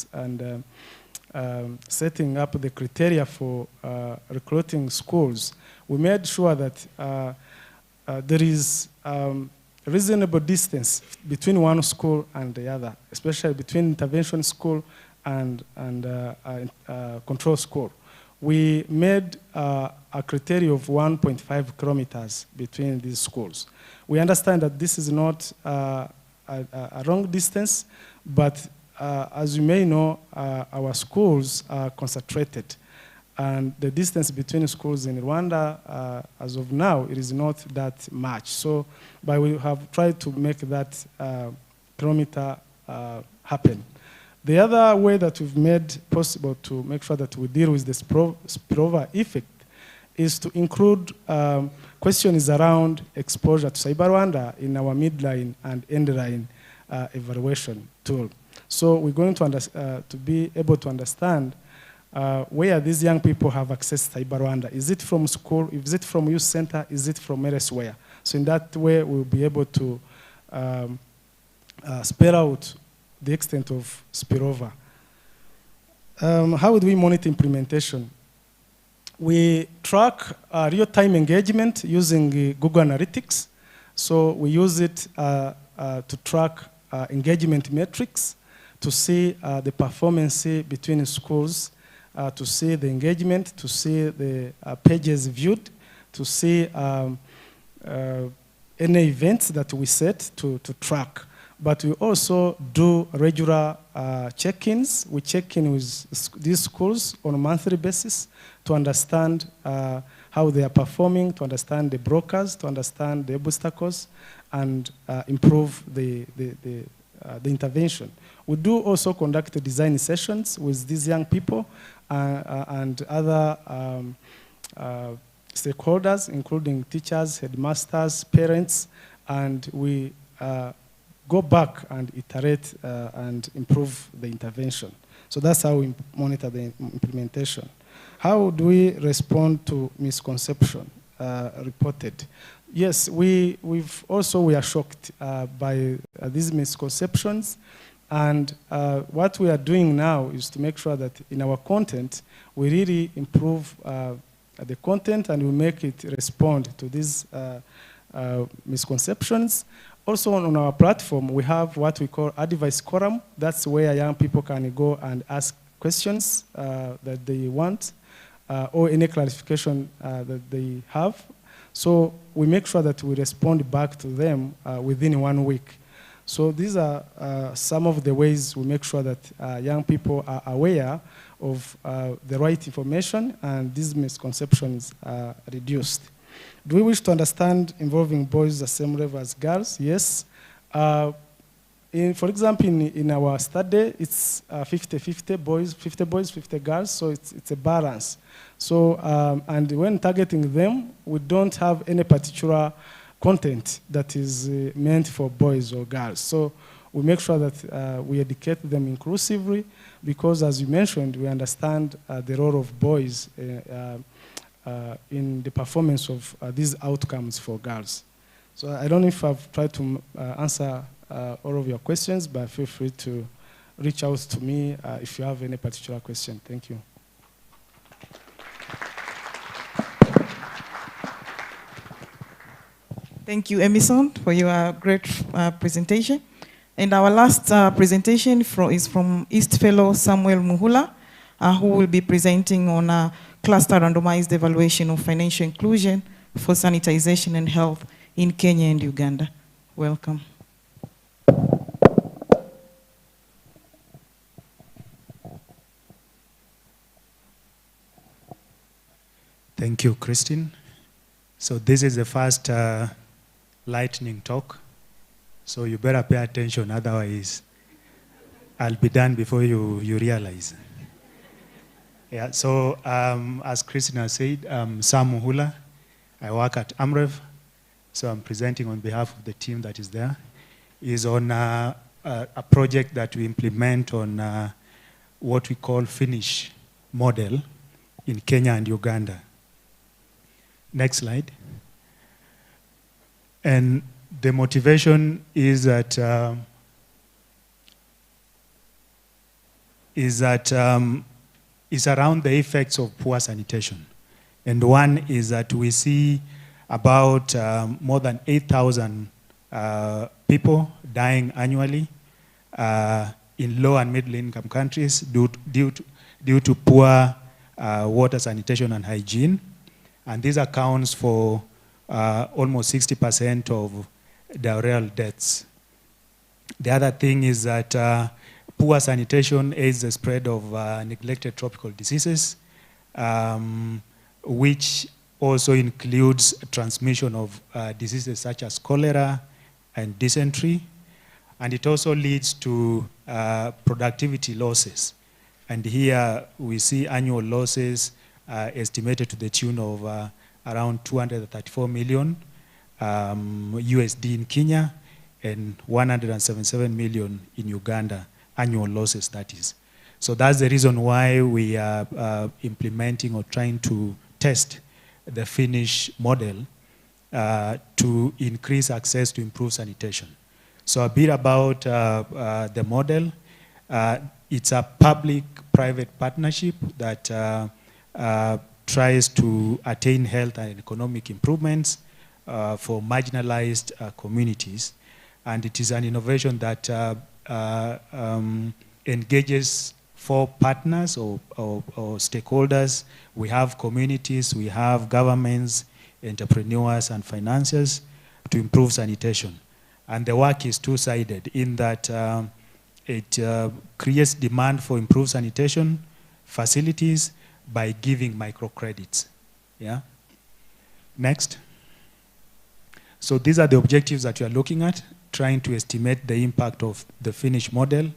setting up the criteria for recruiting schools, we made sure that there is reasonable distance between one school and the other, especially between intervention school and control school. We made a criteria of 1.5 kilometers between these schools. We understand that this is not a long distance, but as you may know, our schools are concentrated. And the distance between schools in Rwanda, as of now, it is not that much. So, but we have tried to make that kilometer happen. The other way that we've made possible to make sure that we deal with the spillover effect is to include questions around exposure to Cyber Rwanda in our midline and endline evaluation tool. So we're going to be able to understand where these young people have accessed Cyber Rwanda. Is it from school? Is it from youth center? Is it from elsewhere? So in that way, we'll be able to spell out the extent of spillover. How would we monitor implementation? We track real-time engagement using Google Analytics. So we use it to track engagement metrics, to see the performance between schools, to see the engagement, to see the pages viewed, to see any events that we set to track. But we also do regular check-ins. We check in with these schools on a monthly basis to understand how they are performing, to understand the brokers, to understand the obstacles, and improve the intervention. We do also conduct design sessions with these young people and other stakeholders, including teachers, headmasters, parents, and we go back and iterate and improve the intervention. So that's how we monitor the implementation. How do we respond to misconception reported? Yes, we are shocked by these misconceptions. And what we are doing now is to make sure that in our content, we really improve the content and we make it respond to these misconceptions. Also on our platform, we have what we call advice column. That's where young people can go and ask questions that they want or any clarification that they have. So we make sure that we respond back to them within 1 week. So these are some of the ways we make sure that young people are aware of the right information and these misconceptions are reduced. Do we wish to understand involving boys the same level as girls? Yes. For example, in our study, it's 50-50 boys, 50 girls, so it's a balance. So, and when targeting them, we don't have any particular content that is meant for boys or girls. So we make sure that we educate them inclusively because, as you mentioned, we understand the role of boys in the performance of these outcomes for girls. So I don't know if I've tried to answer all of your questions, but feel free to reach out to me if you have any particular question. Thank you. Thank you, Emerson, for your great presentation. And our last presentation is from East Fellow Samuel Muhula, who will be presenting on a cluster randomized evaluation of financial inclusion for sanitization and health in Kenya and Uganda. Welcome. Thank you, Christine. So this is the first lightning talk. So you better pay attention, otherwise I'll be done before you realize. Yeah, so as Christina said, Sam Muhula. I work at AMREV, so I'm presenting on behalf of the team that is there. Is on a project that we implement on what we call Finnish model in Kenya and Uganda. Next slide. And the motivation is that is around the effects of poor sanitation. And one is that we see about more than 8,000 people dying annually in low and middle income countries due to poor water, sanitation, and hygiene. And this accounts for almost 60% of diarrheal deaths. The other thing is that poor sanitation aids the spread of neglected tropical diseases, which also includes transmission of diseases such as cholera and dysentery. And it also leads to productivity losses. And here we see annual losses estimated to the tune of around 234 million USD in Kenya and 177 million in Uganda, annual losses that is. So that's the reason why we are implementing or trying to test the Finnish model to increase access to improve sanitation. So a bit about the model. It's a public-private partnership that tries to attain health and economic improvements for marginalized communities. And it is an innovation that engages 4 partners or stakeholders. We have communities, we have governments, entrepreneurs, and financiers to improve sanitation. And the work is two-sided in that it creates demand for improved sanitation facilities by giving microcredits. Yeah. Next. So these are the objectives that we are looking at, trying to estimate the impact of the Finnish model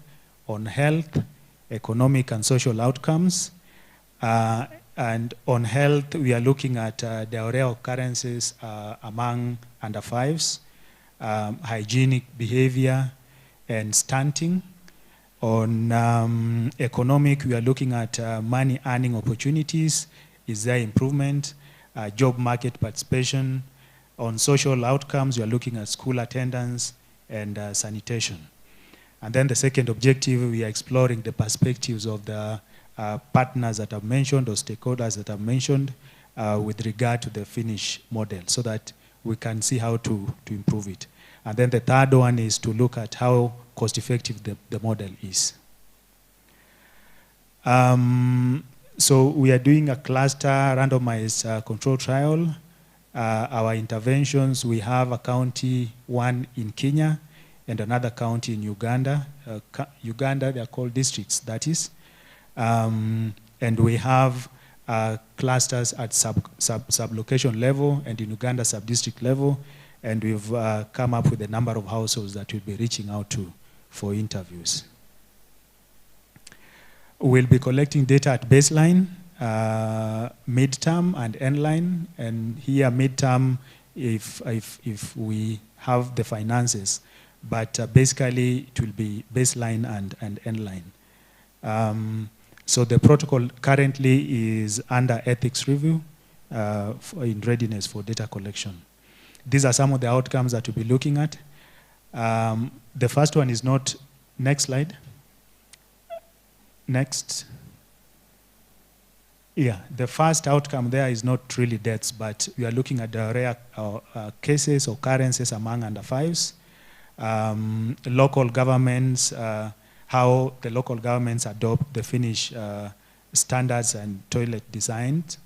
on health, economic and social outcomes. And on health, we are looking at diarrhea occurrences among under 5s, hygienic behavior, and stunting. On economic, we are looking at money earning opportunities. Is there improvement? Job market participation. On social outcomes, we are looking at school attendance and sanitation. And then the second objective, we are exploring the perspectives of the partners that I've mentioned or stakeholders that I've mentioned with regard to the Finnish model so that we can see how to improve it. And then the third one is to look at how cost-effective the model is. So we are doing a cluster randomized control trial. Our interventions, we have a county, one in Kenya and another county in Uganda. Uganda, they are called districts, that is. And we have clusters at sub-location level and in Uganda sub-district level. And we've come up with a number of households that we'll be reaching out to for interviews. We'll be collecting data at baseline, midterm, and endline. And here midterm, if we have the finances. But basically, it will be baseline and endline. So the protocol currently is under ethics review in readiness for data collection. These are some of the outcomes that we'll be looking at. The first one is not, next slide. Next. Yeah, the first outcome there is not really deaths, but we are looking at the rare cases, occurrences among under 5s. Local governments, how the local governments adopt the Finnish standards and toilet designs.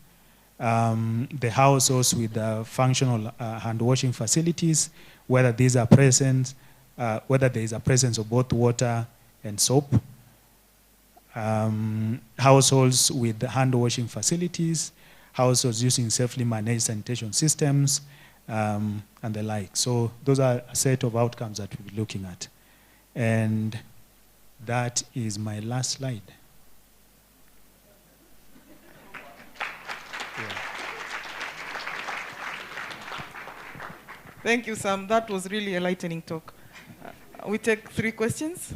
The households with functional hand washing facilities, whether these are present, whether there is a presence of both water and soap. Households with hand washing facilities, households using safely managed sanitation systems, and the like. So those are a set of outcomes that we'll be looking at. And that is my last slide. Thank you, Sam. That was really a enlightening talk. We take 3 questions.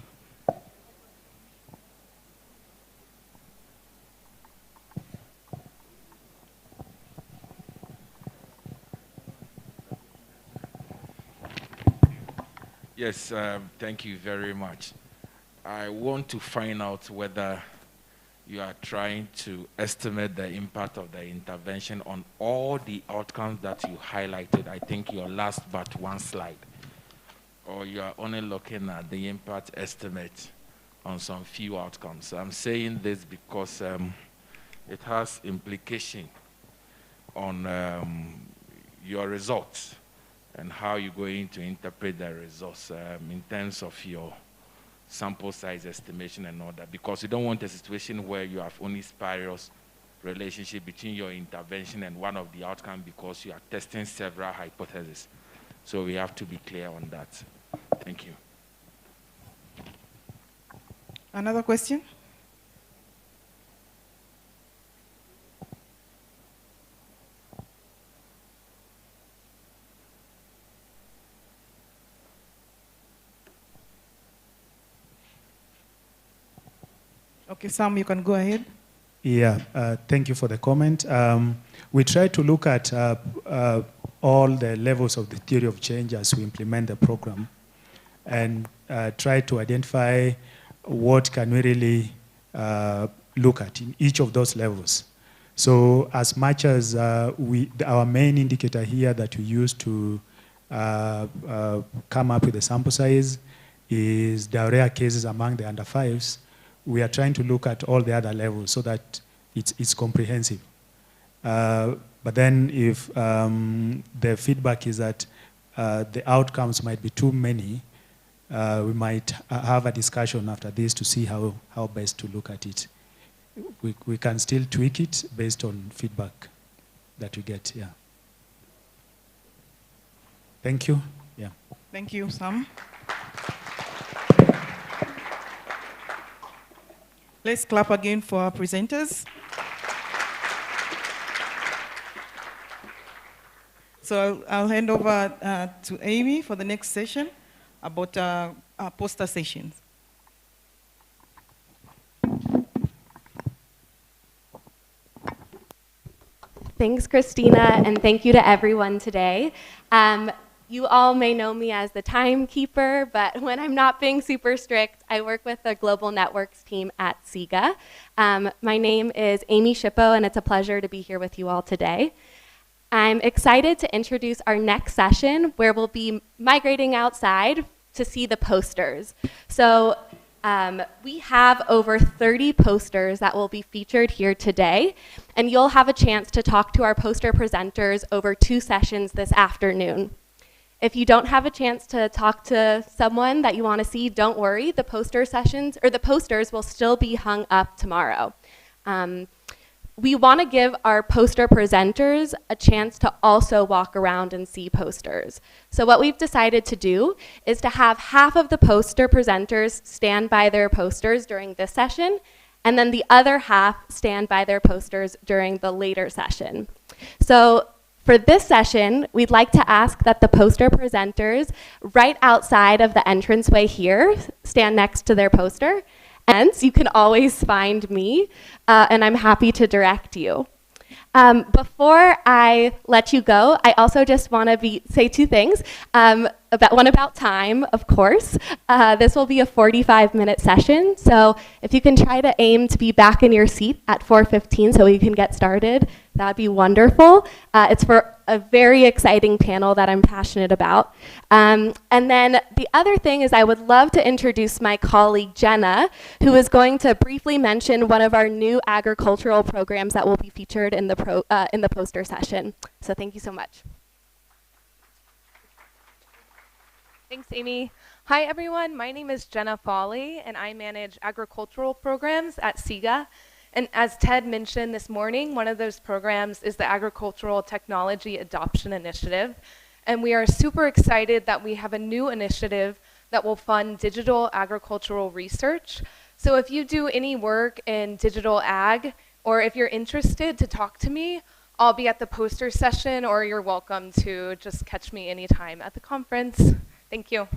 Yes, thank you very much. I want to find out whether you are trying to estimate the impact of the intervention on all the outcomes that you highlighted, I think your last but one slide. Or you are only looking at the impact estimate on some few outcomes. I'm saying this because it has implication on your results and how you're going to interpret the results in terms of your sample size estimation and all that, because you don't want a situation where you have only spurious relationship between your intervention and one of the outcomes because you are testing several hypotheses. So we have to be clear on that. Thank you. Another question? Okay, Sam, you can go ahead. Yeah, thank you for the comment. We try to look at all the levels of the theory of change as we implement the program and try to identify what can we really look at in each of those levels. So as much as our main indicator here that we use to come up with the sample size is diarrhea cases among the under fives, we are trying to look at all the other levels so that it's comprehensive. But then if the feedback is that the outcomes might be too many, we might have a discussion after this to see how best to look at it. We can still tweak it based on feedback that we get, yeah. Thank you, yeah. Thank you, Sam. Let's clap again for our presenters. So I'll hand over to Amy for the next session about our poster sessions. Thanks, Christina, and thank you to everyone today. You all may know me as the timekeeper, but when I'm not being super strict, I work with the Global Networks team at SIGA. My name is Amy Shippo, and it's a pleasure to be here with you all today. I'm excited to introduce our next session, where we'll be migrating outside to see the posters. So we have over 30 posters that will be featured here today, and you'll have a chance to talk to our poster presenters over 2 sessions this afternoon. If you don't have a chance to talk to someone that you want to see, don't worry. The poster sessions, or the posters, will still be hung up tomorrow. We want to give our poster presenters a chance to also walk around and see posters. So what we've decided to do is to have half of the poster presenters stand by their posters during this session, and then the other half stand by their posters during the later session. So for this session, we'd like to ask that the poster presenters right outside of the entranceway here stand next to their poster. And you can always find me, and I'm happy to direct you. Before I let you go, I also just want to say 2 things. One about time, of course. This will be a 45-minute session, so if you can try to aim to be back in your seat at 4:15 so we can get started, that would be wonderful. It's for a very exciting panel that I'm passionate about. And then the other thing is I would love to introduce my colleague Jenna, who is going to briefly mention one of our new agricultural programs that will be featured in the poster session. So thank you so much. Thanks, Amy. Hi, everyone. My name is Jenna Foley, and I manage agricultural programs at SIGA. And as Ted mentioned this morning, one of those programs is the Agricultural Technology Adoption Initiative. And we are super excited that we have a new initiative that will fund digital agricultural research. So if you do any work in digital ag, or if you're interested to talk to me, I'll be at the poster session, or you're welcome to just catch me anytime at the conference. Thank you.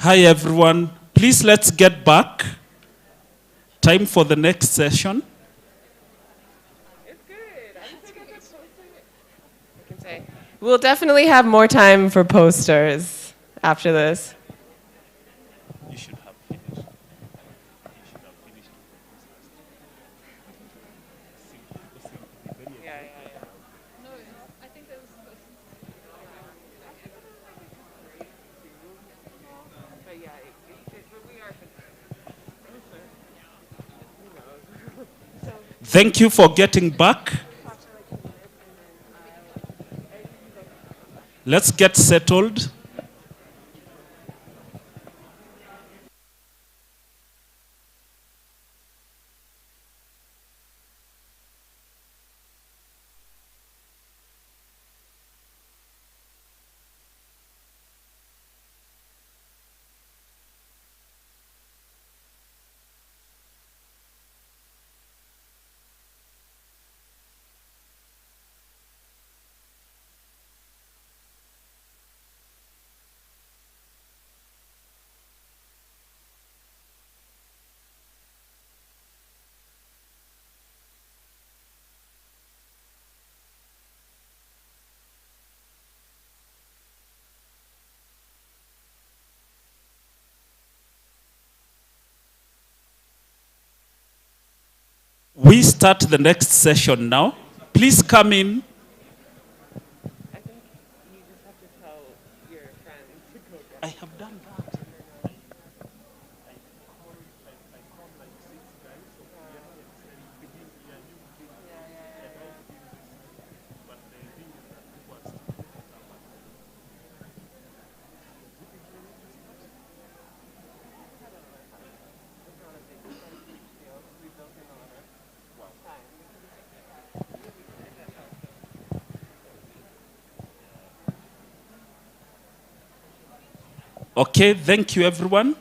Hi, everyone. Please let's get back. Time for the next session. We'll definitely have more time for posters after this. You should have finished. Thank you for getting back. Let's get settled. We start the next session now. Please come in. I have done that. Okay, thank you, everyone.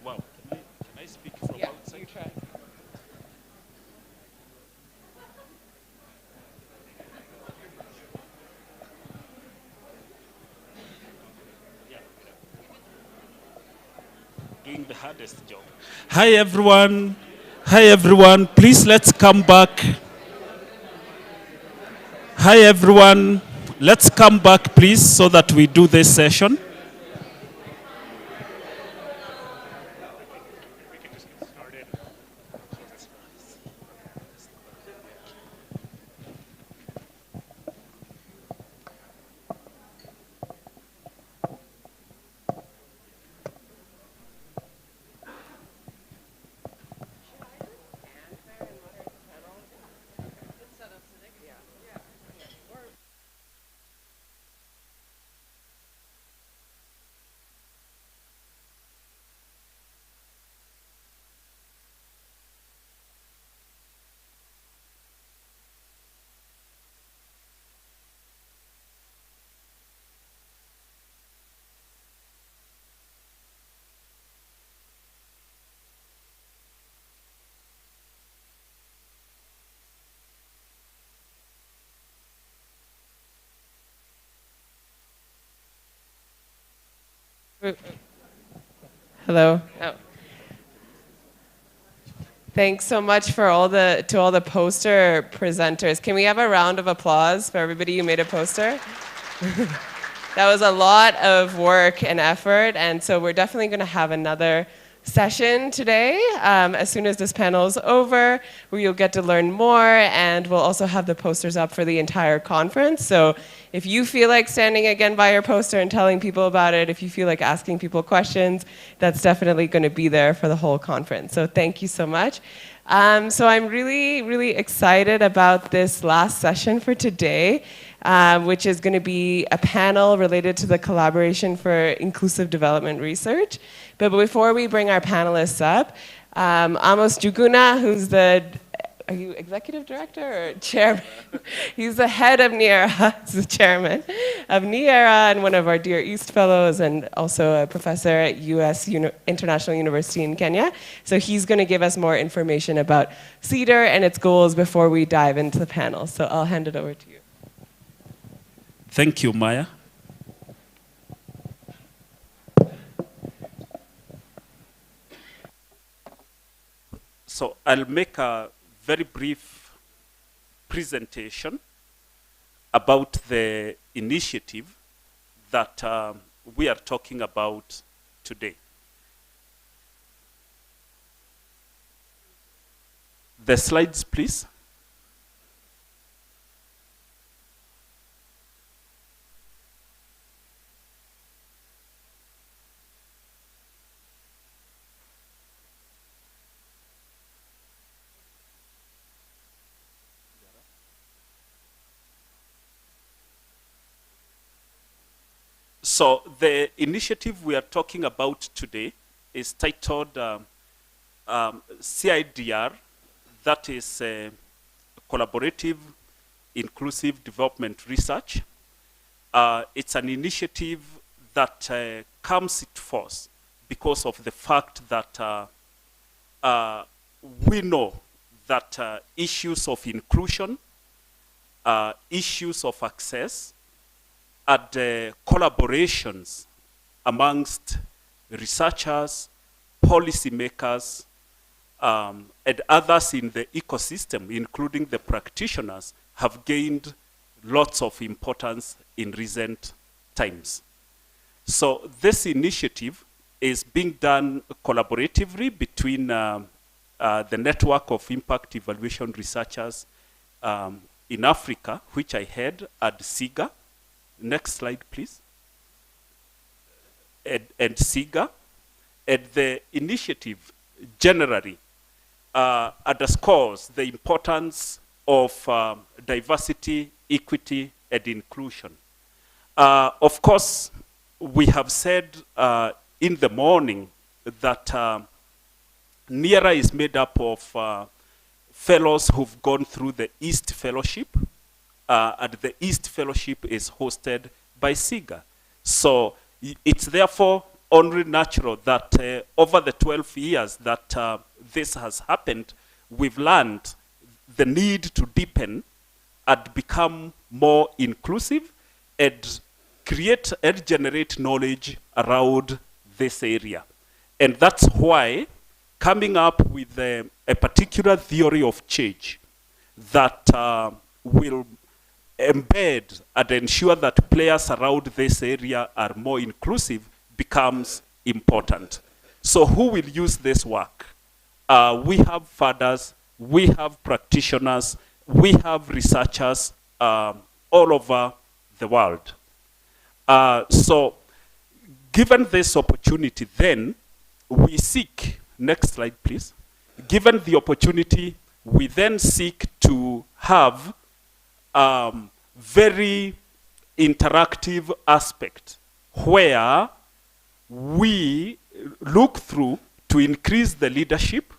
Wow, can I speak from outside? You try. Doing the hardest job. Hi, everyone. Hi, everyone. Please let's come back. Hi, everyone. Let's come back, please, so that we do this session. Hello. Oh. Thanks so much for all the poster presenters. Can we have a round of applause for everybody who made a poster? That was a lot of work and effort, and so we're definitely going to have another session today as soon as this panel is over, where you'll get to learn more, and we'll also have the posters up for the entire conference. So if you feel like standing again by your poster and telling people about it, if you feel like asking people questions, that's definitely going to be there for the whole conference. So thank you so much. So I'm really, really excited about this last session for today, which is going to be a panel related to the Collaboration for Inclusive Development Research. But before we bring our panelists up, Amos Juguna, who's are you executive director or chairman? He's the head of NIERA, he's the chairman of NIERA and one of our Dear East Fellows, and also a professor at US International University in Kenya. So he's going to give us more information about CEDAR and its goals before we dive into the panel. So I'll hand it over to you. Thank you, Maya. So I'll make a very brief presentation about the initiative that we are talking about today. The slides, please. So the initiative we are talking about today is titled CIDR, that is Collaborative Inclusive Development Research. It's an initiative that comes into force because of the fact that we know that issues of inclusion, issues of access, and collaborations amongst researchers, policymakers, and others in the ecosystem, including the practitioners, have gained lots of importance in recent times. So this initiative is being done collaboratively between the Network of Impact Evaluation Researchers in Africa, which I head at SIGA. Next slide, please. And SIGA. And the initiative generally underscores the importance of diversity, equity, and inclusion. Of course, we have said in the morning that NIERA is made up of fellows who've gone through the East Fellowship, and the East Fellowship is hosted by SIGA. So it's therefore only natural that over the 12 years that this has happened, we've learned the need to deepen and become more inclusive and create and generate knowledge around this area. And that's why coming up with a particular theory of change that will embed and ensure that players around this area are more inclusive becomes important. So who will use this work? We have fathers, we have practitioners, we have researchers all over the world. So given this opportunity, then we seek, next slide please. Given the opportunity, we then seek to have very interactive aspect where we look through to increase the leadership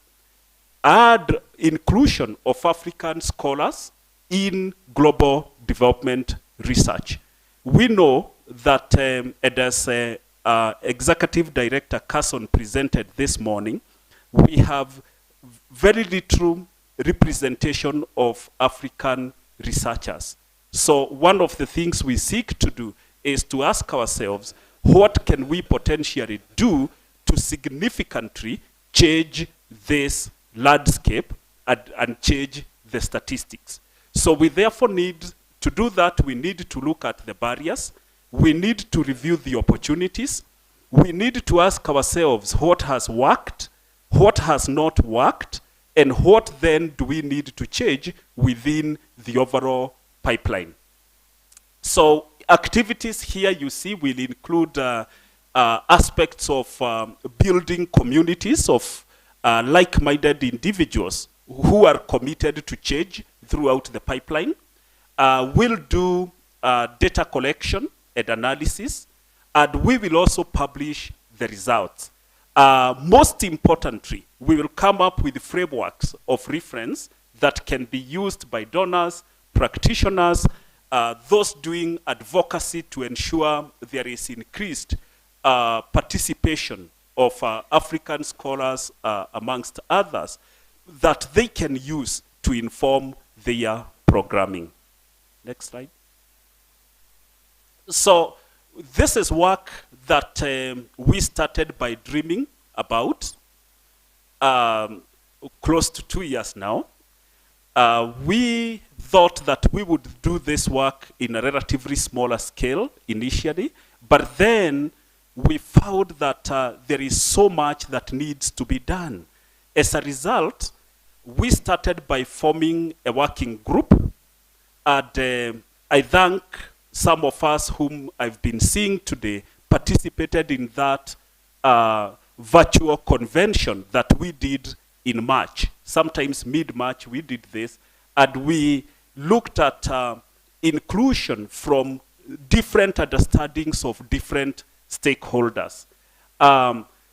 and inclusion of African scholars in global development research. We know that, and as Executive Director Carson presented this morning, we have very little representation of African researchers. So one of the things we seek to do is to ask ourselves, what can we potentially do to significantly change this landscape and change the statistics? So we therefore need to do that. We need to look at the barriers. we need to review the opportunities. We need to ask ourselves what has worked, what has not worked, and what then do we need to change within the overall pipeline. So activities here you see will include aspects of building communities of like-minded individuals who are committed to change throughout the pipeline. We'll do data collection and analysis, and we will also publish the results. Most importantly, we will come up with frameworks of reference that can be used by donors, practitioners, those doing advocacy to ensure there is increased participation of African scholars amongst others that they can use to inform their programming. Next slide. So this is work that we started by dreaming about close to 2 years now. We thought that we would do this work in a relatively smaller scale initially, but then we found that there is so much that needs to be done. As a result, we started by forming a working group, and I thank some of us whom I've been seeing today participated in that virtual convention that we did in March. Sometimes mid-March we did this, and we looked at inclusion from different understandings of different stakeholders.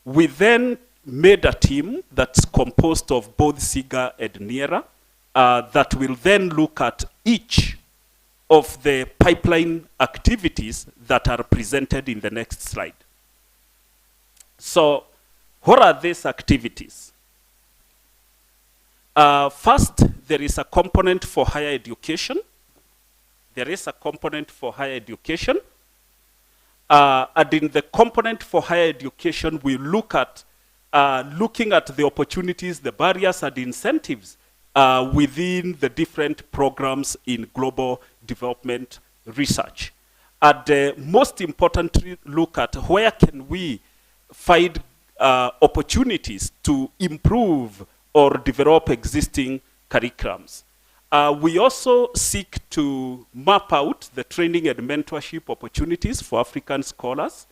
We then made a team that's composed of both SIGA and NERA that will then look at each of the pipeline activities that are presented in the next slide. So, what are these activities? First, there is a component for higher education. There is a component for higher education. And in the component for higher education, we look at looking at the opportunities, the barriers and incentives within the different programs in global development research. And most importantly, look at where can we find opportunities to improve or develop existing curriculums. We also seek to map out the training and mentorship opportunities for African scholars,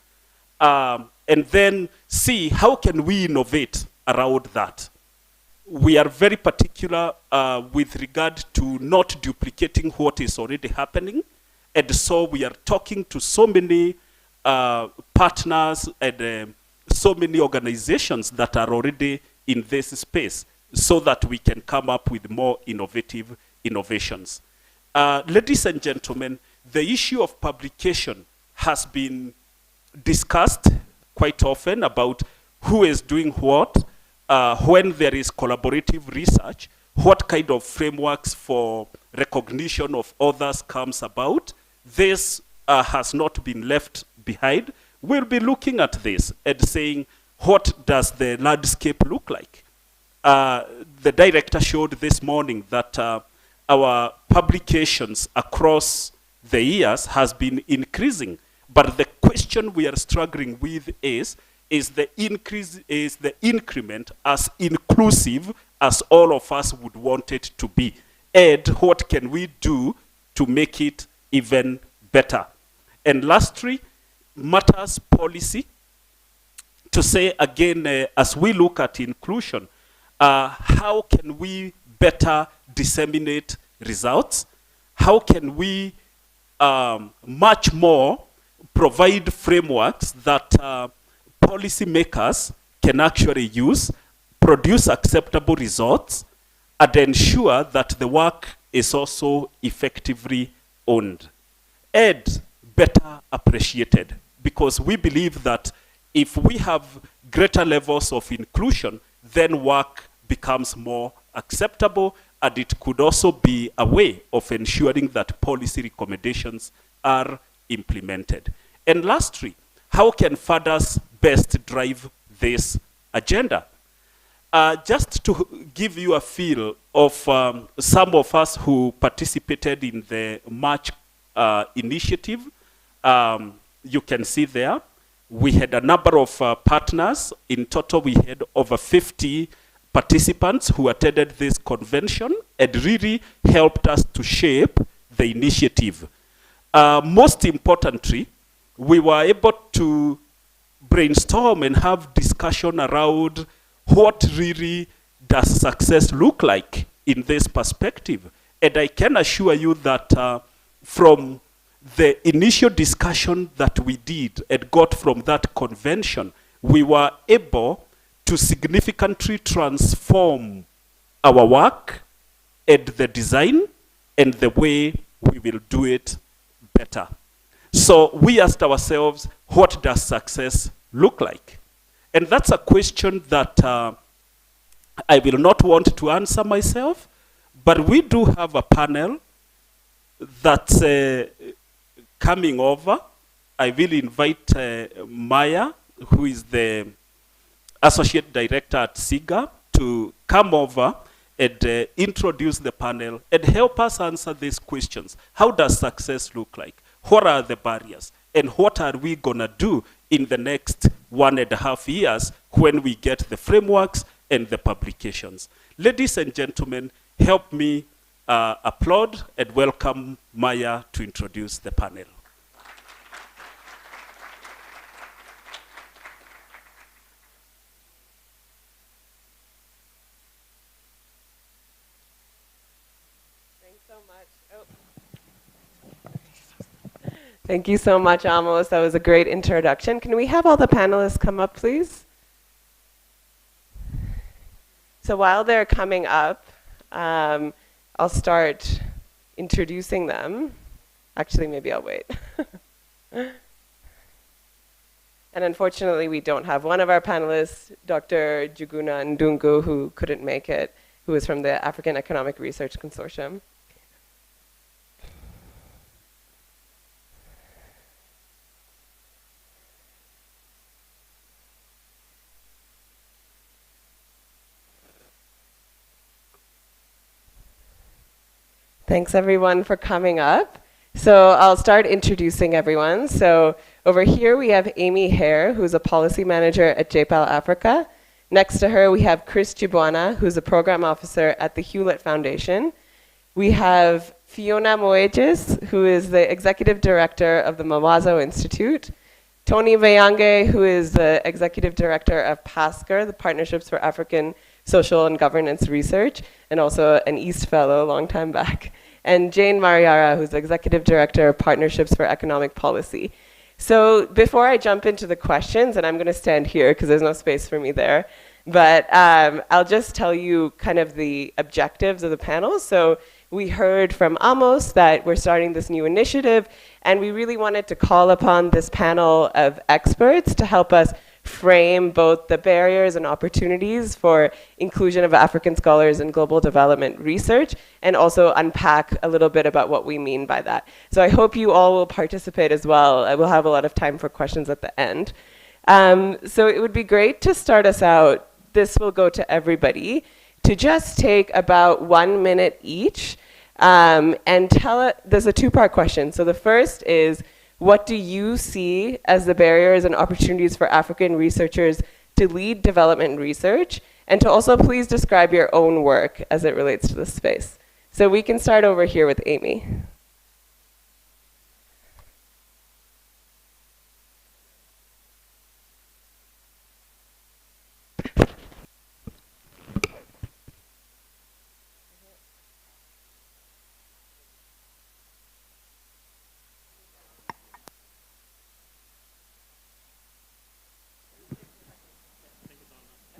and then see how can we innovate around that. We are very particular with regard to not duplicating what is already happening, and so we are talking to so many partners and so many organizations that are already in this space so that we can come up with more innovative innovations. Ladies and gentlemen, the issue of publication has been discussed quite often about who is doing what, when there is collaborative research, what kind of frameworks for recognition of others comes about. This has not been left behind. We'll be looking at this and saying, what does the landscape look like? The director showed this morning that our publications across the years has been increasing. But the question we are struggling with is the increment as inclusive as all of us would want it to be? And what can we do to make it even better? And lastly, matters policy. To say again, as we look at inclusion, how can we better disseminate results? How can we much more provide frameworks that policymakers can actually use, produce acceptable results, and ensure that the work is also effectively owned and better appreciated? Because we believe that if we have greater levels of inclusion, then work becomes more acceptable, and it could also be a way of ensuring that policy recommendations are implemented. And lastly, how can funders best drive this agenda? Just to give you a feel of some of us who participated in the March initiative, you can see there, we had a number of partners. In total, we had over 50 participants who attended this convention and really helped us to shape the initiative. Most importantly, we were able to brainstorm and have discussion around what really does success look like in this perspective. And I can assure you that from the initial discussion that we did and got from that convention, we were able to significantly transform our work and the design and the way we will do it better. So we asked ourselves, what does success look like? And that's a question that I will not want to answer myself, but we do have a panel that's coming over. I will invite Maya, who is the Associate Director at SIGA, to come over and introduce the panel and help us answer these questions. How does success look like? What are the barriers? And what are we gonna do in the next 1.5 years when we get the frameworks and the publications? Ladies and gentlemen, help me applaud and welcome Maya to introduce the panel. Thank you so much, Amos. That was a great introduction. Can we have all the panelists come up, please? So while they're coming up, I'll start introducing them. Actually, maybe I'll wait. And unfortunately, we don't have one of our panelists, Dr. Juguna Ndungu, who couldn't make it, who is from the African Economic Research Consortium. Thanks everyone for coming up. So I'll start introducing everyone. So over here we have Amy Hare, who's a policy manager at JPAL Africa. Next to her we have Chris Chibwana, who's a program officer at the Hewlett Foundation. We have Fiona Moeges, who is the executive director of the Mawazo Institute. Tony Vayange, who is the executive director of PASCR, the Partnerships for African Social and Governance Research, and also an East Fellow a long time back. And Jane Mariara, who's executive director of Partnerships for Economic Policy. So before I jump into the questions, and I'm going to stand here because there's no space for me there, but I'll just tell you kind of the objectives of the panel. So we heard from Amos that we're starting this new initiative, and we really wanted to call upon this panel of experts to help us frame both the barriers and opportunities for inclusion of African scholars in global development research, and also unpack a little bit about what we mean by that. So I hope you all will participate as well. I will have a lot of time for questions at the end. So it would be great to start us out. This will go to everybody, to just take about 1 minute each and there's a two-part question. So the first is, what do you see as the barriers and opportunities for African researchers to lead development research? And to also please describe your own work as it relates to this space. So we can start over here with Amy.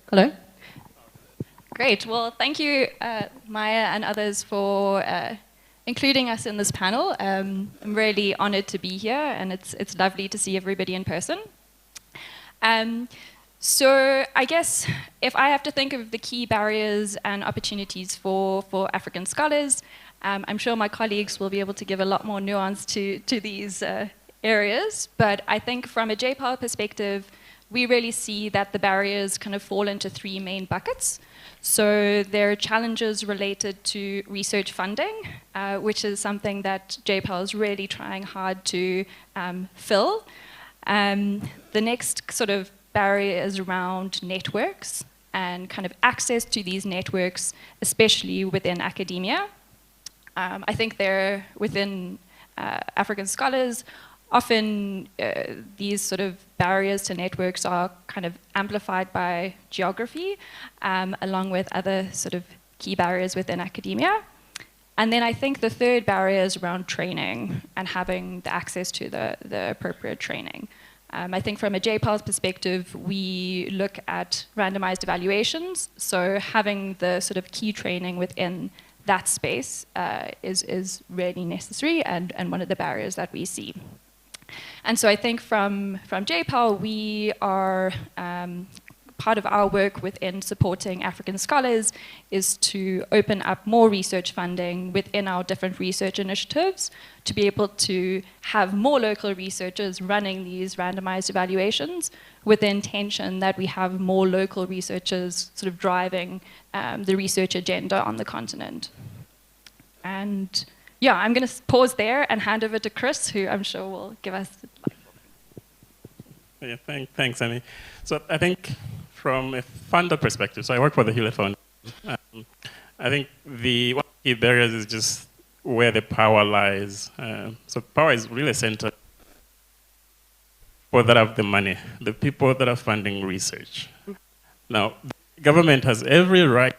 Hello. Great. Well, thank you, Maya and others, for including us in this panel. I'm really honored to be here, and it's lovely to see everybody in person. So I guess if I have to think of the key barriers and opportunities for African scholars, I'm sure my colleagues will be able to give a lot more nuance to these areas. But I think from a JPAL perspective, we really see that the barriers kind of fall into three main buckets. So there are challenges related to research funding, which is something that JPAL is really trying hard to fill. The next sort of barrier is around networks and kind of access to these networks, especially within academia. I think there, within African scholars, often these sort of barriers to networks are kind of amplified by geography, along with other sort of key barriers within academia. And then I think the third barrier is around training and having the access to the appropriate training. I think from a JPAL's perspective, we look at randomized evaluations, so having the sort of key training within that space is really necessary and one of the barriers that we see. And so I think from JPAL, we are, part of our work within supporting African scholars is to open up more research funding within our different research initiatives to be able to have more local researchers running these randomized evaluations with the intention that we have more local researchers sort of driving the research agenda on the continent. And yeah, I'm going to pause there and hand over to Chris, who I'm sure will give us the Yeah, thanks, Amy. So I think from a funder perspective, so I work for the Hewlett Foundation. I think one of the key barriers is just where the power lies. So power is really centered for that have the money, the people that are funding research. Now, the government has every right.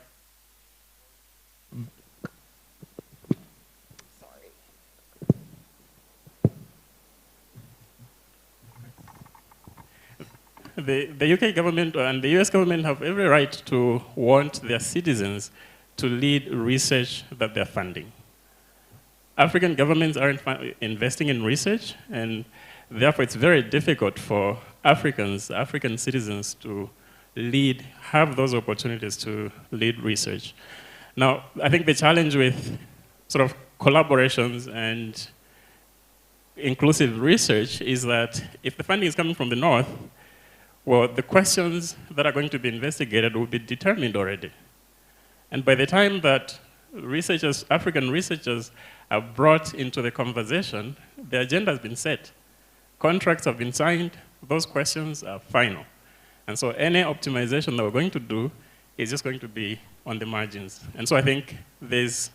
The UK government and the US government have every right to want their citizens to lead research that they're funding. African governments aren't investing in research, and therefore it's very difficult for African citizens to have those opportunities to lead research. Now, I think the challenge with sort of collaborations and inclusive research is that if the funding is coming from the north, well, the questions that are going to be investigated will be determined already. And by the time that African researchers are brought into the conversation, the agenda has been set. Contracts have been signed, those questions are final. And so any optimization that we're going to do is just going to be on the margins. And so I think there's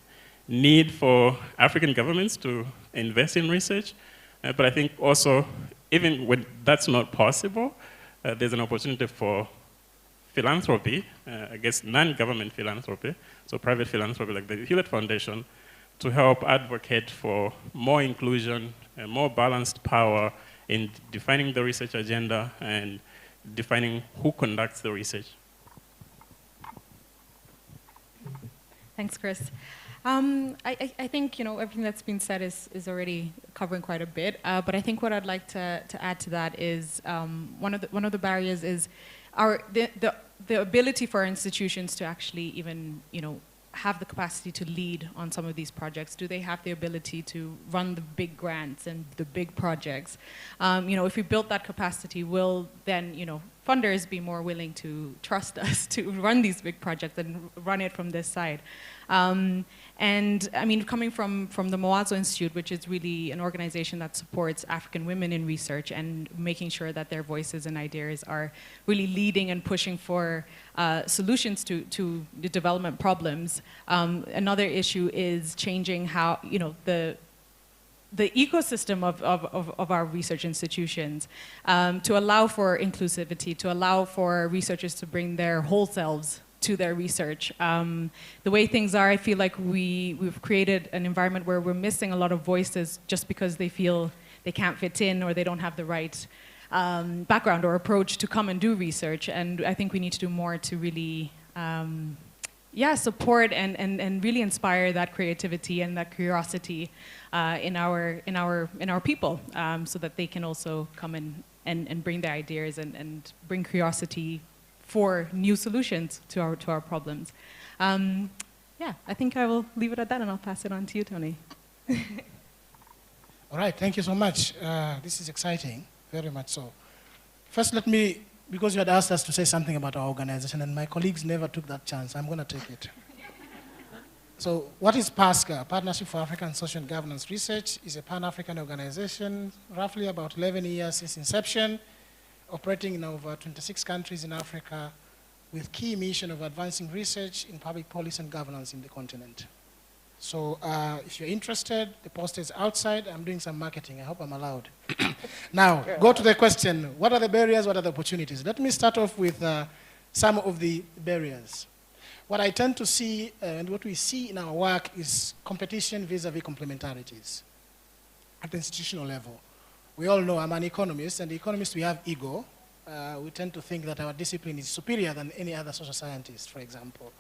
need for African governments to invest in research, but I think also, even when that's not possible, there's an opportunity for philanthropy, I guess non-government philanthropy, so private philanthropy like the Hewlett Foundation, to help advocate for more inclusion, more balanced power in defining the research agenda and defining who conducts the research. Thanks, Chris. I think everything that's been said is already covering quite a bit, but I think what I'd like to add to that is one of the barriers is the ability for our institutions to actually even have the capacity to lead on some of these projects. Do they have the ability to run the big grants and the big projects? If we built that capacity, will then funders be more willing to trust us to run these big projects and run it from this side? And I mean, coming from the Mawazo Institute, which is really an organization that supports African women in research and making sure that their voices and ideas are really leading and pushing for solutions to the development problems. Another issue is changing how, the ecosystem of our research institutions to allow for inclusivity, to allow for researchers to bring their whole selves to their research. The way things are, I feel like we've created an environment where we're missing a lot of voices just because they feel they can't fit in or they don't have the right background or approach to come and do research. And I think we need to do more to really support and really inspire that creativity and that curiosity in our people, so that they can also come and bring their ideas and bring curiosity for new solutions to our problems. I think I will leave it at that, and I'll pass it on to you, Tony. All right, thank you so much. This is exciting, very much so. First, let me because you had asked us to say something about our organization, and my colleagues never took that chance. I'm going to take it. So what is PASCA? Partnership for African Social Governance Research is a Pan-African organization, roughly about 11 years since inception, operating in over 26 countries in Africa, with key mission of advancing research in public policy and governance in the continent. So if you're interested, the poster is outside. I'm doing some marketing. I hope I'm allowed. Now, go to the question, what are the barriers, what are the opportunities? Let me start off with some of the barriers. What I tend to see, and what we see in our work, is competition vis-a-vis complementarities at the institutional level. We all know I'm an economist, and the economists, we have ego. We tend to think that our discipline is superior than any other social scientist, for example.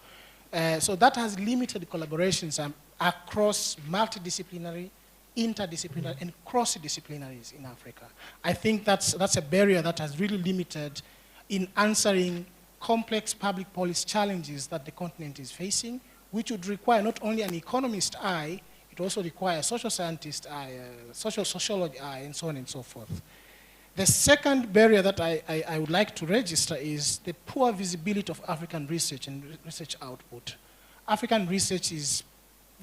So that has limited collaborations across multidisciplinary, interdisciplinary, and cross-disciplinaries in Africa. I think that's a barrier that has really limited in answering complex public policy challenges that the continent is facing, which would require not only an economist eye, it also requires a social scientist eye, social sociology eye, and so on and so forth. The second barrier that I would like to register is the poor visibility of African research and research output. African research is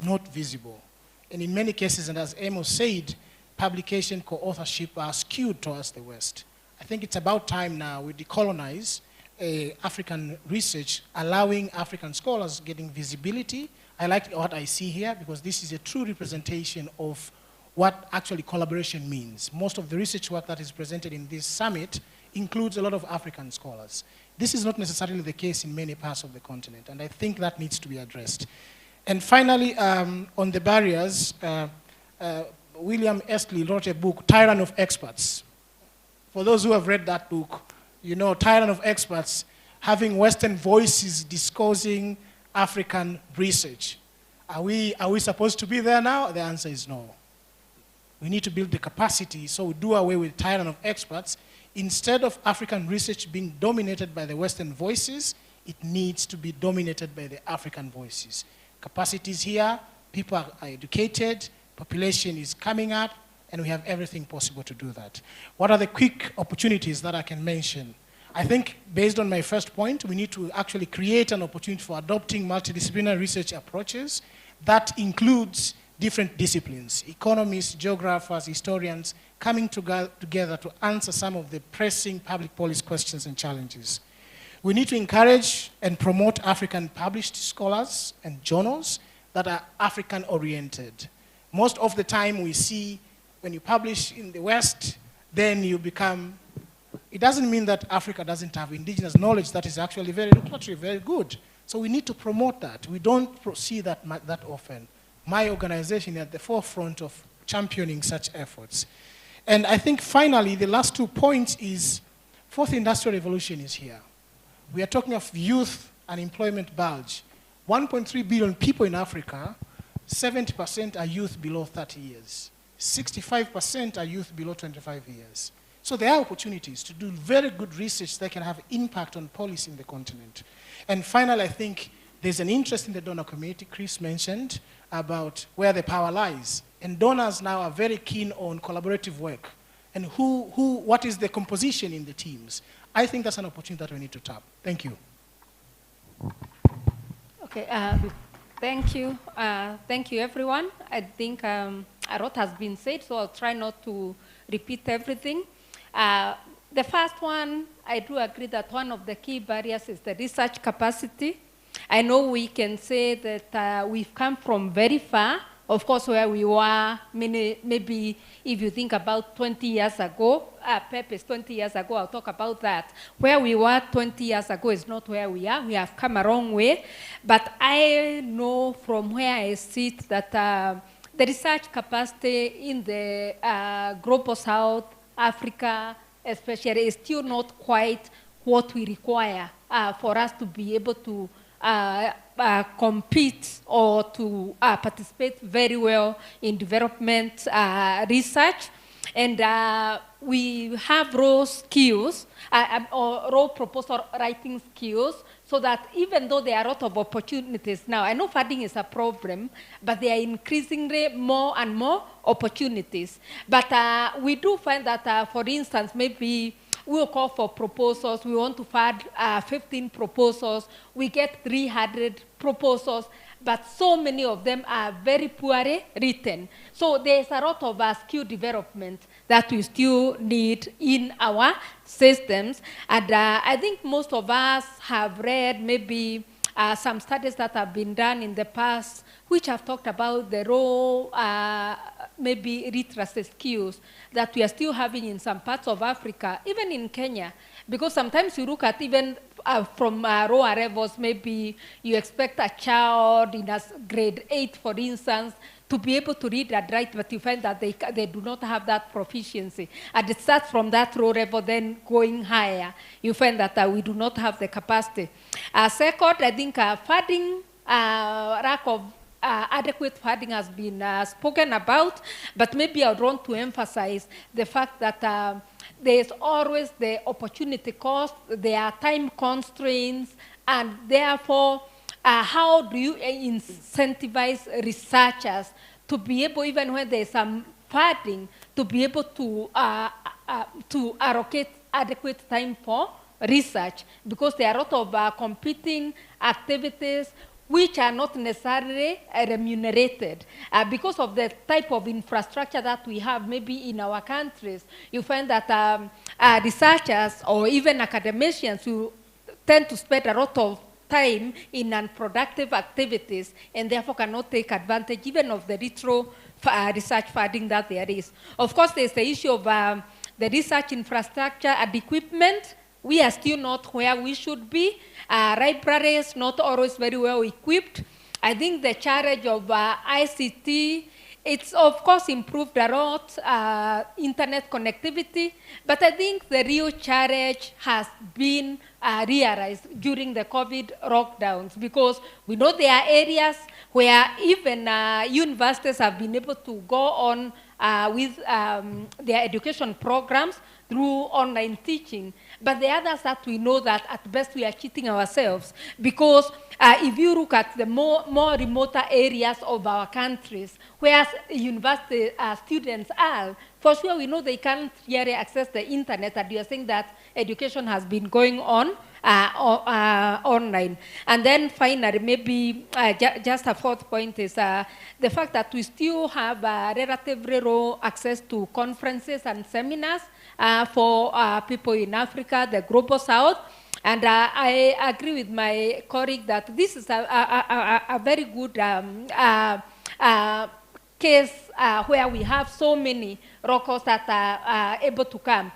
not visible. And in many cases, and as Amos said, publication co-authorship are skewed towards the West. I think it's about time now we decolonize African research, allowing African scholars getting visibility. I like what I see here because this is a true representation of what actually collaboration means. Most of the research work that is presented in this summit includes a lot of African scholars. This is not necessarily the case in many parts of the continent, and I think that needs to be addressed. And finally, on the barriers, William Estley wrote a book, Tyrant of Experts. For those who have read that book, you know, Tyrant of Experts, having Western voices discoursing African research. Are we supposed to be there now? The answer is no. We need to build the capacity, so we do away with Tyrant of Experts. Instead of African research being dominated by the Western voices, it needs to be dominated by the African voices. Capacity is here, people are educated, population is coming up, and we have everything possible to do that. What are the quick opportunities that I can mention? I think based on my first point, we need to actually create an opportunity for adopting multidisciplinary research approaches that includes different disciplines, economists, geographers, historians, coming together to answer some of the pressing public policy questions and challenges. We need to encourage and promote African published scholars and journals that are African-oriented. Most of the time we see when you publish in the West, then you become, it doesn't mean that Africa doesn't have indigenous knowledge that is actually very lucrative, very good. So we need to promote that. We don't see that that often. My organization is at the forefront of championing such efforts. And I think finally, the last 2 points is, fourth industrial revolution is here. We are talking of youth unemployment bulge. 1.3 billion people in Africa, 70% are youth below 30 years. 65% are youth below 25 years. So there are opportunities to do very good research that can have impact on policy in the continent. And finally, I think there's an interest in the donor community. Chris mentioned about where the power lies. And donors now are very keen on collaborative work. And what is the composition in the teams? I think that's an opportunity that we need to tap. Thank you. Okay, thank you. Thank you, everyone. I think a lot has been said, so I'll try not to repeat everything. The first one, I do agree that one of the key barriers is the research capacity. I know we can say that we've come from very far. Of course, where we were, maybe if you think about 20 years ago, purpose 20 years ago, I'll talk about that. Where we were 20 years ago is not where we are. We have come a long way. But I know from where I sit that the research capacity in the Global South, Africa especially, is still not quite what we require for us to be able to compete or to participate very well in development research. And we have raw skills, or raw proposal writing skills, so that even though there are a lot of opportunities now, I know funding is a problem, but there are increasingly more and more opportunities. But we do find that, for instance, maybe we'll call for proposals. We want to fund 15 proposals. We get 300 proposals, but so many of them are very poorly written. So there's a lot of skill development that we still need in our systems. And I think most of us have read maybe some studies that have been done in the past, which have talked about the raw, maybe literacy skills that we are still having in some parts of Africa, even in Kenya. Because sometimes you look at even from lower levels, maybe you expect a child in a grade 8, for instance, to be able to read and write, but you find that they do not have that proficiency. And it starts from that low level, then going higher. You find that we do not have the capacity. Second, I think funding, lack of adequate funding has been spoken about, but maybe I would want to emphasize the fact that there's always the opportunity cost, there are time constraints, and therefore, how do you incentivize researchers to be able, even when there's some funding, to be able to allocate adequate time for research? Because there are a lot of competing activities which are not necessarily remunerated. Because of the type of infrastructure that we have maybe in our countries, you find that researchers or even academicians who tend to spend a lot of time in unproductive activities and therefore cannot take advantage even of the retro research funding that there is. Of course, there's the issue of the research infrastructure and equipment. We are still not where we should be. Libraries not always very well equipped. I think the challenge of ICT, it's of course improved a lot, internet connectivity, but I think the real challenge has been realized during the COVID lockdowns, because we know there are areas where even universities have been able to go on with their education programs through online teaching. But the others that we know that at best we are cheating ourselves, because if you look at the more remoter areas of our countries, where university students are, for sure we know they can't really access the internet, and you are saying that education has been going on online. And then finally, maybe just a fourth point is the fact that we still have relatively low access to conferences and seminars for people in Africa, the Global South. And I agree with my colleague that this is a very good case where we have so many locals that are able to come.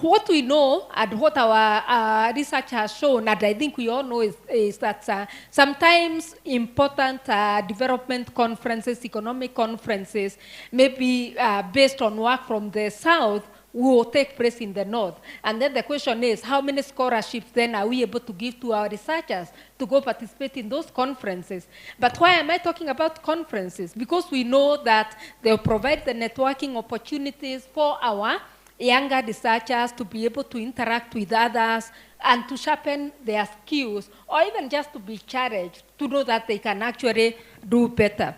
What we know and what our research has shown, and I think we all know, is that sometimes important development conferences, economic conferences, maybe based on work from the South, will take place in the North. And then the question is, how many scholarships then are we able to give to our researchers to go participate in those conferences? But why am I talking about conferences? Because we know that they'll provide the networking opportunities for our younger researchers to be able to interact with others and to sharpen their skills, or even just to be challenged to know that they can actually do better.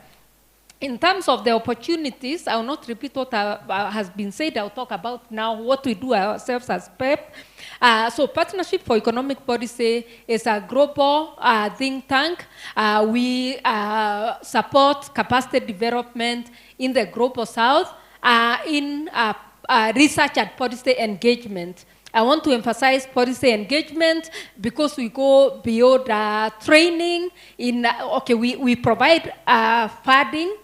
In terms of the opportunities, I will not repeat what has been said. I'll talk about now what we do ourselves as PEP. So Partnership for Economic Policy is a global think tank. We support capacity development in the Global South in research and policy engagement. I want to emphasize policy engagement because we go beyond training. We provide funding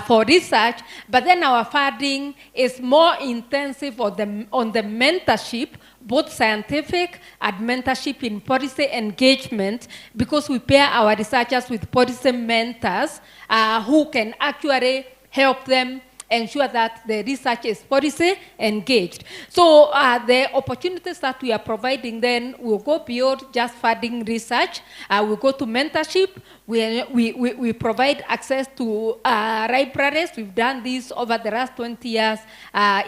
for research, but then our funding is more intensive on the mentorship, both scientific and mentorship in policy engagement, because we pair our researchers with policy mentors who can actually help them ensure that the research is policy engaged. So the opportunities that we are providing then will go beyond just funding research. We'll go to mentorship. We provide access to libraries. We've done this over the last 20 years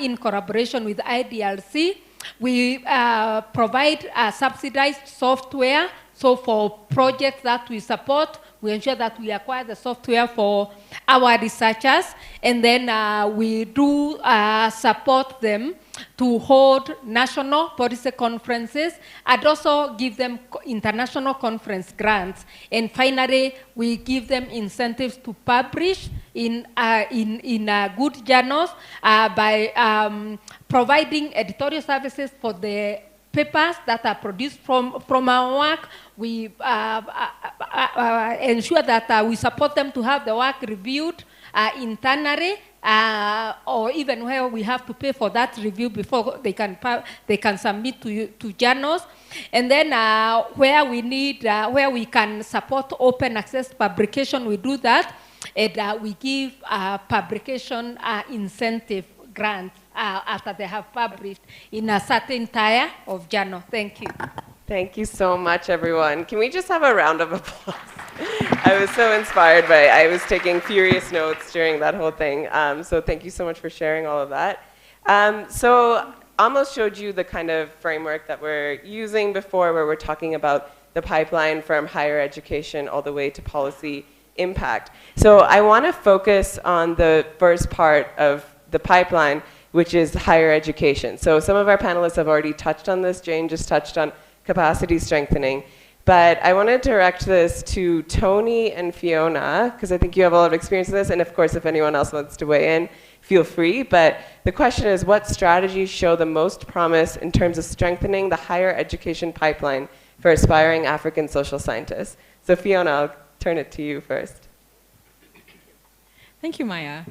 in collaboration with IDRC. We provide subsidized software. So for projects that we support, we ensure that we acquire the software for our researchers, and then we do support them to hold national policy conferences and also give them international conference grants. And finally, we give them incentives to publish in good journals by providing editorial services for the papers that are produced from our work. We ensure that we support them to have the work reviewed internally, or even where we have to pay for that review before they can submit to journals. And then where we can support open access publication, we do that, and we give publication incentive grants after they have published in a certain tier of journal. Thank you. Thank you so much, everyone. Can we just have a round of applause? I was so inspired by it. I was taking furious notes during that whole thing. So thank you so much for sharing all of that. So almost showed you the kind of framework that we're using before, where we're talking about the pipeline from higher education all the way to policy impact. So I want to focus on the first part of the pipeline, which is higher education. So some of our panelists have already touched on this. Jane just touched on capacity strengthening. But I want to direct this to Tony and Fiona, because I think you have a lot of experience in this. And of course, if anyone else wants to weigh in, feel free. But the question is, what strategies show the most promise in terms of strengthening the higher education pipeline for aspiring African social scientists? So Fiona, I'll turn it to you first. Thank you, Maya.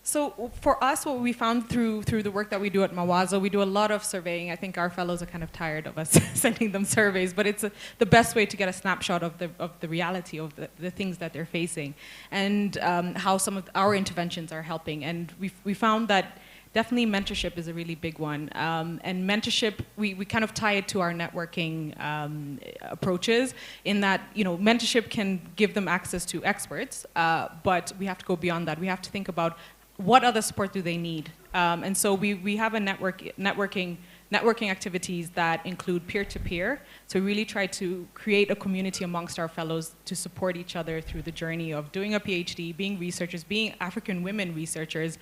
So for us, what we found through the work that we do at Mawazo, we do a lot of surveying. I think our fellows are kind of tired of us sending them surveys, but it's the best way to get a snapshot of the reality of the things that they're facing, and how some of our interventions are helping. And we found that definitely mentorship is a really big one. And mentorship, we kind of tie it to our networking approaches, in that, you know, mentorship can give them access to experts, but we have to go beyond that. We have to think about what other support do they need? And so we have a networking activities that include peer-to-peer. So we really try to create a community amongst our fellows to support each other through the journey of doing a PhD, being researchers, being African women researchers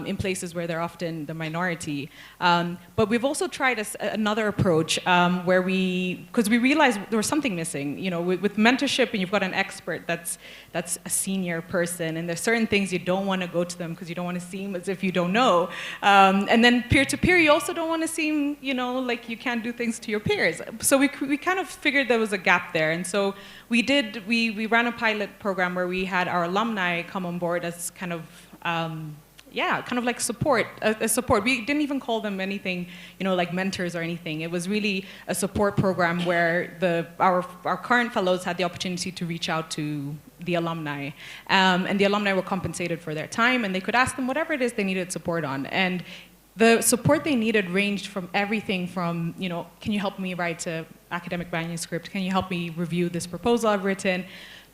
in places where they're often the minority. But we've also tried another approach where because we realized there was something missing. You know, with mentorship, and you've got an expert that's a senior person, and there's certain things you don't want to go to them because you don't want to seem as if you don't know. And then peer-to-peer, you also don't want to seem, you know, like you can't do things to your peers. So we kind of figured there was a gap there. And so we ran a pilot program where we had our alumni come on board as kind of, kind of like support. We didn't even call them anything, you know, like mentors or anything. It was really a support program where our current fellows had the opportunity to reach out to the alumni. And the alumni were compensated for their time, and they could ask them whatever it is they needed support on. And the support they needed ranged from everything from, you know, can you help me write an academic manuscript? Can you help me review this proposal I've written?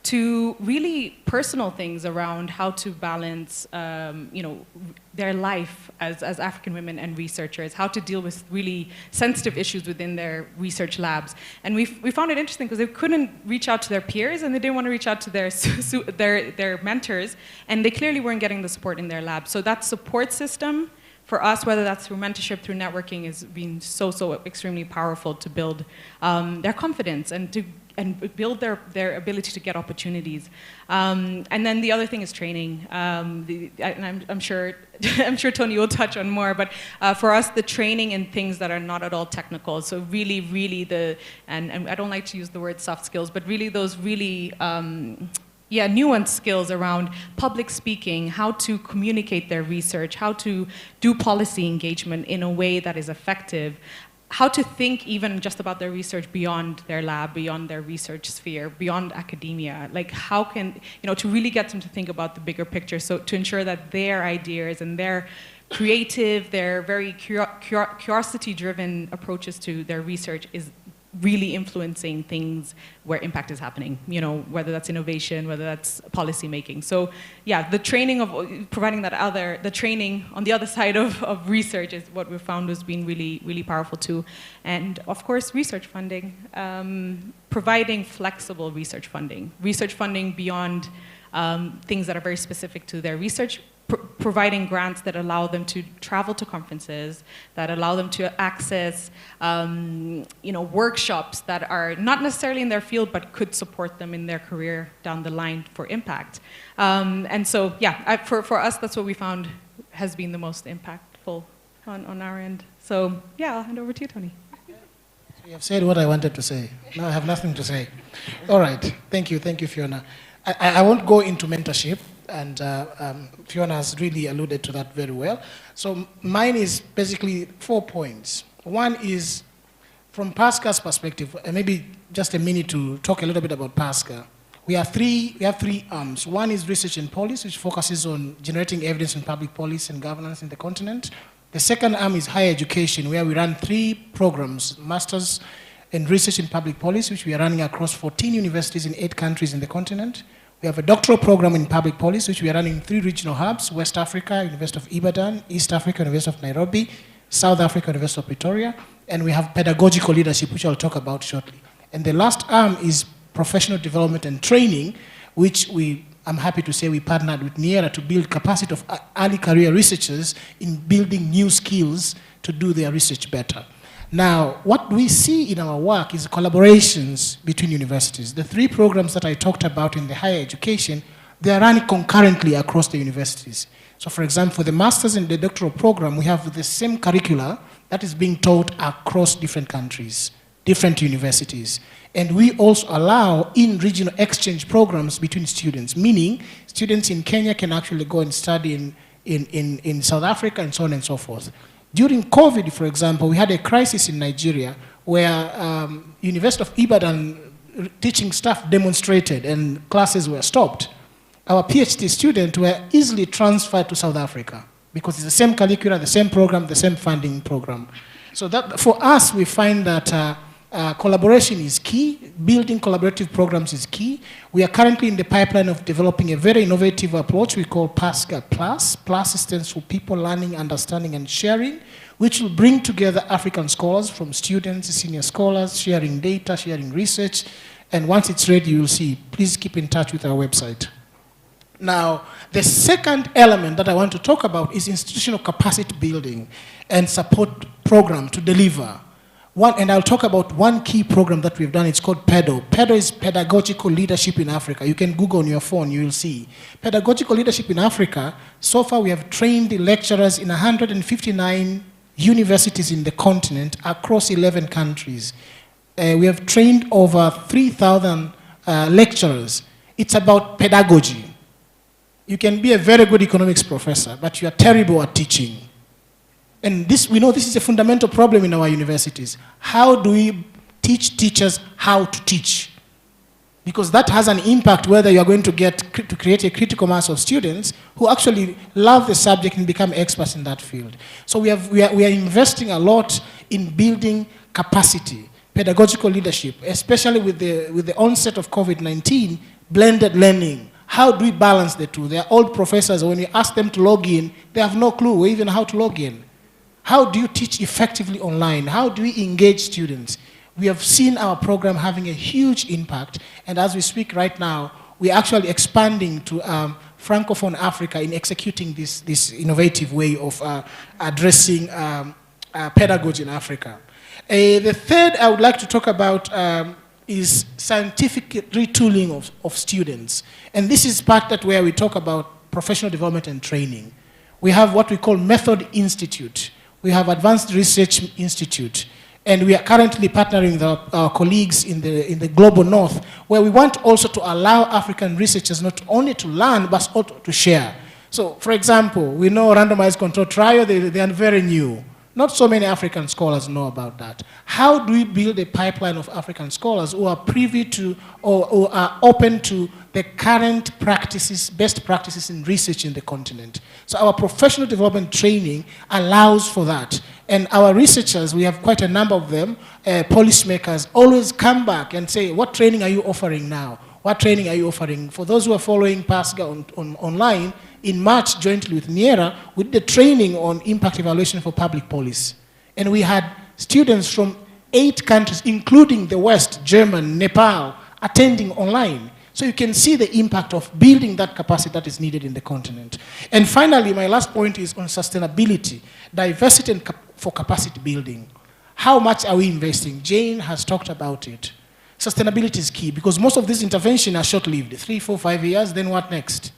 To really personal things around how to balance, you know, their life as African women and researchers, how to deal with really sensitive issues within their research labs. And we found it interesting because they couldn't reach out to their peers, and they didn't want to reach out to their mentors, and they clearly weren't getting the support in their lab. So that support system, for us, whether that's through mentorship, through networking, has been so extremely powerful to build their confidence and build their ability to get opportunities. And then the other thing is training. And I'm sure Tony will touch on more, but for us, the training in things that are not at all technical. So really and I don't like to use the word soft skills, but really those really nuanced skills around public speaking, how to communicate their research, how to do policy engagement in a way that is effective. how to think even just about their research beyond their lab, beyond their research sphere, beyond academia. Like how can, to really get them to think about the bigger picture, so to ensure that their ideas and their creative, their very curiosity-driven approaches to their research is really influencing things where impact is happening, whether that's innovation, whether that's policy making. So yeah, the training of providing the training on the other side of research is what we've found has been really, really powerful too. And of course, research funding, providing flexible research funding beyond things that are very specific to their research, providing grants that allow them to travel to conferences, that allow them to access workshops that are not necessarily in their field but could support them in their career down the line for impact. And so, yeah, for us, that's what we found has been the most impactful on our end. So, yeah, I'll hand over to you, Tony. So you have said what I wanted to say. Now I have nothing to say. All right. Thank you, Fiona. I won't go into mentorship, and Fiona has really alluded to that very well. So mine is basically 4 points. One is, from PASCA's perspective, and maybe just a minute to talk a little bit about PASCA. We have three arms. One is research and policy, which focuses on generating evidence in public policy and governance in the continent. The second arm is higher education, where we run 3 programs, Masters in Research in Public Policy, which we are running across 14 universities in 8 countries in the continent. We have a doctoral program in public policy, which we are running in 3 regional hubs: West Africa, University of Ibadan; East Africa, University of Nairobi; South Africa, University of Pretoria. And we have pedagogical leadership, which I'll talk about shortly. And the last arm is professional development and training, which I'm happy to say we partnered with NIERA to build capacity of early career researchers in building new skills to do their research better. Now, what we see in our work is collaborations between universities. The 3 programs that I talked about in the higher education, they are running concurrently across the universities. So for example, for the master's and the doctoral program, we have the same curricula that is being taught across different countries, different universities. And we also allow in-regional exchange programs between students, meaning students in Kenya can actually go and study in South Africa and so on and so forth. During COVID, for example, we had a crisis in Nigeria where University of Ibadan teaching staff demonstrated and classes were stopped. Our PhD students were easily transferred to South Africa because it's the same curricula, the same program, the same funding program. So that, for us, we find that collaboration is key. Building collaborative programs is key. We are currently in the pipeline of developing a very innovative approach we call PASCA Plus. Plus stands for People Learning, Understanding, and Sharing, which will bring together African scholars from students, senior scholars, sharing data, sharing research. And once it's ready, you will see. Please keep in touch with our website. Now, the second element that I want to talk about is institutional capacity building and support program to deliver. And I'll talk about one key program that we've done. It's called PEDO. PEDO is Pedagogical Leadership in Africa. You can Google on your phone, you will see. Pedagogical Leadership in Africa, so far we have trained lecturers in 159 universities in the continent across 11 countries. We have trained over 3,000 lecturers. It's about pedagogy. You can be a very good economics professor, but you are terrible at teaching. And we know this is a fundamental problem in our universities. How do we teach teachers how to teach? Because that has an impact whether you are going to create a critical mass of students who actually love the subject and become experts in that field. So we are investing a lot in building capacity, pedagogical leadership, especially with the onset of COVID-19, blended learning. How do we balance the two? They are old professors. When you ask them to log in, they have no clue even how to log in. How do you teach effectively online? How do we engage students? We have seen our program having a huge impact, and as we speak right now, we're actually expanding to Francophone Africa in executing this innovative way of addressing pedagogy in Africa. The third I would like to talk about is scientific retooling of students. And this is part where we talk about professional development and training. We have what we call Method Institute. We have Advanced Research Institute. And we are currently partnering with our colleagues in the Global North, where we want also to allow African researchers not only to learn, but also to share. So, for example, we know randomized control trial, they are very new. Not so many African scholars know about that. How do we build a pipeline of African scholars who are privy to or are open to the current practices, best practices in research in the continent? So our professional development training allows for that. And our researchers, we have quite a number of them, policymakers, always come back and say, what training are you offering now? What training are you offering? For those who are following PASGA online, in March, jointly with NIERA, we did a training on impact evaluation for public policy. And we had students from 8 countries, including the West, Germany, Nepal, attending online. So you can see the impact of building that capacity that is needed in the continent. And finally, my last point is on sustainability, diversity and for capacity building. How much are we investing? Jane has talked about it. Sustainability is key because most of these interventions are short-lived, 3, 4, 5 years, then what next?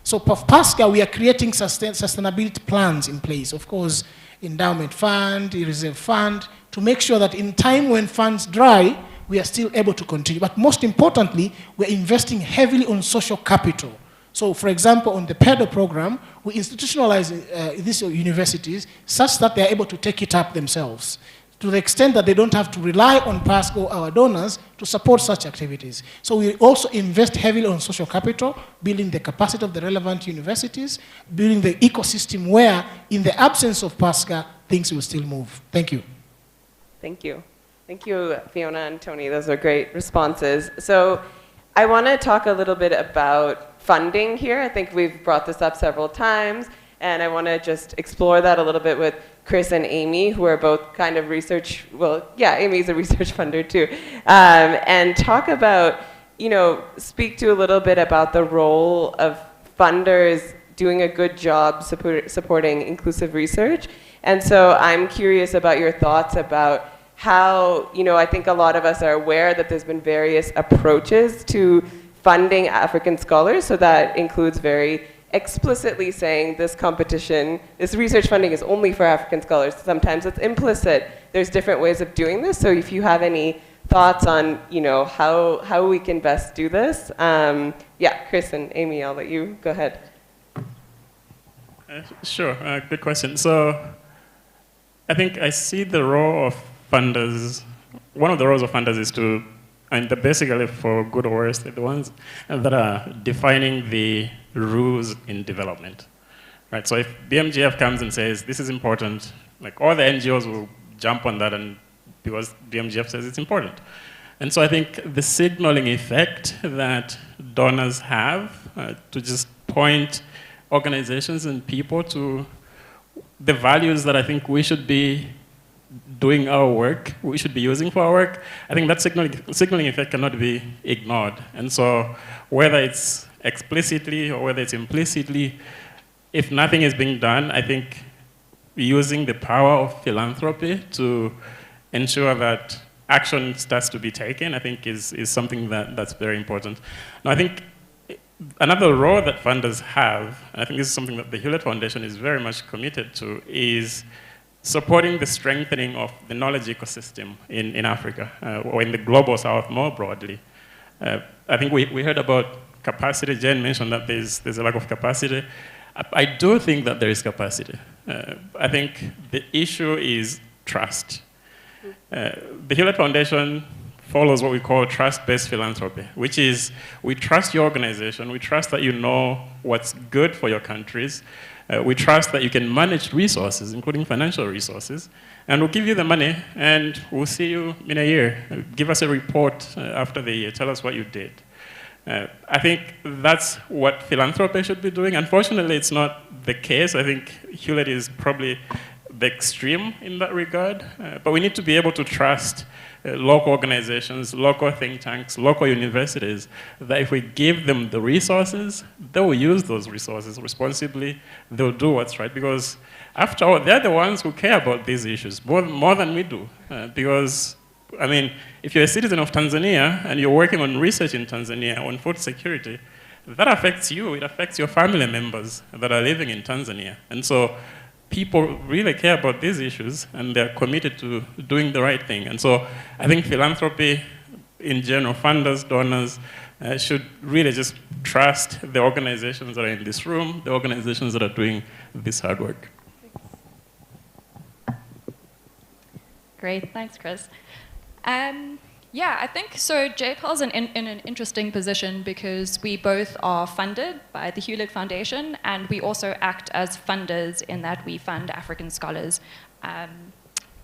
So for PASGA, we are creating sustainability plans in place. Of course, endowment fund, reserve fund, to make sure that in time when funds dry, we are still able to continue. But most importantly, we're investing heavily on social capital. So for example, on the PEDO program, we institutionalize these universities such that they're able to take it up themselves, to the extent that they don't have to rely on PASGA or our donors to support such activities. So we also invest heavily on social capital, building the capacity of the relevant universities, building the ecosystem where, in the absence of PASGA, things will still move. Thank you. Thank you. Thank you, Fiona and Tony. Those are great responses. So I want to talk a little bit about funding here. I think we've brought this up several times, and I want to just explore that a little bit with Chris and Amy, who are both kind of research, well, yeah, Amy's a research funder too, and talk about, speak to a little bit about the role of funders doing a good job supporting inclusive research. And so I'm curious about your thoughts about how, I think a lot of us are aware that there's been various approaches to funding African scholars, so that includes very explicitly saying this competition, this research funding is only for African scholars. Sometimes it's implicit. There's different ways of doing this. So if you have any thoughts on, how we can best do this, yeah, Chris and Amy, I'll let you go ahead. Sure, good question. So I think I see the role of funders, one of the roles of funders is to, and basically for good or worse, they're the ones that are defining the rules in development, right? So if BMGF comes and says, this is important, like all the NGOs will jump on that and because BMGF says it's important. And so I think the signaling effect that donors have to just point organizations and people to the values that I think we should be doing our work, we should be using for our work, I think that signaling effect cannot be ignored. And so whether it's explicitly or whether it's implicitly, if nothing is being done, I think using the power of philanthropy to ensure that action starts to be taken, I think is something that's very important. Now, I think another role that funders have, and I think this is something that the Hewlett Foundation is very much committed to, is supporting the strengthening of the knowledge ecosystem in Africa, or in the global south more broadly. I think we heard about capacity. Jen mentioned that there's a lack of capacity. I do think that there is capacity. I think the issue is trust. The Hewlett Foundation follows what we call trust-based philanthropy, which is we trust your organization, we trust that you know what's good for your countries, we trust that you can manage resources, including financial resources, and we'll give you the money, and we'll see you in a year. Give us a report after the year. Tell us what you did. I think that's what philanthropy should be doing. Unfortunately, it's not the case. I think Hewlett is probably the extreme in that regard. But we need to be able to trust local organizations, local think tanks, local universities, that if we give them the resources, they will use those resources responsibly, they'll do what's right, because after all, they're the ones who care about these issues more than we do. Because, I mean, if you're a citizen of Tanzania and you're working on research in Tanzania on food security, that affects you, it affects your family members that are living in Tanzania. And so people really care about these issues and they're committed to doing the right thing. And so I think philanthropy in general, funders, donors, should really just trust the organizations that are in this room, the organizations that are doing this hard work. Great, thanks, Chris. Yeah, I think so. JPAL's in an interesting position because we both are funded by the Hewlett Foundation, and we also act as funders in that we fund African scholars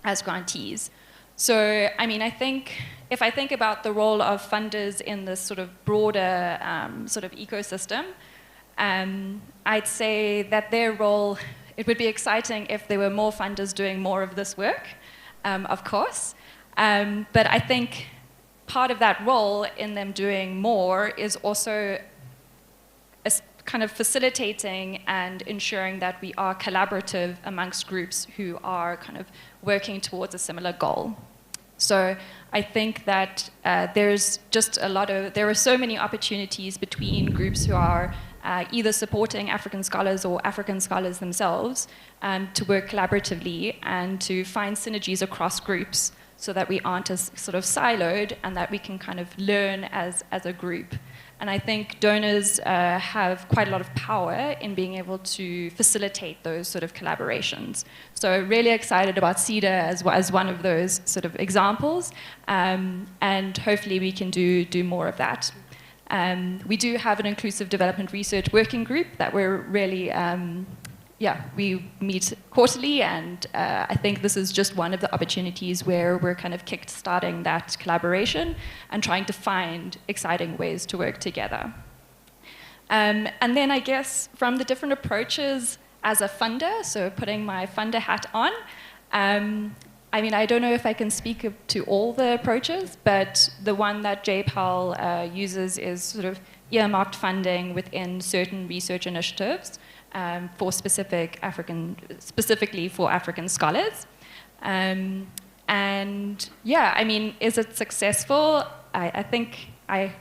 as grantees. So, I mean, I think if I think about the role of funders in this sort of broader sort of ecosystem, I'd say that their role, it would be exciting if there were more funders doing more of this work, of course. But I think part of that role in them doing more is also kind of facilitating and ensuring that we are collaborative amongst groups who are kind of working towards a similar goal. So I think that there's just there are so many opportunities between groups who are either supporting African scholars or African scholars themselves to work collaboratively and to find synergies across groups so that we aren't as sort of siloed and that we can kind of learn as a group. And I think donors have quite a lot of power in being able to facilitate those sort of collaborations. So really excited about CEDA as one of those sort of examples, and hopefully we can do more of that. We do have an inclusive development research working group that we're really, we meet quarterly, and I think this is just one of the opportunities where we're kind of kick-starting that collaboration and trying to find exciting ways to work together. And then I guess from the different approaches as a funder, so putting my funder hat on, I mean, I don't know if I can speak to all the approaches, but the one that JPAL uses is sort of earmarked funding within certain research initiatives for specifically for African scholars. And yeah, I mean, is it successful? I think I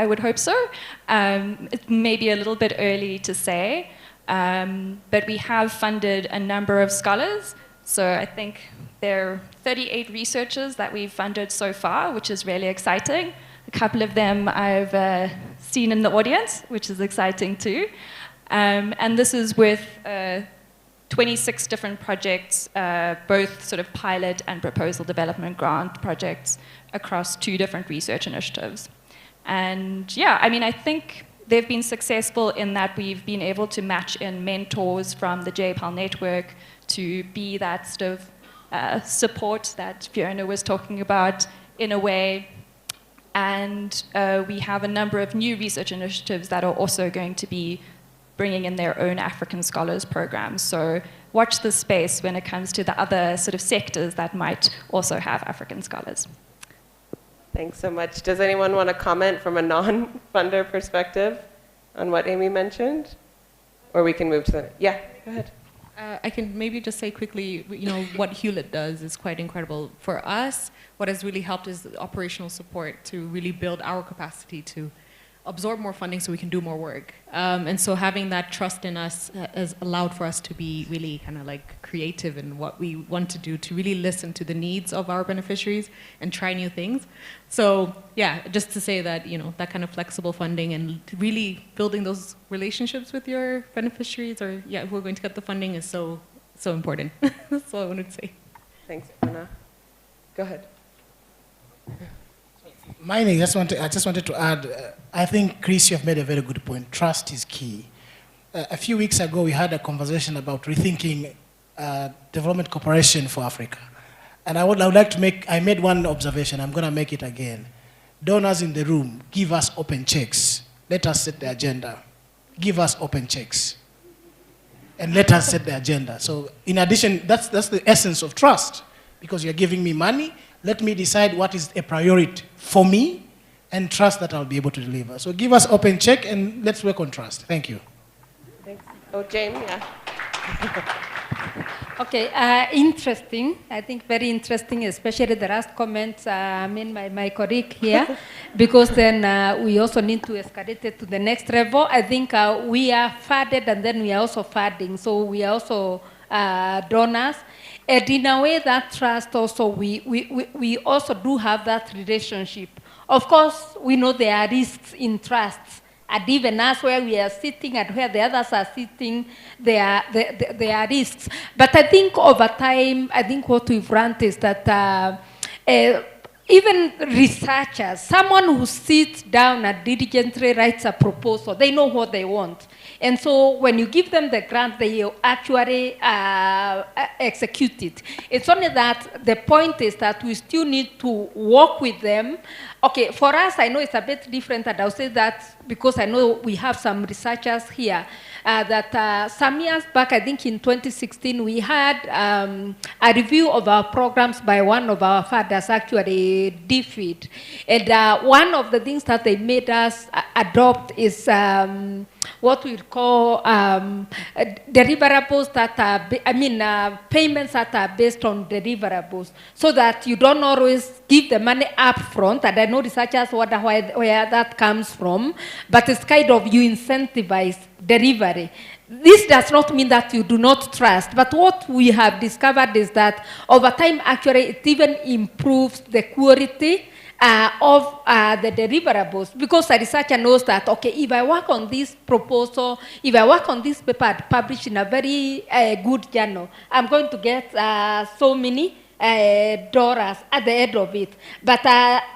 would hope so. It may be a little bit early to say, but we have funded a number of scholars. So I think there are 38 researchers that we've funded so far, which is really exciting. A couple of them I've seen in the audience, which is exciting too. And this is with 26 different projects, both sort of pilot and proposal development grant projects across 2 different research initiatives. And yeah, I mean, I think they've been successful in that we've been able to match in mentors from the JPAL network to be that sort of support that Fiona was talking about in a way. And we have a number of new research initiatives that are also going to be bringing in their own African scholars programs. So watch this space when it comes to the other sort of sectors that might also have African scholars. Thanks so much. Does anyone want to comment from a non-funder perspective on what Amy mentioned? Or we can move to the, yeah, go ahead. I can maybe just say quickly, you know, what Hewlett does is quite incredible. For us, what has really helped is the operational support to really build our capacity to absorb more funding so we can do more work. And so having that trust in us has allowed for us to be really kind of like creative in what we want to do, to really listen to the needs of our beneficiaries and try new things. So yeah, just to say that, you know, that kind of flexible funding and really building those relationships with your beneficiaries, or yeah, who are going to get the funding, is so important. That's all I wanted to say. Thanks, Anna. Go ahead. Mine, I just wanted to add, I think, Chris, you have made a very good point. Trust is key. A few weeks ago, we had a conversation about rethinking development cooperation for Africa. And I would like to I made one observation, I'm going to make it again. Donors in the room, give us open checks. Let us set the agenda. Give us open checks. And let us set the agenda. So in addition, that's the essence of trust. Because you're giving me money, let me decide what is a priority for me and trust that I'll be able to deliver. So give us open check and let's work on trust. Thank you. Thanks. Oh, Jane, yeah. Okay, interesting. I think very interesting, especially the last comments made by my colleague here, because then we also need to escalate it to the next level. I think we are funded and then we are also funding, so we are also donors. And in a way, that trust also, we also do have that relationship. Of course, we know there are risks in trust, And even us where we are sitting and where the others are sitting, there are risks. But I think over time, I think what we've learned is that even researchers, someone who sits down and diligently writes a proposal, they know what they want. And so when you give them the grant, they actually execute it. It's only that the point is that we still need to work with them. Okay, for us, I know it's a bit different, and I'll say that because I know we have some researchers here, that some years back, I think in 2016, we had a review of our programs by one of our fathers, actually DFID. And one of the things that they made us adopt is what we call deliverables that are, payments that are based on deliverables, so that you don't always give the money up front. And I know researchers wonder where that comes from, but it's kind of you incentivize delivery. This does not mean that you do not trust, but what we have discovered is that over time, actually, it even improves the quality of the deliverables, because a researcher knows that, okay, if I work on this proposal, if I work on this paper published in a very good journal, I'm going to get so many dollars at the end of it. But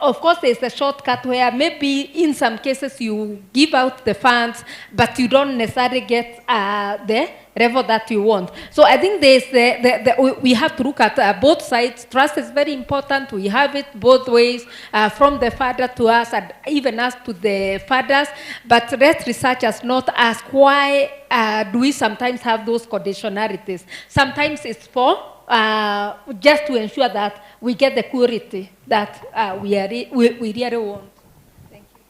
of course, there's a shortcut where maybe in some cases you give out the funds, but you don't necessarily get the level that you want. So I think there's we have to look at both sides. Trust is very important. We have it both ways, from the father to us and even us to the fathers. But let researchers not ask why do we sometimes have those conditionalities. Sometimes it's for just to ensure that we get the quality that we really want. Thank you.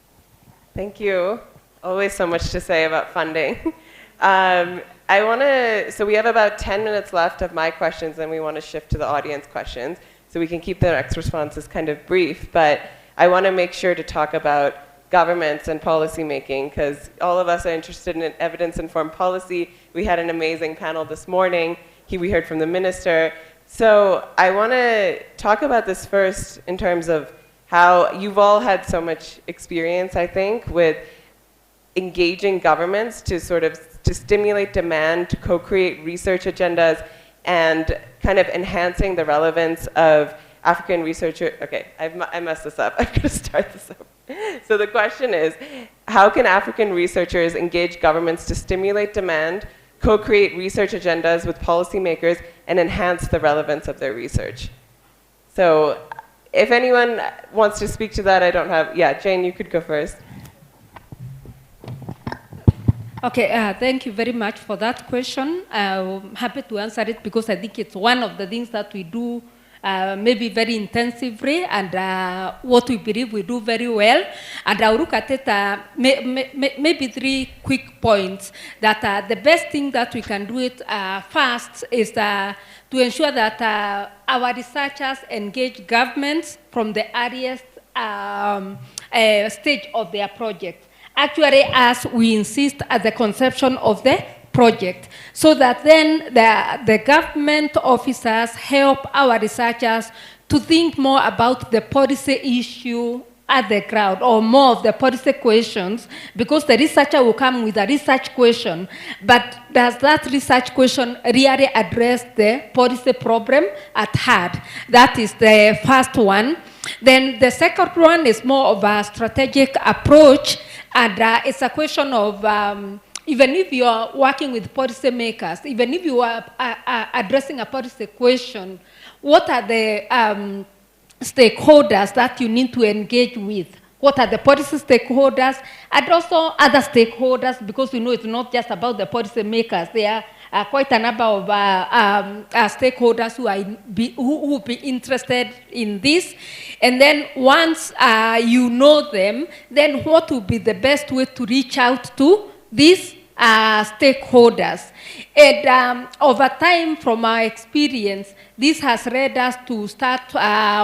Thank you. Always so much to say about funding. So we have about 10 minutes left of my questions, and we want to shift to the audience questions, so we can keep the next responses kind of brief. But I want to make sure to talk about governments and policy making, because all of us are interested in evidence-informed policy. We had an amazing panel this morning. We heard from the minister. So I want to talk about this first in terms of how you've all had so much experience, I think, with engaging governments to stimulate demand, to co-create research agendas, and kind of enhancing the relevance of African researchers. Okay, I messed this up. I'm going to start this up. So the question is, how can African researchers engage governments to stimulate demand, co-create research agendas with policymakers, and enhance the relevance of their research? So if anyone wants to speak to that, Jane, you could go first. Okay, thank you very much for that question. I'm happy to answer it because I think it's one of the things that we do maybe very intensively, and what we believe we do very well. And I'll look at it, maybe 3 quick points. That the best thing that we can do it first is to ensure that our researchers engage governments from the earliest stage of their project. Actually, as we insist at the conception of the project, so that then the government officers help our researchers to think more about the policy issue at the ground, or more of the policy questions, because the researcher will come with a research question, but does that research question really address the policy problem at hand? That is the first one. Then the second one is more of a strategic approach, and it's a question of even if you are working with policymakers, even if you are addressing a policy question, what are the stakeholders that you need to engage with? What are the policy stakeholders and also other stakeholders? Because we know it's not just about the policymakers. There are quite a number of stakeholders who will be interested in this. And then once you know them, then what will be the best way to reach out to these stakeholders? And over time, from our experience, this has led us to start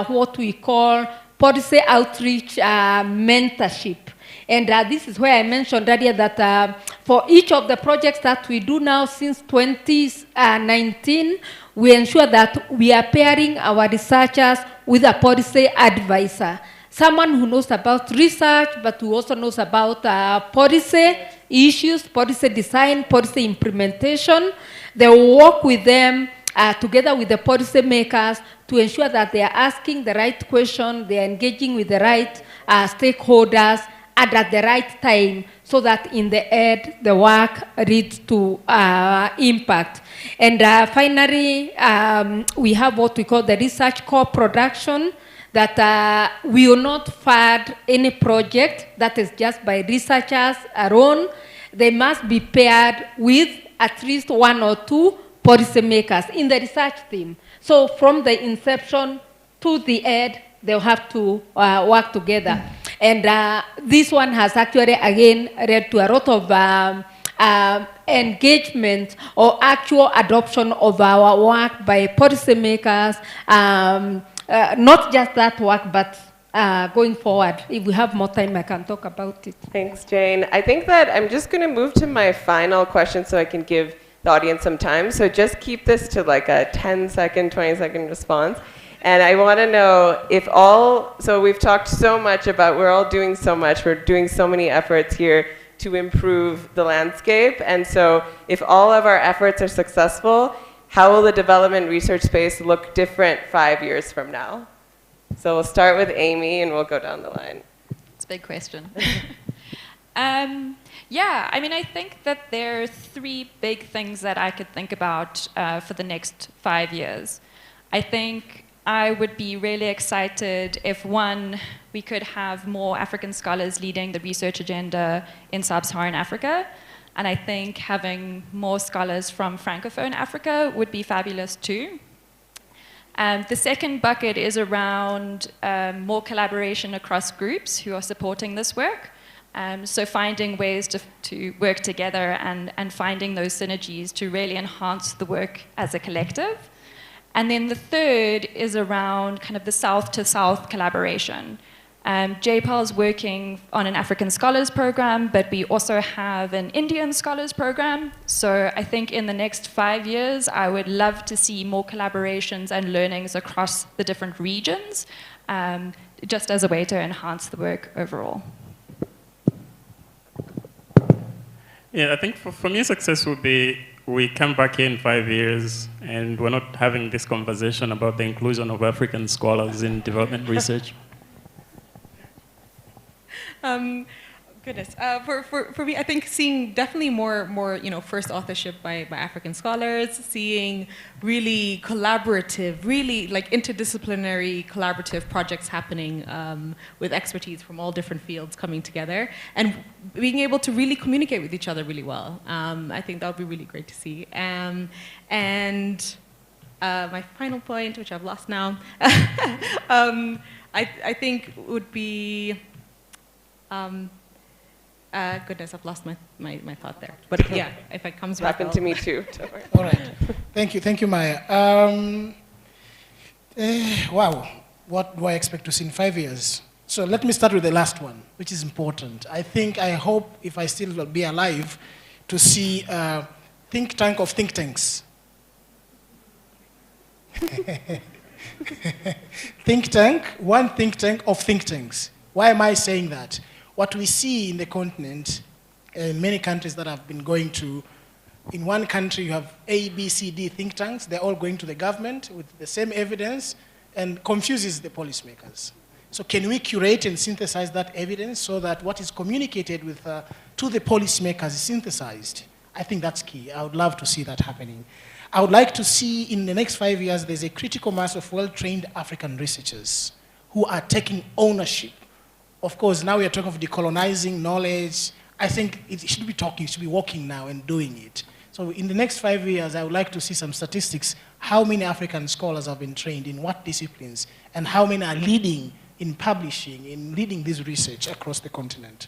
what we call policy outreach mentorship. And this is where I mentioned earlier that for each of the projects that we do now since 2019, we ensure that we are pairing our researchers with a policy advisor. someone who knows about research, but who also knows about policy issues, policy design, policy implementation. They will work with them together with the policy makers to ensure that they are asking the right question, they are engaging with the right stakeholders, and at the right time, so that in the end, the work leads to impact. And finally, we have what we call the research co-production, that we will not fund any project that is just by researchers alone. They must be paired with at least one or two policymakers in the research team. So from the inception to the end, they'll have to work together. And this one has actually, again, led to a lot of engagement or actual adoption of our work by policymakers. Not just that work, but going forward. If we have more time, I can talk about it. Thanks, Jane. I think that I'm just going to move to my final question so I can give the audience some time. So just keep this to like a 10-second, 20-second response. And I want to know if so we've talked so much about, we're all doing so much, we're doing so many efforts here to improve the landscape. And so if all of our efforts are successful, how will the development research space look different 5 years from now? So we'll start with Amy and we'll go down the line. It's a big question. Yeah, I mean, I think that there are three big things that I could think about for the next 5 years. I think I would be really excited if, one, we could have more African scholars leading the research agenda in sub-Saharan Africa. And I think having more scholars from Francophone Africa would be fabulous too. The second bucket is around more collaboration across groups who are supporting this work. So finding ways to work together and finding those synergies to really enhance the work as a collective. And then the third is around kind of the South-to-South collaboration. JPAL is working on an African Scholars Program, but we also have an Indian Scholars Program. So I think in the next 5 years, I would love to see more collaborations and learnings across the different regions, just as a way to enhance the work overall. Yeah, I think for me, success would be we come back here in 5 years and we're not having this conversation about the inclusion of African scholars in development research. Goodness. For me, I think seeing definitely more first authorship by African scholars, seeing really collaborative, really like interdisciplinary collaborative projects happening with expertise from all different fields coming together, and being able to really communicate with each other really well. I think that would be really great to see. And my final point, which I've lost now, I think would be. Goodness, I've lost my thought there. But yeah, if it comes back, happened to me too. All right, thank you, Maya. Wow, what do I expect to see in 5 years? So let me start with the last one, which is important. I hope, if I still will be alive, to see a think tank of think tanks. One think tank of think tanks. Why am I saying that? What we see in the continent, in many countries that I've been going to, in one country you have A, B, C, D think tanks. They're all going to the government with the same evidence and confuses the policymakers. So can we curate and synthesize that evidence so that what is communicated with, to the policymakers is synthesized? I think that's key. I would love to see that happening. I would like to see in the next 5 years there's a critical mass of well-trained African researchers who are taking ownership. Of course, now we are talking of decolonizing knowledge. I think it should be talking, it should be walking now and doing it. So in the next 5 years, I would like to see some statistics, how many African scholars have been trained in what disciplines, and how many are leading in publishing, in leading this research across the continent.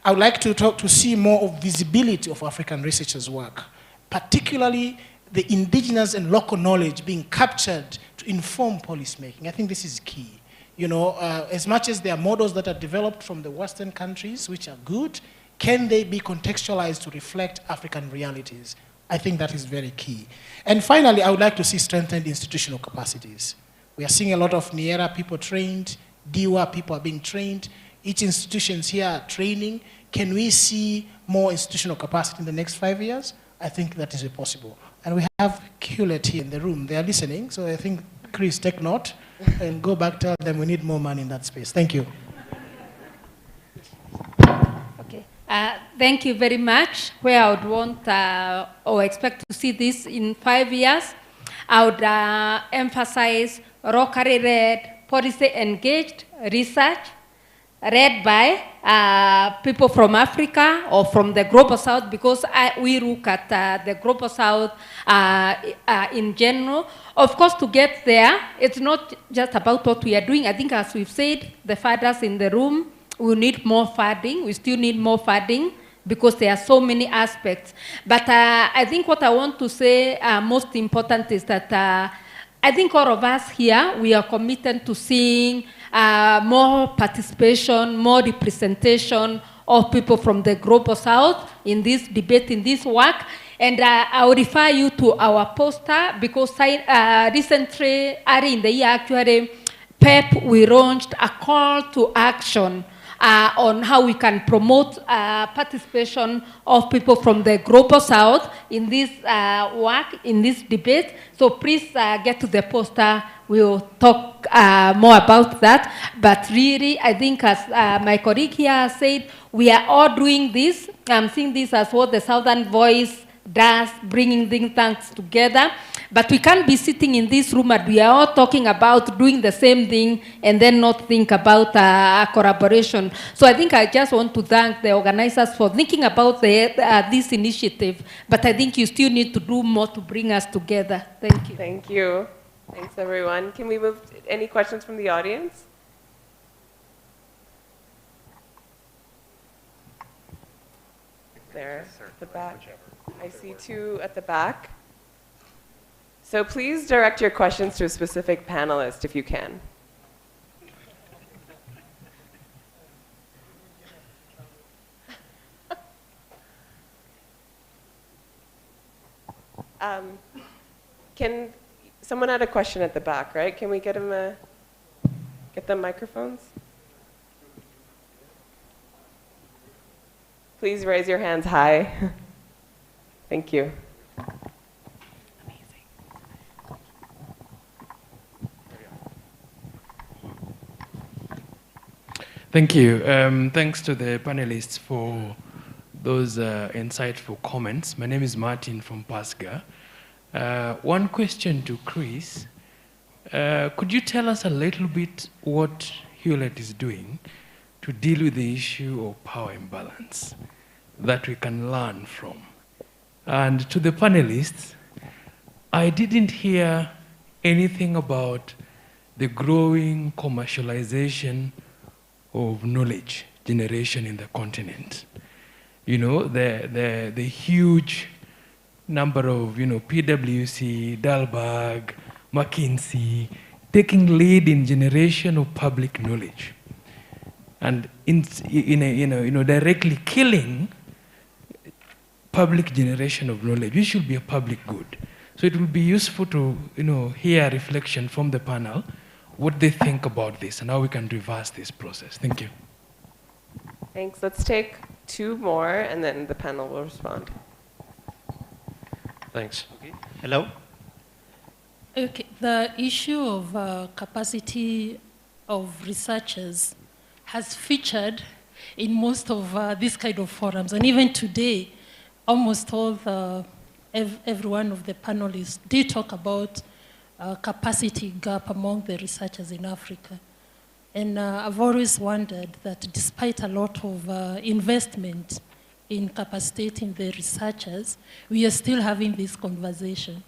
I would like to see more of visibility of African researchers' work, particularly the indigenous and local knowledge being captured to inform policymaking. I think this is key. You know, as much as there are models that are developed from the Western countries, which are good, can they be contextualized to reflect African realities? I think that is very key. And finally, I would like to see strengthened institutional capacities. We are seeing a lot of NIERA people trained DIWA people are being trained. Each institutions here are training. Can we see more institutional capacity in the next 5 years? I think that is possible. And we have Hewlett here in the room. They are listening. So I think, Chris, take note and go back, tell them we need more money in that space. Thank you. Okay. Thank you very much. Where I would want or expect to see this in 5 years, I would emphasize locally led, policy engaged research led by people from Africa or from the Global South, because we look at the Global South in general. Of course, to get there, it's not just about what we are doing. I think, as we've said, the fathers in the room, we need more funding. We still need more funding because there are so many aspects. But I think what I want to say most important is that I think all of us here, we are committed to seeing more participation, more representation of people from the Global South in this debate, in this work. And I will refer you to our poster, because recently, early in the year, actually, PEP, we launched a call to action on how we can promote participation of people from the Global South in this work, in this debate. So please get to the poster. We'll talk more about that. But really, I think, as my colleague here said, we are all doing this. I'm seeing this as what the Southern Voice does, bringing think tanks together. But we can't be sitting in this room and we are all talking about doing the same thing and then not think about collaboration. So I think I just want to thank the organizers for thinking about this initiative. But I think you still need to do more to bring us together. Thank you. Thank you. Thanks, everyone. Can we move to any questions from the audience? There, at the back. I see two at the back. So please direct your questions to a specific panelist if you can. Can someone had a question at the back, right? Can we get him get them microphones? Please raise your hands high. Thank you. Thank you. Thanks to the panelists for those insightful comments. My name is Martin from PASGA. One question to Chris. Could you tell us a little bit what Hewlett is doing to deal with the issue of power imbalance that we can learn from? And to the panelists, I didn't hear anything about the growing commercialization of knowledge generation in the continent. You know, the huge number of, PwC, Dalberg, McKinsey, taking lead in generation of public knowledge. And directly killing public generation of knowledge, which should be a public good. So it will be useful to, hear a reflection from the panel, what they think about this and how we can reverse this process. Thank you. Thanks. Let's take two more and then the panel will respond. Thanks. Okay. Hello? Okay. The issue of capacity of researchers has featured in most of these kind of forums. And even today, almost all every one of the panelists did talk about capacity gap among the researchers in Africa. And I've always wondered that despite a lot of investment in capacitating the researchers, we are still having this conversation.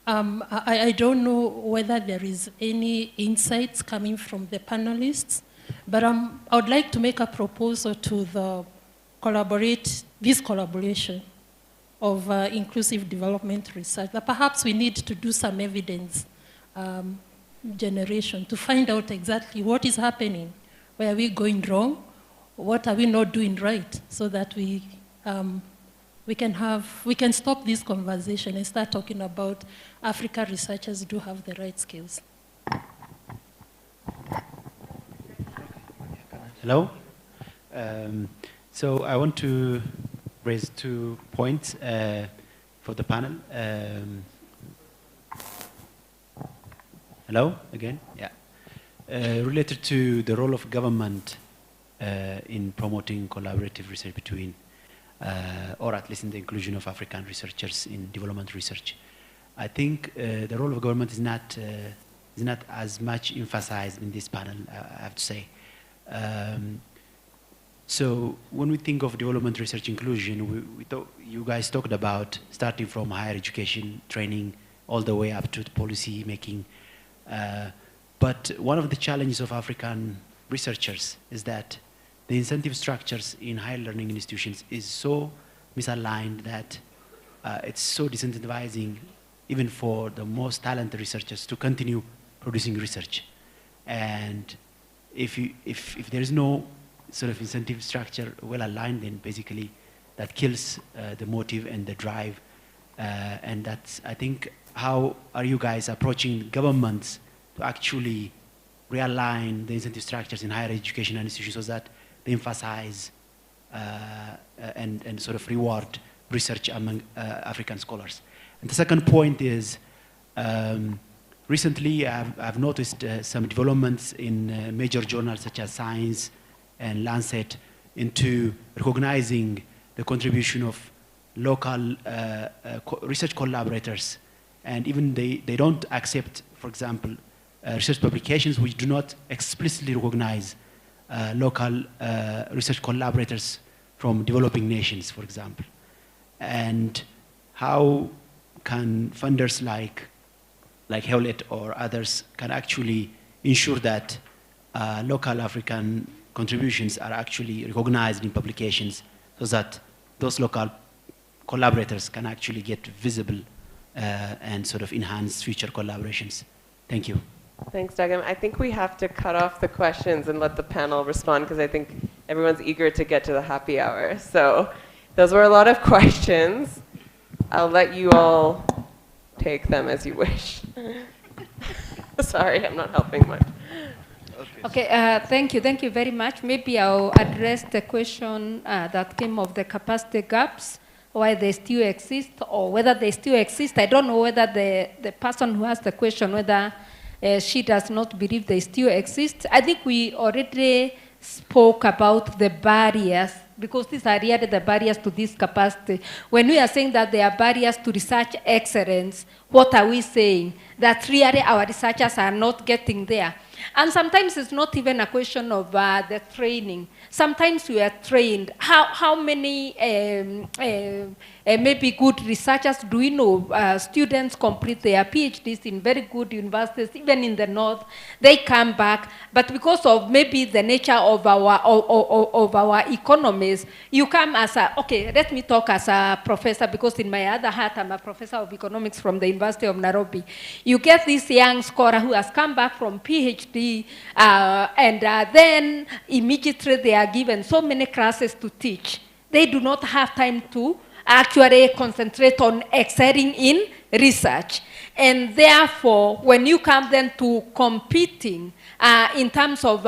I don't know whether there is any insights coming from the panelists, but I would like to make a proposal to this collaboration of inclusive development research, that perhaps we need to do some evidence generation to find out exactly what is happening, where are we going wrong, what are we not doing right, so that we can stop this conversation and start talking about Africa researchers do have the right skills. Hello. So I want to raise 2 points for the panel. Hello again. Yeah. Related to the role of government in promoting collaborative research between, or at least in the inclusion of African researchers in development research. I think the role of government is not as much emphasized in this panel, I have to say. So when we think of development research inclusion, you guys talked about starting from higher education, training, all the way up to policy making. But one of the challenges of African researchers is that the incentive structures in higher learning institutions is so misaligned that it's so disincentivizing even for the most talented researchers to continue producing research. And if there is no sort of incentive structure well aligned, then basically that kills the motive and the drive. And that's, I think, how are you guys approaching governments to actually realign the incentive structures in higher education institutions so that they emphasize and sort of reward research among African scholars? And the second point is, recently I've noticed some developments in major journals such as Science and Lancet into recognizing the contribution of local research collaborators. And even they don't accept, for example, research publications which do not explicitly recognize local research collaborators from developing nations, for example. And how can funders like Hewlett or others can actually ensure that local African contributions are actually recognized in publications so that those local collaborators can actually get visible and sort of enhance future collaborations? Thank you. Thanks, Dagam. I think we have to cut off the questions and let the panel respond because I think everyone's eager to get to the happy hour. So those were a lot of questions. I'll let you all take them as you wish. Sorry, I'm not helping much. Okay, thank you very much. Maybe I'll address the question that came of the capacity gaps, why they still exist, or whether they still exist. I don't know whether the person who asked the question, whether she does not believe they still exist. I think we already spoke about the barriers, because these are really the barriers to this capacity. When we are saying that there are barriers to research excellence, what are we saying? That really our researchers are not getting there. And sometimes it's not even a question of the training. Sometimes we are trained. How many maybe good researchers do we know? Students complete their PhDs in very good universities, even in the north. They come back, but because of maybe the nature of our economies, you come as a, okay, let me talk as a professor, because in my other hat, I'm a professor of economics from the University of Nairobi. You get this young scholar who has come back from PhD, and then immediately they are given so many classes to teach. They do not have time to actually concentrate on excelling in research. And therefore, when you come then to competing in terms of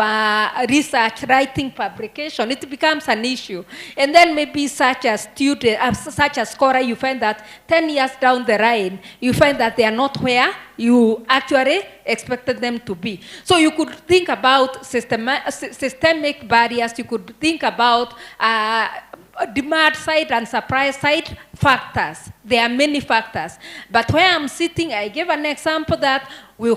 research, writing, publication, it becomes an issue. And then maybe such a student, such a scholar, you find that 10 years down the line, you find that they are not where you actually expected them to be. So you could think about systemic barriers, you could think about demand side and supply side factors. There are many factors. But where I'm sitting, I gave an example that we'll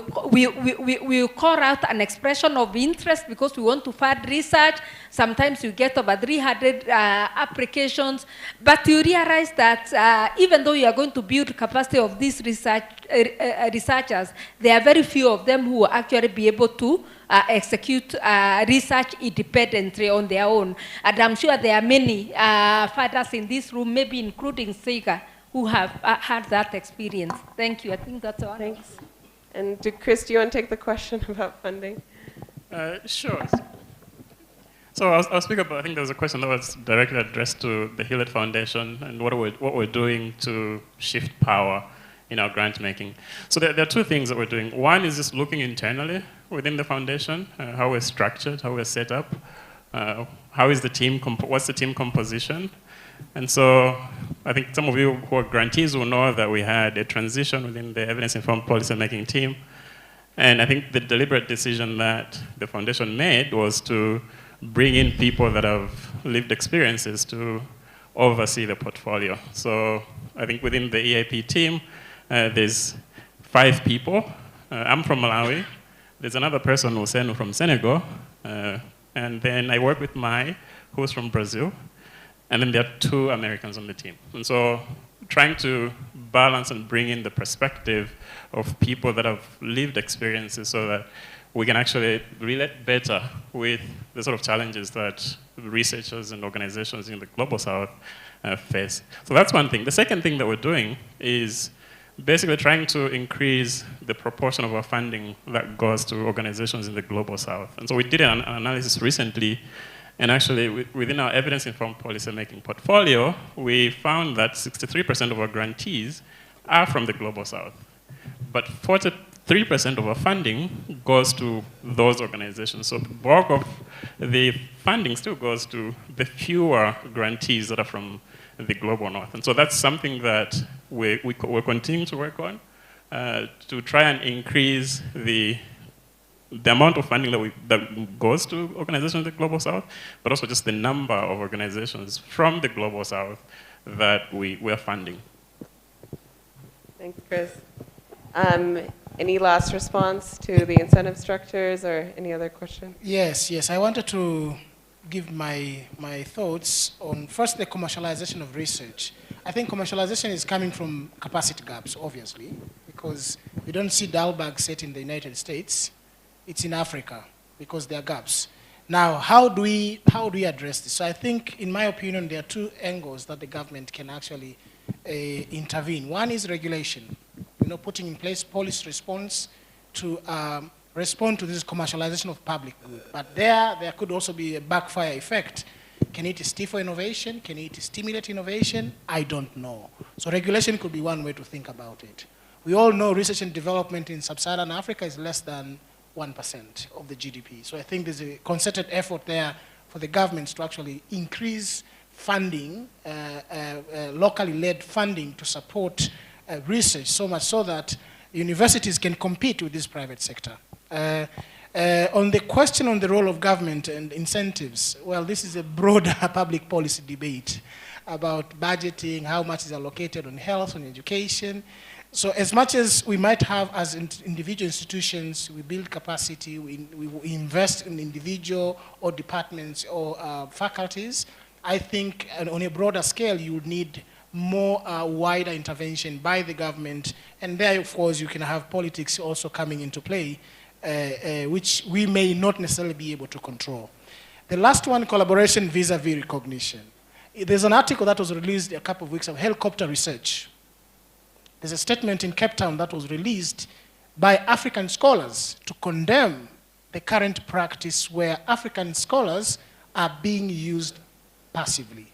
call out an expression of interest because we want to fund research. Sometimes you get over 300 applications, but you realize that even though you are going to build capacity of these researchers, there are very few of them who will actually be able to execute research independently on their own. And I'm sure there are many funders in this room, maybe including SIGA, who have had that experience. Thank you. I think that's all. Thanks. And Chris, do you want to take the question about funding? Sure. So I'll speak about, I think there was a question that was directly addressed to the Hewlett Foundation and what we're doing to shift power in our grant making. So there are two things that we're doing. One is just looking internally within the foundation, how we're structured, how we're set up. how is the team, what's the team composition? And so I think some of you who are grantees will know that we had a transition within the evidence-informed policy-making team. And I think the deliberate decision that the foundation made was to bring in people that have lived experiences to oversee the portfolio. So I think within the EAP team, there's 5 people. I'm from Malawi. There's another person, Usenu, from Senegal. And then I work with Mai, who's from Brazil. And then there are 2 Americans on the team. And so trying to balance and bring in the perspective of people that have lived experiences so that we can actually relate better with the sort of challenges that researchers and organizations in the Global South face. So that's one thing. The second thing that we're doing is basically trying to increase the proportion of our funding that goes to organizations in the Global South. And so we did an analysis recently, and actually within our evidence-informed policy-making portfolio, we found that 63% of our grantees are from the Global South. But 43% of our funding goes to those organizations. So the bulk of the funding still goes to the fewer grantees that are from the Global North. And so that's something that we're continuing to work on to try and increase the amount of funding that goes to organizations in the Global South, but also just the number of organizations from the Global South that we're funding. Thanks, Chris. Any last response to the incentive structures or any other question? Yes. I wanted to give my thoughts on first the commercialization of research. I think commercialization is coming from capacity gaps, obviously, because we don't see Dalberg set in the United States. It's in Africa because there are gaps. Now, how do we address this? So I think, in my opinion, there are 2 angles that the government can actually intervene. One is regulation, putting in place policy response to respond to this commercialization of public good. But there could also be a backfire effect. Can it stifle innovation? Can it stimulate innovation? I don't know. So regulation could be one way to think about it. We all know research and development in sub-Saharan Africa is less than 1% of the GDP. So I think there's a concerted effort there for the governments to actually increase funding, locally led funding to support research, so much so that universities can compete with this private sector. On the question on the role of government and incentives, well, this is a broader public policy debate about budgeting, how much is allocated on health, on education. So as much as we might have as individual institutions, we build capacity, we invest in individual or departments or faculties, I think on a broader scale you would need more wider intervention by the government, and there of course you can have politics also coming into play, which we may not necessarily be able to control. The last one, collaboration vis-a-vis recognition. There's an article that was released a couple of weeks ago, Helicopter Research. There's a statement in Cape Town that was released by African scholars to condemn the current practice where African scholars are being used passively.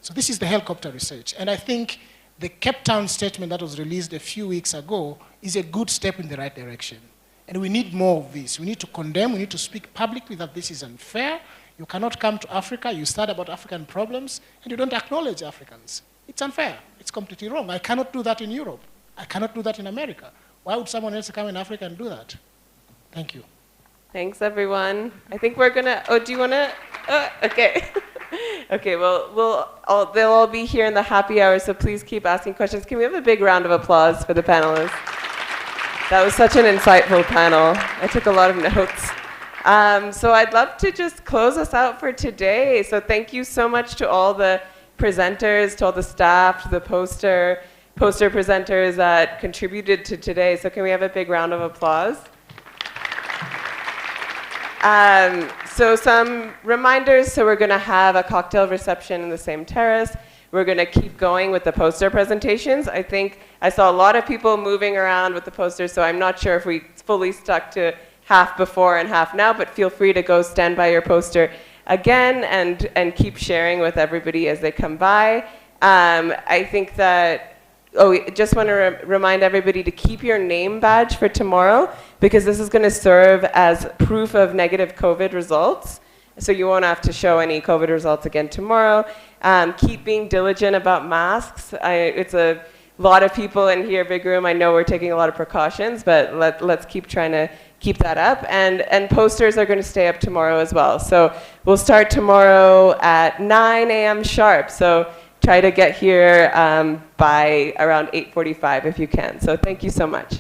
So this is the helicopter research. And I think the Cape Town statement that was released a few weeks ago is a good step in the right direction. And we need more of this. We need to condemn, we need to speak publicly that this is unfair. You cannot come to Africa, you study about African problems, and you don't acknowledge Africans. It's unfair. It's completely wrong. I cannot do that in Europe. I cannot do that in America. Why would someone else come in Africa and do that? Thank you. Thanks, everyone. I think we're gonna, do you wanna, okay. Okay, well, they'll all be here in the happy hour, so please keep asking questions. Can we have a big round of applause for the panelists? That was such an insightful panel. I took a lot of notes. So I'd love to just close us out for today. So thank you so much to all the presenters, to all the staff, to the poster presenters that contributed to today. So can we have a big round of applause? So some reminders. So we're going to have a cocktail reception in the same terrace. We're going to keep going with the poster presentations. I think I saw a lot of people moving around with the posters, so I'm not sure if we fully stuck to half before and half now, but feel free to go stand by your poster again and keep sharing with everybody as they come by. I think that, just want to remind everybody to keep your name badge for tomorrow, because this is going to serve as proof of negative COVID results. so you won't have to show any COVID results again tomorrow. Keep being diligent about masks. It's a lot of people in here, big room. I know we're taking a lot of precautions, but let's keep trying to keep that up. And posters are going to stay up tomorrow as well. So we'll start tomorrow at 9 a.m. sharp. So try to get here by around 8:45 if you can. So thank you so much.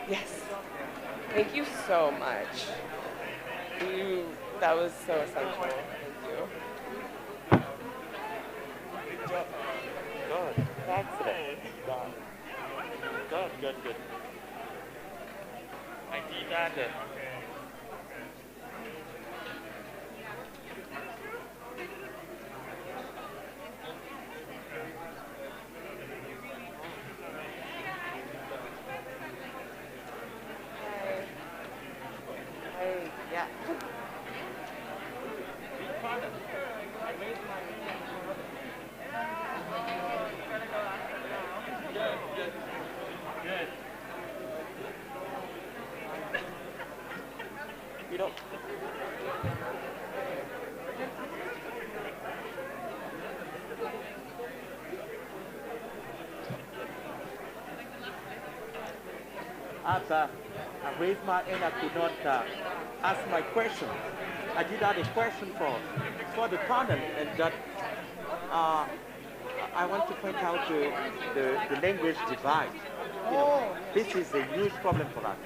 Yes. Thank you so much. That was so essential. Thank you. Good. Excellent. Good. I did that. Yeah. You know, after I raised my hand, I could not ask my question. I did have a question for the panel, and that I want to point out the language divide. You know, this is a huge problem for us.